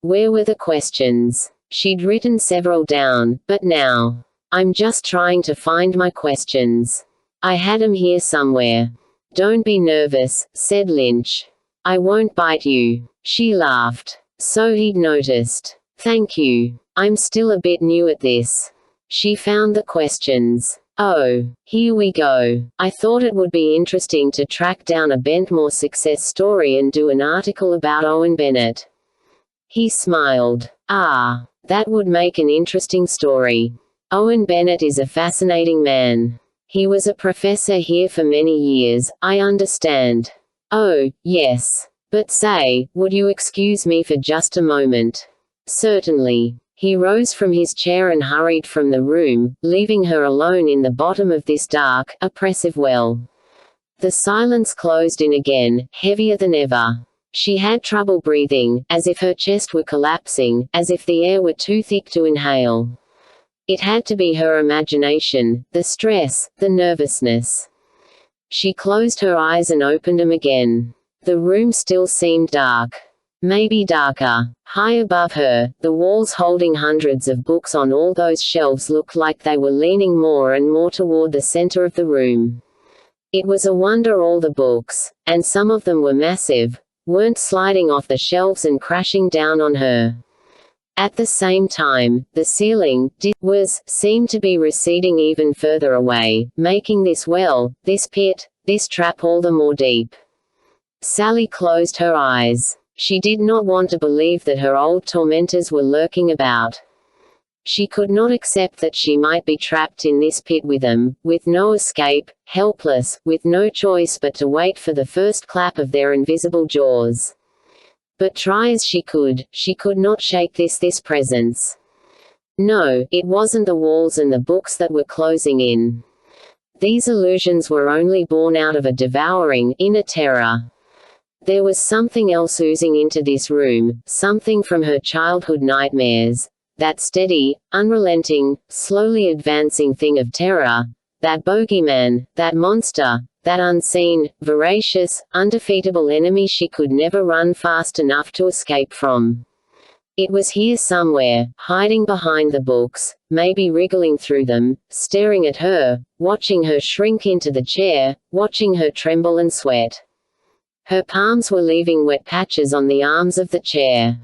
Where were the questions? She'd written several down, but now. I'm just trying to find my questions. I had 'em here somewhere. Don't be nervous, said Lynch. I won't bite you. She laughed. So he'd noticed. Thank you. I'm still a bit new at this. She found the questions. Oh, here we go. I thought it would be interesting to track down a Bentmore success story and do an article about Owen Bennett. He smiled. That would make an interesting story. Owen Bennett is a fascinating man. He was a professor here for many years, I understand. Oh, yes. But say, would you excuse me for just a moment? Certainly. He rose from his chair and hurried from the room, leaving her alone in the bottom of this dark, oppressive well. The silence closed in again, heavier than ever. She had trouble breathing, as if her chest were collapsing, as if the air were too thick to inhale. It had to be her imagination, the stress, the nervousness. She closed her eyes and opened them again. The room still seemed dark. Maybe darker. High above her, the walls holding hundreds of books on all those shelves looked like they were leaning more and more toward the center of the room. It was a wonder all the books, and some of them were massive, weren't sliding off the shelves and crashing down on her. At the same time, the ceiling seemed to be receding even further away, making this well, this pit, this trap all the more deep. Sally closed her eyes. She did not want to believe that her old tormentors were lurking about. She could not accept that she might be trapped in this pit with them, with no escape, helpless, with no choice but to wait for the first clap of their invisible jaws. But try as she could not shake this presence. No, it wasn't the walls and the books that were closing in. These illusions were only born out of a devouring, inner terror. There was something else oozing into this room, something from her childhood nightmares. That steady, unrelenting, slowly advancing thing of terror. That bogeyman, that monster, that unseen, voracious, undefeatable enemy she could never run fast enough to escape from. It was here somewhere, hiding behind the books, maybe wriggling through them, staring at her, watching her shrink into the chair, watching her tremble and sweat. Her palms were leaving wet patches on the arms of the chair.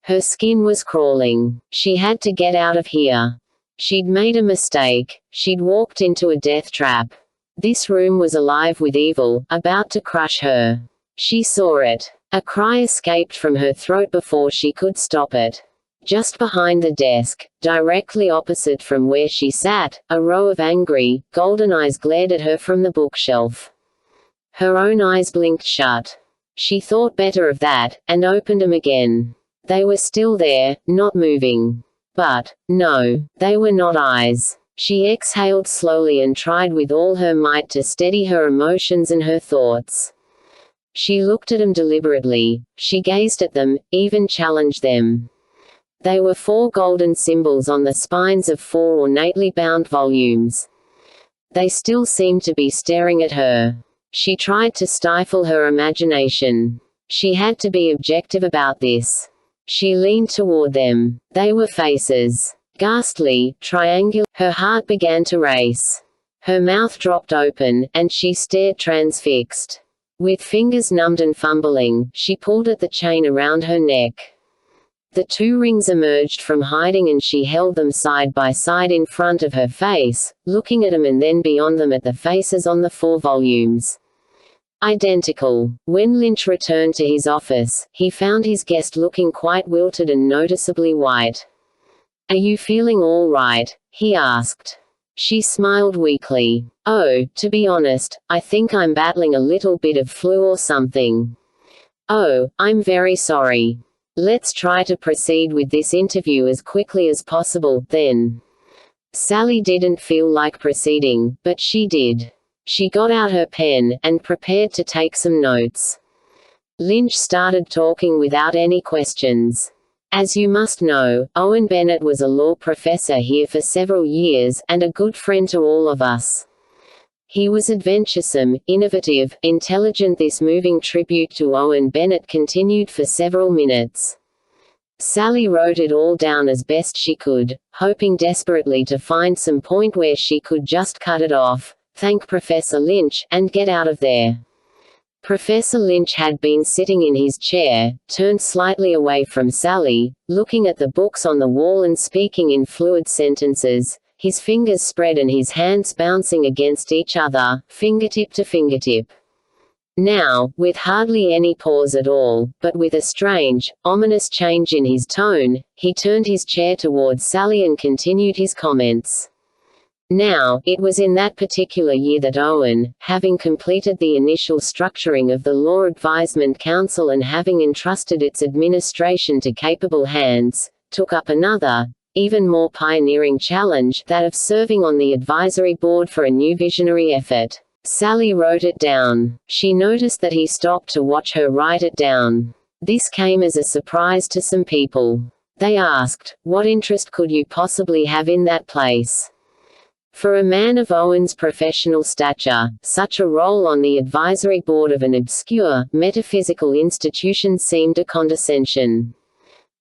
Her skin was crawling. She had to get out of here. She'd made a mistake. She'd walked into a death trap. This room was alive with evil, about to crush her. She saw it. A cry escaped from her throat before she could stop it. Just behind the desk, directly opposite from where she sat, a row of angry, golden eyes glared at her from the bookshelf. Her own eyes blinked shut. She thought better of that, and opened them again. They were still there, not moving. But, no, they were not eyes. She exhaled slowly and tried with all her might to steady her emotions and her thoughts. She looked at them deliberately. She gazed at them, even challenged them. They were 4 golden symbols on the spines of 4 ornately bound volumes. They still seemed to be staring at her. She tried to stifle her imagination. She had to be objective about this. She leaned toward them. They were faces. Ghastly, triangular. Her heart began to race. Her mouth dropped open, and she stared transfixed. With fingers numbed and fumbling, she pulled at the chain around her neck. The 2 rings emerged from hiding and she held them side by side in front of her face, looking at them and then beyond them at the faces on the 4 volumes. Identical. When Lynch returned to his office, he found his guest looking quite wilted and noticeably white. "Are you feeling all right?" he asked. She smiled weakly. "Oh, to be honest, I think I'm battling a little bit of flu or something." "Oh, I'm very sorry. Let's try to proceed with this interview as quickly as possible, then." Sally didn't feel like proceeding, but she did. She got out her pen, and prepared to take some notes. Lynch started talking without any questions. "As you must know, Owen Bennett was a law professor here for several years, and a good friend to all of us. He was adventuresome, innovative, intelligent." This moving tribute to Owen Bennett continued for several minutes. Sally wrote it all down as best she could, hoping desperately to find some point where she could just cut it off, thank Professor Lynch, and get out of there. Professor Lynch had been sitting in his chair, turned slightly away from Sally, looking at the books on the wall and speaking in fluid sentences, his fingers spread and his hands bouncing against each other, fingertip to fingertip. Now, with hardly any pause at all, but with a strange, ominous change in his tone, he turned his chair towards Sally and continued his comments. Now, it was in that particular year that Owen, having completed the initial structuring of the Law Advisement Council and having entrusted its administration to capable hands, took up another, even more pioneering challenge, that of serving on the advisory board for a new visionary effort. Sally wrote it down. She noticed that he stopped to watch her write it down. This came as a surprise to some people. They asked, "What interest could you possibly have in that place?" For a man of Owen's professional stature, such a role on the advisory board of an obscure, metaphysical institution seemed a condescension.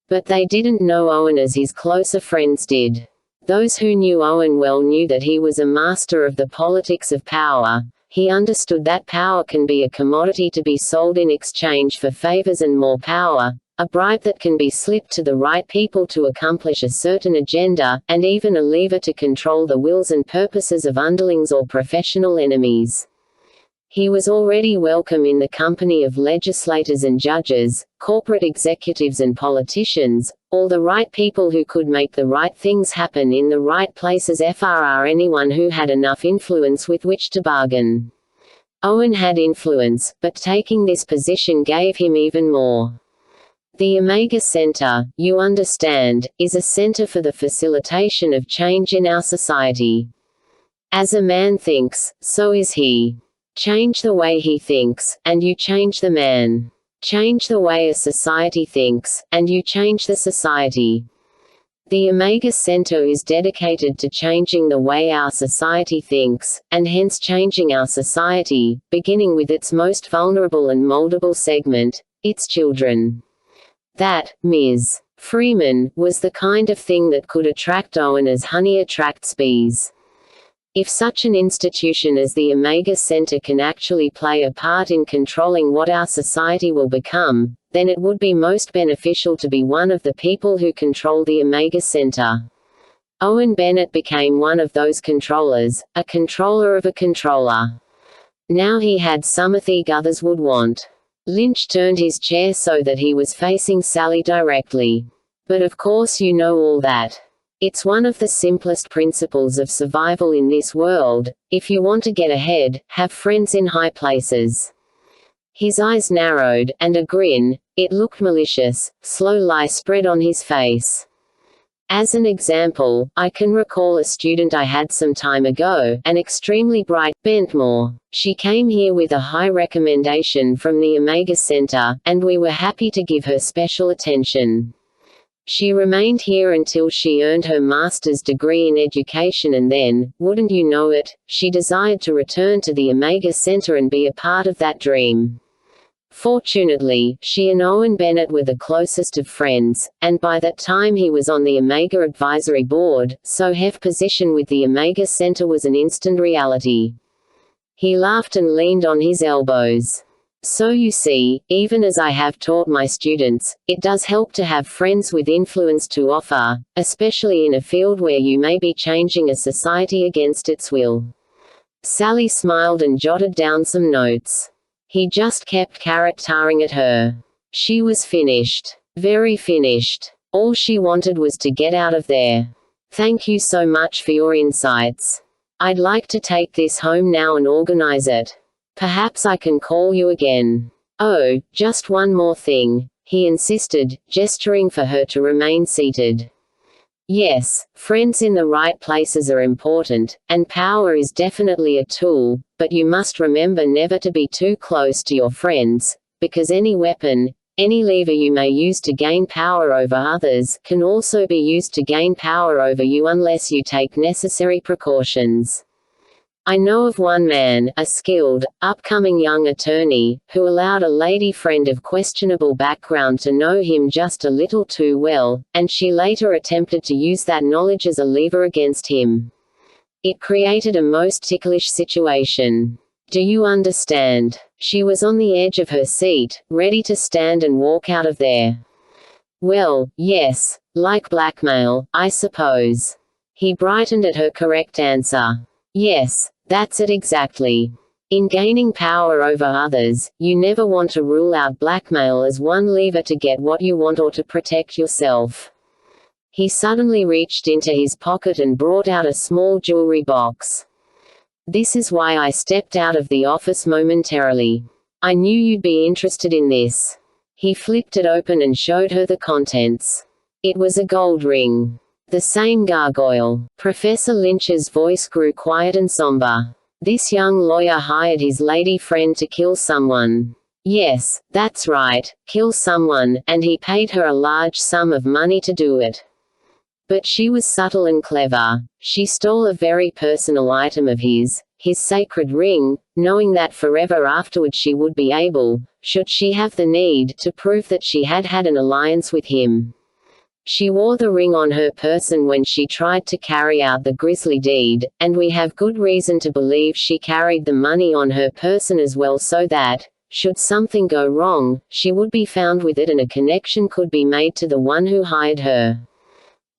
But they didn't know Owen as his closer friends did. Those who knew Owen well knew that he was a master of the politics of power. He understood that power can be a commodity to be sold in exchange for favors and more power, a bribe that can be slipped to the right people to accomplish a certain agenda, and even a lever to control the wills and purposes of underlings or professional enemies. He was already welcome in the company of legislators and judges, corporate executives and politicians, all the right people who could make the right things happen in the right places, anyone who had enough influence with which to bargain. Owen had influence, but taking this position gave him even more. The Omega Center, you understand, is a center for the facilitation of change in our society. As a man thinks, so is he. Change the way he thinks, and you change the man. Change the way a society thinks, and you change the society. The Omega Center is dedicated to changing the way our society thinks, and hence changing our society, beginning with its most vulnerable and moldable segment, its children. That, Ms. Freeman, was the kind of thing that could attract Owen as honey attracts bees. If such an institution as the Omega Center can actually play a part in controlling what our society will become, then it would be most beneficial to be one of the people who control the Omega Center. Owen Bennett became one of those controllers, a controller of a controller. Now he had something others would want. Lynch turned his chair so that he was facing Sally directly. But of course you know all that. It's one of the simplest principles of survival in this world. If you want to get ahead, have friends in high places. His eyes narrowed, and a grin, it looked malicious, slowly spread on his face. As an example, I can recall a student I had some time ago, an extremely bright, Bentmore. She came here with a high recommendation from the Omega Center, and we were happy to give her special attention. She remained here until she earned her master's degree in education, and then, wouldn't you know it, she desired to return to the Omega Center and be a part of that dream. Fortunately, she and Owen Bennett were the closest of friends, and by that time he was on the Omega Advisory Board, so his position with the Omega Center was an instant reality. He laughed and leaned on his elbows. So you see, even as I have taught my students, it does help to have friends with influence to offer, especially in a field where you may be changing a society against its will. Sally smiled and jotted down some notes. He just kept charactering at her. She was finished. Very finished. All she wanted was to get out of there. Thank you so much for your insights. I'd like to take this home now and organize it. Perhaps I can call you again. Oh, just one more thing, he insisted, gesturing for her to remain seated. Yes, friends in the right places are important, and power is definitely a tool, but you must remember never to be too close to your friends, because any weapon, any lever you may use to gain power over others, can also be used to gain power over you unless you take necessary precautions. I know of one man, a skilled, upcoming young attorney, who allowed a lady friend of questionable background to know him just a little too well, and she later attempted to use that knowledge as a lever against him. It created a most ticklish situation. Do you understand? She was on the edge of her seat, ready to stand and walk out of there. Well, yes, like blackmail, I suppose. He brightened at her correct answer. Yes, that's it exactly. In gaining power over others, you never want to rule out blackmail as one lever to get what you want or to protect yourself. He suddenly reached into his pocket and brought out a small jewelry box. This is why I stepped out of the office momentarily. I knew you'd be interested in this. He flipped it open and showed her the contents. It was a gold ring. The same gargoyle. Professor Lynch's voice grew quiet and somber. This young lawyer hired his lady friend to kill someone. Yes, that's right, kill someone, and he paid her a large sum of money to do it. But she was subtle and clever. She stole a very personal item of his sacred ring, knowing that forever afterward she would be able, should she have the need, to prove that she had had an alliance with him. She wore the ring on her person when she tried to carry out the grisly deed, and we have good reason to believe she carried the money on her person as well so that, should something go wrong, she would be found with it and a connection could be made to the one who hired her.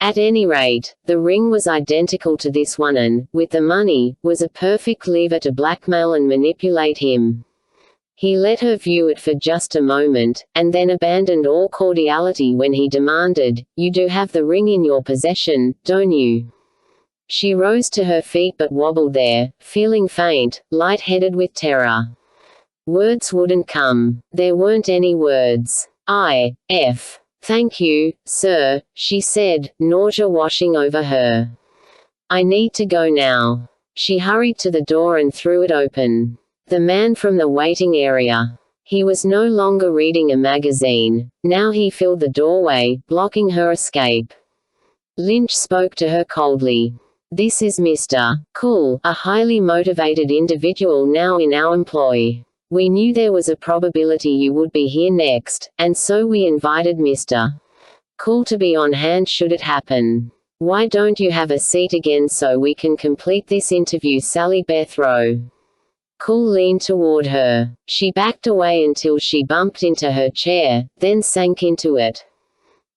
At any rate, the ring was identical to this one and, with the money, was a perfect lever to blackmail and manipulate him. He let her view it for just a moment, and then abandoned all cordiality when he demanded, "You do have the ring in your possession, don't you?" She rose to her feet but wobbled there, feeling faint, light-headed with terror. Words wouldn't come. There weren't any words. Thank you, sir, she said, nausea washing over her. I need to go now. She hurried to the door and threw it open. The man from the waiting area. He was no longer reading a magazine. Now he filled the doorway, blocking her escape. Lynch spoke to her coldly. This is Mr. Cool, a highly motivated individual now in our employ. We knew there was a probability you would be here next, and so we invited Mr. Cool to be on hand should it happen. Why don't you have a seat again so we can complete this interview? Sally Beth Rowe. Cool leaned toward her. She backed away until she bumped into her chair, then sank into it.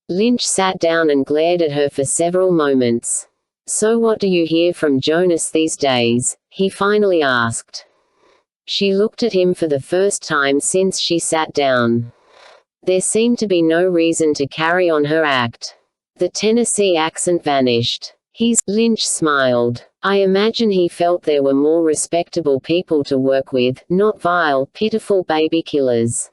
Lynch sat down and glared at her for several moments. So what do you hear from Jonas these days? He finally asked. She looked at him for the first time since she sat down. There seemed to be no reason to carry on her act. The Tennessee accent vanished. Lynch smiled. I imagine he felt there were more respectable people to work with, not vile, pitiful baby killers.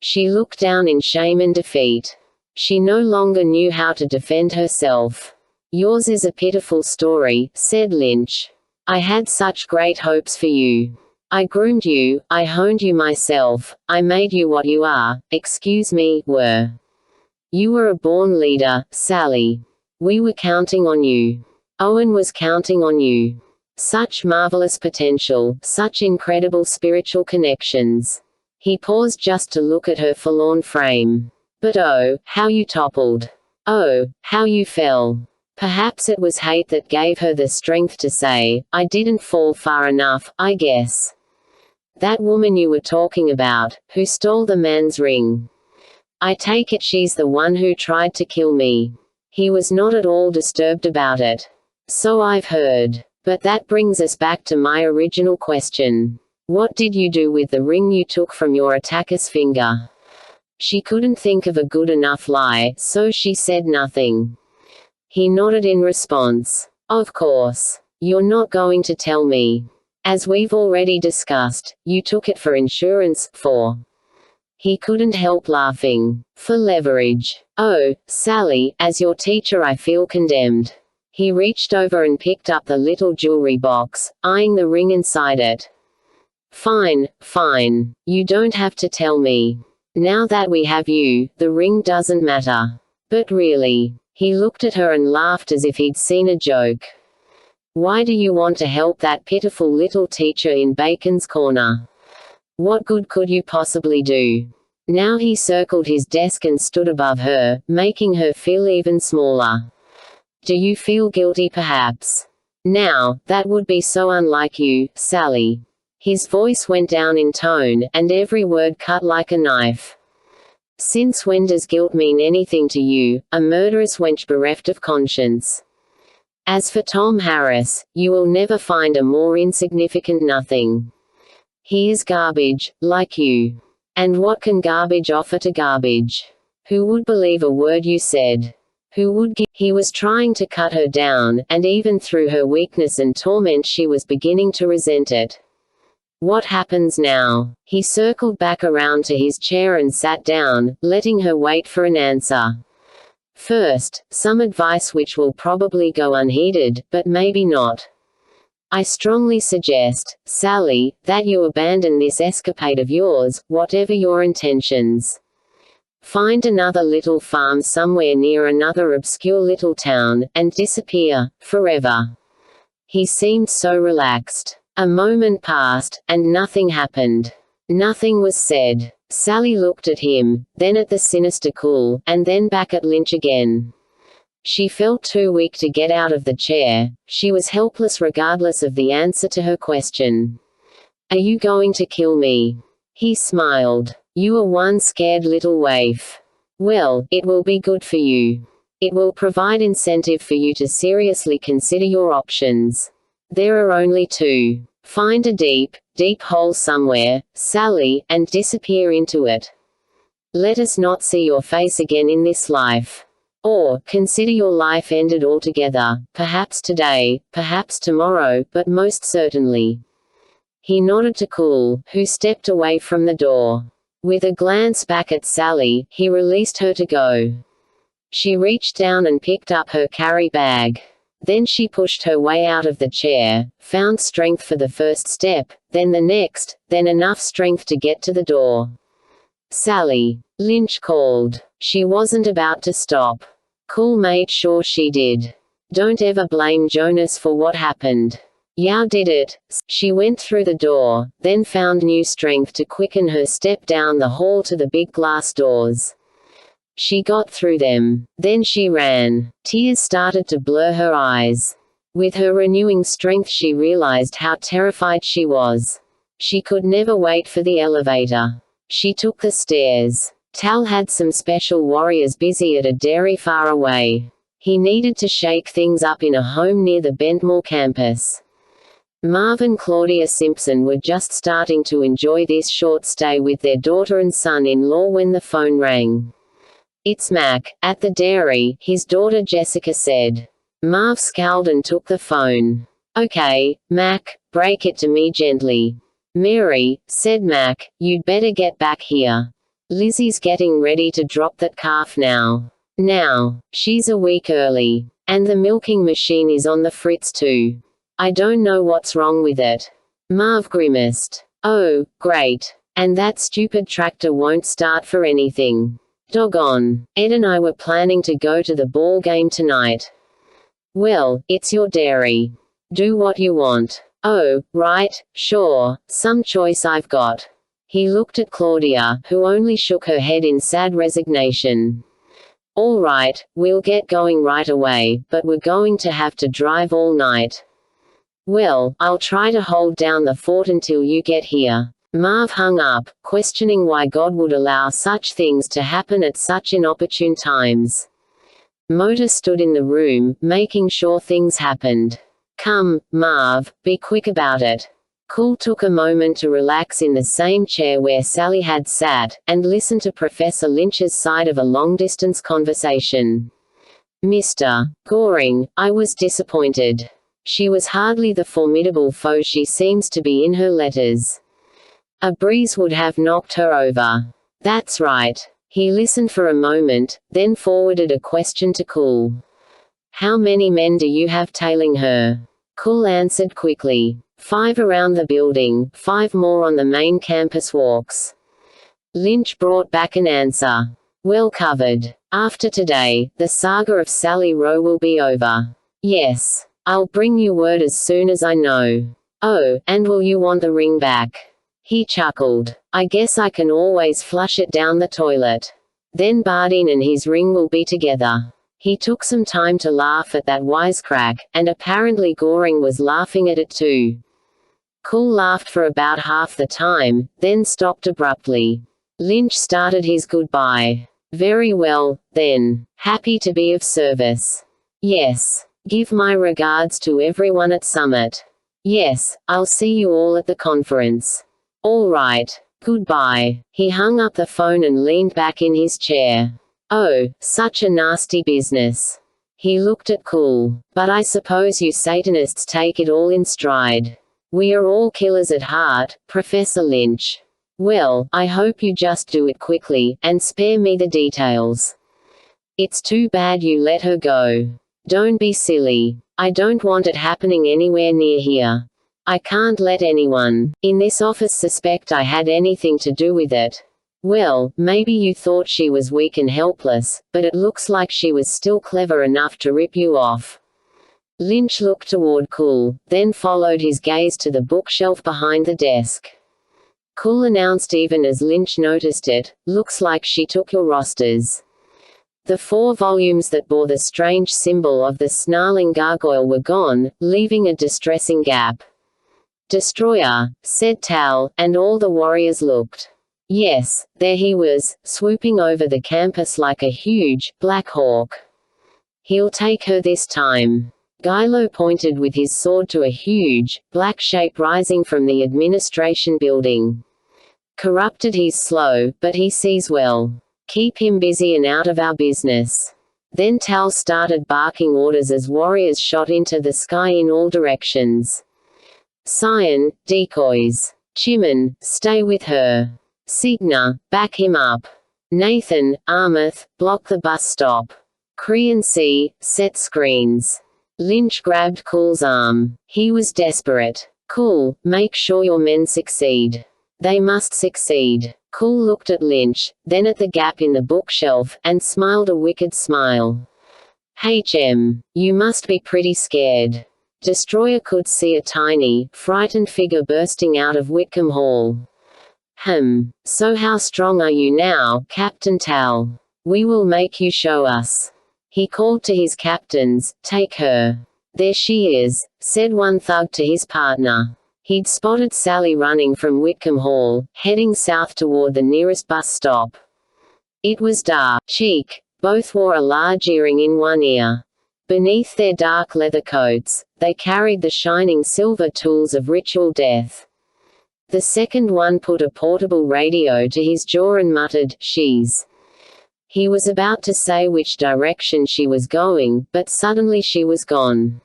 She looked down in shame and defeat. She no longer knew how to defend herself. Yours is a pitiful story, said Lynch. I had such great hopes for you. I groomed you, I honed you myself, I made you what you are, were. You were a born leader, Sally. We were counting on you. Owen was counting on you. Such marvelous potential, such incredible spiritual connections. He paused just to look at her forlorn frame. But oh, how you toppled. Oh, how you fell. Perhaps it was hate that gave her the strength to say, I didn't fall far enough, I guess. That woman you were talking about, who stole the man's ring. I take it she's the one who tried to kill me. He was not at all disturbed about it. So I've heard. But that brings us back to my original question. What did you do with the ring you took from your attacker's finger? She couldn't think of a good enough lie, so she said nothing. He nodded in response. Of course. You're not going to tell me. As we've already discussed, you took it for insurance, for. He couldn't help laughing. For leverage. Oh, Sally, as your teacher I feel condemned. He reached over and picked up the little jewelry box, eyeing the ring inside it. Fine, fine. You don't have to tell me. Now that we have you, the ring doesn't matter. But really. He looked at her and laughed as if he'd seen a joke. Why do you want to help that pitiful little teacher in Bacon's Corner? What good could you possibly do? Now he circled his desk and stood above her, making her feel even smaller. Do you feel guilty perhaps? Now, that would be so unlike you, Sally. His voice went down in tone, and every word cut like a knife. Since when does guilt mean anything to you, a murderous wench bereft of conscience? As for Tom Harris, you will never find a more insignificant nothing. He is garbage, like you. And what can garbage offer to garbage? Who would believe a word you said? Who would give? He was trying to cut her down, and even through her weakness and torment she was beginning to resent it. What happens now? He circled back around to his chair and sat down, letting her wait for an answer. First, some advice which will probably go unheeded, but maybe not. I strongly suggest, Sally, that you abandon this escapade of yours, whatever your intentions. Find another little farm somewhere near another obscure little town, and disappear, forever. He seemed so relaxed. A moment passed, and nothing happened. Nothing was said. Sally looked at him, then at the sinister Cool, and then back at Lynch again. She felt too weak to get out of the chair. She was helpless regardless of the answer to her question. Are you going to kill me? He smiled. You are one scared little waif. Well, it will be good for you. It will provide incentive for you to seriously consider your options. There are only two. Find a deep, deep hole somewhere, Sally, and disappear into it. Let us not see your face again in this life. Or, consider your life ended altogether, perhaps today, perhaps tomorrow, but most certainly. He nodded to Cool, who stepped away from the door. With a glance back at Sally, he released her to go. She reached down and picked up her carry bag. Then she pushed her way out of the chair, found strength for the first step, then the next, then enough strength to get to the door. Sally, Lynch called. She wasn't about to stop. Cool made sure she did. Don't ever blame Jonas for what happened. Yao did it. She went through the door, then found new strength to quicken her step down the hall to the big glass doors. She got through them. Then she ran. Tears started to blur her eyes. With her renewing strength she realized how terrified she was. She could never wait for the elevator. She took the stairs. Tal had some special warriors busy at a dairy far away. He needed to shake things up in a home near the Bentmore campus. Marv and Claudia Simpson were just starting to enjoy this short stay with their daughter and son-in-law when the phone rang. It's Mac, at the dairy, his daughter Jessica said. Marv scowled and took the phone. Okay, Mac, break it to me gently. Mary, said Mac, you'd better get back here. Lizzie's getting ready to drop that calf now. Now. She's a week early. And the milking machine is on the fritz too. I don't know what's wrong with it. Marv grimaced. Oh, great. And that stupid tractor won't start for anything. Doggone. Ed and I were planning to go to the ball game tonight. Well, it's your dairy. Do what you want. Oh, right, sure, some choice I've got. He looked at Claudia, who only shook her head in sad resignation. All right, we'll get going right away, but we're going to have to drive all night. Well, I'll try to hold down the fort until you get here. Marv hung up, questioning why God would allow such things to happen at such inopportune times. Mota stood in the room, making sure things happened. Come, Marv, be quick about it. Cool took a moment to relax in the same chair where Sally had sat, and listen to Professor Lynch's side of a long-distance conversation. Mr. Goring, I was disappointed. She was hardly the formidable foe she seems to be in her letters. A breeze would have knocked her over. That's right. He listened for a moment, then forwarded a question to Cool. How many men do you have tailing her? Cool answered quickly. 5 around the building, 5 more on the main campus walks. Lynch brought back an answer. Well covered. After today, the saga of Sally Rowe will be over. Yes. I'll bring you word as soon as I know. Oh, and will you want the ring back? He chuckled. I guess I can always flush it down the toilet. Then Bardeen and his ring will be together. He took some time to laugh at that wisecrack, and apparently Goring was laughing at it too. Cool laughed for about half the time, then stopped abruptly. Lynch started his goodbye. Very well, then. Happy to be of service. Yes. Give my regards to everyone at Summit. Yes, I'll see you all at the conference. All right. Goodbye. He hung up the phone and leaned back in his chair. Oh, such a nasty business. He looked at Cool. But I suppose you Satanists take it all in stride. We are all killers at heart, Professor Lynch. Well, I hope you just do it quickly, and spare me the details. It's too bad you let her go. Don't be silly. I don't want it happening anywhere near here. I can't let anyone in this office suspect I had anything to do with it. Well, maybe you thought she was weak and helpless, but it looks like she was still clever enough to rip you off. Lynch looked toward Cool, then followed his gaze to the bookshelf behind the desk. Cool announced even as Lynch noticed it, looks like she took your rosters. The 4 volumes that bore the strange symbol of the snarling gargoyle were gone, leaving a distressing gap. Destroyer, said Tal, and all the warriors looked. Yes, there he was, swooping over the campus like a huge, black hawk. He'll take her this time. Gilo pointed with his sword to a huge, black shape rising from the administration building. Corrupted, he's slow, but he sees well. Keep him busy and out of our business. Then Tal started barking orders as warriors shot into the sky in all directions. Cyan, decoys. Chimon, stay with her. Signa, back him up. Nathan, Armith, block the bus stop. Krian C, set screens. Lynch grabbed Cool's arm. He was desperate. Cool, make sure your men succeed. They must succeed. Cool looked at Lynch, then at the gap in the bookshelf, and smiled a wicked smile. HM, you must be pretty scared. Destroyer could see a tiny, frightened figure bursting out of Whitcomb Hall. So how strong are you now, Captain Tal? We will make you show us. He called to his captains, take her. There she is, said one thug to his partner. He'd spotted Sally running from Whitcomb Hall, heading south toward the nearest bus stop. It was dark. Cheek. Both wore a large earring in one ear. Beneath their dark leather coats, they carried the shining silver tools of ritual death. The second one put a portable radio to his jaw and muttered, she's. He was about to say which direction she was going, but suddenly she was gone.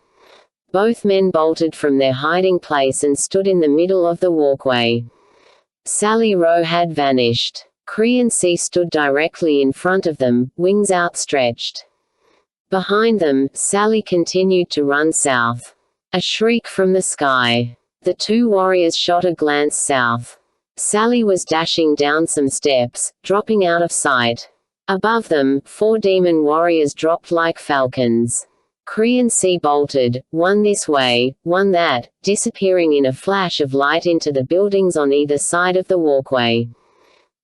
Both men bolted from their hiding place and stood in the middle of the walkway. Sally Rowe had vanished. Krian C stood directly in front of them, wings outstretched. Behind them, Sally continued to run south. A shriek from the sky. The 2 warriors shot a glance south. Sally was dashing down some steps, dropping out of sight. Above them, 4 demon warriors dropped like falcons. Krian C bolted, one this way, one that, disappearing in a flash of light into the buildings on either side of the walkway.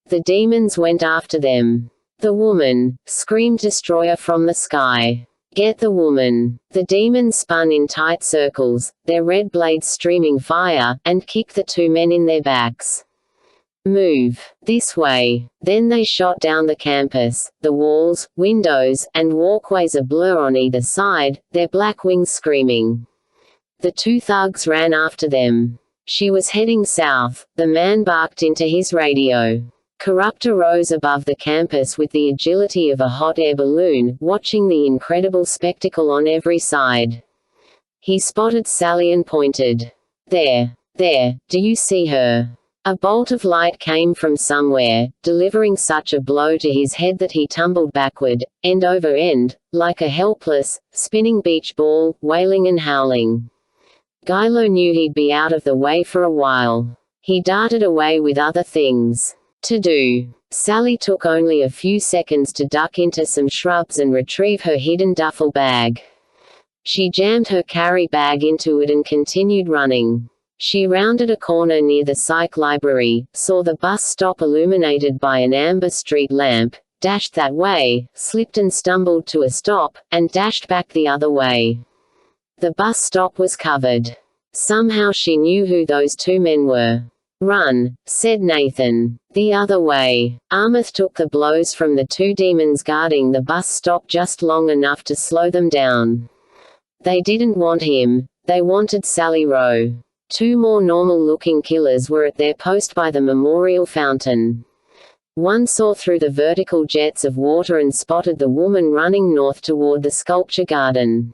The demons went after them. The woman, screamed Destroyer from the sky. Get the woman. The demons spun in tight circles, their red blades streaming fire, and kicked the 2 men in their backs. Move. This way. Then they shot down the campus, the walls, windows, and walkways a blur on either side, their black wings screaming. The 2 thugs ran after them. She was heading south, the man barked into his radio. Corruptor rose above the campus with the agility of a hot air balloon, watching the incredible spectacle on every side. He spotted Sally and pointed. There. Do you see her? A bolt of light came from somewhere, delivering such a blow to his head that he tumbled backward, end over end, like a helpless, spinning beach ball, wailing and howling. Gilo knew he'd be out of the way for a while. He darted away with other things to do. Sally took only a few seconds to duck into some shrubs and retrieve her hidden duffel bag. She jammed her carry bag into it and continued running. She rounded a corner near the psych library, saw the bus stop illuminated by an amber street lamp, dashed that way, slipped and stumbled to a stop, and dashed back the other way. The bus stop was covered. Somehow she knew who those 2 men were. Run, said Nathan. The other way. Armith took the blows from the 2 demons guarding the bus stop just long enough to slow them down. They didn't want him. They wanted Sally Rowe. Two more normal-looking killers were at their post by the memorial fountain. One saw through the vertical jets of water and spotted the woman running north toward the sculpture garden.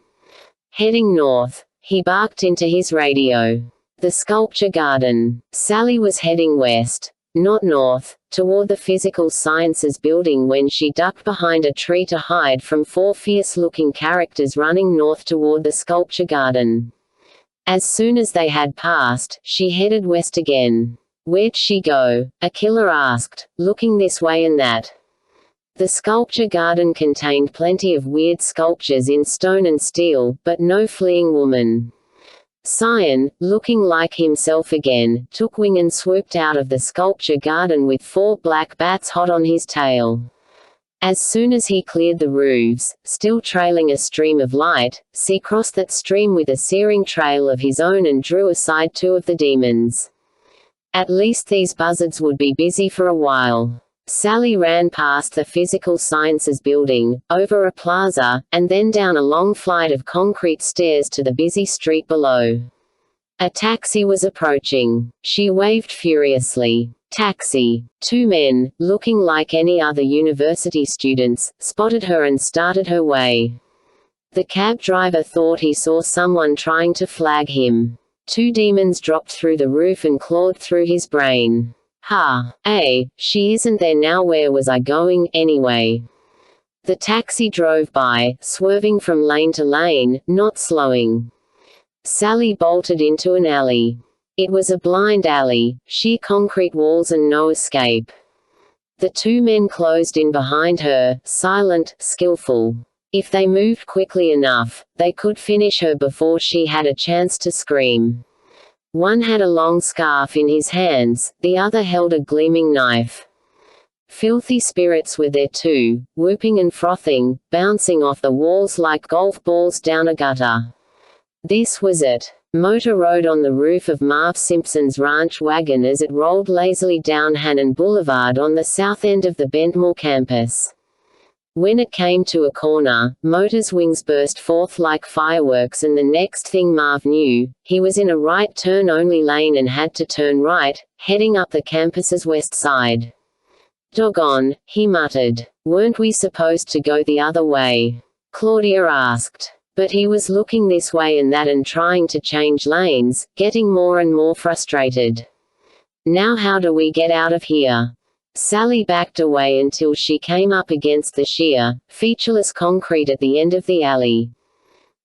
Heading north, he barked into his radio. The sculpture garden. Sally was heading west, not north, toward the physical sciences building when she ducked behind a tree to hide from four fierce-looking characters running north toward the sculpture garden. As soon as they had passed, she headed west again. "Where'd she go?" a killer asked, looking this way and that. The sculpture garden contained plenty of weird sculptures in stone and steel, but no fleeing woman. Cyan, looking like himself again, took wing and swooped out of the sculpture garden with four black bats hot on his tail. As soon as he cleared the roofs, still trailing a stream of light, C crossed that stream with a searing trail of his own and drew aside two of the demons. At least these buzzards would be busy for a while. Sally ran past the physical sciences building, over a plaza, and then down a long flight of concrete stairs to the busy street below. A taxi was approaching. She waved furiously. "Taxi." Two men, looking like any other university students, spotted her and started her way. The cab driver thought he saw someone trying to flag him. Two demons dropped through the roof and clawed through his brain. "Ha! She isn't there now. Where was I going, anyway?" The taxi drove by, swerving from lane to lane, not slowing. Sally bolted into an alley. It was a blind alley, sheer concrete walls and no escape. The two men closed in behind her, silent, skillful. If they moved quickly enough, they could finish her before she had a chance to scream. One had a long scarf in his hands, the other held a gleaming knife. Filthy spirits were there too, whooping and frothing, bouncing off the walls like golf balls down a gutter. This was it. Motor rode on the roof of Marv Simpson's ranch wagon as it rolled lazily down Hannon Boulevard on the south end of the Bentmore campus. When it came to a corner, Motor's wings burst forth like fireworks, and the next thing Marv knew, he was in a right-turn-only lane and had to turn right, heading up the campus's west side. "Doggone," he muttered. "Weren't we supposed to go the other way?" Claudia asked. But he was looking this way and that and trying to change lanes, getting more and more frustrated. "Now how do we get out of here?" Sally backed away until she came up against the sheer, featureless concrete at the end of the alley.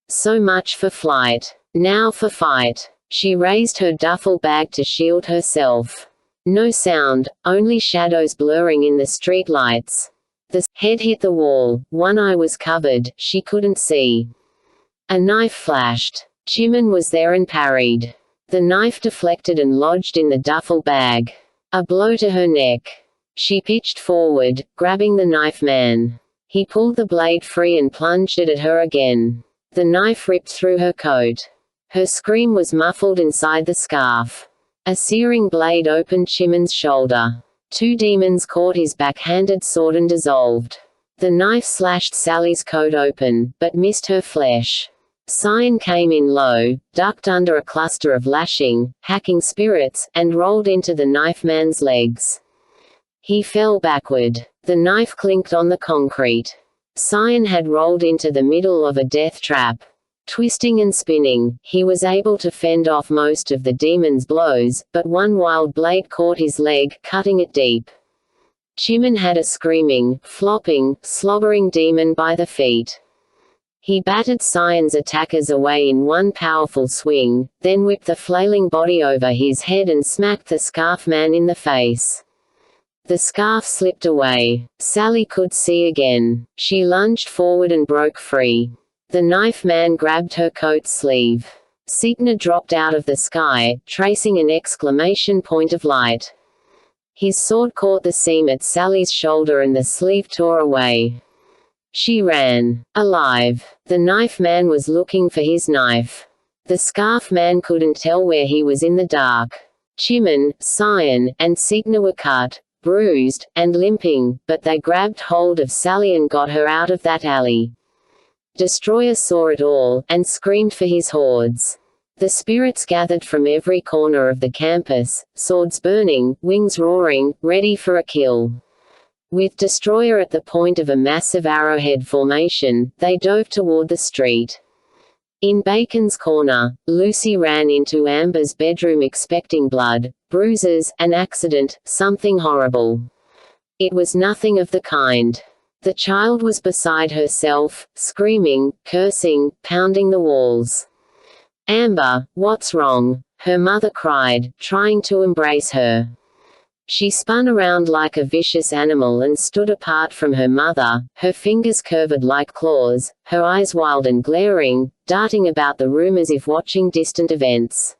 So much for flight. Now for fight. She raised her duffel bag to shield herself. No sound, only shadows blurring in the street lights. The head hit the wall, one eye was covered, she couldn't see. A knife flashed. Chimman was there and parried. The knife deflected and lodged in the duffel bag. A blow to her neck. She pitched forward, grabbing the knife man. He pulled the blade free and plunged it at her again. The knife ripped through her coat. Her scream was muffled inside the scarf. A searing blade opened Chimman's shoulder. Two demons caught his backhanded sword and dissolved. The knife slashed Sally's coat open, but missed her flesh. Cyan came in low, ducked under a cluster of lashing, hacking spirits, and rolled into the knife man's legs. He fell backward. The knife clinked on the concrete. Cyan had rolled into the middle of a death trap. Twisting and spinning, he was able to fend off most of the demon's blows, but one wild blade caught his leg, cutting it deep. Chimman had a screaming, flopping, slobbering demon by the feet. He battered Cyan's attackers away in one powerful swing, then whipped the flailing body over his head and smacked the scarf man in the face. The scarf slipped away. Sally could see again. She lunged forward and broke free. The knife man grabbed her coat sleeve. Signa dropped out of the sky, tracing an exclamation point of light. His sword caught the seam at Sally's shoulder and the sleeve tore away. She ran. Alive. The knife man was looking for his knife. The scarf man couldn't tell where he was in the dark. Chimman, Cyan, and Signa were cut, bruised, and limping, but they grabbed hold of Sally and got her out of that alley. Destroyer saw it all, and screamed for his hordes. The spirits gathered from every corner of the campus, swords burning, wings roaring, ready for a kill. With Destroyer at the point of a massive arrowhead formation, they dove toward the street. In Bacon's corner, Lucy ran into Amber's bedroom expecting blood, bruises, an accident, something horrible. It was nothing of the kind. The child was beside herself, screaming, cursing, pounding the walls. "Amber, what's wrong?" her mother cried, trying to embrace her. She spun around like a vicious animal and stood apart from her mother, her fingers curved like claws, her eyes wild and glaring, darting about the room as if watching distant events.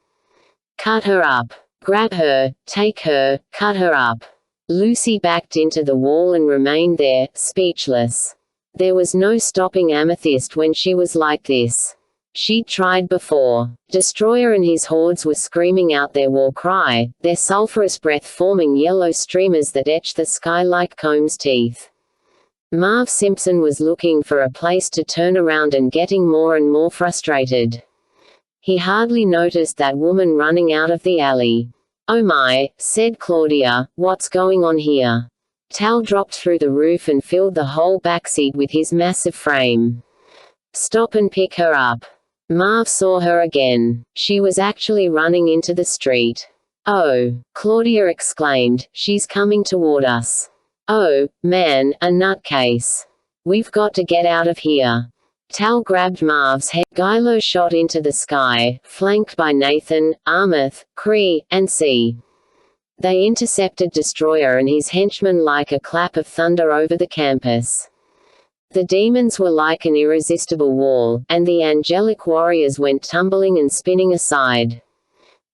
"Cut her up. Grab her, take her, cut her up." Lucy backed into the wall and remained there, speechless. There was no stopping Amethyst when she was like this. She'd tried before. Destroyer and his hordes were screaming out their war cry, their sulphurous breath forming yellow streamers that etched the sky like Combs' teeth. Marv Simpson was looking for a place to turn around and getting more and more frustrated. He hardly noticed that woman running out of the alley. "Oh my," said Claudia, "what's going on here?" Tal dropped through the roof and filled the whole backseat with his massive frame. "Stop and pick her up." Marv saw her again. She was actually running into the street. "Oh," Claudia exclaimed, "she's coming toward us. Oh, man, a nutcase. We've got to get out of here." Tal grabbed Marv's head. Gylo shot into the sky, flanked by Nathan, Armith, Cree, and C. They intercepted Destroyer and his henchmen like a clap of thunder over the campus. The demons were like an irresistible wall, and the angelic warriors went tumbling and spinning aside.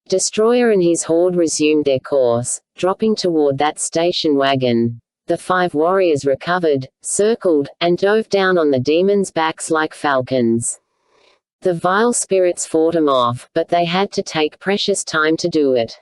Destroyer and his horde resumed their course, dropping toward that station wagon. The 5 warriors recovered, circled, and dove down on the demons' backs like falcons. The vile spirits fought them off, but they had to take precious time to do it.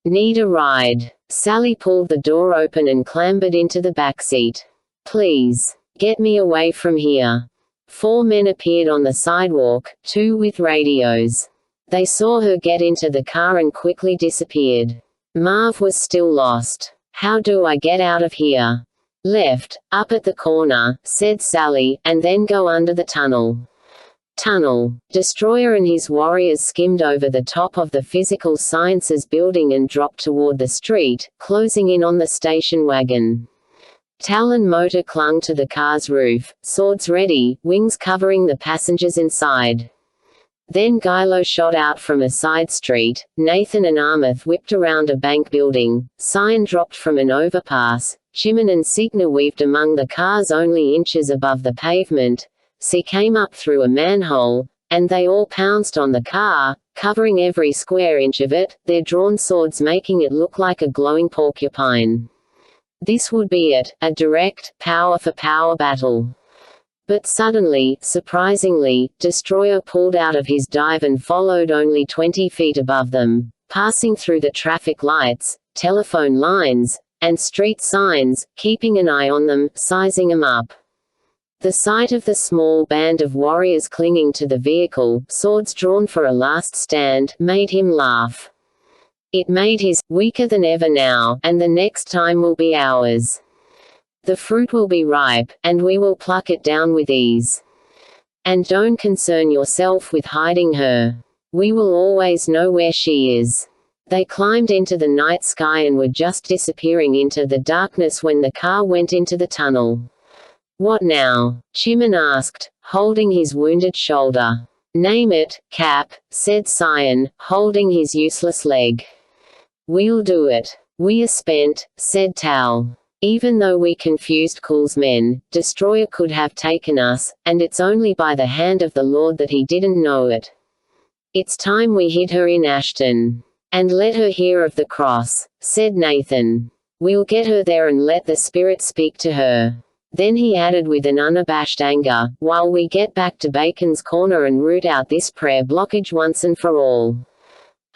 "Need a ride?" Sally pulled the door open and clambered into the backseat. "Please. Get me away from here." 4 men appeared on the sidewalk, 2 with radios. They saw her get into the car and quickly disappeared. Marv was still lost. "How do I get out of here?" "Left, up at the corner," said Sally, "and then go under the tunnel." Tunnel. Destroyer and his warriors skimmed over the top of the Physical Sciences building and dropped toward the street, closing in on the station wagon. Tal and Motor clung to the car's roof, swords ready, wings covering the passengers inside. Then Gylo shot out from a side street, Nathan and Armith whipped around a bank building, Cyan dropped from an overpass, Chimon and Signa weaved among the cars only inches above the pavement, C came up through a manhole, and they all pounced on the car, covering every square inch of it, their drawn swords making it look like a glowing porcupine. This would be it, a direct, power-for-power battle. But suddenly, surprisingly, Destroyer pulled out of his dive and followed only 20 feet above them, passing through the traffic lights, telephone lines, and street signs, keeping an eye on them, sizing them up. The sight of the small band of warriors clinging to the vehicle, swords drawn for a last stand, made him laugh. It made his weaker than ever now, and the next time will be ours. The fruit will be ripe, and we will pluck it down with ease. And don't concern yourself with hiding her. We will always know where she is. They climbed into the night sky and were just disappearing into the darkness when the car went into the tunnel. "What now?" Chimon asked, holding his wounded shoulder. "Name it, Cap," said Cyan, holding his useless leg. "We'll do it. We are spent," said Tal. "Even though we confused Cool's men, Destroyer could have taken us, and it's only by the hand of the Lord that he didn't know it. It's time we hid her in Ashton. And let her hear of the cross," said Nathan. "We'll get her there and let the Spirit speak to her." Then he added with an unabashed anger, "While we get back to Bacon's corner and root out this prayer blockage once and for all."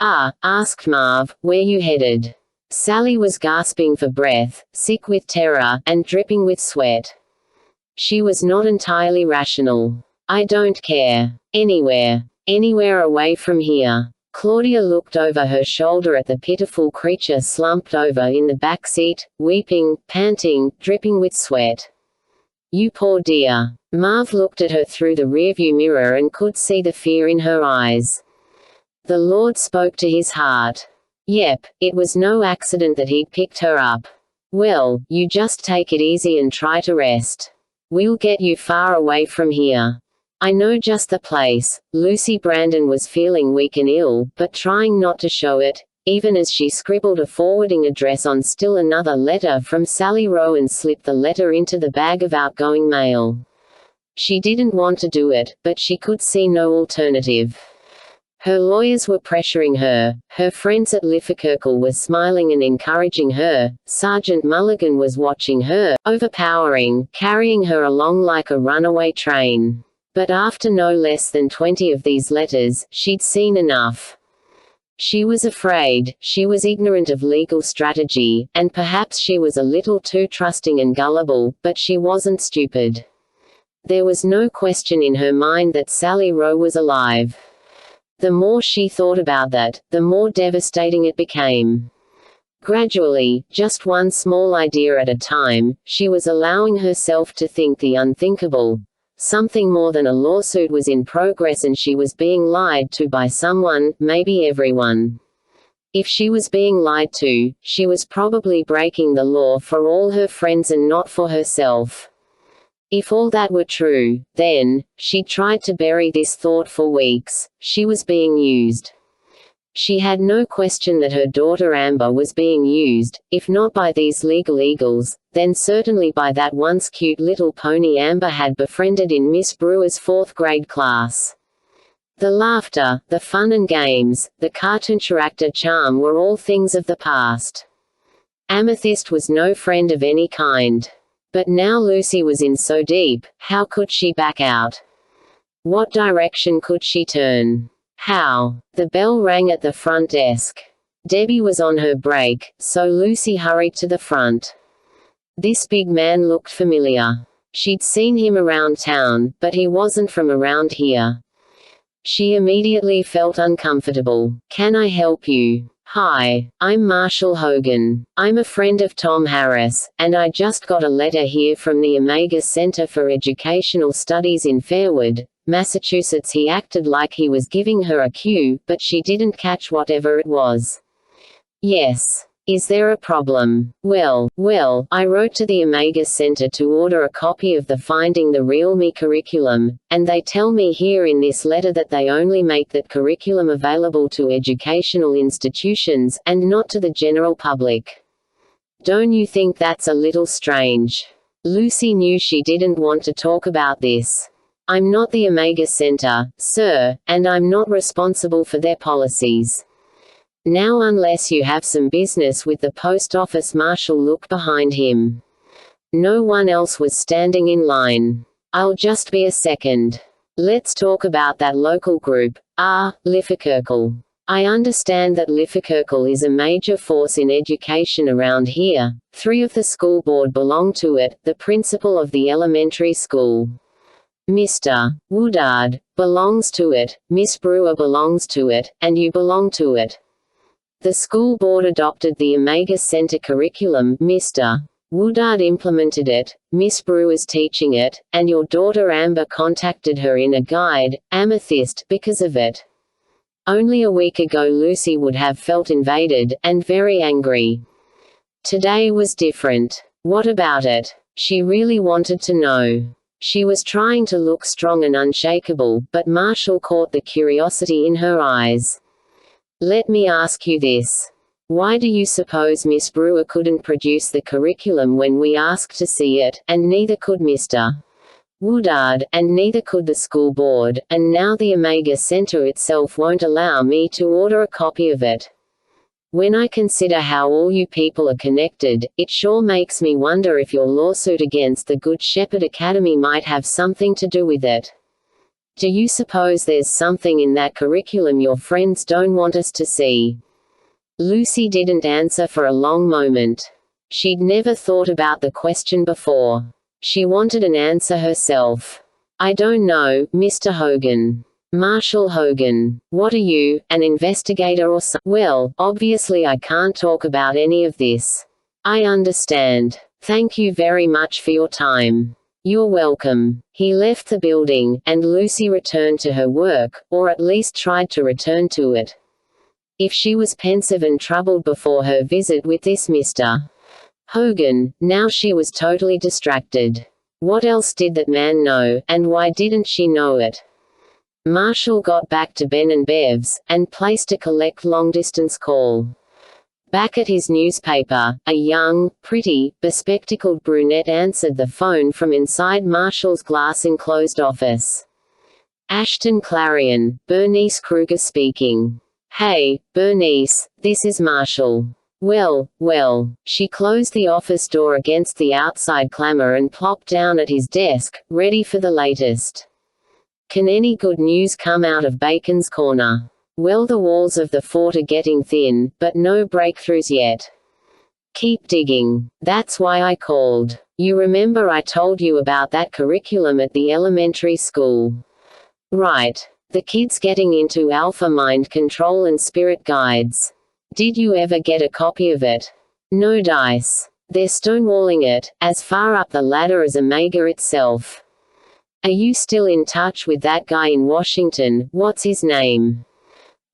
"Ah," asked Marv, "where you headed?" Sally was gasping for breath, sick with terror, and dripping with sweat. She was not entirely rational. "I don't care. Anywhere. Anywhere away from here. Claudia looked over her shoulder at the pitiful creature slumped over in the back seat, weeping, panting, dripping with sweat. You poor dear. Marv looked at her through the rearview mirror and could see the fear in her eyes. The Lord spoke to his heart. Yep, it was no accident that he'd picked her up. Well, you just take it easy and try to rest. We'll get you far away from here. I know just the place. Lucy Brandon was feeling weak and ill, but trying not to show it, even as she scribbled a forwarding address on still another letter from Sally Rowe and slipped the letter into the bag of outgoing mail. She didn't want to do it, but she could see no alternative. Her lawyers were pressuring her friends at Lifferkirkle were smiling and encouraging her, Sergeant Mulligan was watching her, overpowering, carrying her along like a runaway train. But after no less than 20 of these letters, she'd seen enough. She was afraid, she was ignorant of legal strategy, and perhaps she was a little too trusting and gullible, but she wasn't stupid. There was no question in her mind that Sally Rowe was alive. The more she thought about that, the more devastating it became. Gradually, just one small idea at a time, she was allowing herself to think the unthinkable. Something more than a lawsuit was in progress and she was being lied to by someone, maybe everyone. If she was being lied to, she was probably breaking the law for all her friends and not for herself. If all that were true, then, she tried to bury this thought for weeks, she was being used. She had no question that her daughter Amber was being used, if not by these legal eagles, then certainly by that once cute little pony Amber had befriended in Miss Brewer's 4th grade class. The laughter, the fun and games, the cartoon character charm were all things of the past. Amethyst was no friend of any kind. But now Lucy was in so deep, how could she back out? What direction could she turn? How? The bell rang at the front desk. Debbie was on her break, so Lucy hurried to the front. This big man looked familiar. She'd seen him around town, but he wasn't from around here. She immediately felt uncomfortable. Can I help you? Hi, I'm Marshall Hogan. I'm a friend of Tom Harris, and I just got a letter here from the Omega Center for Educational Studies in Fairwood, Massachusetts. He acted like he was giving her a cue, but she didn't catch whatever it was. Yes. Is there a problem? Well, I wrote to the Omega Center to order a copy of the Finding the Real Me curriculum, and they tell me here in this letter that they only make that curriculum available to educational institutions, and not to the general public. Don't you think that's a little strange? Lucy knew she didn't want to talk about this. I'm not the Omega Center, sir, and I'm not responsible for their policies. Now unless you have some business with the post office. Marshall looked behind him. No one else was standing in line. I'll just be a second. Let's talk about that local group, Lifferkirkle. I understand that Lifferkirkle is a major force in education around here. 3 of the school board belong to it, the principal of the elementary school. Mr. Woodard belongs to it, Miss Brewer belongs to it, and you belong to it. The school board adopted the Omega Center curriculum, Mr. Woodard implemented it, Miss Brewer's teaching it, and your daughter Amber contacted her in a guide, Amethyst, because of it. Only a week ago Lucy would have felt invaded, and very angry. Today was different. What about it? She really wanted to know. She was trying to look strong and unshakable, but Marshall caught the curiosity in her eyes. Let me ask you this. Why do you suppose Miss Brewer couldn't produce the curriculum when we asked to see it, and neither could Mr. Woodard, and neither could the school board, and now the Omega Center itself won't allow me to order a copy of it? When I consider how all you people are connected, it sure makes me wonder if your lawsuit against the Good Shepherd Academy might have something to do with it. Do you suppose there's something in that curriculum your friends don't want us to see? Lucy didn't answer for a long moment. She'd never thought about the question before. She wanted an answer herself. I don't know, Mr. Hogan. Marshall Hogan. What are you, an investigator or something? Well, obviously I can't talk about any of this. I understand. Thank you very much for your time. You're welcome. He left the building, and Lucy returned to her work, or at least tried to return to it. If she was pensive and troubled before her visit with this Mr. Hogan, now she was totally distracted. What else did that man know, and why didn't she know it? Marshall got back to Ben and Bev's, and placed a collect long-distance call. Back at his newspaper, a young, pretty, bespectacled brunette answered the phone from inside Marshall's glass-enclosed office. Ashton Clarion, Bernice Kruger speaking. Hey, Bernice, this is Marshall. Well, she closed the office door against the outside clamor and plopped down at his desk, ready for the latest. Can any good news come out of Bacon's Corner? Well, the walls of the fort are getting thin, but no breakthroughs yet. Keep digging. That's why I called. You remember I told you about that curriculum at the elementary school? Right. The kids getting into alpha mind control and spirit guides. Did you ever get a copy of it? No dice. They're stonewalling it, as far up the ladder as Omega itself. Are you still in touch with that guy in Washington, what's his name?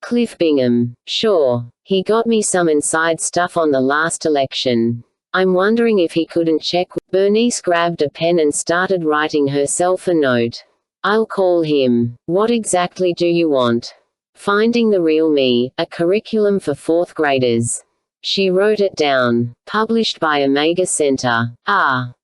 Cliff Bingham. Sure. He got me some inside stuff on the last election. I'm wondering if he couldn't check. Bernice grabbed a pen and started writing herself a note. I'll call him. What exactly do you want? Finding the Real Me, a curriculum for 4th graders. She wrote it down. Published by Omega Center.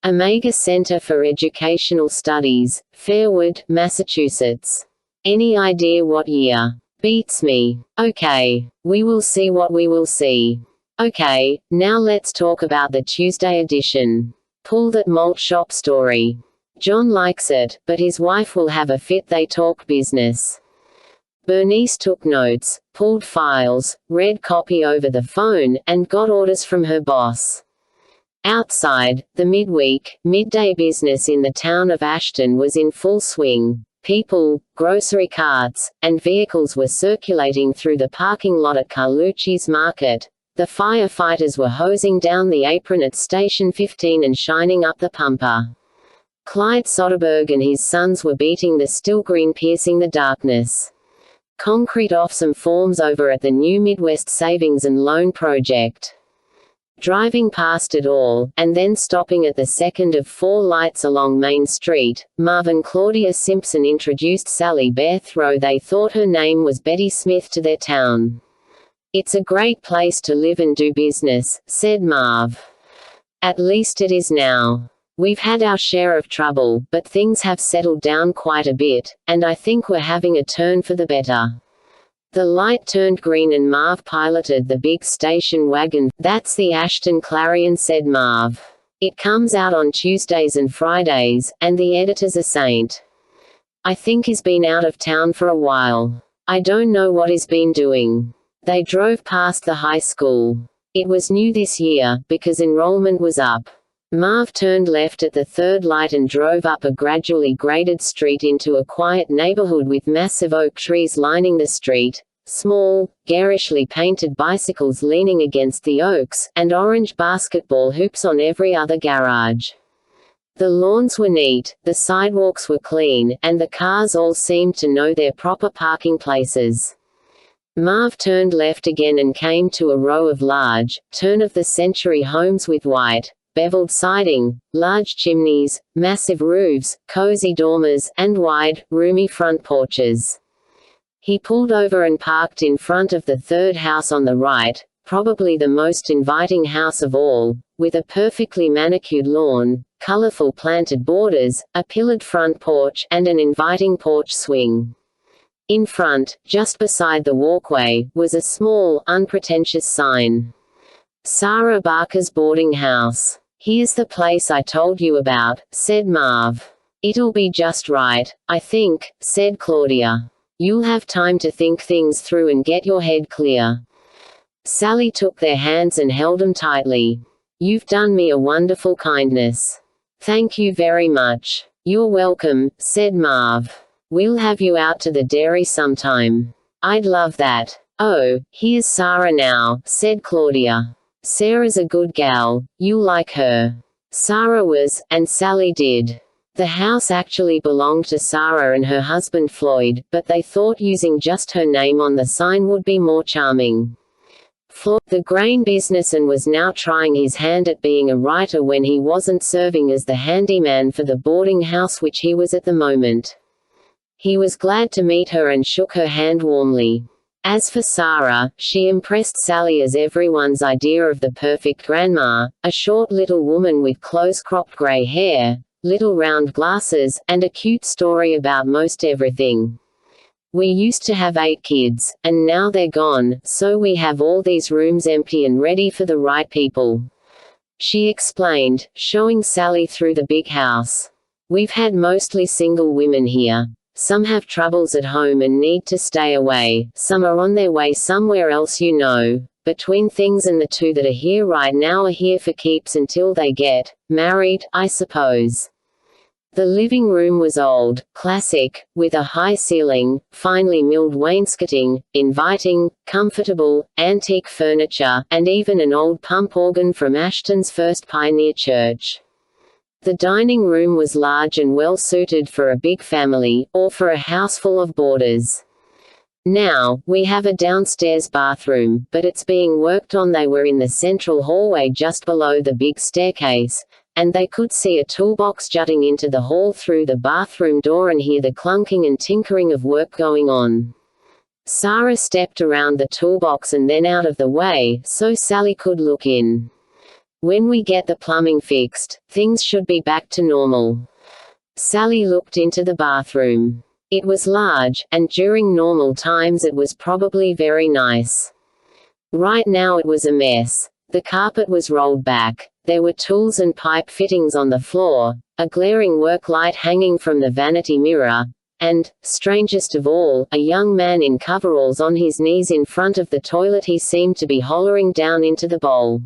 Omega Center for Educational Studies, Fairwood, Massachusetts. Any idea what year? Beats me. Okay. We will see what we will see. Okay, now let's talk about the Tuesday edition. Pull that malt shop story. John likes it, but his wife will have a fit. They talk business. Bernice took notes, pulled files, read copy over the phone, and got orders from her boss. Outside, the midday business in the town of Ashton was in full swing. People, grocery carts, and vehicles were circulating through the parking lot at Carlucci's Market. The firefighters were hosing down the apron at Station 15 and shining up the pumper. Clyde Soderberg and his sons were beating the still green, piercing the darkness. Concrete off some forms over at the new Midwest Savings and Loan Project. Driving past it all, and then stopping at the second of 4 lights along Main Street, Marv and Claudia Simpson introduced Sally Beth Rowe. They thought her name was Betty Smith to their town. It's a great place to live and do business, said Marv. At least it is now. We've had our share of trouble, but things have settled down quite a bit, and I think we're having a turn for the better. The light turned green and Marv piloted the big station wagon. That's the Ashton Clarion, said Marv. It comes out on Tuesdays and Fridays, and the editor's a saint. I think he's been out of town for a while. I don't know what he's been doing. They drove past the high school. It was new this year, because enrollment was up. Marv turned left at the third light and drove up a gradually graded street into a quiet neighborhood with massive oak trees lining the street, small, garishly painted bicycles leaning against the oaks, and orange basketball hoops on every other garage. The lawns were neat, the sidewalks were clean, and the cars all seemed to know their proper parking places. Marv turned left again and came to a row of large, turn-of-the-century homes with white, beveled siding, large chimneys, massive roofs, cozy dormers, and wide, roomy front porches. He pulled over and parked in front of the third house on the right, probably the most inviting house of all, with a perfectly manicured lawn, colorful planted borders, a pillared front porch, and an inviting porch swing. In front, just beside the walkway, was a small, unpretentious sign. Sarah Barker's boarding house. Here's the place I told you about, said Marv. It'll be just right, I think, said Claudia. You'll have time to think things through and get your head clear. Sally took their hands and held them tightly. You've done me a wonderful kindness. Thank you very much. You're welcome, said Marv. We'll have you out to the dairy sometime. I'd love that. Oh, here's Sarah now, said Claudia. Sarah's a good gal, you'll like her. Sarah was, and Sally did. The house actually belonged to Sarah and her husband Floyd, but they thought using just her name on the sign would be more charming. Floyd, the grain businessman, was now trying his hand at being a writer when he wasn't serving as the handyman for the boarding house which he was at the moment. He was glad to meet her and shook her hand warmly. As for Sarah, she impressed Sally as everyone's idea of the perfect grandma, a short little woman with close-cropped grey hair, little round glasses, and a cute story about most everything. We used to have 8 kids, and now they're gone, so we have all these rooms empty and ready for the right people. She explained, showing Sally through the big house. We've had mostly single women here. Some have troubles at home and need to stay away, some are on their way somewhere else, you know. Between things, and the 2 that are here right now are here for keeps until they get married, I suppose. The living room was old, classic, with a high ceiling, finely milled wainscoting, inviting, comfortable, antique furniture, and even an old pump organ from Ashton's First Pioneer Church. The dining room was large and well suited for a big family, or for a house full of boarders. Now, we have a downstairs bathroom, but it's being worked on. They were in the central hallway just below the big staircase, and they could see a toolbox jutting into the hall through the bathroom door and hear the clunking and tinkering of work going on. Sarah stepped around the toolbox and then out of the way, so Sally could look in. When we get the plumbing fixed, things should be back to normal. Sally looked into the bathroom. It was large, and during normal times it was probably very nice. Right now it was a mess. The carpet was rolled back. There were tools and pipe fittings on the floor, a glaring work light hanging from the vanity mirror, and, strangest of all, a young man in coveralls on his knees in front of the toilet. He seemed to be hollering down into the bowl.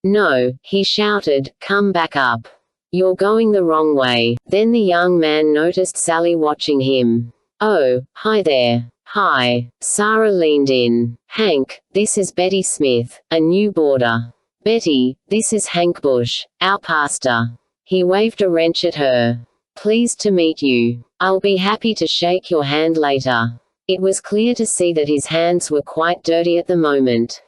"No," he shouted, "come back up. You're going the wrong way." Then the young man noticed Sally watching him. "Oh, hi there." "Hi." Sarah leaned in. "Hank, this is Betty Smith, a new boarder." "Betty, this is Hank Bush, our pastor." He waved a wrench at her. "Pleased to meet you. I'll be happy to shake your hand later." It was clear to see that his hands were quite dirty at the moment.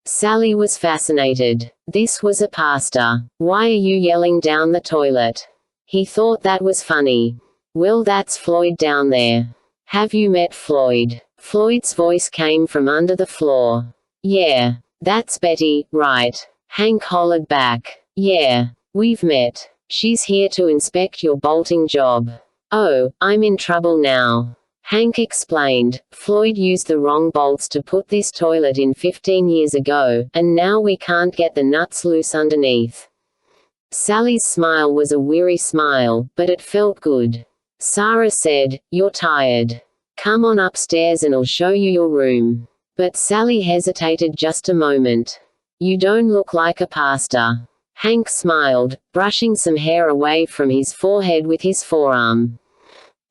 Sally was fascinated. This was a pastor. "Why are you yelling down the toilet?" He thought that was funny. "Well, that's Floyd down there." "Have you met Floyd?" Floyd's voice came from under the floor. "Yeah. That's Betty, right?" Hank hollered back. "Yeah. We've met. She's here to inspect your bolting job." "Oh, I'm in trouble now." Hank explained. "Floyd used the wrong bolts to put this toilet in 15 years ago, and now we can't get the nuts loose underneath." Sally's smile was a weary smile, but it felt good. Sarah said, "You're tired. Come on upstairs and I'll show you your room." But Sally hesitated just a moment. "You don't look like a pastor." Hank smiled, brushing some hair away from his forehead with his forearm.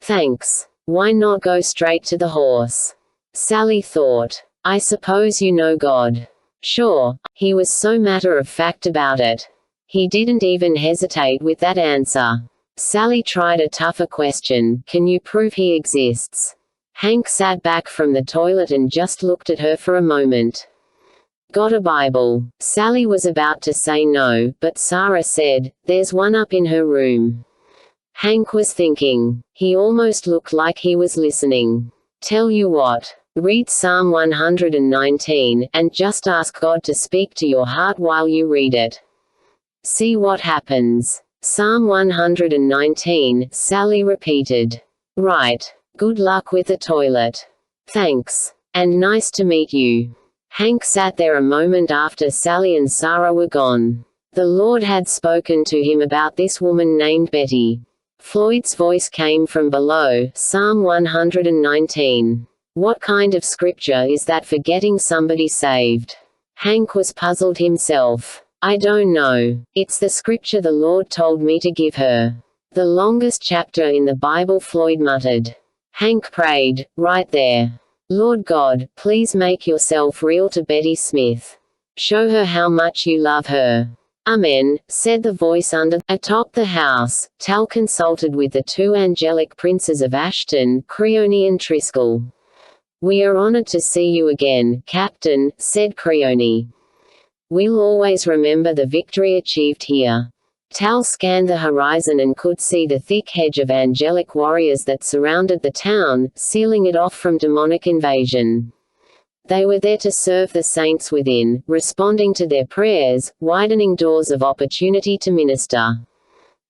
"Thanks. Why not go straight to the horse?" Sally thought. "I suppose you know God." "Sure." He was so matter-of-fact about it. He didn't even hesitate with that answer. Sally tried a tougher question. "Can you prove he exists?" Hank sat back from the toilet and just looked at her for a moment. "Got a Bible?" Sally was about to say no, but Sarah said, "There's one up in her room." Hank was thinking. He almost looked like he was listening. "Tell you what. Read Psalm 119, and just ask God to speak to your heart while you read it. See what happens." Psalm 119, Sally repeated. "Right. Good luck with the toilet." "Thanks. And nice to meet you." Hank sat there a moment after Sally and Sarah were gone. The Lord had spoken to him about this woman named Betty. Floyd's voice came from below. Psalm 119. What kind of scripture is that for getting somebody saved? Hank was puzzled himself. "I don't know. It's the scripture the Lord told me to give her." The longest chapter in the Bible, Floyd muttered. Hank prayed, right there. Lord God, please make yourself real to Betty Smith. Show her how much you love her. Amen, said the voice atop the house. Tal consulted with the two angelic princes of Ashton, Creone and Triskel. We are honored to see you again, Captain, said Creone. We'll always remember the victory achieved here. Tal scanned the horizon and could see the thick hedge of angelic warriors that surrounded the town, sealing it off from demonic invasion. They were there to serve the saints within, responding to their prayers, widening doors of opportunity to minister.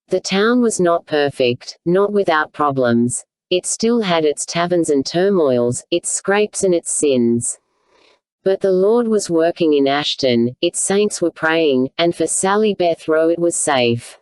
The town was not perfect, not without problems. It still had its taverns and turmoils, its scrapes and its sins. But the Lord was working in Ashton, its saints were praying, and for Sally Beth Rowe it was safe.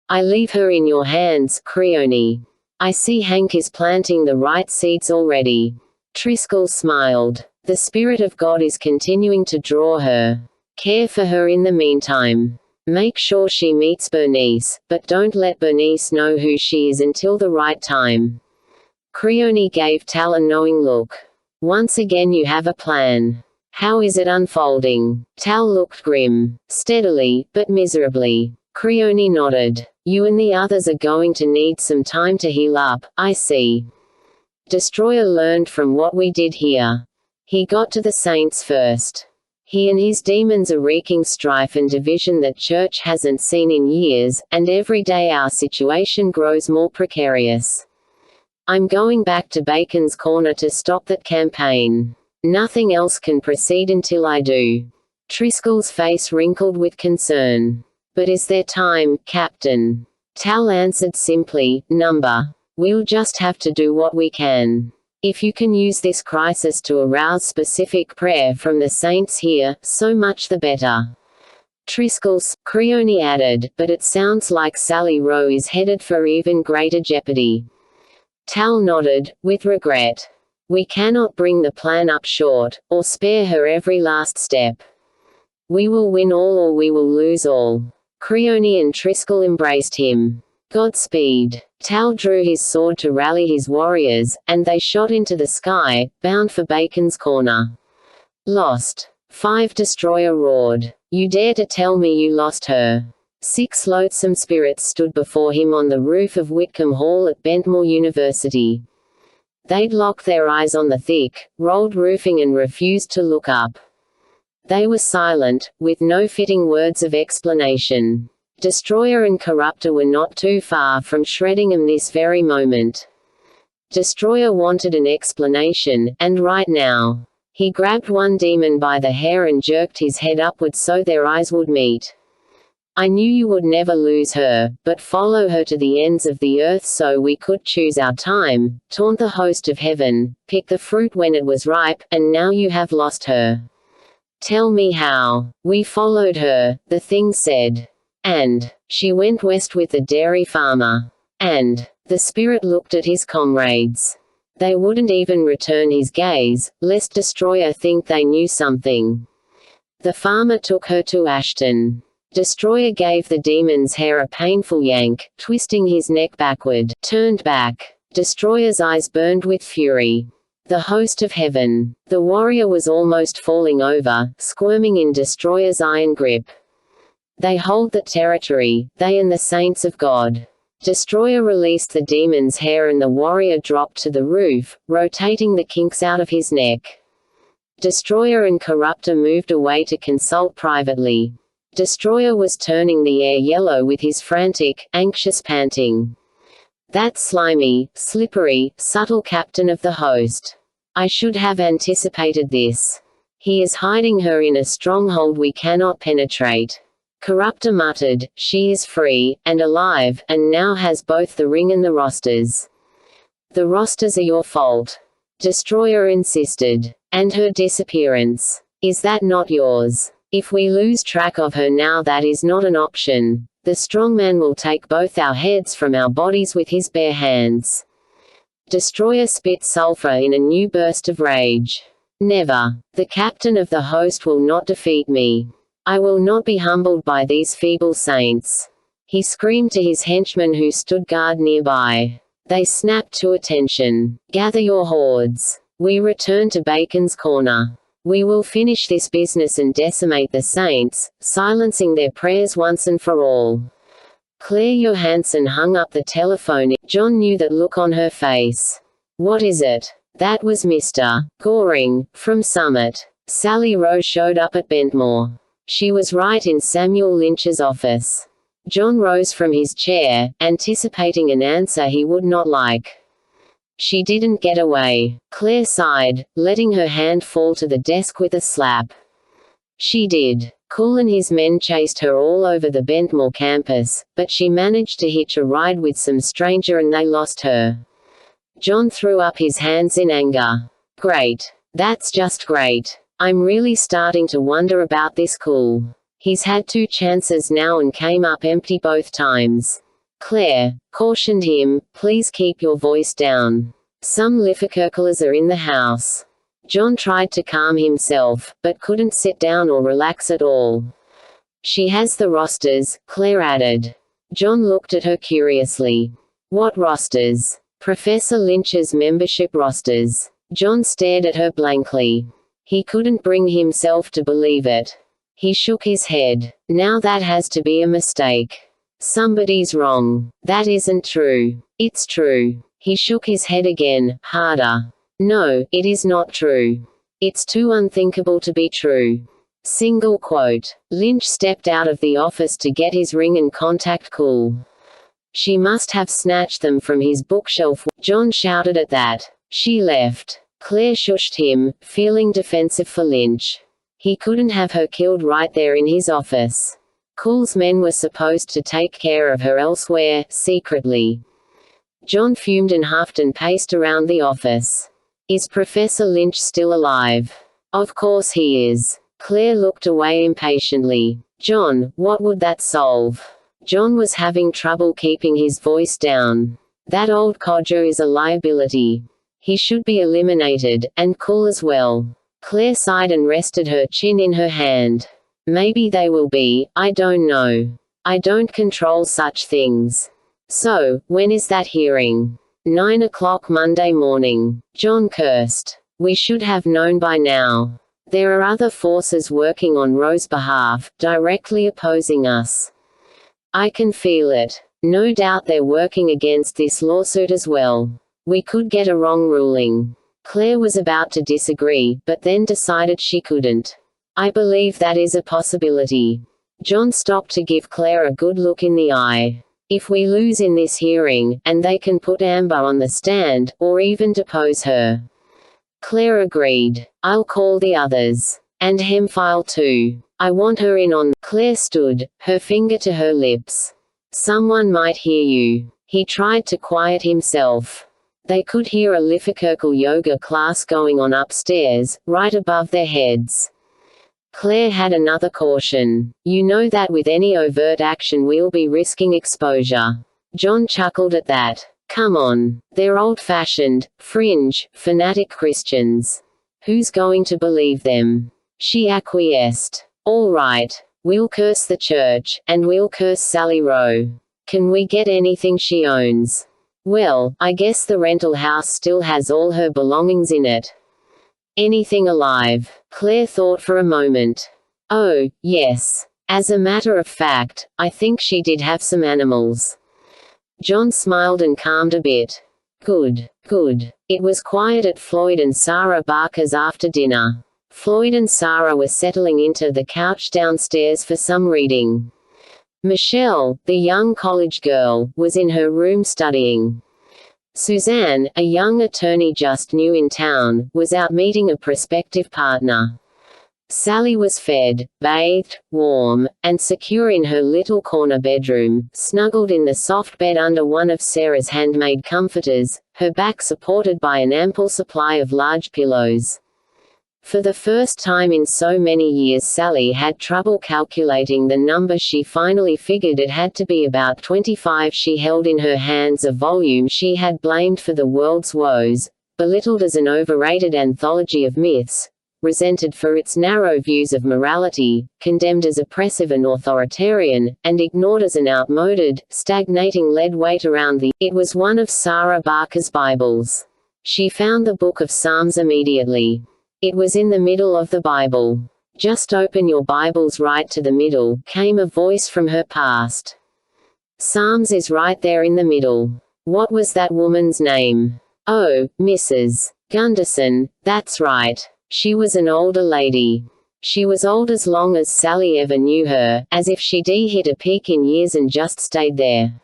I leave her in your hands, Creone. I see Hank is planting the right seeds already. Triskel smiled. The Spirit of God is continuing to draw her. Care for her in the meantime. Make sure she meets Bernice, but don't let Bernice know who she is until the right time. Creone gave Tal a knowing look. Once again you have a plan. How is it unfolding? Tal looked grim. Steadily, but miserably. Creone nodded. You and the others are going to need some time to heal up, I see. Destroyer learned from what we did here. He got to the saints first. He and his demons are wreaking strife and division that church hasn't seen in years, and every day our situation grows more precarious. I'm going back to Bacon's Corner to stop that campaign. Nothing else can proceed until I do. Triskel's face wrinkled with concern. But is there time, Captain? Tal answered simply, number. We'll just have to do what we can. If you can use this crisis to arouse specific prayer from the saints here, so much the better. Triskel's, Creone added, but it sounds like Sally Rowe is headed for even greater jeopardy. Tal nodded, with regret. We cannot bring the plan up short, or spare her every last step. We will win all or we will lose all. Creone and Triskel embraced him. Godspeed. Tal drew his sword to rally his warriors, and they shot into the sky, bound for Bacon's Corner. Lost. 5 Destroyer roared. You dare to tell me you lost her? 6 loathsome spirits stood before him on the roof of Whitcomb Hall at Bentmore University. They'd locked their eyes on the thick, rolled roofing and refused to look up. They were silent, with no fitting words of explanation. Destroyer and Corruptor were not too far from shredding him this very moment. Destroyer wanted an explanation, and right now. He grabbed one demon by the hair and jerked his head upward so their eyes would meet. I knew you would never lose her, but follow her to the ends of the earth so we could choose our time, taunt the host of heaven, pick the fruit when it was ripe, and now you have lost her. Tell me how. We followed her, the thing said. And she went west with the dairy farmer. And the spirit looked at his comrades. They wouldn't even return his gaze, lest Destroyer think they knew something. The farmer took her to Ashton. Destroyer gave the demon's hair a painful yank, twisting his neck backward, turned back. Destroyer's eyes burned with fury. The host of heaven. The warrior was almost falling over, squirming in Destroyer's iron grip. They hold the territory, they and the saints of God. Destroyer released the demon's hair and the warrior dropped to the roof, rotating the kinks out of his neck. Destroyer and Corruptor moved away to consult privately. Destroyer was turning the air yellow with his frantic, anxious panting. That slimy, slippery, subtle captain of the host. I should have anticipated this. He is hiding her in a stronghold we cannot penetrate. Corruptor muttered, she is free, and alive, and now has both the ring and the rosters. The rosters are your fault. Destroyer insisted. And her disappearance. Is that not yours? If we lose track of her now, that is not an option. The strongman will take both our heads from our bodies with his bare hands. Destroyer spit sulfur in a new burst of rage. Never. The captain of the host will not defeat me. I will not be humbled by these feeble saints. He screamed to his henchmen who stood guard nearby. They snapped to attention. "Gather your hordes. We return to Bacon's Corner. We will finish this business and decimate the saints, silencing their prayers once and for all." Claire Johansson hung up the telephone. John knew that look on her face. "What is it?" That was Mr. Goring, from Summit. Sally Rowe showed up at Bentmore. She was right in Samuel Lynch's office. John rose from his chair, anticipating an answer he would not like. "She didn't get away," Claire sighed, letting her hand fall to the desk with a slap. "She did. Cool and his men chased her all over the Bentmore campus, but she managed to hitch a ride with some stranger and they lost her." John threw up his hands in anger. "Great. That's just great. I'm really starting to wonder about this Cool. He's had 2 chances now and came up empty both times." Claire cautioned him, "Please keep your voice down. Some Liffekerkelers are in the house." John tried to calm himself, but couldn't sit down or relax at all. "She has the rosters," Claire added. John looked at her curiously. "What rosters?" "Professor Lynch's membership rosters." John stared at her blankly. He couldn't bring himself to believe it. He shook his head. "Now that has to be a mistake. Somebody's wrong. That isn't true." "It's true." He shook his head again, harder. "No, it is not true. It's too unthinkable to be true." Single quote. Lynch stepped out of the office to get his ring and contact Cool. "She must have snatched them from his bookshelf." John shouted at that. "She left." Claire shushed him, feeling defensive for Lynch. He couldn't have her killed right there in his office. Cool's men were supposed to take care of her elsewhere, secretly. John fumed and huffed and paced around the office. "Is Professor Lynch still alive?" "Of course he is." Claire looked away impatiently. "John, what would that solve?" John was having trouble keeping his voice down. "That old codger is a liability. He should be eliminated, and Cool as well." Claire sighed and rested her chin in her hand. "Maybe they will be, I don't know. I don't control such things." "So, when is that hearing?" 9 o'clock Monday morning. John cursed. "We should have known by now. There are other forces working on Roe's behalf, directly opposing us. I can feel it. No doubt they're working against this lawsuit as well. We could get a wrong ruling." Claire was about to disagree, but then decided she couldn't. "I believe that is a possibility." John stopped to give Claire a good look in the eye. "If we lose in this hearing, and they can put Amber on the stand, or even depose her." Claire agreed. "I'll call the others. And Hemphile too. I want her in on." Claire stood, her finger to her lips. "Someone might hear you." He tried to quiet himself. They could hear a Liffekerkel yoga class going on upstairs, right above their heads. Claire had another caution. "You know that with any overt action we'll be risking exposure." John chuckled at that. "Come on. They're old-fashioned, fringe, fanatic Christians. Who's going to believe them?" She acquiesced. "All right. We'll curse the church, and we'll curse Sally Rowe. Can we get anything she owns?" "Well, I guess the rental house still has all her belongings in it." "Anything alive?" Claire thought for a moment. "Oh, yes. As a matter of fact, I think she did have some animals." John smiled and calmed a bit. Good. It was quiet at Floyd and Sarah Barker's after dinner. Floyd and Sarah were settling into the couch downstairs for some reading. Michelle, the young college girl, was in her room studying. Suzanne, a young attorney just new in town, was out meeting a prospective partner. Sally was fed, bathed, warm, and secure in her little corner bedroom, snuggled in the soft bed under one of Sarah's handmade comforters, her back supported by an ample supply of large pillows. For the first time in so many years Sally had trouble calculating the number. She finally figured it had to be about 25. She held in her hands a volume she had blamed for the world's woes, belittled as an overrated anthology of myths, resented for its narrow views of morality, condemned as oppressive and authoritarian, and ignored as an outmoded, stagnating lead weight around the. It was one of Sarah Barker's Bibles. She found the Book of Psalms immediately. It was in the middle of the Bible. "Just open your Bibles right to the middle," came a voice from her past. "Psalms is right there in the middle." What was that woman's name? Oh, Mrs. Gunderson, that's right. She was an older lady. She was old as long as Sally ever knew her, as if she'd hit a peak in years and just stayed there.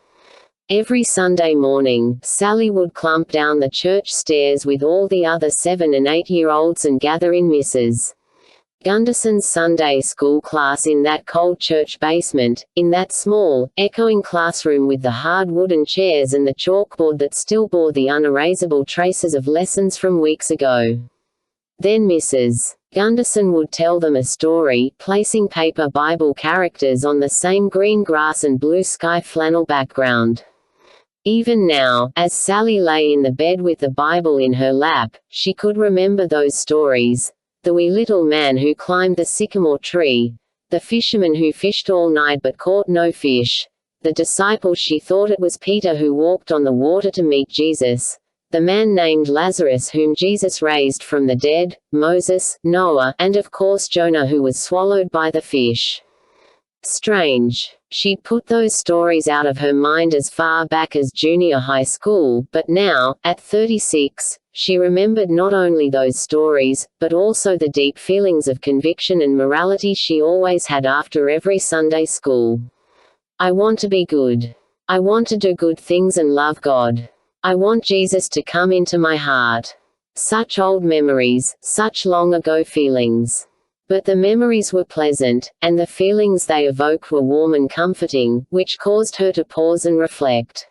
Every Sunday morning, Sally would clump down the church stairs with all the other 7- and 8-year-olds and gather in Mrs. Gunderson's Sunday school class in that cold church basement, in that small, echoing classroom with the hard wooden chairs and the chalkboard that still bore the unerasable traces of lessons from weeks ago. Then Mrs. Gunderson would tell them a story, placing paper Bible characters on the same green grass and blue sky flannel background. Even now, as Sally lay in the bed with the Bible in her lap, she could remember those stories. The wee little man who climbed the sycamore tree, the fisherman who fished all night but caught no fish, the disciple she thought it was Peter who walked on the water to meet Jesus, the man named Lazarus whom Jesus raised from the dead, Moses, Noah, and of course Jonah who was swallowed by the fish. Strange. She'd put those stories out of her mind as far back as junior high school, but now, at 36, she remembered not only those stories, but also the deep feelings of conviction and morality she always had after every Sunday school. I want to be good. I want to do good things and love God. I want Jesus to come into my heart. Such old memories, such long ago feelings. But the memories were pleasant, and the feelings they evoked were warm and comforting, which caused her to pause and reflect.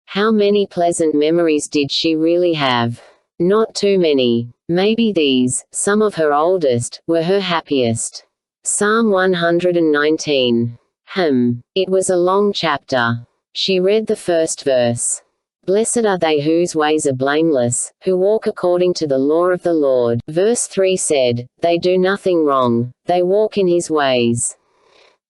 How many pleasant memories did she really have? Not too many. Maybe these, some of her oldest, were her happiest. Psalm 119. It was a long chapter. She read the first verse. Blessed are they whose ways are blameless, who walk according to the law of the Lord. Verse 3 said, they do nothing wrong, they walk in his ways.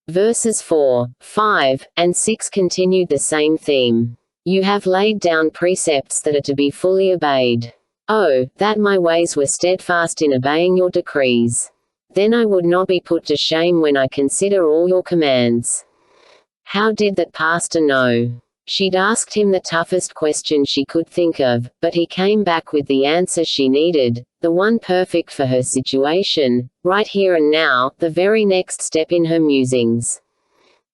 Verses 4, 5, and 6 continued the same theme. You have laid down precepts that are to be fully obeyed. Oh, that my ways were steadfast in obeying your decrees. Then I would not be put to shame when I consider all your commands. How did that pastor know? She'd asked him the toughest question she could think of, but he came back with the answer she needed, the one perfect for her situation, right here and now, the very next step in her musings.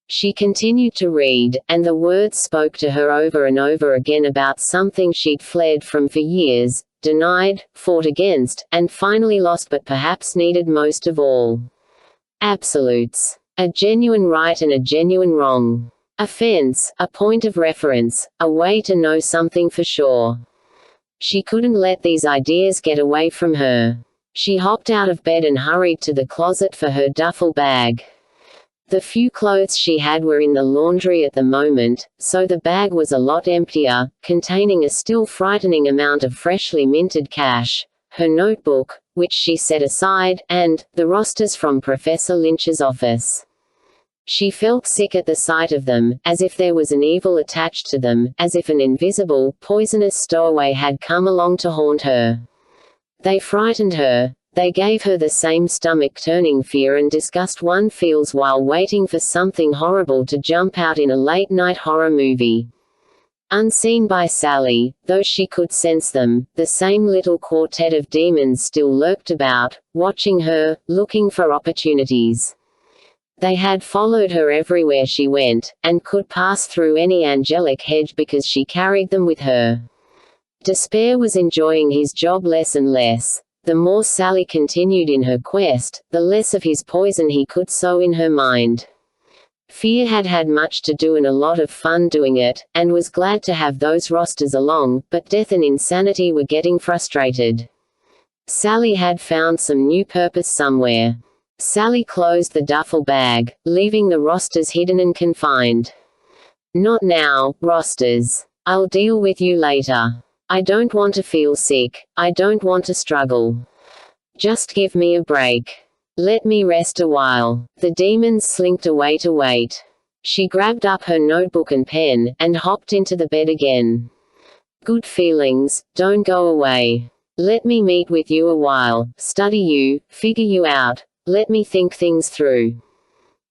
She continued to read, and the words spoke to her over and over again about something she'd fled from for years, denied, fought against, and finally lost but perhaps needed most of all. Absolutes. A genuine right and a genuine wrong. A fence, a point of reference, a way to know something for sure. She couldn't let these ideas get away from her. She hopped out of bed and hurried to the closet for her duffel bag. The few clothes she had were in the laundry at the moment, so the bag was a lot emptier, containing a still frightening amount of freshly minted cash, her notebook, which she set aside, and the rosters from Professor Lynch's office. She felt sick at the sight of them, as if there was an evil attached to them, as if an invisible, poisonous stowaway had come along to haunt her. They frightened her. They gave her the same stomach-turning fear and disgust one feels while waiting for something horrible to jump out in a late-night horror movie. Unseen by Sally, though she could sense them, the same little quartet of demons still lurked about, watching her, looking for opportunities. They had followed her everywhere she went, and could pass through any angelic hedge because she carried them with her. Despair was enjoying his job less and less. The more Sally continued in her quest, the less of his poison he could sow in her mind. Fear had had much to do and a lot of fun doing it, and was glad to have those rosters along, but death and insanity were getting frustrated. Sally had found some new purpose somewhere. Sally closed the duffel bag, leaving the rosters hidden and confined. Not now, rosters. I'll deal with you later. I don't want to feel sick. I don't want to struggle. Just give me a break. Let me rest a while. The demons slinked away to wait. She grabbed up her notebook and pen, and hopped into the bed again. Good feelings, don't go away. Let me meet with you a while, study you, figure you out, let me think things through.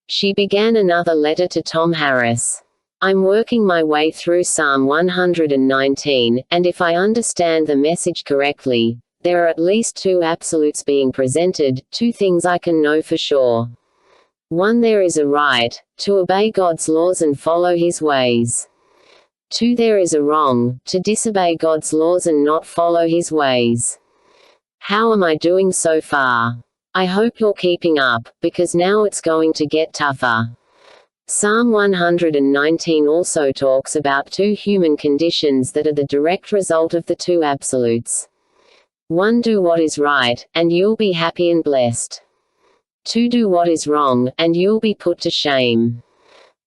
She began another letter to Tom Harris. I'm working my way through Psalm 119, and if I understand the message correctly, there are at least two absolutes being presented, two things I can know for sure. One, there is a right to obey God's laws and follow His ways. Two, there is a wrong to disobey God's laws and not follow His ways. How am I doing so far? I hope you're keeping up, because now it's going to get tougher. Psalm 119 also talks about two human conditions that are the direct result of the two absolutes. One, do what is right, and you'll be happy and blessed. Two, do what is wrong, and you'll be put to shame.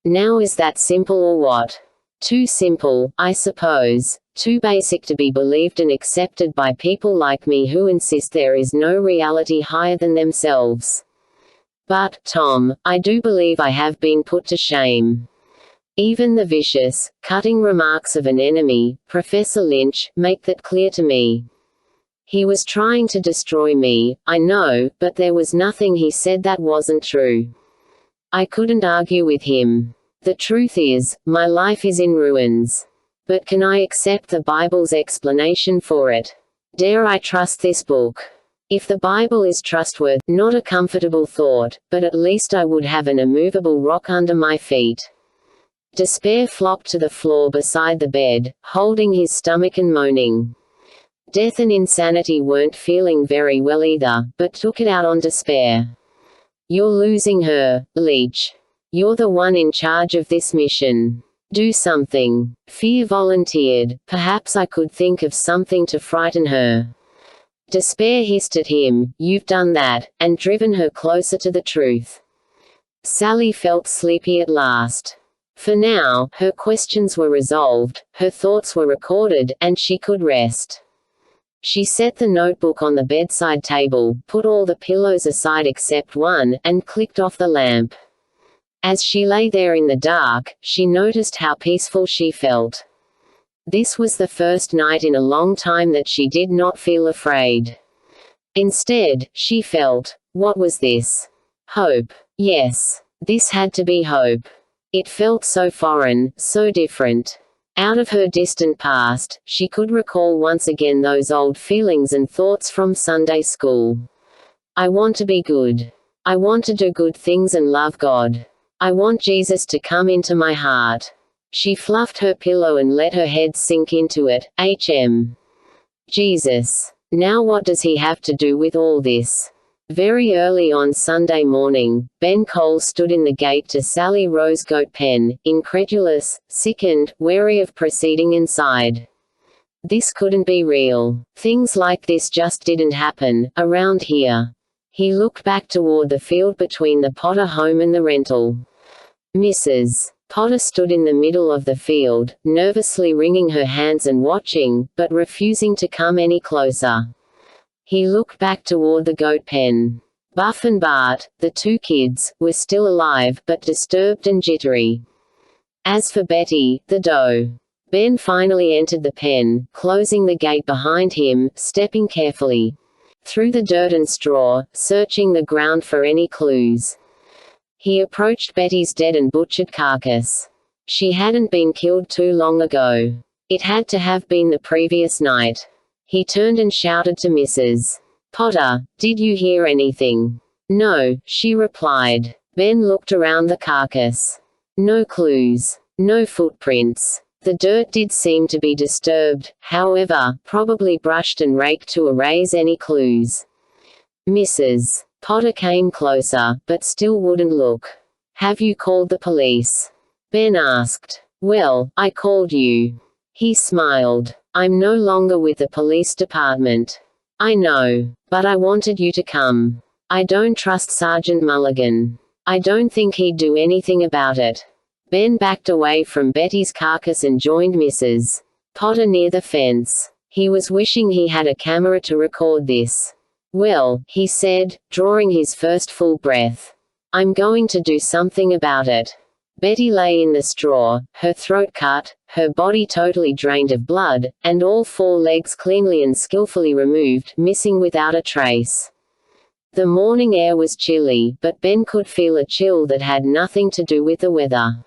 Now is that simple or what? Too simple, I suppose. Too basic to be believed and accepted by people like me who insist there is no reality higher than themselves. But, Tom, I do believe I have been put to shame. Even the vicious, cutting remarks of an enemy, Professor Lynch, make that clear to me. He was trying to destroy me, I know, but there was nothing he said that wasn't true. I couldn't argue with him. The truth is, my life is in ruins. But can I accept the Bible's explanation for it? Dare I trust this book? If the Bible is trustworthy, not a comfortable thought, but at least I would have an immovable rock under my feet. Despair flopped to the floor beside the bed, holding his stomach and moaning. Death and insanity weren't feeling very well either, but took it out on despair. You're losing her, Leech. You're the one in charge of this mission. Do something. Fear volunteered. Perhaps I could think of something to frighten her. Despair hissed at him, you've done that, and driven her closer to the truth. Sally felt sleepy at last. For now, her questions were resolved, her thoughts were recorded, and she could rest. She set the notebook on the bedside table, put all the pillows aside except one, and clicked off the lamp. As she lay there in the dark, she noticed how peaceful she felt. This was the first night in a long time that she did not feel afraid. Instead, she felt, what was this? Hope. Yes. This had to be hope. It felt so foreign, so different. Out of her distant past, she could recall once again those old feelings and thoughts from Sunday school. I want to be good. I want to do good things and love God. I want Jesus to come into my heart. She fluffed her pillow and let her head sink into it. Jesus. Now what does he have to do with all this? Very early on Sunday morning, Ben Cole stood in the gate to Sally Rose Goat Pen, incredulous, sickened, wary of proceeding inside. This couldn't be real. Things like this just didn't happen, around here. He looked back toward the field between the Potter home and the rental. Mrs. Potter stood in the middle of the field, nervously wringing her hands and watching, but refusing to come any closer. He looked back toward the goat pen. Buff and Bart, the two kids, were still alive, but disturbed and jittery. As for Betty, the doe. Ben finally entered the pen, closing the gate behind him, stepping carefully through the dirt and straw, searching the ground for any clues. He approached Betty's dead and butchered carcass. She hadn't been killed too long ago. It had to have been the previous night. He turned and shouted to Mrs. Potter, "Did you hear anything?" "No," she replied. Ben looked around the carcass. No clues. No footprints. The dirt did seem to be disturbed, however, probably brushed and raked to erase any clues. Mrs. Potter came closer, but still wouldn't look. "Have you called the police?" Ben asked. "Well, I called you." He smiled. "I'm no longer with the police department." "I know. But I wanted you to come. I don't trust Sergeant Mulligan. I don't think he'd do anything about it." Ben backed away from Betty's carcass and joined Mrs. Potter near the fence. He was wishing he had a camera to record this. Well, he said, drawing his first full breath. I'm going to do something about it. Betty lay in the straw, her throat cut, her body totally drained of blood, and all 4 legs cleanly and skillfully removed, missing without a trace. The morning air was chilly, but Ben could feel a chill that had nothing to do with the weather.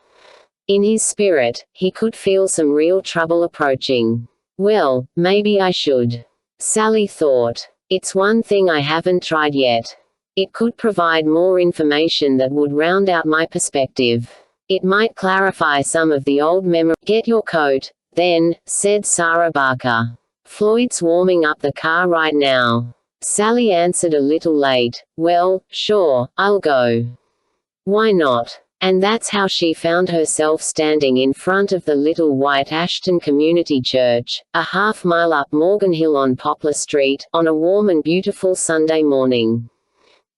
In his spirit, he could feel some real trouble approaching. Well, maybe I should. Sally thought. It's one thing I haven't tried yet. It could provide more information that would round out my perspective. It might clarify some of the old memories. Get your coat, then, said Sarah Barker. Floyd's warming up the car right now. Sally answered a little late, well, sure, I'll go. Why not? And that's how she found herself standing in front of the little white Ashton Community Church, a half-mile up Morgan Hill on Poplar Street, on a warm and beautiful Sunday morning.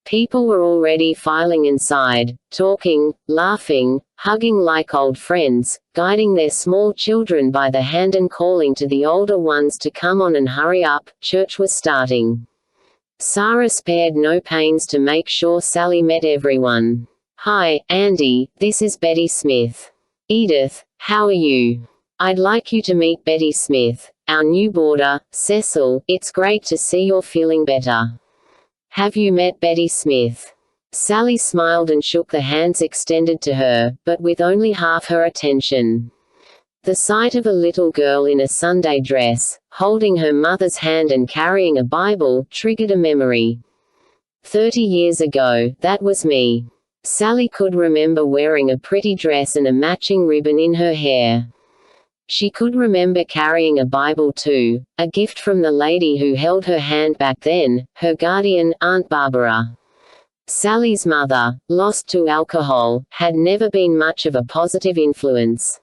People were already filing inside, talking, laughing, hugging like old friends, guiding their small children by the hand and calling to the older ones to come on and hurry up. Church was starting. Sarah spared no pains to make sure Sally met everyone. Hi, Andy, this is Betty Smith. Edith, how are you? I'd like you to meet Betty Smith, our new boarder. Cecil, it's great to see you're feeling better. Have you met Betty Smith? Sally smiled and shook the hands extended to her, but with only half her attention. The sight of a little girl in a Sunday dress, holding her mother's hand and carrying a Bible, triggered a memory. 30 years ago, that was me. Sally could remember wearing a pretty dress and a matching ribbon in her hair. She could remember carrying a Bible too, a gift from the lady who held her hand back then, her guardian, Aunt Barbara. Sally's mother, lost to alcohol, had never been much of a positive influence.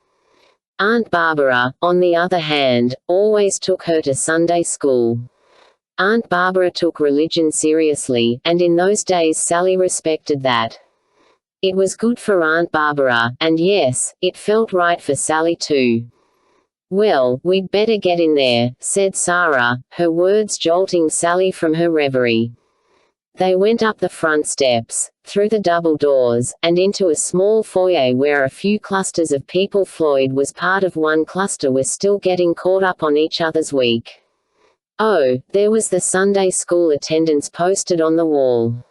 Aunt Barbara, on the other hand, always took her to Sunday school. Aunt Barbara took religion seriously, and in those days Sally respected that. It was good for Aunt Barbara, and yes, it felt right for Sally too. Well, we'd better get in there, said Sarah, her words jolting Sally from her reverie. They went up the front steps, through the double doors, and into a small foyer where a few clusters of people. Floyd was part of one cluster, were still getting caught up on each other's week. Oh, there was the Sunday school attendance posted on the wall.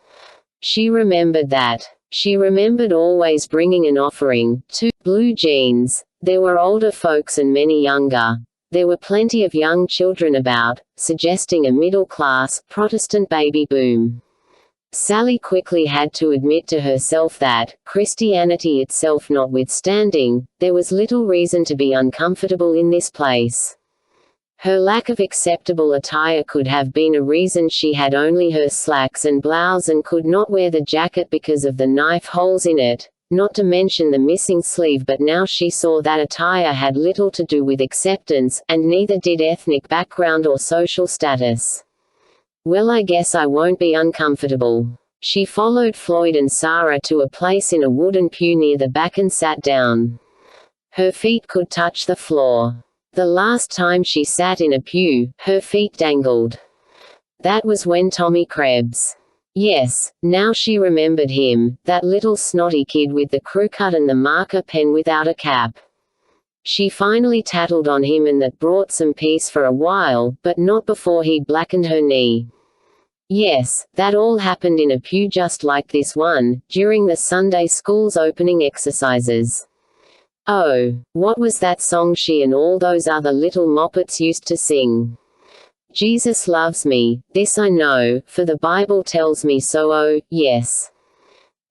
She remembered that. She remembered always bringing an offering, 2 blue jeans. There were older folks and many younger. There were plenty of young children about, suggesting a middle-class, Protestant baby boom. Sally quickly had to admit to herself that, Christianity itself notwithstanding, there was little reason to be uncomfortable in this place. Her lack of acceptable attire could have been a reason. She had only her slacks and blouse and could not wear the jacket because of the knife holes in it, not to mention the missing sleeve, but now she saw that attire had little to do with acceptance, and neither did ethnic background or social status. Well, I guess I won't be uncomfortable. She followed Floyd and Sarah to a place in a wooden pew near the back and sat down. Her feet could touch the floor. The last time she sat in a pew, her feet dangled. That was when Tommy Krebs. Yes, now she remembered him, that little snotty kid with the crew cut and the marker pen without a cap. She finally tattled on him, and that brought some peace for a while, but not before he'd blackened her knee. Yes, that all happened in a pew just like this one, during the Sunday school's opening exercises. Oh, what was that song she and all those other little moppets used to sing? Jesus loves me, this I know, for the Bible tells me so. Oh, yes.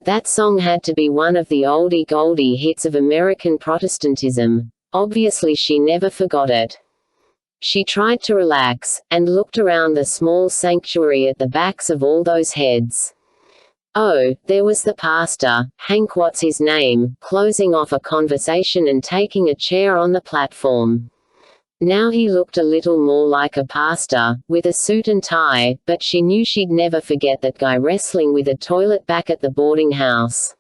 That song had to be one of the oldie goldie hits of American Protestantism. Obviously she never forgot it. She tried to relax, and looked around the small sanctuary at the backs of all those heads. Oh, there was the pastor, Hank what's his name, closing off a conversation and taking a chair on the platform. Now he looked a little more like a pastor, with a suit and tie, but she knew she'd never forget that guy wrestling with a toilet back at the boarding house.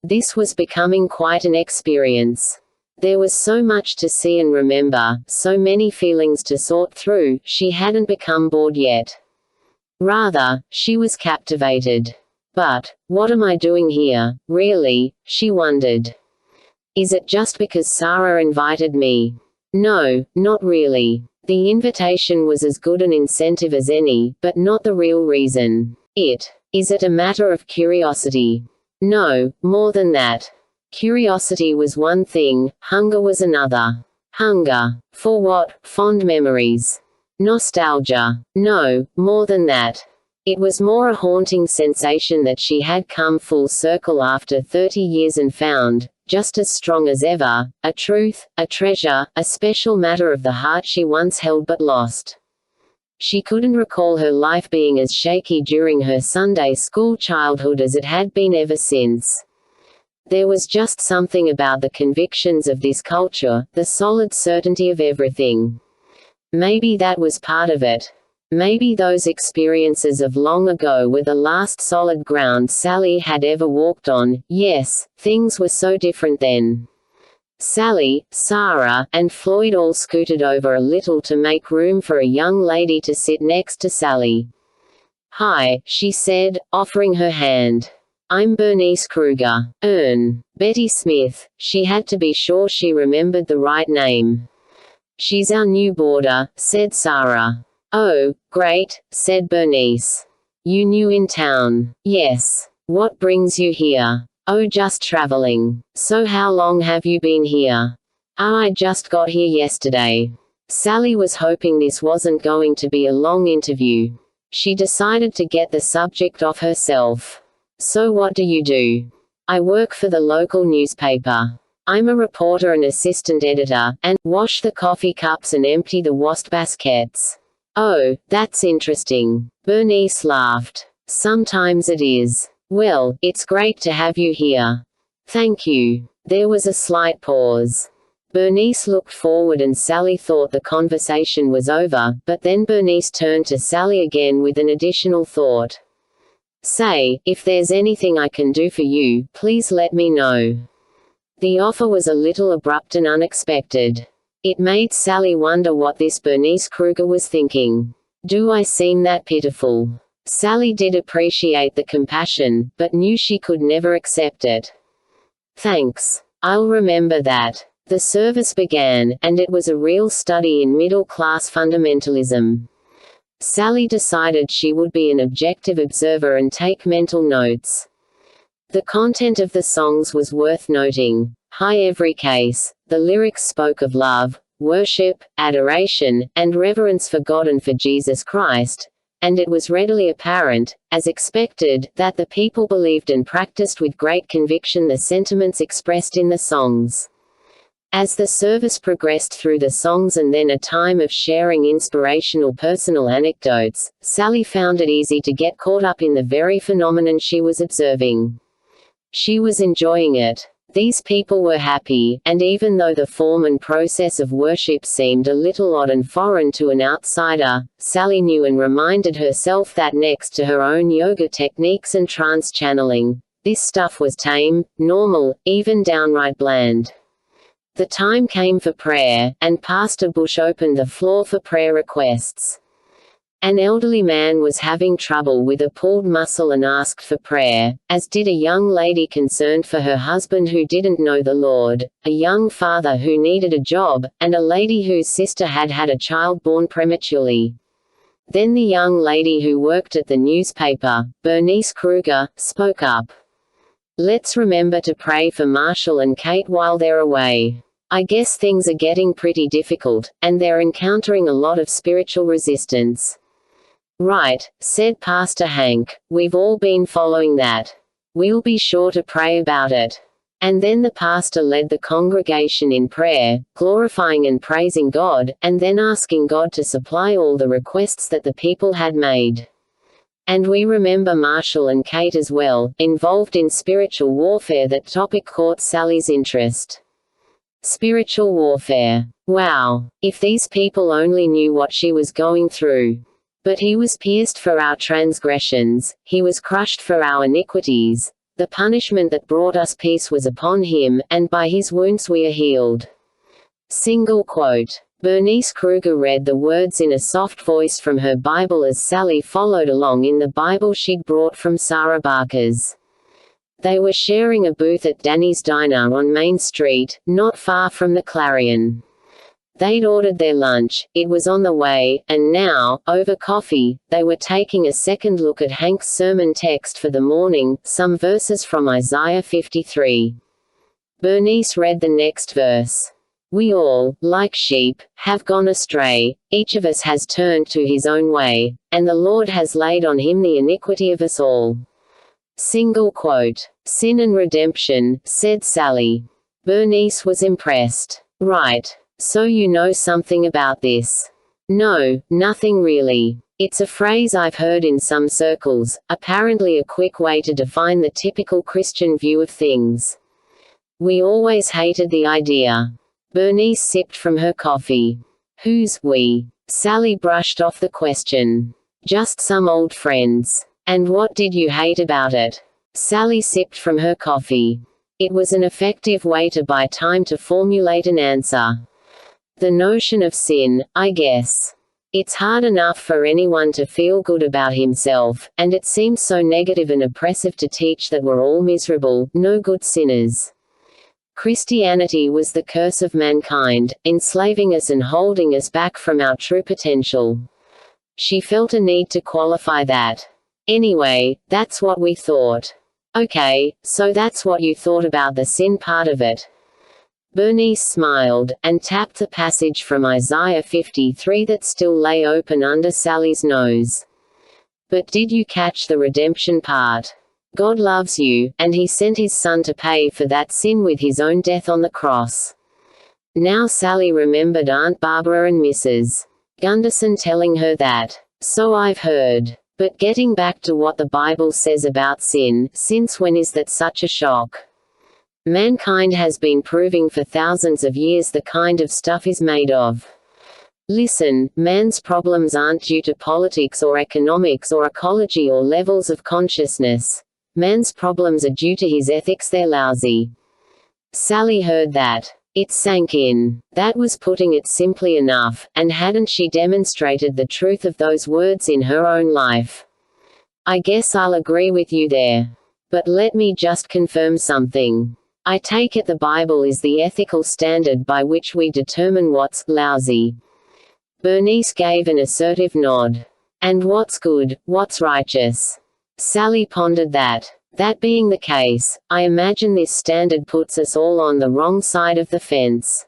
This was becoming quite an experience. There was so much to see and remember, so many feelings to sort through, she hadn't become bored yet. Rather, she was captivated. But, what am I doing here, really? She wondered. Is it just because Sarah invited me? No, not really. The invitation was as good an incentive as any, but not the real reason. Is it a matter of curiosity? No, more than that. Curiosity was one thing, hunger was another. Hunger. For what? Fond memories. Nostalgia. No, more than that. It was more a haunting sensation that she had come full circle after 30 years and found, just as strong as ever, a truth, a treasure, a special matter of the heart she once held but lost. She couldn't recall her life being as shaky during her Sunday school childhood as it had been ever since. There was just something about the convictions of this culture, the solid certainty of everything. Maybe that was part of it. Maybe those experiences of long ago were the last solid ground Sally had ever walked on. Yes, things were so different then. Sally, Sarah, and Floyd all scooted over a little to make room for a young lady to sit next to Sally. "Hi," she said, offering her hand. "I'm Bernice Kruger." Betty Smith. She had to be sure she remembered the right name. "She's our new boarder," said Sarah. "Oh, great," said Bernice. "You new in town?" "Yes. What brings you here?" "Oh, just traveling." "So how long have you been here?" "I just got here yesterday." Sally was hoping this wasn't going to be a long interview. She decided to get the subject off herself. "So what do you do?" "I work for the local newspaper. I'm a reporter and assistant editor, and wash the coffee cups and empty the waste baskets." "Oh, that's interesting." Bernice laughed. "Sometimes it is." "Well, it's great to have you here." "Thank you." There was a slight pause. Bernice looked forward and Sally thought the conversation was over, but then Bernice turned to Sally again with an additional thought. "Say, if there's anything I can do for you, please let me know." The offer was a little abrupt and unexpected. It made Sally wonder what this Bernice Kruger was thinking. Do I seem that pitiful? Sally did appreciate the compassion, but knew she could never accept it. "Thanks. I'll remember that." The service began, and it was a real study in middle-class fundamentalism. Sally decided she would be an objective observer and take mental notes. The content of the songs was worth noting. High every case. The lyrics spoke of love, worship, adoration, and reverence for God and for Jesus Christ, and it was readily apparent, as expected, that the people believed and practiced with great conviction the sentiments expressed in the songs. As the service progressed through the songs and then a time of sharing inspirational personal anecdotes, Sally found it easy to get caught up in the very phenomenon she was observing. She was enjoying it. These people were happy, and even though the form and process of worship seemed a little odd and foreign to an outsider, Sally knew and reminded herself that next to her own yoga techniques and trance channeling, this stuff was tame, normal, even downright bland. The time came for prayer, and Pastor Bush opened the floor for prayer requests. An elderly man was having trouble with a pulled muscle and asked for prayer, as did a young lady concerned for her husband who didn't know the Lord, a young father who needed a job, and a lady whose sister had had a child born prematurely. Then the young lady who worked at the newspaper, Bernice Kruger, spoke up. "Let's remember to pray for Marshall and Kate while they're away. I guess things are getting pretty difficult, and they're encountering a lot of spiritual resistance." "Right," said Pastor Hank, "we've all been following that. We'll be sure to pray about it." And then the pastor led the congregation in prayer, glorifying and praising God, and then asking God to supply all the requests that the people had made. And we remember Marshall and Kate as well, involved in spiritual warfare. That topic caught Sally's interest. Spiritual warfare. Wow. If these people only knew what she was going through. But he was pierced for our transgressions, he was crushed for our iniquities. The punishment that brought us peace was upon him, and by his wounds we are healed. Single quote. Bernice Kruger read the words in a soft voice from her Bible as Sally followed along in the Bible she'd brought from Sarah Barker's. They were sharing a booth at Danny's Diner on Main Street, not far from the Clarion. They'd ordered their lunch, it was on the way, and now, over coffee, they were taking a second look at Hank's sermon text for the morning, some verses from Isaiah 53. Bernice read the next verse. We all, like sheep, have gone astray, each of us has turned to his own way, and the Lord has laid on him the iniquity of us all. Single quote. Sin and redemption, said Sally. Bernice was impressed. Right. So you know something about this? No, nothing really. It's a phrase I've heard in some circles, apparently a quick way to define the typical Christian view of things. We always hated the idea. Bernice sipped from her coffee. Who's we? Sally brushed off the question. Just some old friends. And what did you hate about it? Sally sipped from her coffee. It was an effective way to buy time to formulate an answer. The notion of sin, I guess. It's hard enough for anyone to feel good about himself, and it seems so negative and oppressive to teach that we're all miserable, no good sinners. Christianity was the curse of mankind, enslaving us and holding us back from our true potential. She felt a need to qualify that. Anyway, that's what we thought. Okay, so that's what you thought about the sin part of it. Bernice smiled, and tapped the passage from Isaiah 53 that still lay open under Sally's nose. But did you catch the redemption part? God loves you, and he sent his son to pay for that sin with his own death on the cross. Now Sally remembered Aunt Barbara and Mrs. Gunderson telling her that. So I've heard. But getting back to what the Bible says about sin, since when is that such a shock? Mankind has been proving for thousands of years the kind of stuff is made of. Listen, man's problems aren't due to politics or economics or ecology or levels of consciousness. Man's problems are due to his ethics, they're lousy. Sally heard that. It sank in. That was putting it simply enough, and hadn't she demonstrated the truth of those words in her own life? I guess I'll agree with you there. But let me just confirm something. I take it the Bible is the ethical standard by which we determine what's lousy. Bernice gave an assertive nod. And what's good, what's righteous? Sally pondered that. That being the case, I imagine this standard puts us all on the wrong side of the fence.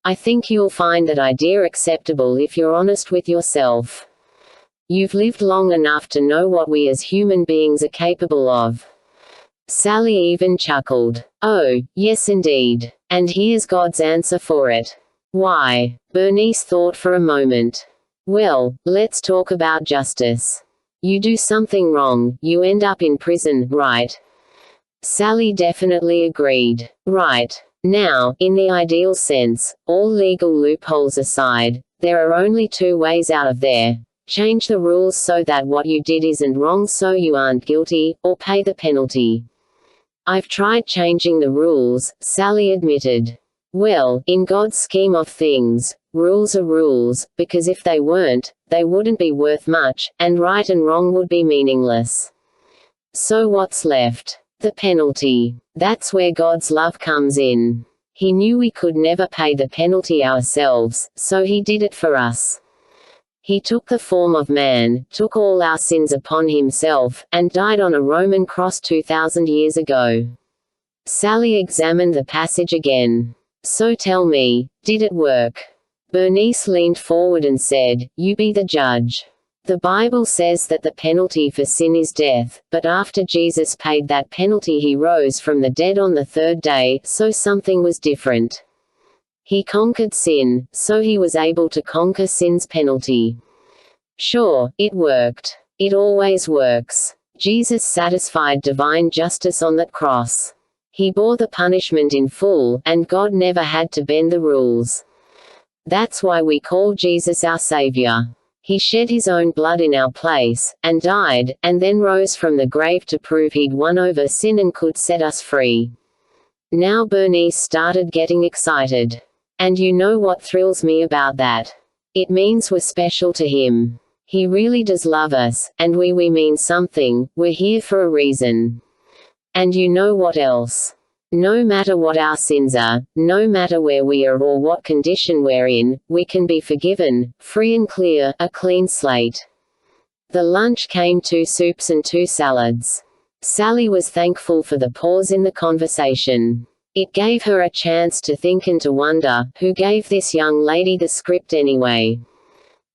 I think you'll find that idea acceptable if you're honest with yourself. You've lived long enough to know what we as human beings are capable of. Sally even chuckled. Oh, yes indeed. And here's God's answer for it. Why? Bernice thought for a moment. Well, let's talk about justice. You do something wrong, you end up in prison, right? Sally definitely agreed. Right. Now, in the ideal sense, all legal loopholes aside, there are only two ways out of there. Change the rules so that what you did isn't wrong so you aren't guilty, or pay the penalty. I've tried changing the rules, Sally admitted. Well, in God's scheme of things, rules are rules, because if they weren't, they wouldn't be worth much, and right and wrong would be meaningless. So what's left? The penalty. That's where God's love comes in. He knew we could never pay the penalty ourselves, so he did it for us. He took the form of man, took all our sins upon himself, and died on a Roman cross 2,000 years ago. Sally examined the passage again. So tell me, did it work? Bernice leaned forward and said, You be the judge. The Bible says that the penalty for sin is death, but after Jesus paid that penalty he rose from the dead on the third day, so something was different. He conquered sin, so he was able to conquer sin's penalty. Sure, it worked. It always works. Jesus satisfied divine justice on that cross. He bore the punishment in full, and God never had to bend the rules. That's why we call Jesus our Savior. He shed his own blood in our place, and died, and then rose from the grave to prove he'd won over sin and could set us free. Now Bernice started getting excited. And you know what thrills me about that? It means we're special to him. He really does love us, and we mean something, we're here for a reason. And you know what else? No matter what our sins are, no matter where we are or what condition we're in, we can be forgiven, free and clear, a clean slate. The lunch came 2 soups and 2 salads. Sally was thankful for the pause in the conversation. It gave her a chance to think and to wonder, who gave this young lady the script anyway?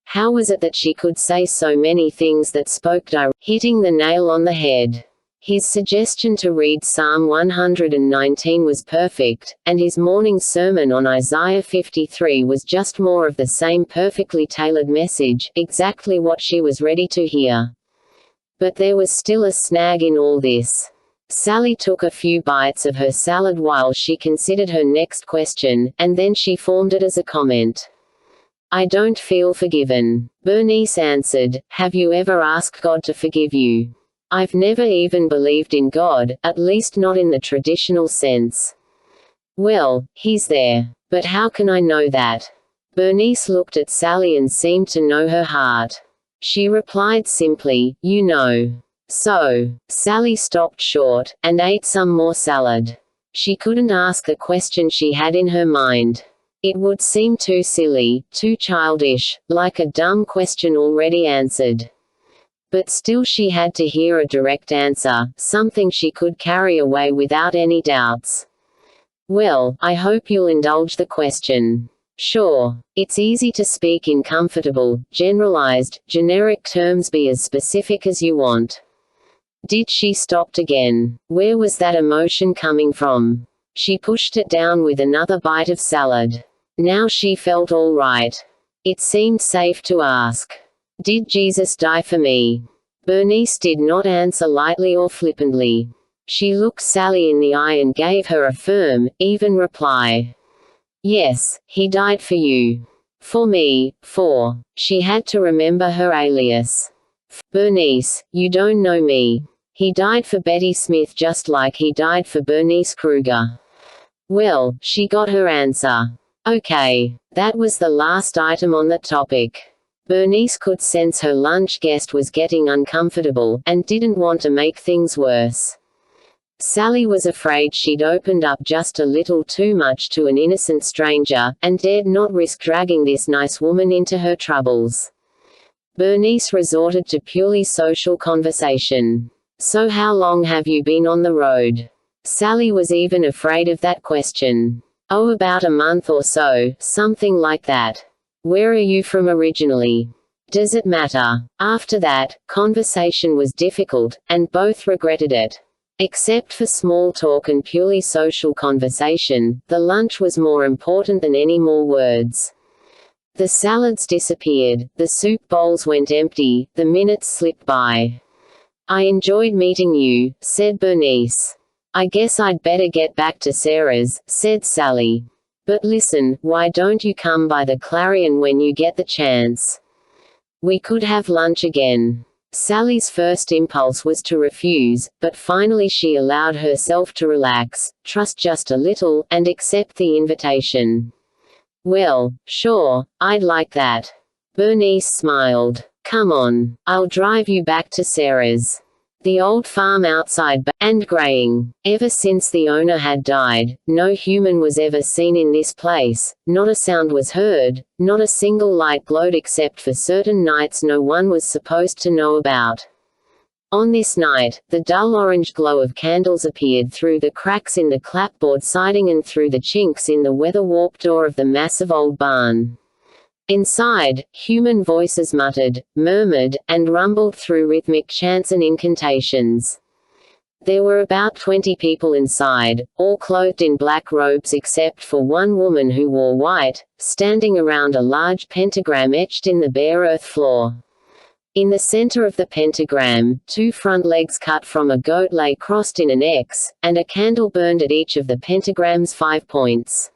How was it that she could say so many things that spoke hitting the nail on the head? His suggestion to read Psalm 119 was perfect, and his morning sermon on Isaiah 53 was just more of the same perfectly tailored message, exactly what she was ready to hear. But there was still a snag in all this. Sally took a few bites of her salad while she considered her next question, and then she formed it as a comment. I don't feel forgiven. Bernice answered, have you ever asked God to forgive you? I've never even believed in God, at least not in the traditional sense. Well, he's there. But how can I know that? Bernice looked at Sally and seemed to know her heart. She replied simply, you know. So, Sally stopped short, and ate some more salad. She couldn't ask the question she had in her mind. It would seem too silly, too childish, like a dumb question already answered. But still she had to hear a direct answer, something she could carry away without any doubts. Well, I hope you'll indulge the question. Sure. It's easy to speak in comfortable, generalized, generic terms. Be as specific as you want. Did she stopped again? Where was that emotion coming from? She pushed it down with another bite of salad. Now she felt all right. It seemed safe to ask. Did Jesus die for me? Bernice did not answer lightly or flippantly. She looked Sally in the eye and gave her a firm, even reply. Yes, he died for you. For me, for. She had to remember her alias. Bernice, you don't know me. He died for Betty Smith just like he died for Bernice Kruger. Well, she got her answer. Okay. That was the last item on the topic. Bernice could sense her lunch guest was getting uncomfortable, and didn't want to make things worse. Sally was afraid she'd opened up just a little too much to an innocent stranger, and dared not risk dragging this nice woman into her troubles. Bernice resorted to purely social conversation. So how long have you been on the road? Sally was even afraid of that question. Oh, about a month or so, something like that. Where are you from originally? Does it matter? After that, conversation was difficult, and both regretted it. Except for small talk and purely social conversation, the lunch was more important than any more words. The salads disappeared, the soup bowls went empty, the minutes slipped by. I enjoyed meeting you, said Bernice. I guess I'd better get back to Sarah's, said Sally. But listen, why don't you come by the Clarion when you get the chance? We could have lunch again. Sally's first impulse was to refuse, but finally she allowed herself to relax, trust just a little, and accept the invitation. Well, sure, I'd like that. Bernice smiled. Come on, I'll drive you back to Sarah's. The old farm outside and graying. Ever since the owner had died, no human was ever seen in this place, not a sound was heard, not a single light glowed except for certain nights no one was supposed to know about. On this night, the dull orange glow of candles appeared through the cracks in the clapboard siding and through the chinks in the weather-warped door of the massive old barn. Inside, human voices muttered, murmured, and rumbled through rhythmic chants and incantations. There were about 20 people inside, all clothed in black robes except for one woman who wore white, standing around a large pentagram etched in the bare earth floor. In the center of the pentagram, 2 front legs cut from a goat lay crossed in an X, and a candle burned at each of the pentagram's 5 points.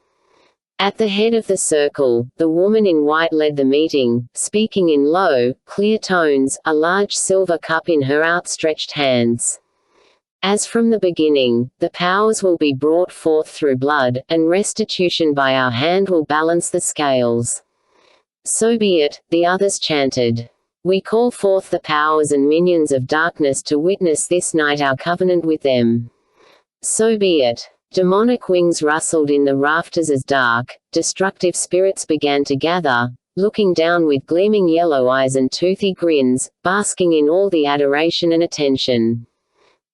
At the head of the circle, the woman in white led the meeting, speaking in low, clear tones, a large silver cup in her outstretched hands. As from the beginning, the powers will be brought forth through blood, and restitution by our hand will balance the scales. So be it, the others chanted. We call forth the powers and minions of darkness to witness this night our covenant with them. So be it. Demonic wings rustled in the rafters as dark, destructive spirits began to gather, looking down with gleaming yellow eyes and toothy grins, basking in all the adoration and attention.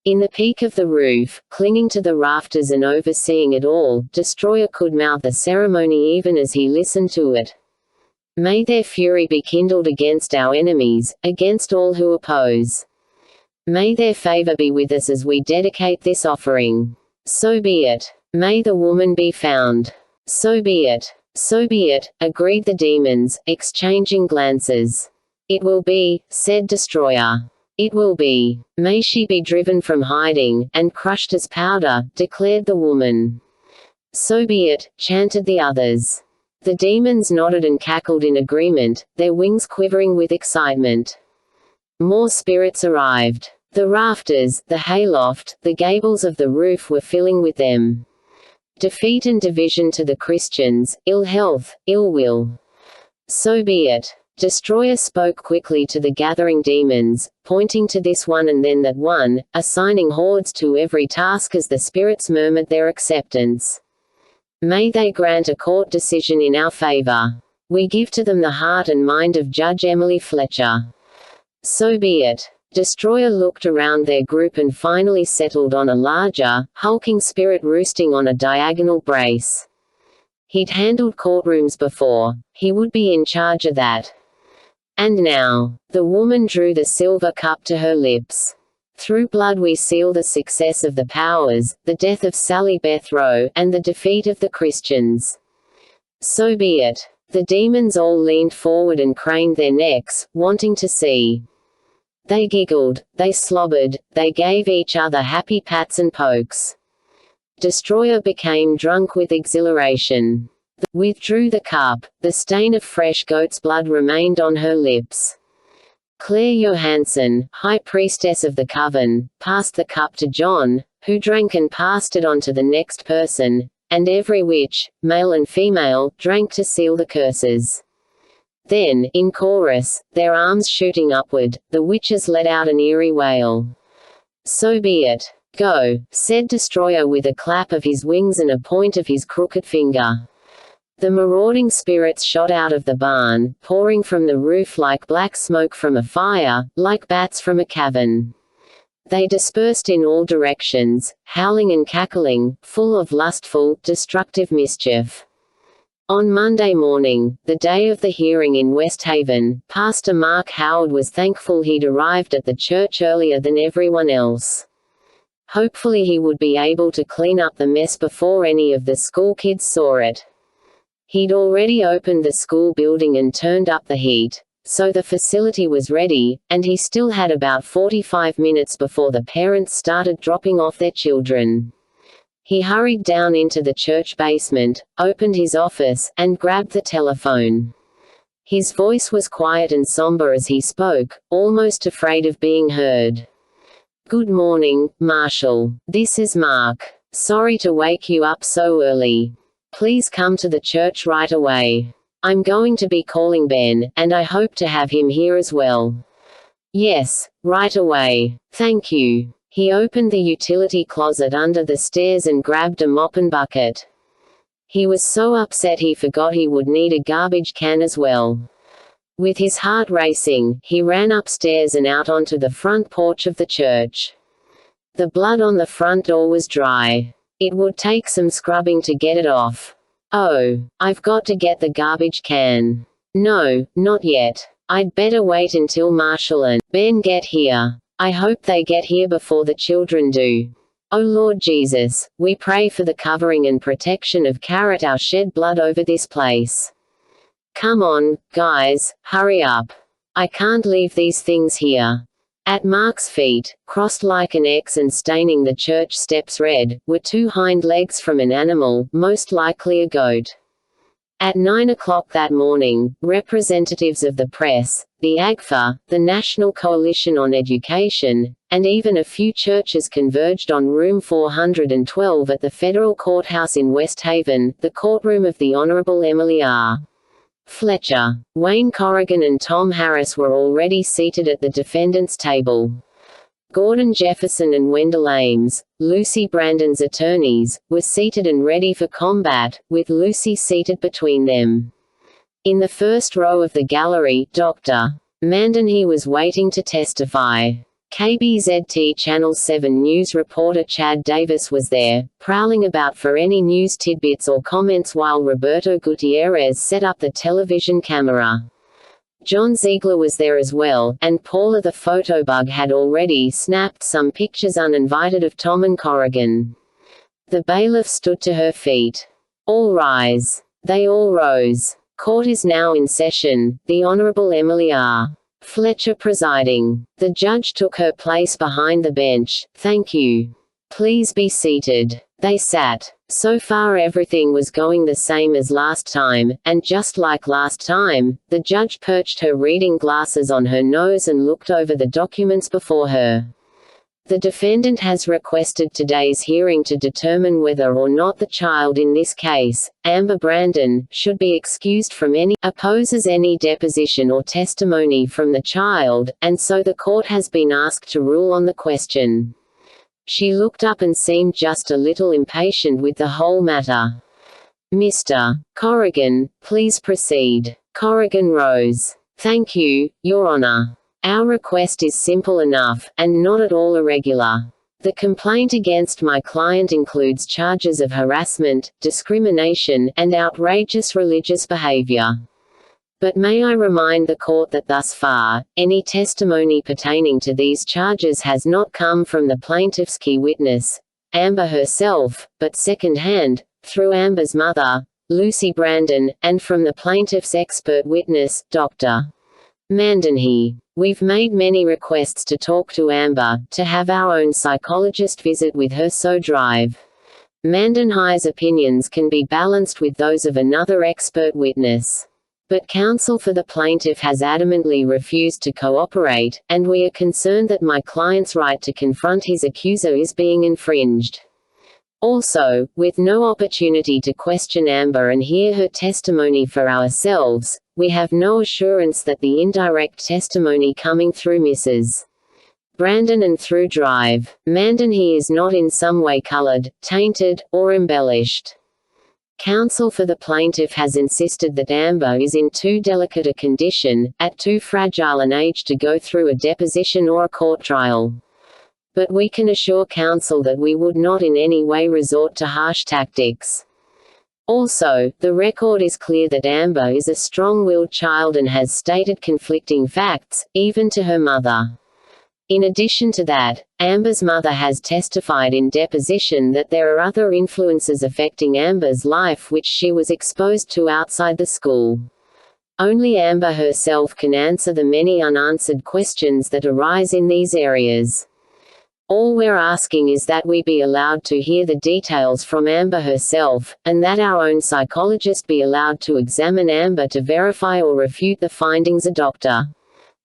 In the peak of the roof, clinging to the rafters and overseeing it all, Destroyer could mouth a ceremony even as he listened to it. May their fury be kindled against our enemies, against all who oppose. May their favor be with us as we dedicate this offering. So be it. May the woman be found. So be it. So be it, agreed the demons, exchanging glances. It will be, said Destroyer. It will be. May she be driven from hiding, and crushed as powder, declared the woman. So be it, chanted the others. The demons nodded and cackled in agreement, their wings quivering with excitement. More spirits arrived. The rafters, the hayloft, the gables of the roof were filling with them. Defeat and division to the Christians, ill health, ill will. So be it. Destroyer spoke quickly to the gathering demons, pointing to this one and then that one, assigning hordes to every task as the spirits murmured their acceptance. May they grant a court decision in our favor. We give to them the heart and mind of Judge Emily Fletcher. So be it. Destroyer looked around their group and finally settled on a larger, hulking spirit roosting on a diagonal brace. He'd handled courtrooms before. He would be in charge of that. And now, the woman drew the silver cup to her lips. Through blood we seal the success of the powers, the death of Sally Beth Rowe, and the defeat of the Christians. So be it. The demons all leaned forward and craned their necks, wanting to see. They giggled, they slobbered, they gave each other happy pats and pokes. Destroyer became drunk with exhilaration. Withdrew the cup, the stain of fresh goat's blood remained on her lips. Claire Johansson, high priestess of the coven, passed the cup to John, who drank and passed it on to the next person, and every witch, male and female, drank to seal the curses. Then, in chorus, their arms shooting upward, the witches let out an eerie wail. So be it. Go, said Destroyer with a clap of his wings and a point of his crooked finger. The marauding spirits shot out of the barn, pouring from the roof like black smoke from a fire, like bats from a cavern. They dispersed in all directions, howling and cackling, full of lustful, destructive mischief. On Monday morning, the day of the hearing in West Haven, Pastor Mark Howard was thankful he'd arrived at the church earlier than everyone else. Hopefully he would be able to clean up the mess before any of the school kids saw it. He'd already opened the school building and turned up the heat, so the facility was ready, and he still had about 45 minutes before the parents started dropping off their children. He hurried down into the church basement, opened his office, and grabbed the telephone. His voice was quiet and somber as he spoke, almost afraid of being heard. Good morning, Marshall. This is Mark. Sorry to wake you up so early. Please come to the church right away. I'm going to be calling Ben, and I hope to have him here as well. Yes, right away. Thank you. He opened the utility closet under the stairs and grabbed a mop and bucket. He was so upset he forgot he would need a garbage can as well. With his heart racing, he ran upstairs and out onto the front porch of the church. The blood on the front door was dry. It would take some scrubbing to get it off. Oh, I've got to get the garbage can. No, not yet. I'd better wait until Marshall and Ben get here. I hope they get here before the children do. Oh Lord Jesus, we pray for the covering and protection of Carrot, our shed blood over this place. Come on, guys, hurry up. I can't leave these things here. At Mark's feet, crossed like an X and staining the church steps red, were two hind legs from an animal, most likely a goat. At 9 o'clock that morning, representatives of the press, the AGFA, the National Coalition on Education, and even a few churches converged on room 412 at the federal courthouse in West Haven, the courtroom of the Honorable Emily R. Fletcher. Wayne Corrigan and Tom Harris were already seated at the defendant's table. Gordon Jefferson and Wendell Ames, Lucy Brandon's attorneys, were seated and ready for combat, with Lucy seated between them. In the first row of the gallery, Dr. Mandenhey was waiting to testify. KBZT Channel 7 news reporter Chad Davis was there, prowling about for any news tidbits or comments while Roberto Gutierrez set up the television camera. John Ziegler was there as well, and Paula the photobug had already snapped some pictures uninvited of Tom and Corrigan. The bailiff stood to her feet. "All rise." They all rose. Court is now in session, the Honorable Emily R. Fletcher presiding. The judge took her place behind the bench. "Thank you. Please be seated." They sat. So far everything was going the same as last time, and just like last time, the judge perched her reading glasses on her nose and looked over the documents before her. The defendant has requested today's hearing to determine whether or not the child in this case, Amber Brandon, should be excused from opposes any deposition or testimony from the child, and so the court has been asked to rule on the question. She looked up and seemed just a little impatient with the whole matter. "Mr. Corrigan, please proceed." Corrigan rose. "Thank you, Your Honor. Our request is simple enough, and not at all irregular. The complaint against my client includes charges of harassment, discrimination, and outrageous religious behavior. But may I remind the court that thus far, any testimony pertaining to these charges has not come from the plaintiff's key witness, Amber herself, but second-hand, through Amber's mother, Lucy Brandon, and from the plaintiff's expert witness, Dr. Mandenhey. We've made many requests to talk to Amber, to have our own psychologist visit with her so drive. Mandenhey's opinions can be balanced with those of another expert witness. But counsel for the plaintiff has adamantly refused to cooperate, and we are concerned that my client's right to confront his accuser is being infringed. Also, with no opportunity to question Amber and hear her testimony for ourselves, we have no assurance that the indirect testimony coming through Mrs. Brandon and through Drive Mandenhey is not in some way colored, tainted, or embellished. Counsel for the plaintiff has insisted that Amber is in too delicate a condition, at too fragile an age to go through a deposition or a court trial. But we can assure counsel that we would not in any way resort to harsh tactics. Also, the record is clear that Amber is a strong-willed child and has stated conflicting facts, even to her mother. In addition to that, Amber's mother has testified in deposition that there are other influences affecting Amber's life which she was exposed to outside the school. Only Amber herself can answer the many unanswered questions that arise in these areas. All we're asking is that we be allowed to hear the details from Amber herself, and that our own psychologist be allowed to examine Amber to verify or refute the findings of Dr.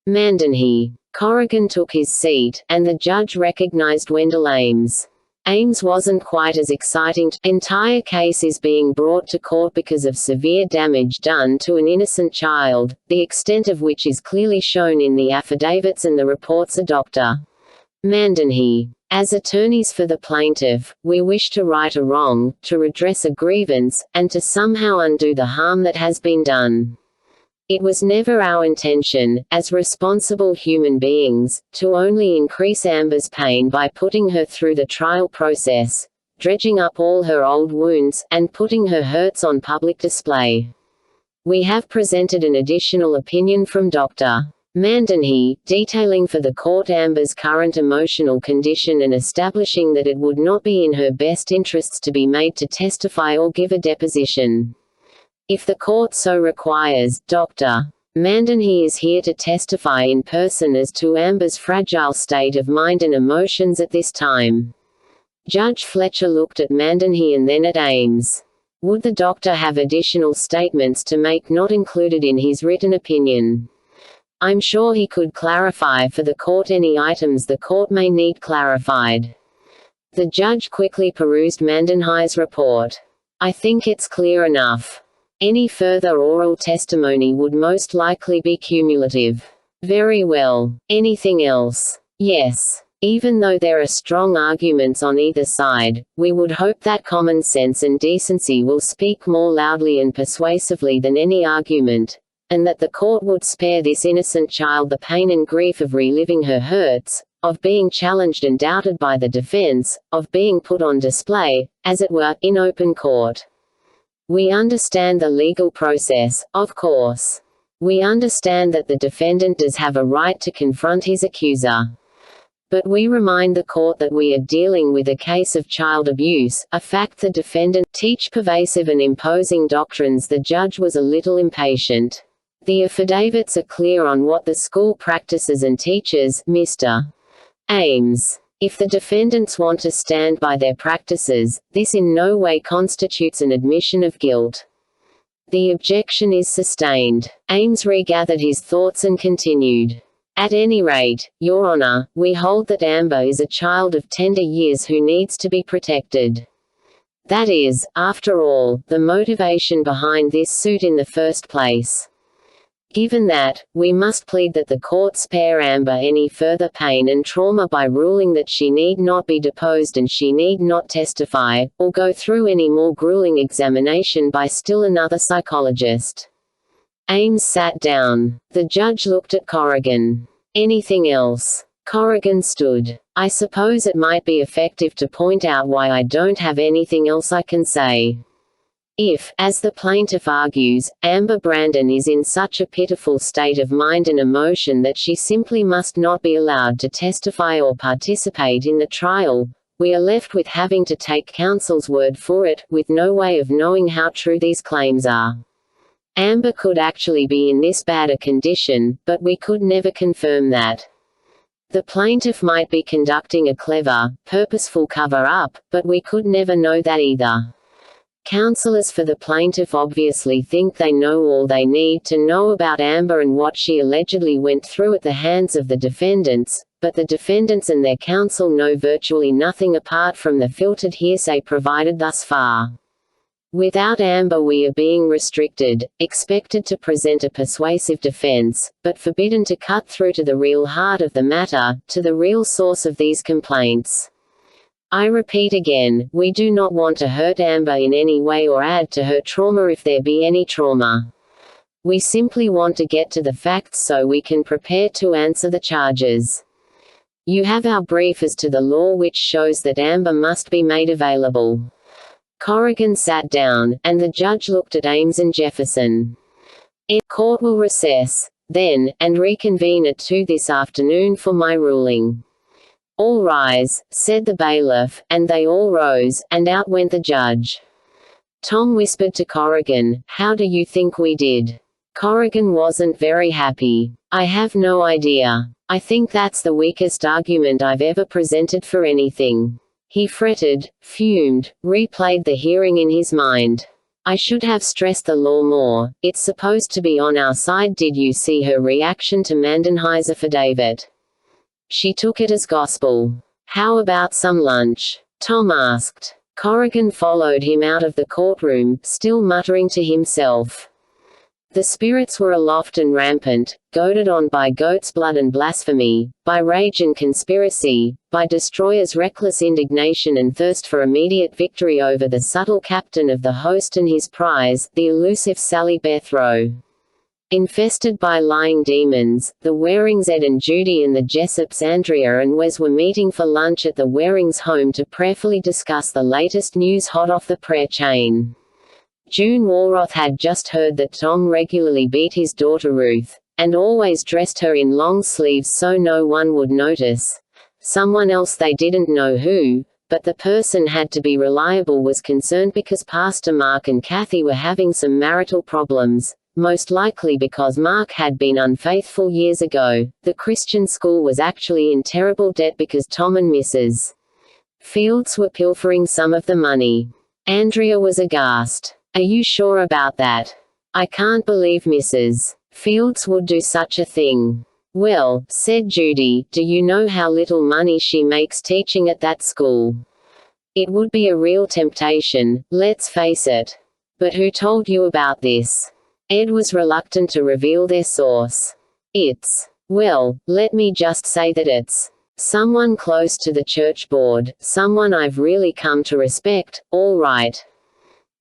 Mandenhey. Corrigan took his seat, and the judge recognized Wendell Ames. Ames wasn't quite as exciting. Entire case is being brought to court because of severe damage done to an innocent child, the extent of which is clearly shown in the affidavits and the reports of Dr. Mandenhey. As attorneys for the plaintiff, we wish to right a wrong, to redress a grievance, and to somehow undo the harm that has been done. It was never our intention, as responsible human beings, to only increase Amber's pain by putting her through the trial process, dredging up all her old wounds, and putting her hurts on public display. We have presented an additional opinion from Dr. Mandenhey, detailing for the court Amber's current emotional condition and establishing that it would not be in her best interests to be made to testify or give a deposition. If the court so requires, Dr. Mandenhey is here to testify in person as to Amber's fragile state of mind and emotions at this time. Judge Fletcher looked at Mandenhey and then at Ames. Would the doctor have additional statements to make not included in his written opinion? I'm sure he could clarify for the court any items the court may need clarified. The judge quickly perused Mandenhei's report. I think it's clear enough. Any further oral testimony would most likely be cumulative. Very well. Anything else? Yes. Even though there are strong arguments on either side, we would hope that common sense and decency will speak more loudly and persuasively than any argument, and that the court would spare this innocent child the pain and grief of reliving her hurts, of being challenged and doubted by the defense, of being put on display, as it were, in open court. We understand the legal process, of course. We understand that the defendant does have a right to confront his accuser. But we remind the court that we are dealing with a case of child abuse, a fact the defendant teach pervasive and imposing doctrines. The judge was a little impatient. The affidavits are clear on what the school practices and teaches, Mr. Ames. If the defendants want to stand by their practices, this in no way constitutes an admission of guilt. The objection is sustained. Ames regathered his thoughts and continued. At any rate, Your Honor, we hold that Amber is a child of tender years who needs to be protected. That is, after all, the motivation behind this suit in the first place. Given that, we must plead that the court spare Amber any further pain and trauma by ruling that she need not be deposed and she need not testify, or go through any more grueling examination by still another psychologist. Ames sat down. The judge looked at Corrigan. Anything else? Corrigan stood. I suppose it might be effective to point out why I don't have anything else I can say. If, as the plaintiff argues, Amber Brandon is in such a pitiful state of mind and emotion that she simply must not be allowed to testify or participate in the trial, we are left with having to take counsel's word for it, with no way of knowing how true these claims are. Amber could actually be in this bad a condition, but we could never confirm that. The plaintiff might be conducting a clever, purposeful cover-up, but we could never know that either. Counselors for the plaintiff obviously think they know all they need to know about Amber and what she allegedly went through at the hands of the defendants, but the defendants and their counsel know virtually nothing apart from the filtered hearsay provided thus far. Without Amber we are being restricted, expected to present a persuasive defense, but forbidden to cut through to the real heart of the matter, to the real source of these complaints. I repeat again, we do not want to hurt Amber in any way or add to her trauma if there be any trauma. We simply want to get to the facts so we can prepare to answer the charges. You have our brief as to the law which shows that Amber must be made available. Corrigan sat down, and the judge looked at Ames and Jefferson. Court will recess, then, and reconvene at 2 this afternoon for my ruling. All rise, said the bailiff, and they all rose, and out went the judge. Tom whispered to Corrigan, how do you think we did? Corrigan wasn't very happy. I have no idea. I think that's the weakest argument I've ever presented for anything. He fretted, fumed, replayed the hearing in his mind. I should have stressed the law more, it's supposed to be on our side. Did you see her reaction to Mandenhei's affidavit? She took it as gospel. How about some lunch? Tom asked. Corrigan followed him out of the courtroom, still muttering to himself. The spirits were aloft and rampant, goaded on by goat's blood and blasphemy, by rage and conspiracy, by destroyers' reckless indignation and thirst for immediate victory over the subtle captain of the host and his prize, the elusive Sally Beth Rowe. Infested by lying demons, the Warings Ed and Judy and the Jessops Andrea and Wes were meeting for lunch at the Warings home to prayerfully discuss the latest news hot off the prayer chain. June Walroth had just heard that Tom regularly beat his daughter Ruth, and always dressed her in long sleeves so no one would notice. Someone else, they didn't know who, but the person had to be reliable, was concerned because Pastor Mark and Kathy were having some marital problems, most likely because Mark had been unfaithful years ago. The Christian school was actually in terrible debt because Tom and Mrs. Fields were pilfering some of the money. Andrea was aghast. Are you sure about that? I can't believe Mrs. Fields would do such a thing. Well, said Judy, do you know how little money she makes teaching at that school? It would be a real temptation, let's face it. But who told you about this? Ed was reluctant to reveal their source. Well, let me just say that it's someone close to the church board, someone I've really come to respect, all right.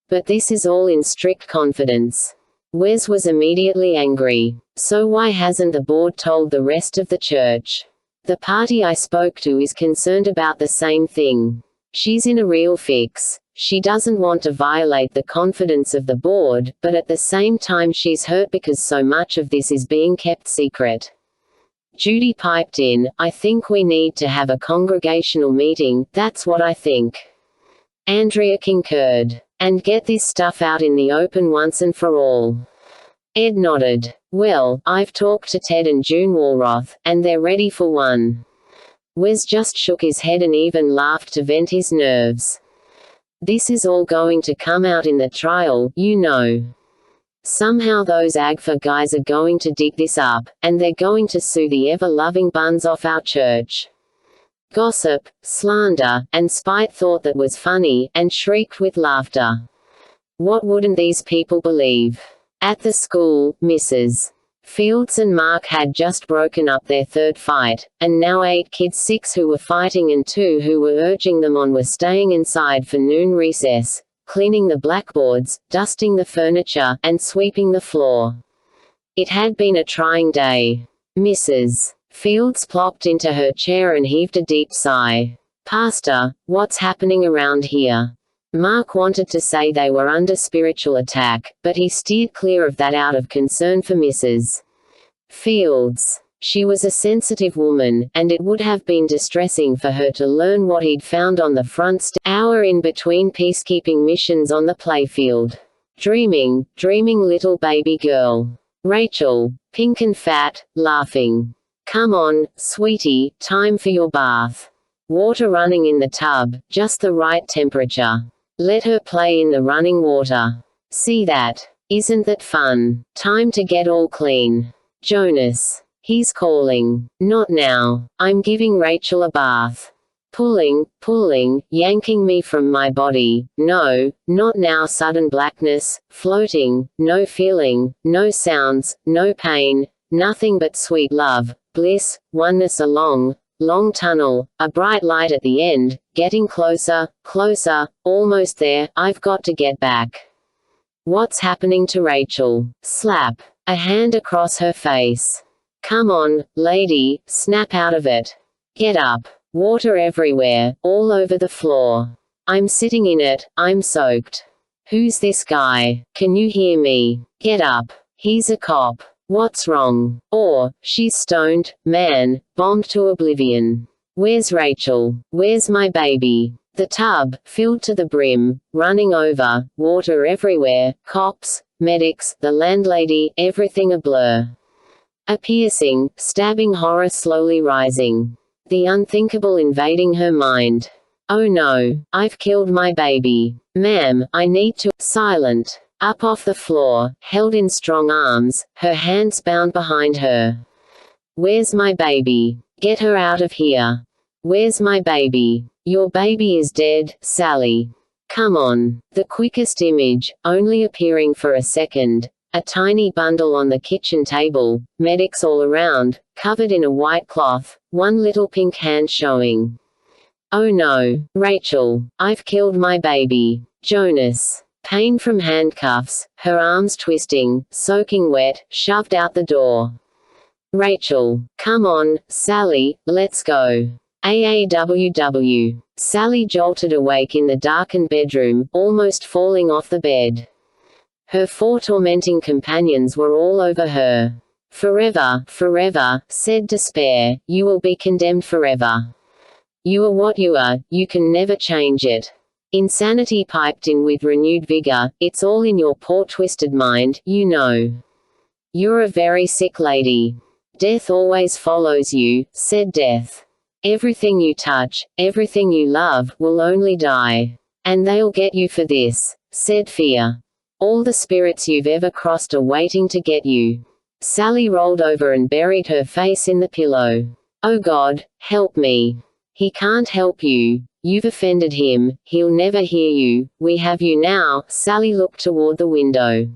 But this is all in strict confidence. Wes was immediately angry. So why hasn't the board told the rest of the church? The party I spoke to is concerned about the same thing. She's in a real fix. She doesn't want to violate the confidence of the board, but at the same time she's hurt because so much of this is being kept secret. Judy piped in, I think we need to have a congregational meeting, that's what I think. Andrea concurred. And get this stuff out in the open once and for all. Ed nodded. Well, I've talked to Ted and June Walroth, and they're ready for one. Wes just shook his head and even laughed to vent his nerves. This is all going to come out in the trial, you know. Somehow those AGFA guys are going to dig this up, and they're going to sue the ever-loving buns off our church. Gossip, slander, and spite thought that was funny, and shrieked with laughter. What wouldn't these people believe? At the school, Mrs. Fields and Mark had just broken up their third fight, and now 8 kids, 6 who were fighting and 2 who were urging them on, were staying inside for noon recess, cleaning the blackboards, dusting the furniture, and sweeping the floor. It had been a trying day. Mrs. Fields plopped into her chair and heaved a deep sigh. Pastor, what's happening around here? Mark wanted to say they were under spiritual attack, but he steered clear of that out of concern for Mrs. Fields. She was a sensitive woman, and it would have been distressing for her to learn what he'd found on the front hour in between peacekeeping missions on the playfield. Dreaming little baby girl. Rachel, pink and fat, laughing. Come on, sweetie, time for your bath. Water running in the tub, just the right temperature. Let her play in the running water. See that? Isn't that fun? Time to get all clean. Jonas. He's calling. Not now. I'm giving Rachel a bath. Pulling, yanking me from my body. No, not now. Sudden blackness, floating, no feeling, no sounds, no pain, nothing but sweet love. Bliss, oneness, a long tunnel, a bright light at the end, getting closer, almost there, I've got to get back. What's happening to Rachel? Slap. A hand across her face. Come on, lady, snap out of it. Get up. Water everywhere, all over the floor. I'm sitting in it, I'm soaked. Who's this guy? Can you hear me? Get up. He's a cop. What's wrong? Or, she's stoned, man, bombed to oblivion. Where's Rachel? Where's my baby? The tub, filled to the brim, running over, water everywhere, cops, medics, the landlady, everything a blur. A piercing, stabbing horror slowly rising. The unthinkable invading her mind. Oh no, I've killed my baby. Ma'am, I need to. Silent. Up off the floor, held in strong arms, her hands bound behind her. Where's my baby? Get her out of here. Where's my baby? Your baby is dead, Sally. Come on. The quickest image, only appearing for a second. A tiny bundle on the kitchen table, medics all around, covered in a white cloth, one little pink hand showing. Oh no, Rachel, I've killed my baby. Jonas. Pain from handcuffs, her arms twisting, soaking wet, shoved out the door. Rachel. Come on, Sally, let's go. AAWW. Sally jolted awake in the darkened bedroom, almost falling off the bed. Her 4 tormenting companions were all over her. Forever, said despair, you will be condemned forever. You are what you are, you can never change it. Insanity piped in with renewed vigor, it's all in your poor twisted mind, you know. You're a very sick lady. Death always follows you, said Death. Everything you touch, everything you love, will only die. And they'll get you for this, said Fear. All the spirits you've ever crossed are waiting to get you. Sally rolled over and buried her face in the pillow. Oh God, help me. He can't help you. You've offended him, he'll never hear you, we have you now. Sally looked toward the window.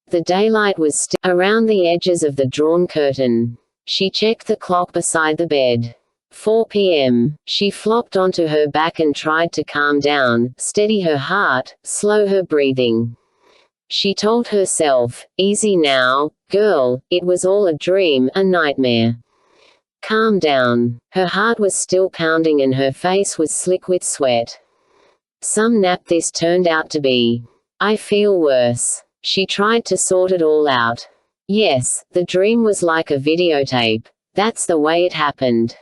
The daylight was still around the edges of the drawn curtain. She checked the clock beside the bed. 4 p.m. She flopped onto her back and tried to calm down, steady her heart, slow her breathing. She told herself, easy now, girl, it was all a dream, a nightmare. Calm down. Her heart was still pounding and her face was slick with sweat. Some nap this turned out to be. I feel worse. She tried to sort it all out. Yes, the dream was like a videotape. That's the way it happened.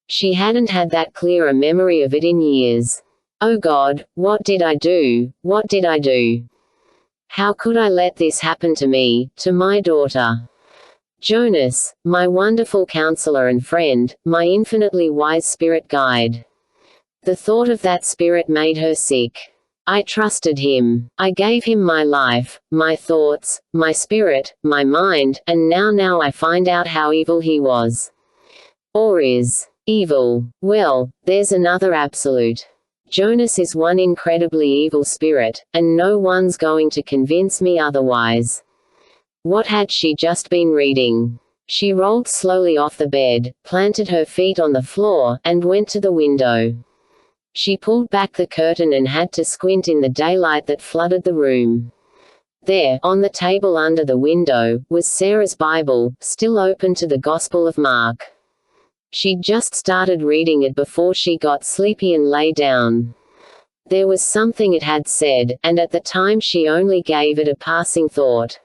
She hadn't had that clear a memory of it in years. Oh God, what did I do? What did I do? How could I let this happen to me, to my daughter? Jonas, my wonderful counselor and friend, my infinitely wise spirit guide. The thought of that spirit made her sick. I trusted him. I gave him my life, my thoughts, my spirit, my mind, and now I find out how evil he was. Or is. Evil. Well, there's another absolute. Jonas is one incredibly evil spirit, and no one's going to convince me otherwise. What had she just been reading? She rolled slowly off the bed, planted her feet on the floor, and went to the window. She pulled back the curtain and had to squint in the daylight that flooded the room. There, on the table under the window, was Sarah's Bible, still open to the Gospel of Mark. She'd just started reading it before she got sleepy and lay down. There was something it had said, and at the time she only gave it a passing thought.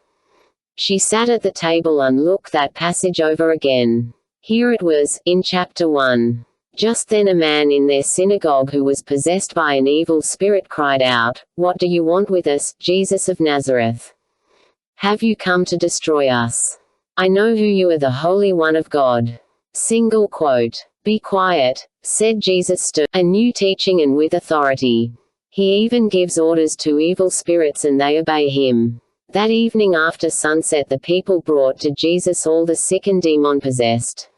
She sat at the table and looked that passage over again. Here it was, in chapter 1. Just then a man in their synagogue who was possessed by an evil spirit cried out, "What do you want with us, Jesus of Nazareth? Have you come to destroy us? I know who you are, the Holy One of God." Single quote. Be quiet, said Jesus a new teaching and with authority. He even gives orders to evil spirits and they obey him. That evening after sunset the people brought to Jesus all the sick and demon-possessed.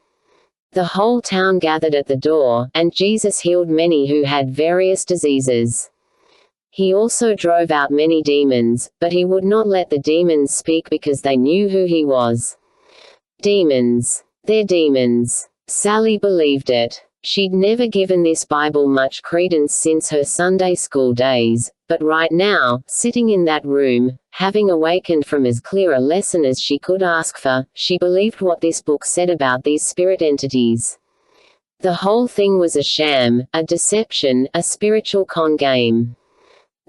The whole town gathered at the door, and Jesus healed many who had various diseases. He also drove out many demons, but he would not let the demons speak because they knew who he was. Demons. They're demons. Sally believed it. She'd never given this Bible much credence since her Sunday school days, but right now, sitting in that room, having awakened from as clear a lesson as she could ask for, she believed what this book said about these spirit entities. The whole thing was a sham, a deception, a spiritual con game.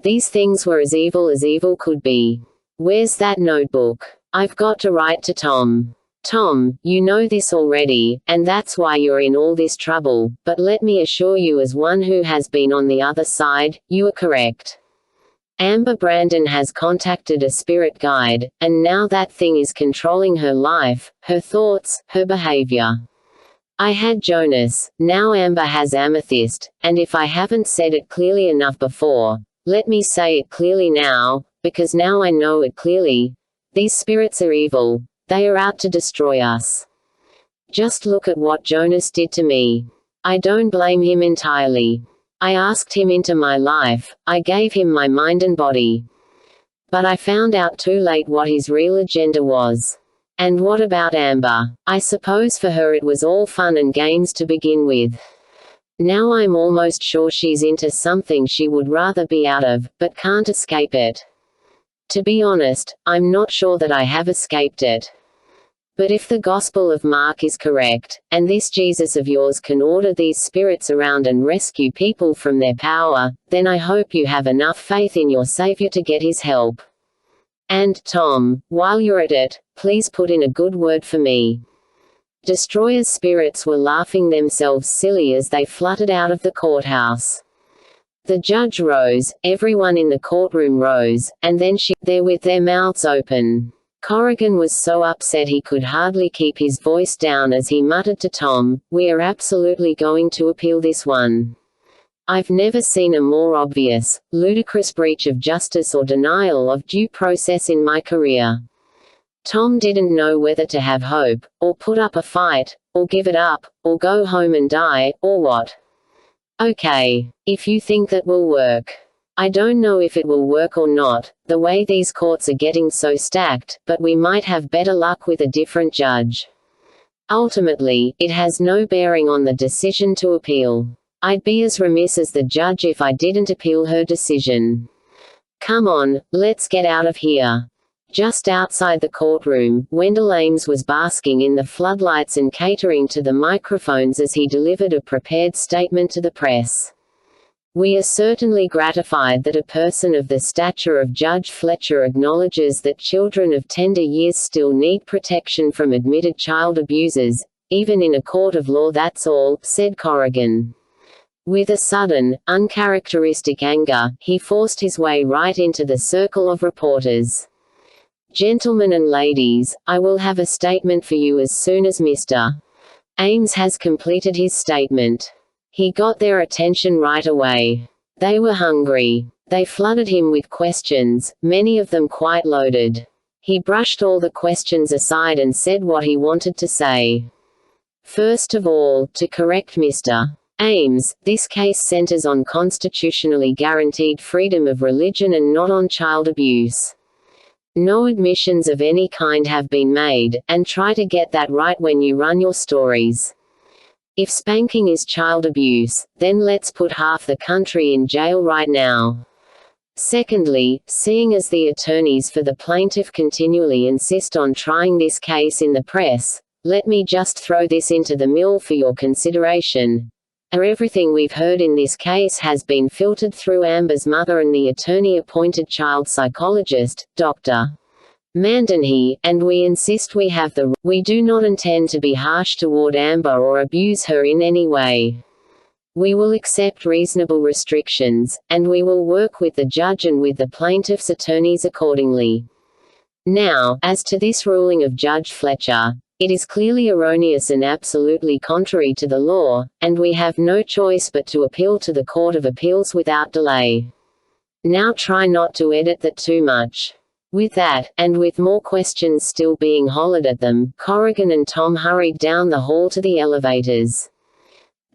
These things were as evil could be. Where's that notebook? I've got to write to Tom. Tom, you know this already, and that's why you're in all this trouble, but let me assure you as one who has been on the other side, you are correct. Amber Brandon has contacted a spirit guide, and now that thing is controlling her life, her thoughts, her behavior. I had Jonas, now Amber has Amethyst, and if I haven't said it clearly enough before, let me say it clearly now, because now I know it clearly. These spirits are evil. They are out to destroy us. Just look at what Jonas did to me. I don't blame him entirely. I asked him into my life, I gave him my mind and body. But I found out too late what his real agenda was. And what about Amber? I suppose for her it was all fun and games to begin with. Now I'm almost sure she's into something she would rather be out of, but can't escape it. To be honest, I'm not sure that I have escaped it. But if the Gospel of Mark is correct, and this Jesus of yours can order these spirits around and rescue people from their power, then I hope you have enough faith in your Savior to get his help. And, Tom, while you're at it, please put in a good word for me. Destroyer's spirits were laughing themselves silly as they fluttered out of the courthouse. The judge rose, everyone in the courtroom rose, and then there with their mouths open. Corrigan was so upset he could hardly keep his voice down as he muttered to Tom, "We are absolutely going to appeal this one. I've never seen a more obvious, ludicrous breach of justice or denial of due process in my career. Tom didn't know whether to have hope, or put up a fight, or give it up, or go home and die, or what. Okay. If you think that will work. I don't know if it will work or not, the way these courts are getting so stacked, but we might have better luck with a different judge. Ultimately, it has no bearing on the decision to appeal. I'd be as remiss as the judge if I didn't appeal her decision. Come on, let's get out of here. Just outside the courtroom, Wendell Ames was basking in the floodlights and catering to the microphones as he delivered a prepared statement to the press. We are certainly gratified that a person of the stature of Judge Fletcher acknowledges that children of tender years still need protection from admitted child abusers, even in a court of law, that's all, said Corrigan. With a sudden, uncharacteristic anger, he forced his way right into the circle of reporters. Gentlemen and ladies, I will have a statement for you as soon as Mr. Ames has completed his statement. He got their attention right away. They were hungry. They flooded him with questions, many of them quite loaded. He brushed all the questions aside and said what he wanted to say. First of all, to correct Mr. Ames, this case centers on constitutionally guaranteed freedom of religion and not on child abuse. No admissions of any kind have been made, and try to get that right when you run your stories. If spanking is child abuse, then let's put half the country in jail right now. Secondly, seeing as the attorneys for the plaintiff continually insist on trying this case in the press, let me just throw this into the mill for your consideration. Everything we've heard in this case has been filtered through Amber's mother and the attorney-appointed child psychologist, Dr. Mandenhey, and we insist we have the. We do not intend to be harsh toward Amber or abuse her in any way. We will accept reasonable restrictions, and we will work with the judge and with the plaintiff's attorneys accordingly. Now, as to this ruling of Judge Fletcher, it is clearly erroneous and absolutely contrary to the law, and we have no choice but to appeal to the Court of Appeals without delay. Now try not to edit that too much. With that, and with more questions still being hollered at them, Corrigan and Tom hurried down the hall to the elevators.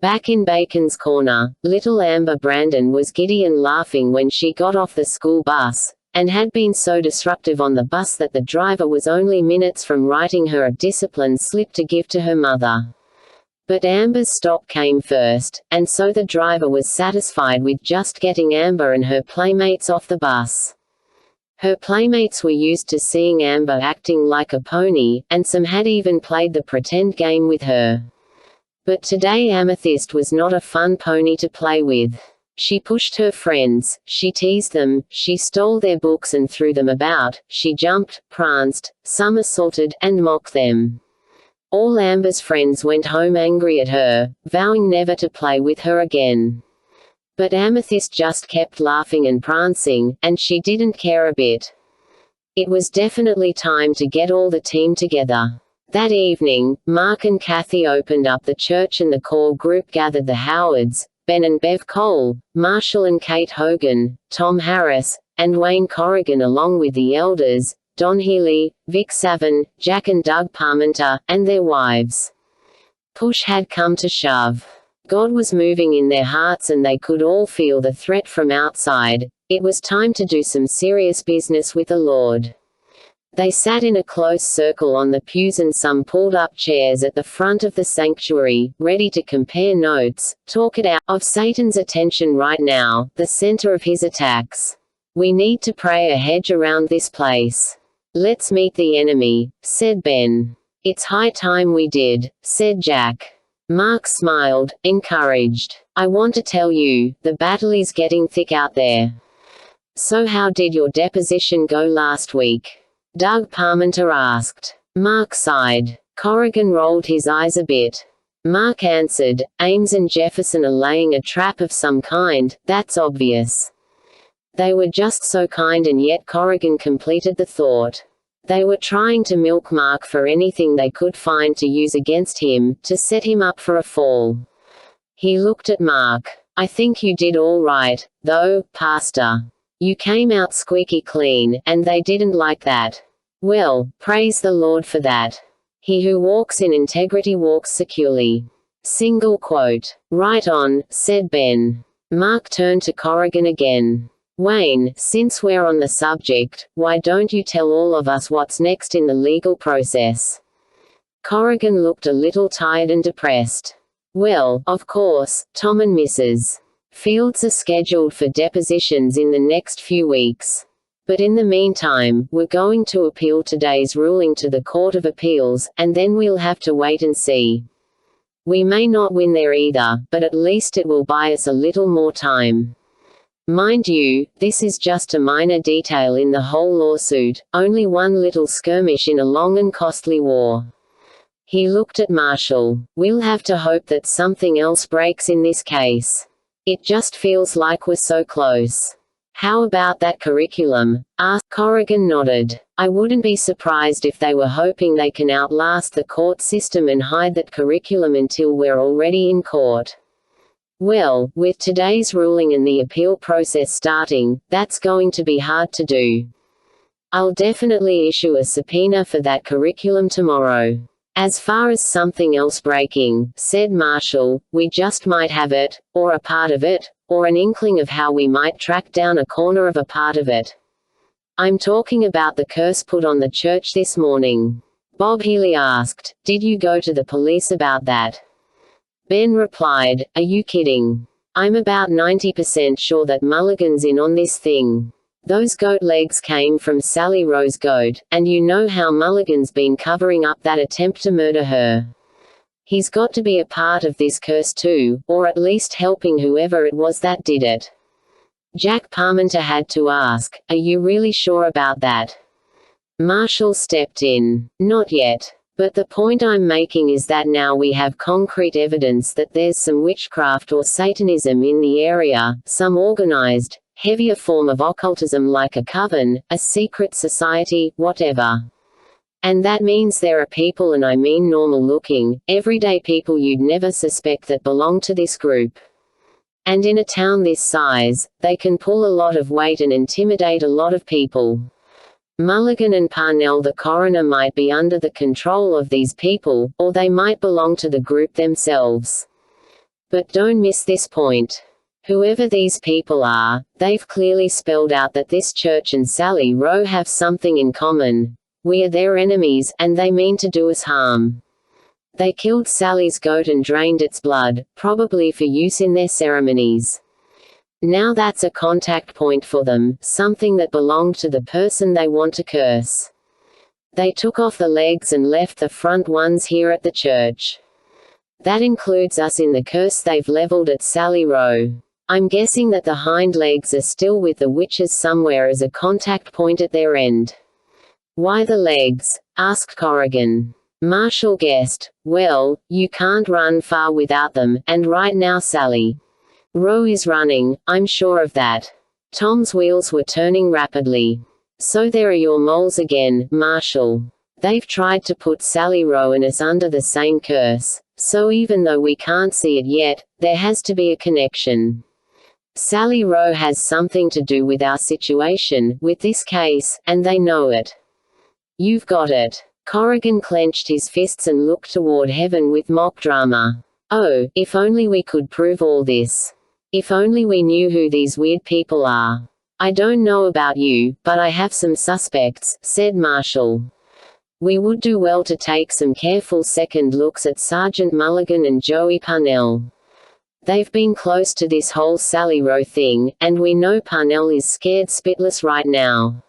Back in Bacon's corner, little Amber Brandon was giddy and laughing when she got off the school bus, and had been so disruptive on the bus that the driver was only minutes from writing her a discipline slip to give to her mother. But Amber's stop came first, and so the driver was satisfied with just getting Amber and her playmates off the bus. Her playmates were used to seeing Amber acting like a pony, and some had even played the pretend game with her. But today Amethyst was not a fun pony to play with. She pushed her friends, she teased them, she stole their books and threw them about, she jumped, pranced, somersaulted, and mocked them. All Amber's friends went home angry at her, vowing never to play with her again. But Amethyst just kept laughing and prancing, and she didn't care a bit. It was definitely time to get all the team together. That evening, Mark and Kathy opened up the church and the core group gathered the Howards, Ben and Bev Cole, Marshall and Kate Hogan, Tom Harris, and Wayne Corrigan along with the elders, Don Healy, Vic Savin, Jack and Doug Parmenter, and their wives. Push had come to shove. God was moving in their hearts and they could all feel the threat from outside. It was time to do some serious business with the Lord. They sat in a close circle on the pews and some pulled up chairs at the front of the sanctuary, ready to compare notes, talk it out, of Satan's attention right now, the center of his attacks. We need to pray a hedge around this place. Let's meet the enemy, said Ben. It's high time we did, said Jack. Mark smiled, encouraged. I want to tell you, the battle is getting thick out there. So how did your deposition go last week? Doug Parmenter asked. Mark sighed. Corrigan rolled his eyes a bit. Mark answered, Ames and Jefferson are laying a trap of some kind, that's obvious. They were just so kind, and yet Corrigan completed the thought. They were trying to milk Mark for anything they could find to use against him, to set him up for a fall. He looked at Mark. I think you did all right, though, Pastor. You came out squeaky clean, and they didn't like that. Well, praise the Lord for that. He who walks in integrity walks securely. Single quote. Right on, said Ben. Mark turned to Corrigan again. Wayne, since we're on the subject, why don't you tell all of us what's next in the legal process? Corrigan looked a little tired and depressed. Well, of course, Tom and Mrs. Fields are scheduled for depositions in the next few weeks. But in the meantime, we're going to appeal today's ruling to the Court of Appeals, and then we'll have to wait and see. We may not win there either, but at least it will buy us a little more time. Mind you, this is just a minor detail in the whole lawsuit, only one little skirmish in a long and costly war. He looked at Marshall. We'll have to hope that something else breaks in this case. It just feels like we're so close. How about that curriculum? Asked. Corrigan nodded. I wouldn't be surprised if they were hoping they can outlast the court system and hide that curriculum until we're already in court. Well, with today's ruling and the appeal process starting, that's going to be hard to do. I'll definitely issue a subpoena for that curriculum tomorrow. As far as something else breaking, said Marshall, we just might have it, or a part of it, or an inkling of how we might track down a corner of a part of it. I'm talking about the curse put on the church this morning. Bob Healy asked, did you go to the police about that? Ben replied, are you kidding? I'm about 90% sure that Mulligan's in on this thing. Those goat legs came from Sally Rowe's goat, and you know how Mulligan's been covering up that attempt to murder her. He's got to be a part of this curse too, or at least helping whoever it was that did it. Jack Parmenter had to ask, are you really sure about that? Marshall stepped in. Not yet. But the point I'm making is that now we have concrete evidence that there's some witchcraft or Satanism in the area, some organized, heavier form of occultism like a coven, a secret society, whatever. And that means there are people, and I mean normal-looking, everyday people you'd never suspect that belong to this group. And in a town this size, they can pull a lot of weight and intimidate a lot of people. Mulligan and Parnell the coroner might be under the control of these people, or they might belong to the group themselves. But don't miss this point. Whoever these people are, they've clearly spelled out that this church and Sally Rowe have something in common. We are their enemies, and they mean to do us harm. They killed Sally's goat and drained its blood, probably for use in their ceremonies. Now that's a contact point for them, something that belonged to the person they want to curse. They took off the legs and left the front ones here at the church. That includes us in the curse they've leveled at Sally Rowe. I'm guessing that the hind legs are still with the witches somewhere as a contact point at their end. Why the legs? Asked Corrigan. Marshall guessed. Well, you can't run far without them, and right now Sally Rowe is running, I'm sure of that. Tom's wheels were turning rapidly. So there are your moles again, Marshall. They've tried to put Sally Rowe and us under the same curse, so even though we can't see it yet, there has to be a connection. Sally Rowe has something to do with our situation, with this case, and they know it. You've got it. Corrigan clenched his fists and looked toward heaven with mock drama. Oh, if only we could prove all this. If only we knew who these weird people are. I don't know about you, but I have some suspects, said Marshall. We would do well to take some careful second looks at Sergeant Mulligan and Joey Parnell. They've been close to this whole Sally Rowe thing, and we know Parnell is scared spitless right now.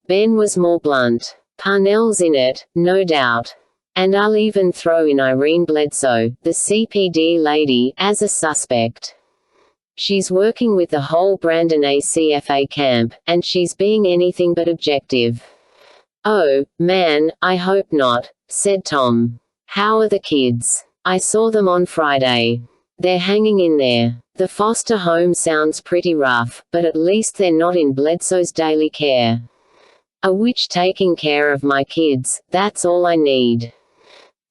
Ben was more blunt. Parnell's in it, no doubt. And I'll even throw in Irene Bledsoe, the CPD lady, as a suspect. She's working with the whole Brandon ACFA camp, and she's being anything but objective. Oh, man, I hope not, said Tom. How are the kids? I saw them on Friday. They're hanging in there. The foster home sounds pretty rough, but at least they're not in Bledsoe's daily care. A witch taking care of my kids, that's all I need.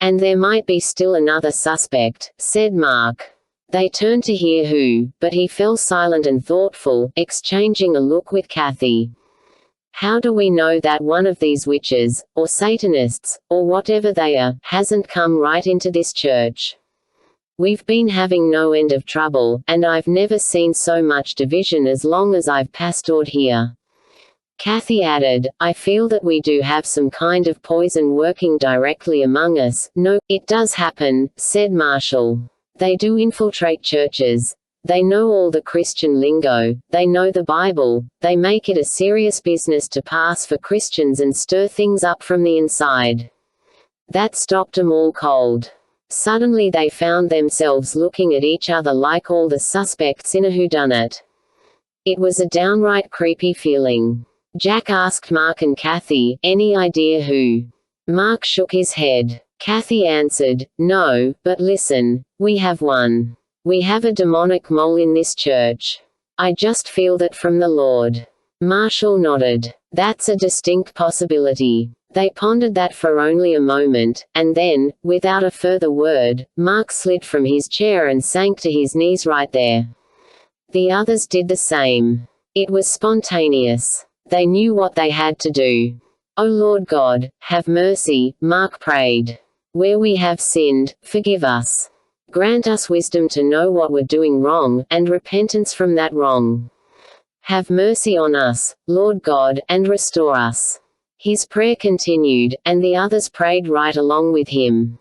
And there might be still another suspect, said Mark. They turned to hear who, but he fell silent and thoughtful, exchanging a look with Kathy. How do we know that one of these witches, or Satanists, or whatever they are, hasn't come right into this church? We've been having no end of trouble, and I've never seen so much division as long as I've pastored here. Kathy added, I feel that we do have some kind of poison working directly among us. No, it does happen, said Marshall. They do infiltrate churches. They know all the Christian lingo, they know the Bible, they make it a serious business to pass for Christians and stir things up from the inside. That stopped 'em all cold. Suddenly they found themselves looking at each other like all the suspects in a whodunit. It was a downright creepy feeling. Jack asked Mark and Kathy, any idea who? Mark shook his head. Kathy answered, no, but listen, we have one. We have a demonic mole in this church. I just feel that from the Lord. Marshall nodded. That's a distinct possibility. They pondered that for only a moment, and then, without a further word, Mark slid from his chair and sank to his knees right there. The others did the same. It was spontaneous. They knew what they had to do. O Lord God, have mercy, Mark prayed. Where we have sinned, forgive us. Grant us wisdom to know what we're doing wrong, and repentance from that wrong. Have mercy on us, Lord God, and restore us. His prayer continued, and the others prayed right along with him.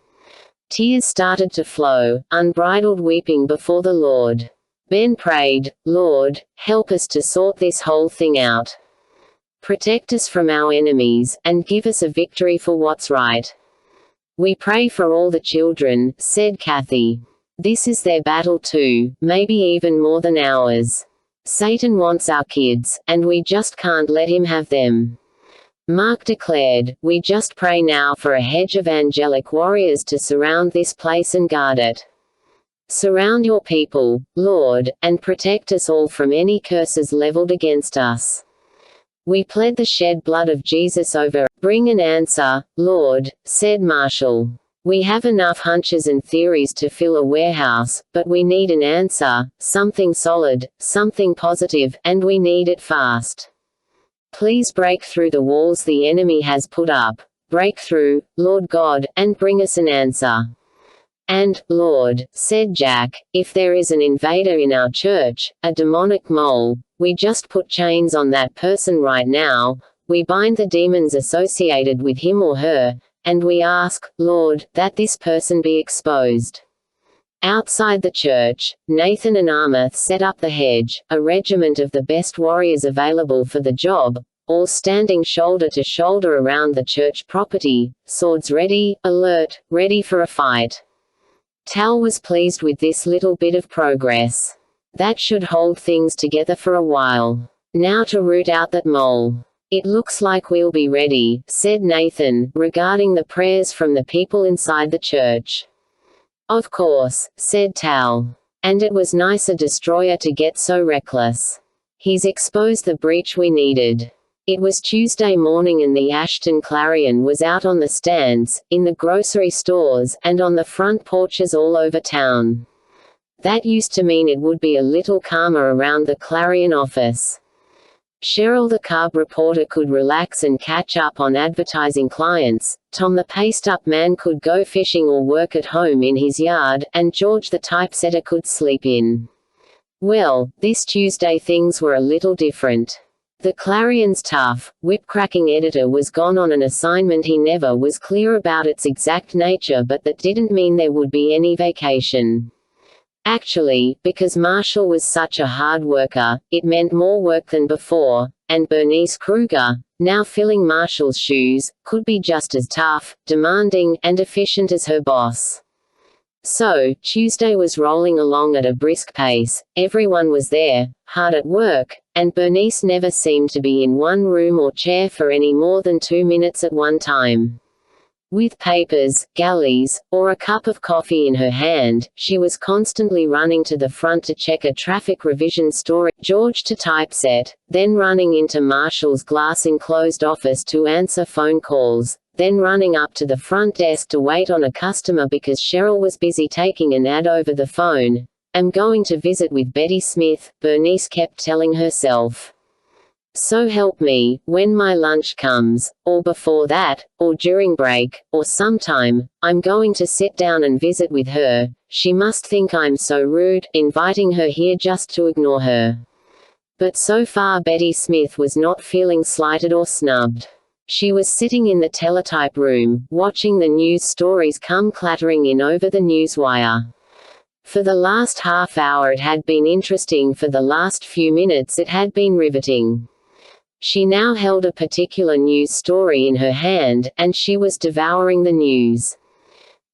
Tears started to flow, unbridled weeping before the Lord. Ben prayed, Lord, help us to sort this whole thing out. Protect us from our enemies, and give us a victory for what's right. We pray for all the children, said Kathy. This is their battle too, maybe even more than ours. Satan wants our kids, and we just can't let him have them. Mark declared, we just pray now for a hedge of angelic warriors to surround this place and guard it. Surround your people, Lord, and protect us all from any curses leveled against us. We pled the shed blood of Jesus over. Bring an answer, Lord, said Marshall. We have enough hunches and theories to fill a warehouse, but we need an answer, something solid, something positive, and we need it fast. Please break through the walls the enemy has put up. Break through, Lord God, and bring us an answer. And, Lord, said Jack, if there is an invader in our church, a demonic mole, we just put chains on that person right now, we bind the demons associated with him or her, and we ask, Lord, that this person be exposed. Outside the church, Nathan and Armoth set up the hedge, a regiment of the best warriors available for the job, all standing shoulder to shoulder around the church property, swords ready, alert, ready for a fight. Tal was pleased with this little bit of progress. That should hold things together for a while. Now to root out that mole. It looks like we'll be ready, said Nathan, regarding the prayers from the people inside the church. Of course, said Tal. And it was nice a destroyer to get so reckless. He's exposed the breach we needed. It was Tuesday morning and the Ashton Clarion was out on the stands, in the grocery stores, and on the front porches all over town. That used to mean it would be a little calmer around the Clarion office. Cheryl the carb reporter could relax and catch up on advertising clients, Tom the paste-up man could go fishing or work at home in his yard, and George the typesetter could sleep in. Well, this Tuesday things were a little different. The Clarion's tough, whip-cracking editor was gone on an assignment he never was clear about its exact nature, but that didn't mean there would be any vacation. Actually, because Marshall was such a hard worker, it meant more work than before, and Bernice Kruger, now filling Marshall's shoes, could be just as tough, demanding, and efficient as her boss. So, Tuesday was rolling along at a brisk pace, everyone was there, hard at work, and Bernice never seemed to be in one room or chair for any more than 2 minutes at one time. With papers, galleys, or a cup of coffee in her hand, she was constantly running to the front to check a traffic revision story, George to typeset, then running into Marshall's glass-enclosed office to answer phone calls, then running up to the front desk to wait on a customer because Cheryl was busy taking an ad over the phone, am going to visit with Betty Smith, Bernice kept telling herself. So help me, when my lunch comes, or before that, or during break, or sometime, I'm going to sit down and visit with her. She must think I'm so rude, inviting her here just to ignore her. But so far Betty Smith was not feeling slighted or snubbed. She was sitting in the teletype room, watching the news stories come clattering in over the newswire. For the last half hour it had been interesting, for the last few minutes it had been riveting. She now held a particular news story in her hand, and she was devouring the news.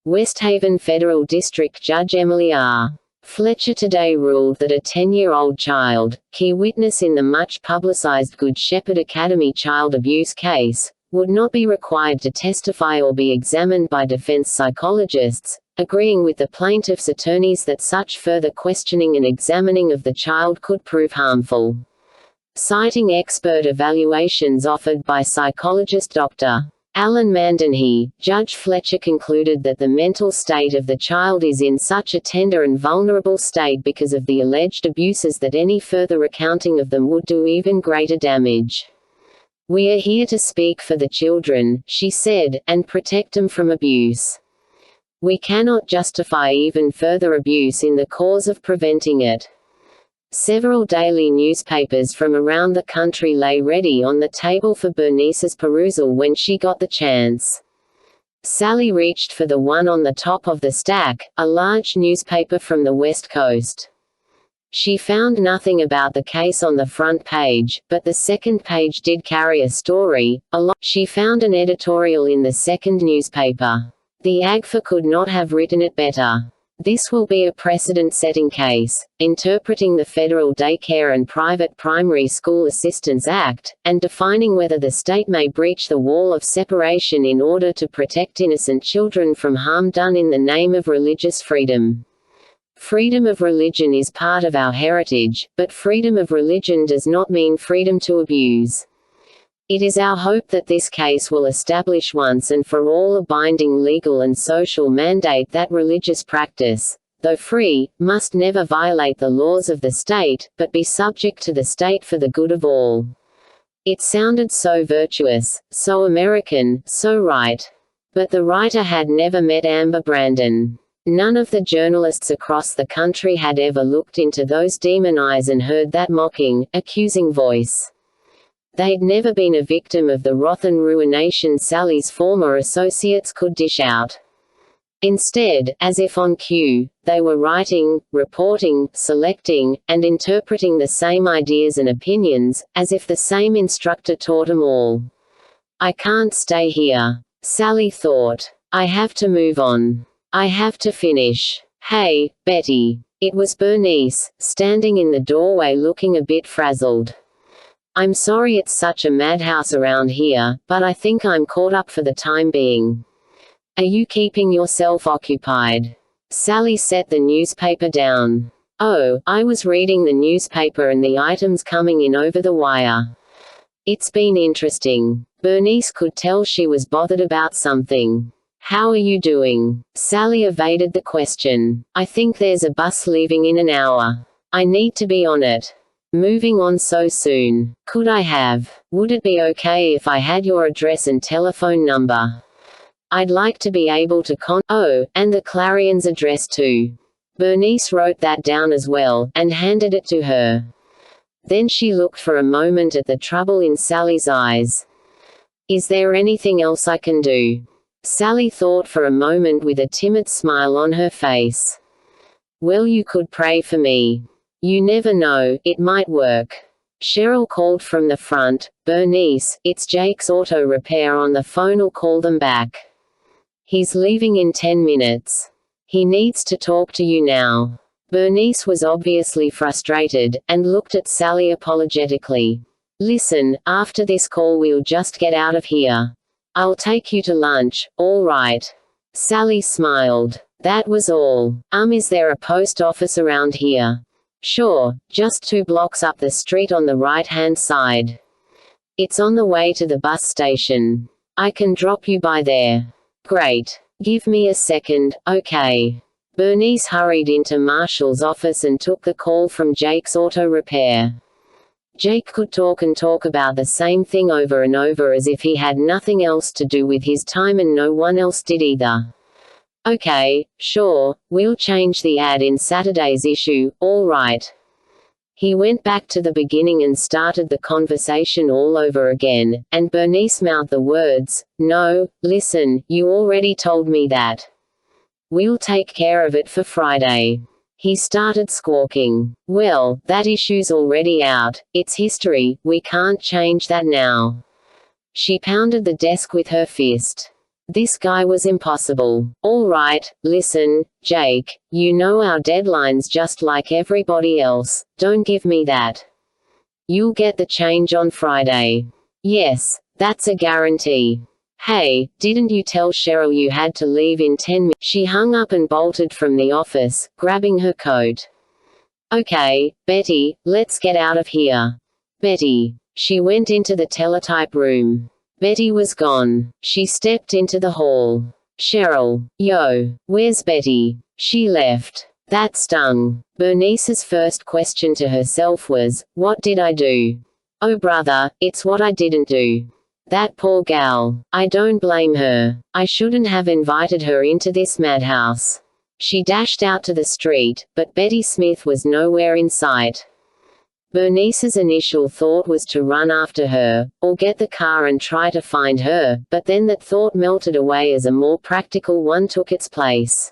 West Haven Federal District Judge Emily R. Fletcher today ruled that a 10-year-old child, key witness in the much-publicized Good Shepherd Academy child abuse case, would not be required to testify or be examined by defense psychologists, agreeing with the plaintiff's attorneys that such further questioning and examining of the child could prove harmful. Citing expert evaluations offered by psychologist Dr. Alan Mandenhey, Judge Fletcher concluded that the mental state of the child is in such a tender and vulnerable state because of the alleged abuses that any further recounting of them would do even greater damage. We are here to speak for the children, she said, and protect them from abuse. We cannot justify even further abuse in the cause of preventing it. Several daily newspapers from around the country lay ready on the table for Bernice's perusal when she got the chance. Sally reached for the one on the top of the stack, a large newspaper from the West Coast. She found nothing about the case on the front page, but the second page did carry a story. She found an editorial in the second newspaper. The AGFA could not have written it better. This will be a precedent-setting case, interpreting the Federal Daycare and Private Primary School Assistance Act, and defining whether the state may breach the wall of separation in order to protect innocent children from harm done in the name of religious freedom. Freedom of religion is part of our heritage, but freedom of religion does not mean freedom to abuse. It is our hope that this case will establish once and for all a binding legal and social mandate that religious practice, though free, must never violate the laws of the state, but be subject to the state for the good of all. It sounded so virtuous, so American, so right. But the writer had never met Amber Brandon. None of the journalists across the country had ever looked into those demon eyes and heard that mocking, accusing voice. They'd never been a victim of the wrath and ruination Sally's former associates could dish out. Instead, as if on cue, they were writing, reporting, selecting, and interpreting the same ideas and opinions, as if the same instructor taught them all. I can't stay here, Sally thought. I have to move on. I have to finish. Hey, Betty. It was Bernice, standing in the doorway looking a bit frazzled. I'm sorry it's such a madhouse around here, but I think I'm caught up for the time being. Are you keeping yourself occupied? Sally set the newspaper down. Oh, I was reading the newspaper and the items coming in over the wire. It's been interesting. Bernice could tell she was bothered about something. How are you doing? Sally evaded the question. I think there's a bus leaving in an hour. I need to be on it. Moving on so soon. Could I have? Would it be okay if I had your address and telephone number? I'd like to be able to Oh, and the Clarion's address too. Bernice wrote that down as well, and handed it to her. Then she looked for a moment at the trouble in Sally's eyes. Is there anything else I can do? Sally thought for a moment with a timid smile on her face. Well, you could pray for me. You never know, it might work. Cheryl called from the front. Bernice, it's Jake's auto repair on the phone. I'll call them back. He's leaving in 10 minutes. He needs to talk to you now. Bernice was obviously frustrated, and looked at Sally apologetically. Listen, after this call we'll just get out of here. I'll take you to lunch, all right? Sally smiled. That was all. Is there a post office around here? Sure, just 2 blocks up the street on the right-hand side. It's on the way to the bus station. I can drop you by there. Great. Give me a second, okay. Bernice hurried into Marshall's office and took the call from Jake's auto repair. Jake could talk and talk about the same thing over and over as if he had nothing else to do with his time and no one else did either. Okay, sure, we'll change the ad in Saturday's issue, all right. He went back to the beginning and started the conversation all over again, and Bernice mouthed the words, "No, listen, you already told me that. We'll take care of it for Friday." He started squawking. "Well, that issue's already out, it's history, we can't change that now." She pounded the desk with her fist. This guy was impossible. "All right, listen, Jake, you know our deadline's just like everybody else, don't give me that. You'll get the change on Friday." "Yes, that's a guarantee." "Hey, didn't you tell Cheryl you had to leave in 10 minutes? She hung up and bolted from the office, grabbing her coat. "Okay, Betty, let's get out of here." "Betty." She went into the teletype room. Betty was gone. She stepped into the hall. "Cheryl. Yo. Where's Betty?" "She left." That stung. Bernice's first question to herself was, "What did I do?" "Oh brother, it's what I didn't do. That poor gal. I don't blame her. I shouldn't have invited her into this madhouse." She dashed out to the street, but Betty Smith was nowhere in sight. Bernice's initial thought was to run after her, or get the car and try to find her, but then that thought melted away as a more practical one took its place.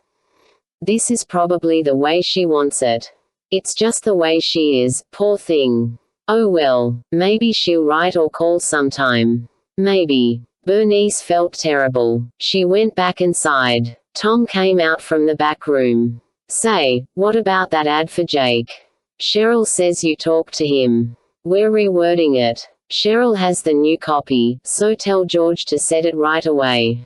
This is probably the way she wants it. It's just the way she is, poor thing. Oh well, maybe she'll write or call sometime. Maybe. Bernice felt terrible. She went back inside. Tom came out from the back room. "Say, what about that ad for Jake? Cheryl says you talked to him. We're rewording it. Cheryl has the new copy, so tell George to set it right away."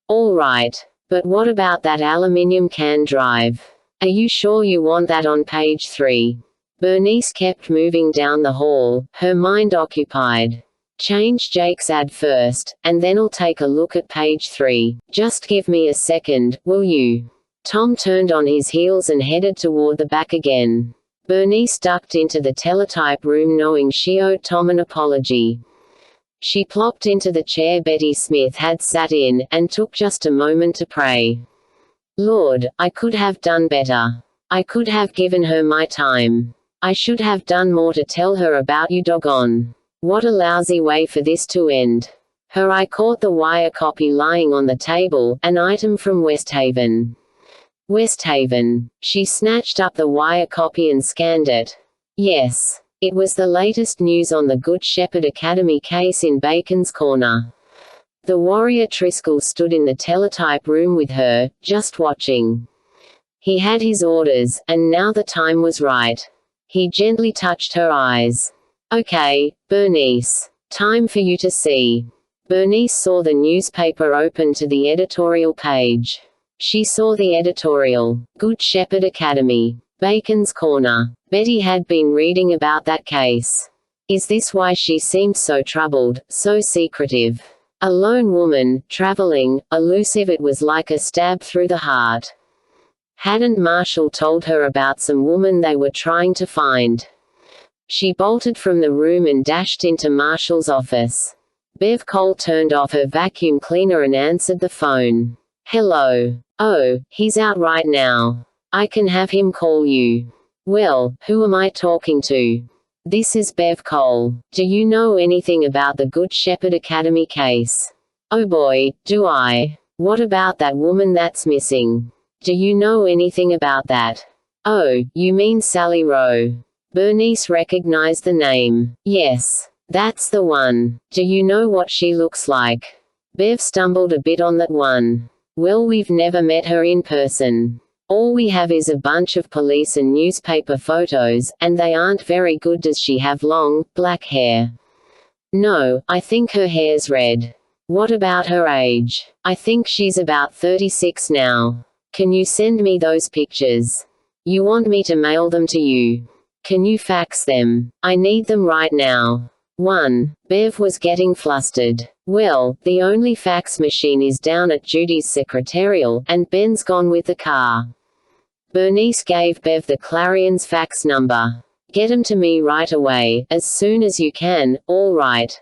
"All right. But what about that aluminum can drive? Are you sure you want that on page 3? Bernice kept moving down the hall, her mind occupied. "Change Jake's ad first, and then I'll take a look at page 3. Just give me a second, will you?" Tom turned on his heels and headed toward the back again. Bernice ducked into the teletype room knowing she owed Tom an apology. She plopped into the chair Betty Smith had sat in, and took just a moment to pray. "Lord, I could have done better. I could have given her my time. I should have done more to tell her about you doggone. What a lousy way for this to end." Her eye caught the wire copy lying on the table, an item from Westhaven. Westhaven. She snatched up the wire copy and scanned it. Yes. It was the latest news on the Good Shepherd Academy case in Bacon's Corner. The warrior Triscoll stood in the teletype room with her, just watching. He had his orders, and now the time was right. He gently touched her eyes. "Okay, Bernice. Time for you to see." Bernice saw the newspaper open to the editorial page. She saw the editorial, Good Shepherd Academy. Bacon's Corner. Betty had been reading about that case. Is this why she seemed so troubled, so secretive? A lone woman, traveling, elusive. It was like a stab through the heart. Hadn't Marshall told her about some woman they were trying to find? She bolted from the room and dashed into Marshall's office. Bev Cole turned off her vacuum cleaner and answered the phone. "Hello. Oh, he's out right now. I can have him call you." "Well, who am I talking to?" "This is Bev Cole. Do you know anything about the Good Shepherd Academy case?" "Oh boy, do I. What about that woman that's missing? Do you know anything about that?" "Oh, you mean Sally Rowe." Bernice recognized the name. "Yes. That's the one. Do you know what she looks like?" Bev stumbled a bit on that one. "Well, we've never met her in person. All we have is a bunch of police and newspaper photos, and they aren't very good. Does she have long, black hair?" "No, I think her hair's red." "What about her age?" "I think she's about 36 now." "Can you send me those pictures?" "You want me to mail them to you?" "Can you fax them? I need them right now." 1. Bev was getting flustered. "Well, the only fax machine is down at Judy's secretarial, and Ben's gone with the car." Bernice gave Bev the Clarion's fax number. "Get 'em to me right away, as soon as you can, all right.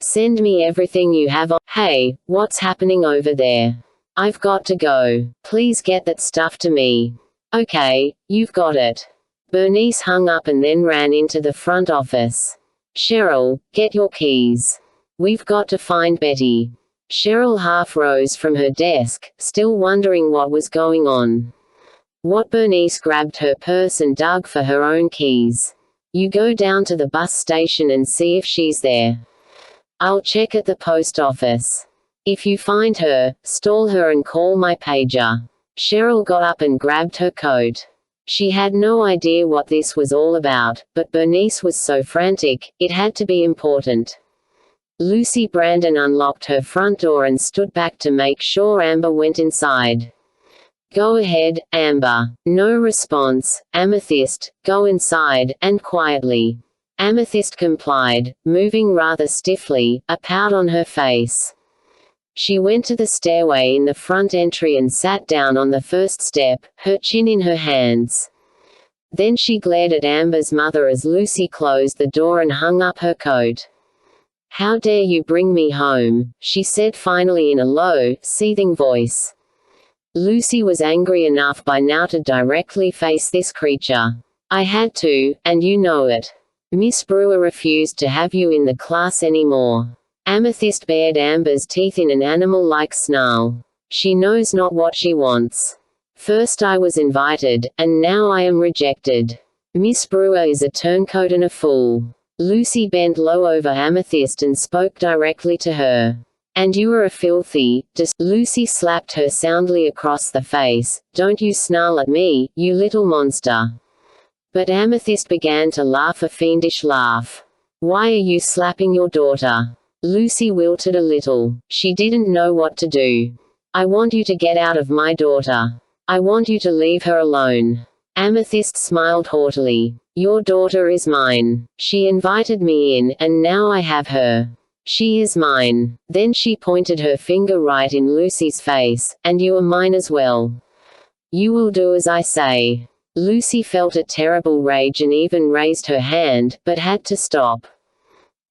Send me everything you have on. Hey, what's happening over there? I've got to go. Please get that stuff to me." "Okay, you've got it." Bernice hung up and then ran into the front office. "Cheryl, get your keys. We've got to find Betty." Cheryl half rose from her desk, still wondering what was going on. Bernice grabbed her purse and dug for her own keys. "You go down to the bus station and see if she's there. I'll check at the post office. If you find her, stall her and call my pager." Cheryl got up and grabbed her coat. She had no idea what this was all about, but Bernice was so frantic, it had to be important. Lucy Brandon unlocked her front door and stood back to make sure Amber went inside. "Go ahead, Amber." No response. "Amethyst, go inside, and quietly." Amethyst complied, moving rather stiffly, a pout on her face. She went to the stairway in the front entry and sat down on the first step, her chin in her hands. Then she glared at Amber's mother as Lucy closed the door and hung up her coat. "How dare you bring me home," she said finally in a low, seething voice. Lucy was angry enough by now to directly face this creature. "I had to, and you know it. Miss Brewer refused to have you in the class anymore." Amethyst bared Amber's teeth in an animal-like snarl. "She knows not what she wants. First I was invited, and now I am rejected. Miss Brewer is a turncoat and a fool." Lucy bent low over Amethyst and spoke directly to her. "And you are a filthy, Lucy slapped her soundly across the face. "Don't you snarl at me, you little monster." But Amethyst began to laugh a fiendish laugh. "Why are you slapping your daughter?" Lucy wilted a little. She didn't know what to do. "I want you to get out of my daughter. I want you to leave her alone." Amethyst smiled haughtily. "Your daughter is mine. She invited me in, and now I have her. She is mine." Then she pointed her finger right in Lucy's face, "And you are mine as well. You will do as I say." Lucy felt a terrible rage and even raised her hand, but had to stop.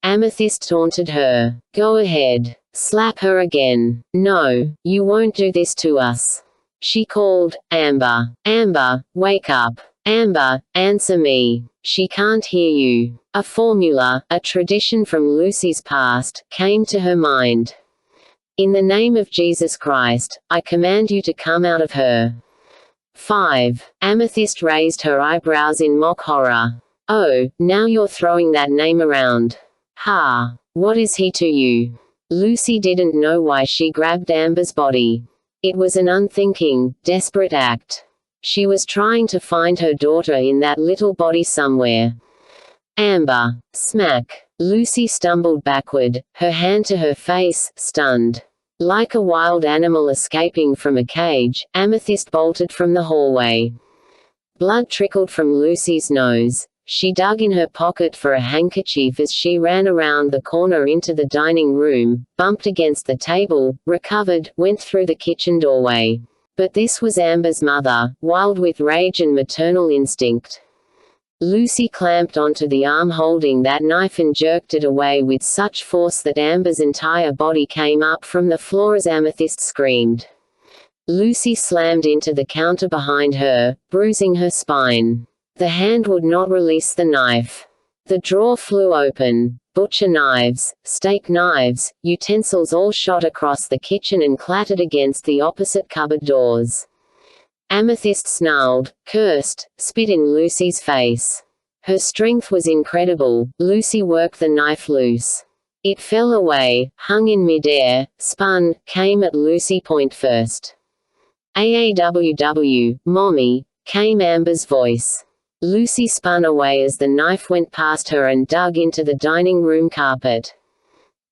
Amethyst taunted her. "Go ahead. Slap her again. No, you won't do this to us." She called, "Amber. Amber, wake up. Amber, answer me. She can't hear you." A formula, a tradition from Lucy's past, came to her mind. "In the name of Jesus Christ, I command you to come out of her." 5. Amethyst raised her eyebrows in mock horror. "Oh, now you're throwing that name around. Ha! What is he to you?" Lucy didn't know why she grabbed Amber's body. It was an unthinking, desperate act. She was trying to find her daughter in that little body somewhere. "Amber!" Smack! Lucy stumbled backward, her hand to her face, stunned. Like a wild animal escaping from a cage, Amethyst bolted from the hallway. Blood trickled from Lucy's nose. She dug in her pocket for a handkerchief as she ran around the corner into the dining room, bumped against the table, recovered, went through the kitchen doorway. But this was Amber's mother, wild with rage and maternal instinct. Lucy clamped onto the arm holding that knife and jerked it away with such force that Amber's entire body came up from the floor as Amethyst screamed. Lucy slammed into the counter behind her, bruising her spine. The hand would not release the knife. The drawer flew open. Butcher knives, steak knives, utensils all shot across the kitchen and clattered against the opposite cupboard doors. Amethyst snarled, cursed, spit in Lucy's face. Her strength was incredible. Lucy worked the knife loose. It fell away, hung in midair, spun, came at Lucy point first. "AAWW, Mommy," came Amber's voice. Lucy spun away as the knife went past her and dug into the dining room carpet.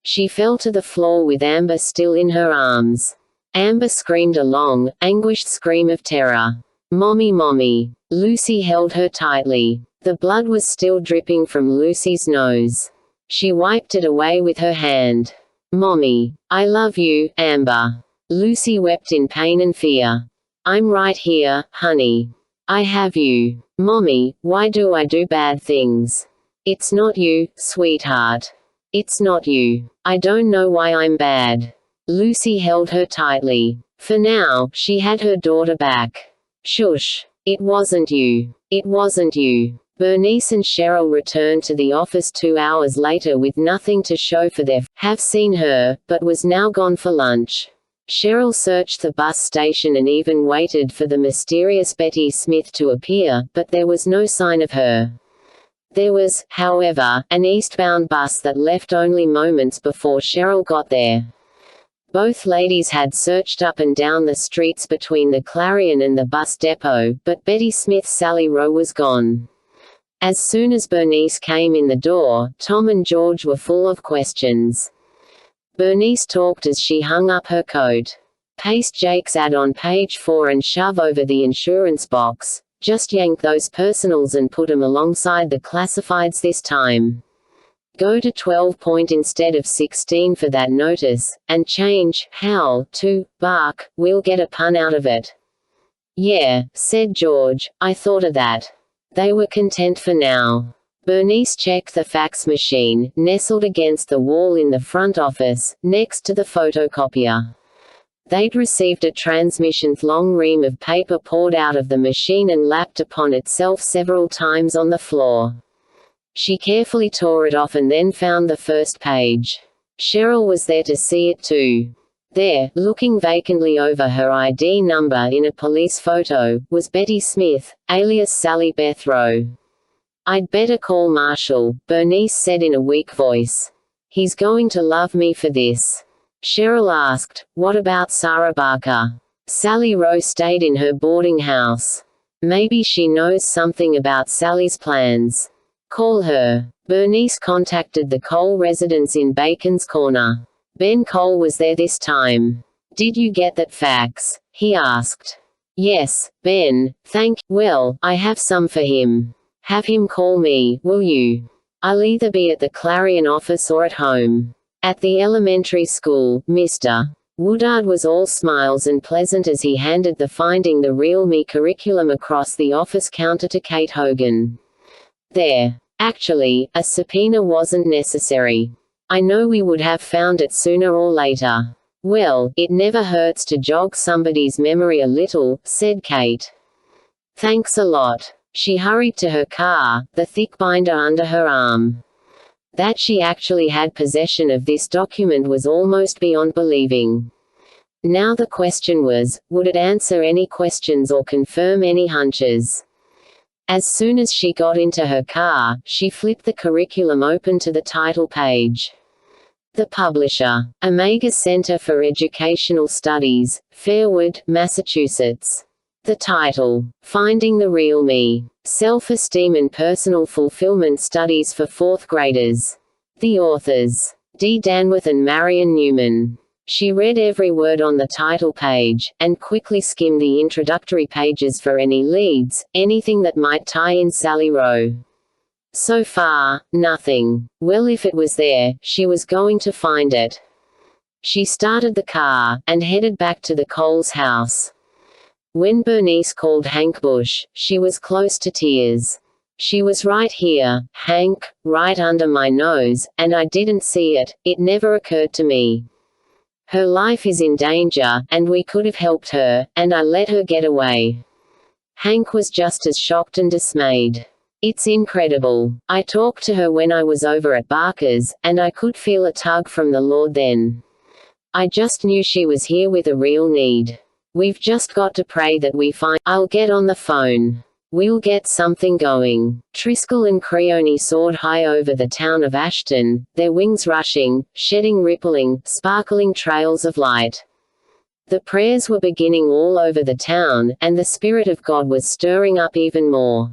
She fell to the floor with Amber still in her arms. Amber screamed a long, anguished scream of terror. "Mommy, Mommy!" Lucy held her tightly. The blood was still dripping from Lucy's nose. She wiped it away with her hand. "Mommy, I love you, Amber." Lucy wept in pain and fear. "I'm right here, honey. I have you. Mommy, why do I do bad things? It's not you, sweetheart. It's not you. I don't know why I'm bad. Lucy held her tightly. For now, she had her daughter back. Shush. It wasn't you. It wasn't you. Bernice and Cheryl returned to the office 2 hours later with nothing to show for their have seen her, but was now gone for lunch. Cheryl searched the bus station and even waited for the mysterious Betty Smith to appear, but there was no sign of her. There was, however, an eastbound bus that left only moments before Cheryl got there. Both ladies had searched up and down the streets between the Clarion and the bus depot, but Betty Smith's Sally Rowe was gone. As soon as Bernice came in the door, Tom and George were full of questions. Bernice talked as she hung up her coat. Paste Jake's ad on page 4 and shove over the insurance box. Just yank those personals and put 'em alongside the classifieds this time. Go to 12 point instead of 16 for that notice, and change howl to bark. We'll get a pun out of it. Yeah, said George, I thought of that. They were content for now. Bernice checked the fax machine, nestled against the wall in the front office, next to the photocopier. They'd received a transmission-long ream of paper poured out of the machine and lapped upon itself several times on the floor. She carefully tore it off and then found the first page. Cheryl was there to see it too. There, looking vacantly over her ID number in a police photo, was Betty Smith, alias Sally Beth Rowe. I'd better call Marshall, Bernice said in a weak voice. He's going to love me for this. Cheryl asked, what about Sarah Barker? Sally Rowe stayed in her boarding house. Maybe she knows something about Sally's plans. Call her. Bernice contacted the Cole residence in Bacon's Corner. Ben Cole was there this time. Did you get that fax? He asked. Yes, Ben, well, I have some for him. Have him call me, will you? I'll either be at the Clarion office or at home. At the elementary school, Mr. Woodard was all smiles and pleasant as he handed the Finding the Real Me curriculum across the office counter to Kate Hogan. There. Actually, a subpoena wasn't necessary. I know we would have found it sooner or later. Well, it never hurts to jog somebody's memory a little, said Kate. Thanks a lot. She hurried to her car, the thick binder under her arm. That she actually had possession of this document was almost beyond believing. Now the question was, would it answer any questions or confirm any hunches? As soon as she got into her car, she flipped the curriculum open to the title page. The publisher, Omega Center for Educational Studies, Fairwood, Massachusetts. The title, Finding the Real Me. Self-Esteem and Personal Fulfillment Studies for 4th Graders. The authors, D. Danworth and Marion Newman. She read every word on the title page, and quickly skimmed the introductory pages for any leads, anything that might tie in Sally Rowe. So far, nothing. Well, if it was there, she was going to find it. She started the car, and headed back to the Coles house. When Bernice called Hank Bush, she was close to tears. She was right here, Hank, right under my nose, and I didn't see it, it never occurred to me. Her life is in danger, and we could have helped her, and I let her get away. Hank was just as shocked and dismayed. It's incredible. I talked to her when I was over at Barker's, and I could feel a tug from the Lord then. I just knew she was here with a real need. We've just got to pray that we find. I'll get on the phone. We'll get something going. Driscoll and Creone soared high over the town of Ashton, their wings rushing, shedding rippling, sparkling trails of light. The prayers were beginning all over the town, and the Spirit of God was stirring up even more.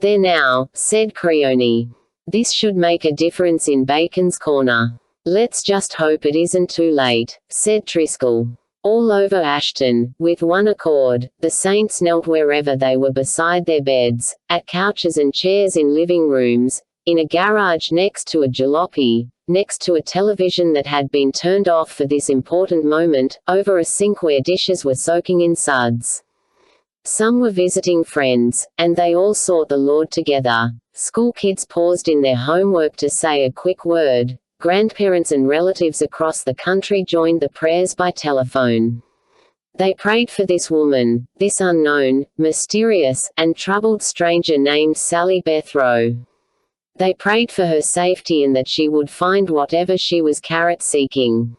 There now, said Creone. This should make a difference in Bacon's Corner. Let's just hope it isn't too late, said Driscoll. All over Ashton, with one accord, the saints knelt wherever they were beside their beds, at couches and chairs in living rooms, in a garage next to a jalopy, next to a television that had been turned off for this important moment, over a sink where dishes were soaking in suds. Some were visiting friends, and they all sought the Lord together. School kids paused in their homework to say a quick word. Grandparents and relatives across the country joined the prayers by telephone. They prayed for this woman, this unknown, mysterious, and troubled stranger named Sally Beth Rowe. They prayed for her safety and that she would find whatever she was seeking.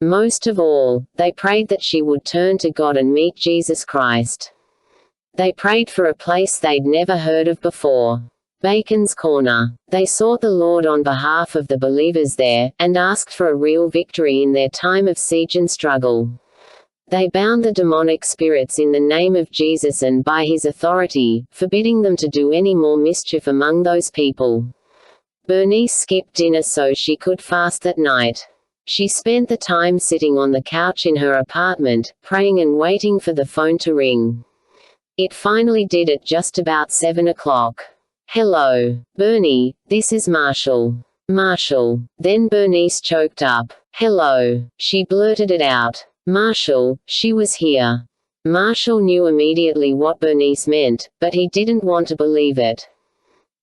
Most of all, they prayed that she would turn to God and meet Jesus Christ. They prayed for a place they'd never heard of before. Bacon's Corner. They sought the Lord on behalf of the believers there, and asked for a real victory in their time of siege and struggle. They bound the demonic spirits in the name of Jesus and by his authority, forbidding them to do any more mischief among those people. Bernice skipped dinner so she could fast that night. She spent the time sitting on the couch in her apartment, praying and waiting for the phone to ring. It finally did at just about 7 o'clock. "Hello, Bernie, this is Marshall." "Marshall." Then Bernice choked up. "Hello." She blurted it out. "Marshall, she was here." Marshall knew immediately what Bernice meant, but he didn't want to believe it.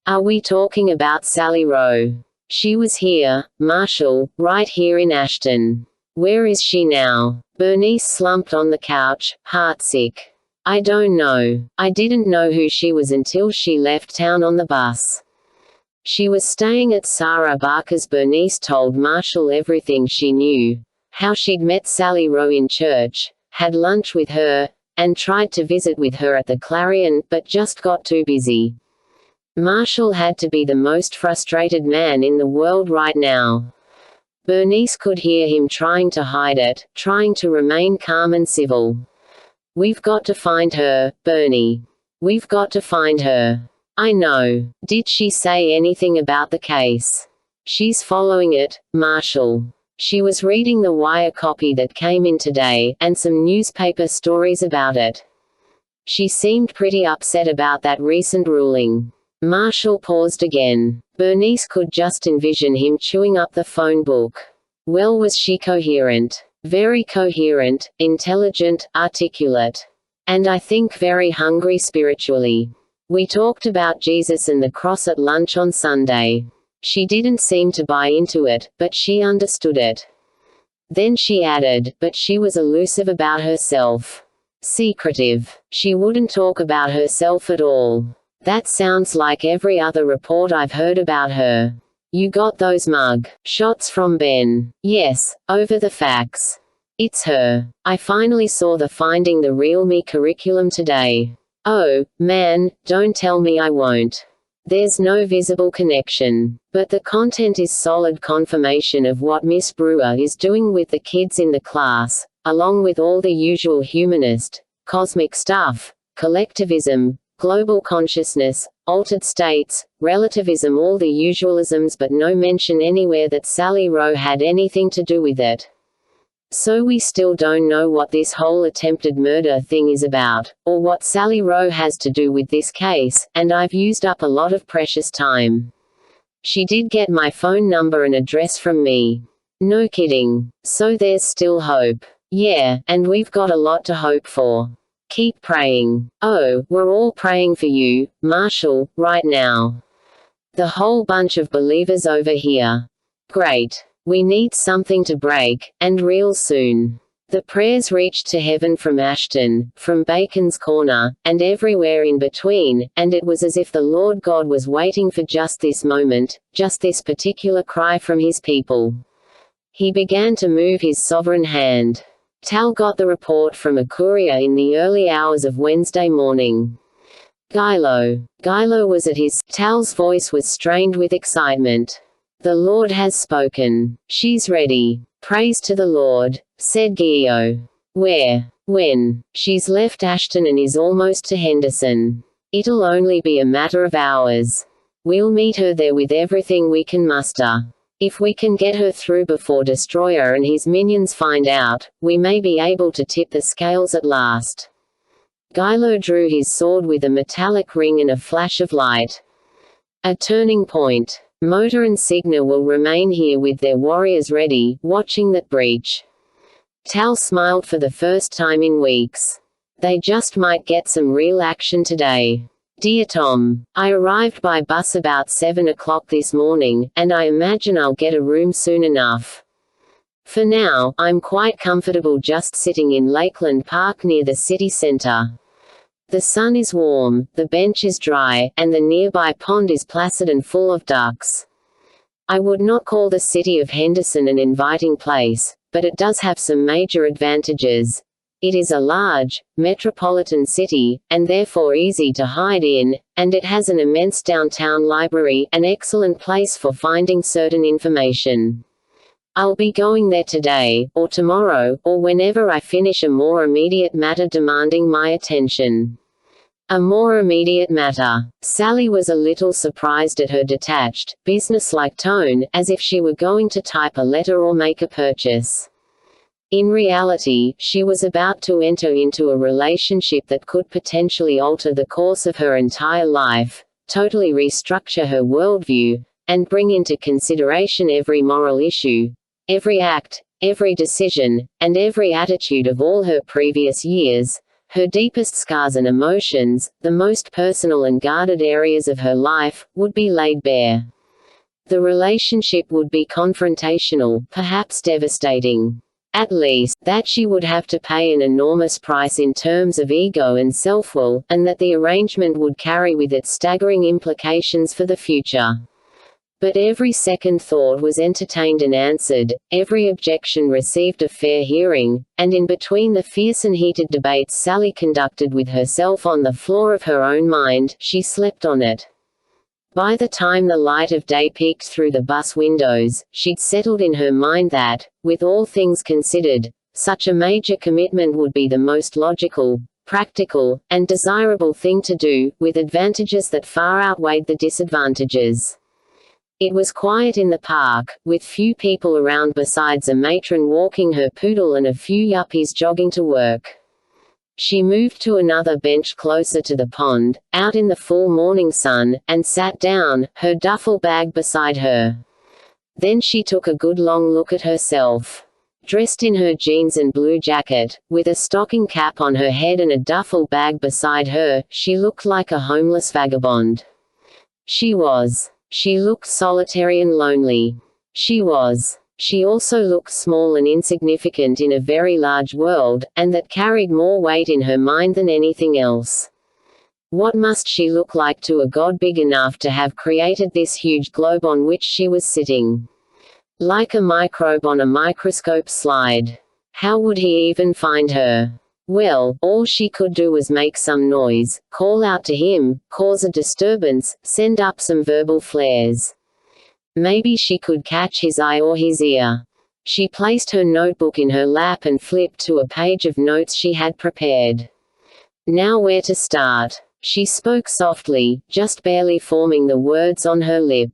"Are we talking about Sally Rowe?" "She was here, Marshall, right here in Ashton." "Where is she now?" Bernice slumped on the couch, heartsick. "I don't know. I didn't know who she was until she left town on the bus." She was staying at Sarah Barker's. Bernice told Marshall everything she knew. How she'd met Sally Rowe in church, had lunch with her, and tried to visit with her at the Clarion, but just got too busy. Marshall had to be the most frustrated man in the world right now. Bernice could hear him trying to hide it, trying to remain calm and civil. "We've got to find her, Bernie. We've got to find her." "I know. Did she say anything about the case?" "She's following it, Marshall. She was reading the Wire copy that came in today, and some newspaper stories about it. She seemed pretty upset about that recent ruling." Marshall paused again. Bernice could just envision him chewing up the phone book. Well, was she coherent? Very coherent, intelligent, articulate. And I think very hungry spiritually. "We talked about Jesus and the cross at lunch on Sunday. She didn't seem to buy into it, but she understood it." Then she added, "But she was elusive about herself. Secretive. She wouldn't talk about herself at all. That sounds like every other report I've heard about her." "You got those mug shots from Ben?" "Yes, over the fax. It's her. I finally saw the Finding the Real Me curriculum today. Oh, man, don't tell me I won't. There's no visible connection. But the content is solid confirmation of what Miss Brewer is doing with the kids in the class, along with all the usual humanist, cosmic stuff, collectivism, global consciousness, altered states, relativism, all the usualisms, but no mention anywhere that Sally Rowe had anything to do with it. So we still don't know what this whole attempted murder thing is about, or what Sally Rowe has to do with this case, and I've used up a lot of precious time. She did get my phone number and address from me. No kidding. So there's still hope. Yeah, and we've got a lot to hope for. Keep praying. Oh, we're all praying for you, Marshall, right now. The whole bunch of believers over here. Great. We need something to break, and real soon. The prayers reached to heaven from Ashton, from Bacon's Corner, and everywhere in between, and it was as if the Lord God was waiting for just this moment, just this particular cry from his people. He began to move his sovereign hand. Tal got the report from a courier in the early hours of Wednesday morning. Gilo was at his. Tal's voice was strained with excitement. "The Lord has spoken. She's ready." "Praise to the Lord," said Gio. "Where? When?" "She's left Ashton and is almost to Henderson. It'll only be a matter of hours. We'll meet her there with everything we can muster. If we can get her through before Destroyer and his minions find out, we may be able to tip the scales at last." Gilo drew his sword with a metallic ring and a flash of light. "A turning point. Motor and Signa will remain here with their warriors ready, watching that breach." Tal smiled for the first time in weeks. They just might get some real action today. Dear Tom, I arrived by bus about 7 o'clock this morning, and I imagine I'll get a room soon enough. For now, I'm quite comfortable just sitting in Lakeland Park near the city center. The sun is warm, the bench is dry, and the nearby pond is placid and full of ducks. I would not call the city of Henderson an inviting place, but it does have some major advantages. It is a large, metropolitan city, and therefore easy to hide in, and it has an immense downtown library, an excellent place for finding certain information. I'll be going there today, or tomorrow, or whenever I finish a more immediate matter demanding my attention. A more immediate matter. Sally was a little surprised at her detached, businesslike tone, as if she were going to type a letter or make a purchase. In reality, she was about to enter into a relationship that could potentially alter the course of her entire life, totally restructure her worldview, and bring into consideration every moral issue, every act, every decision, and every attitude of all her previous years. Her deepest scars and emotions, the most personal and guarded areas of her life, would be laid bare. The relationship would be confrontational, perhaps devastating. At least, that she would have to pay an enormous price in terms of ego and self-will, and that the arrangement would carry with it staggering implications for the future. But every second thought was entertained and answered, every objection received a fair hearing, and in between the fierce and heated debates Sally conducted with herself on the floor of her own mind, she slept on it. By the time the light of day peeked through the bus windows, she'd settled in her mind that, with all things considered, such a major commitment would be the most logical, practical, and desirable thing to do, with advantages that far outweighed the disadvantages. It was quiet in the park, with few people around besides a matron walking her poodle and a few yuppies jogging to work. She moved to another bench closer to the pond, out in the full morning sun, and sat down, her duffel bag beside her. Then she took a good long look at herself. Dressed in her jeans and blue jacket, with a stocking cap on her head and a duffel bag beside her, she looked like a homeless vagabond. She looked solitary and lonely. She also looked small and insignificant in a very large world, and that carried more weight in her mind than anything else. What must she look like to a God big enough to have created this huge globe on which she was sitting? Like a microbe on a microscope slide. How would he even find her? Well, all she could do was make some noise, call out to him, cause a disturbance, send up some verbal flares. Maybe she could catch his eye or his ear. She placed her notebook in her lap and flipped to a page of notes she had prepared. Now where to start? She spoke softly, just barely forming the words on her lip.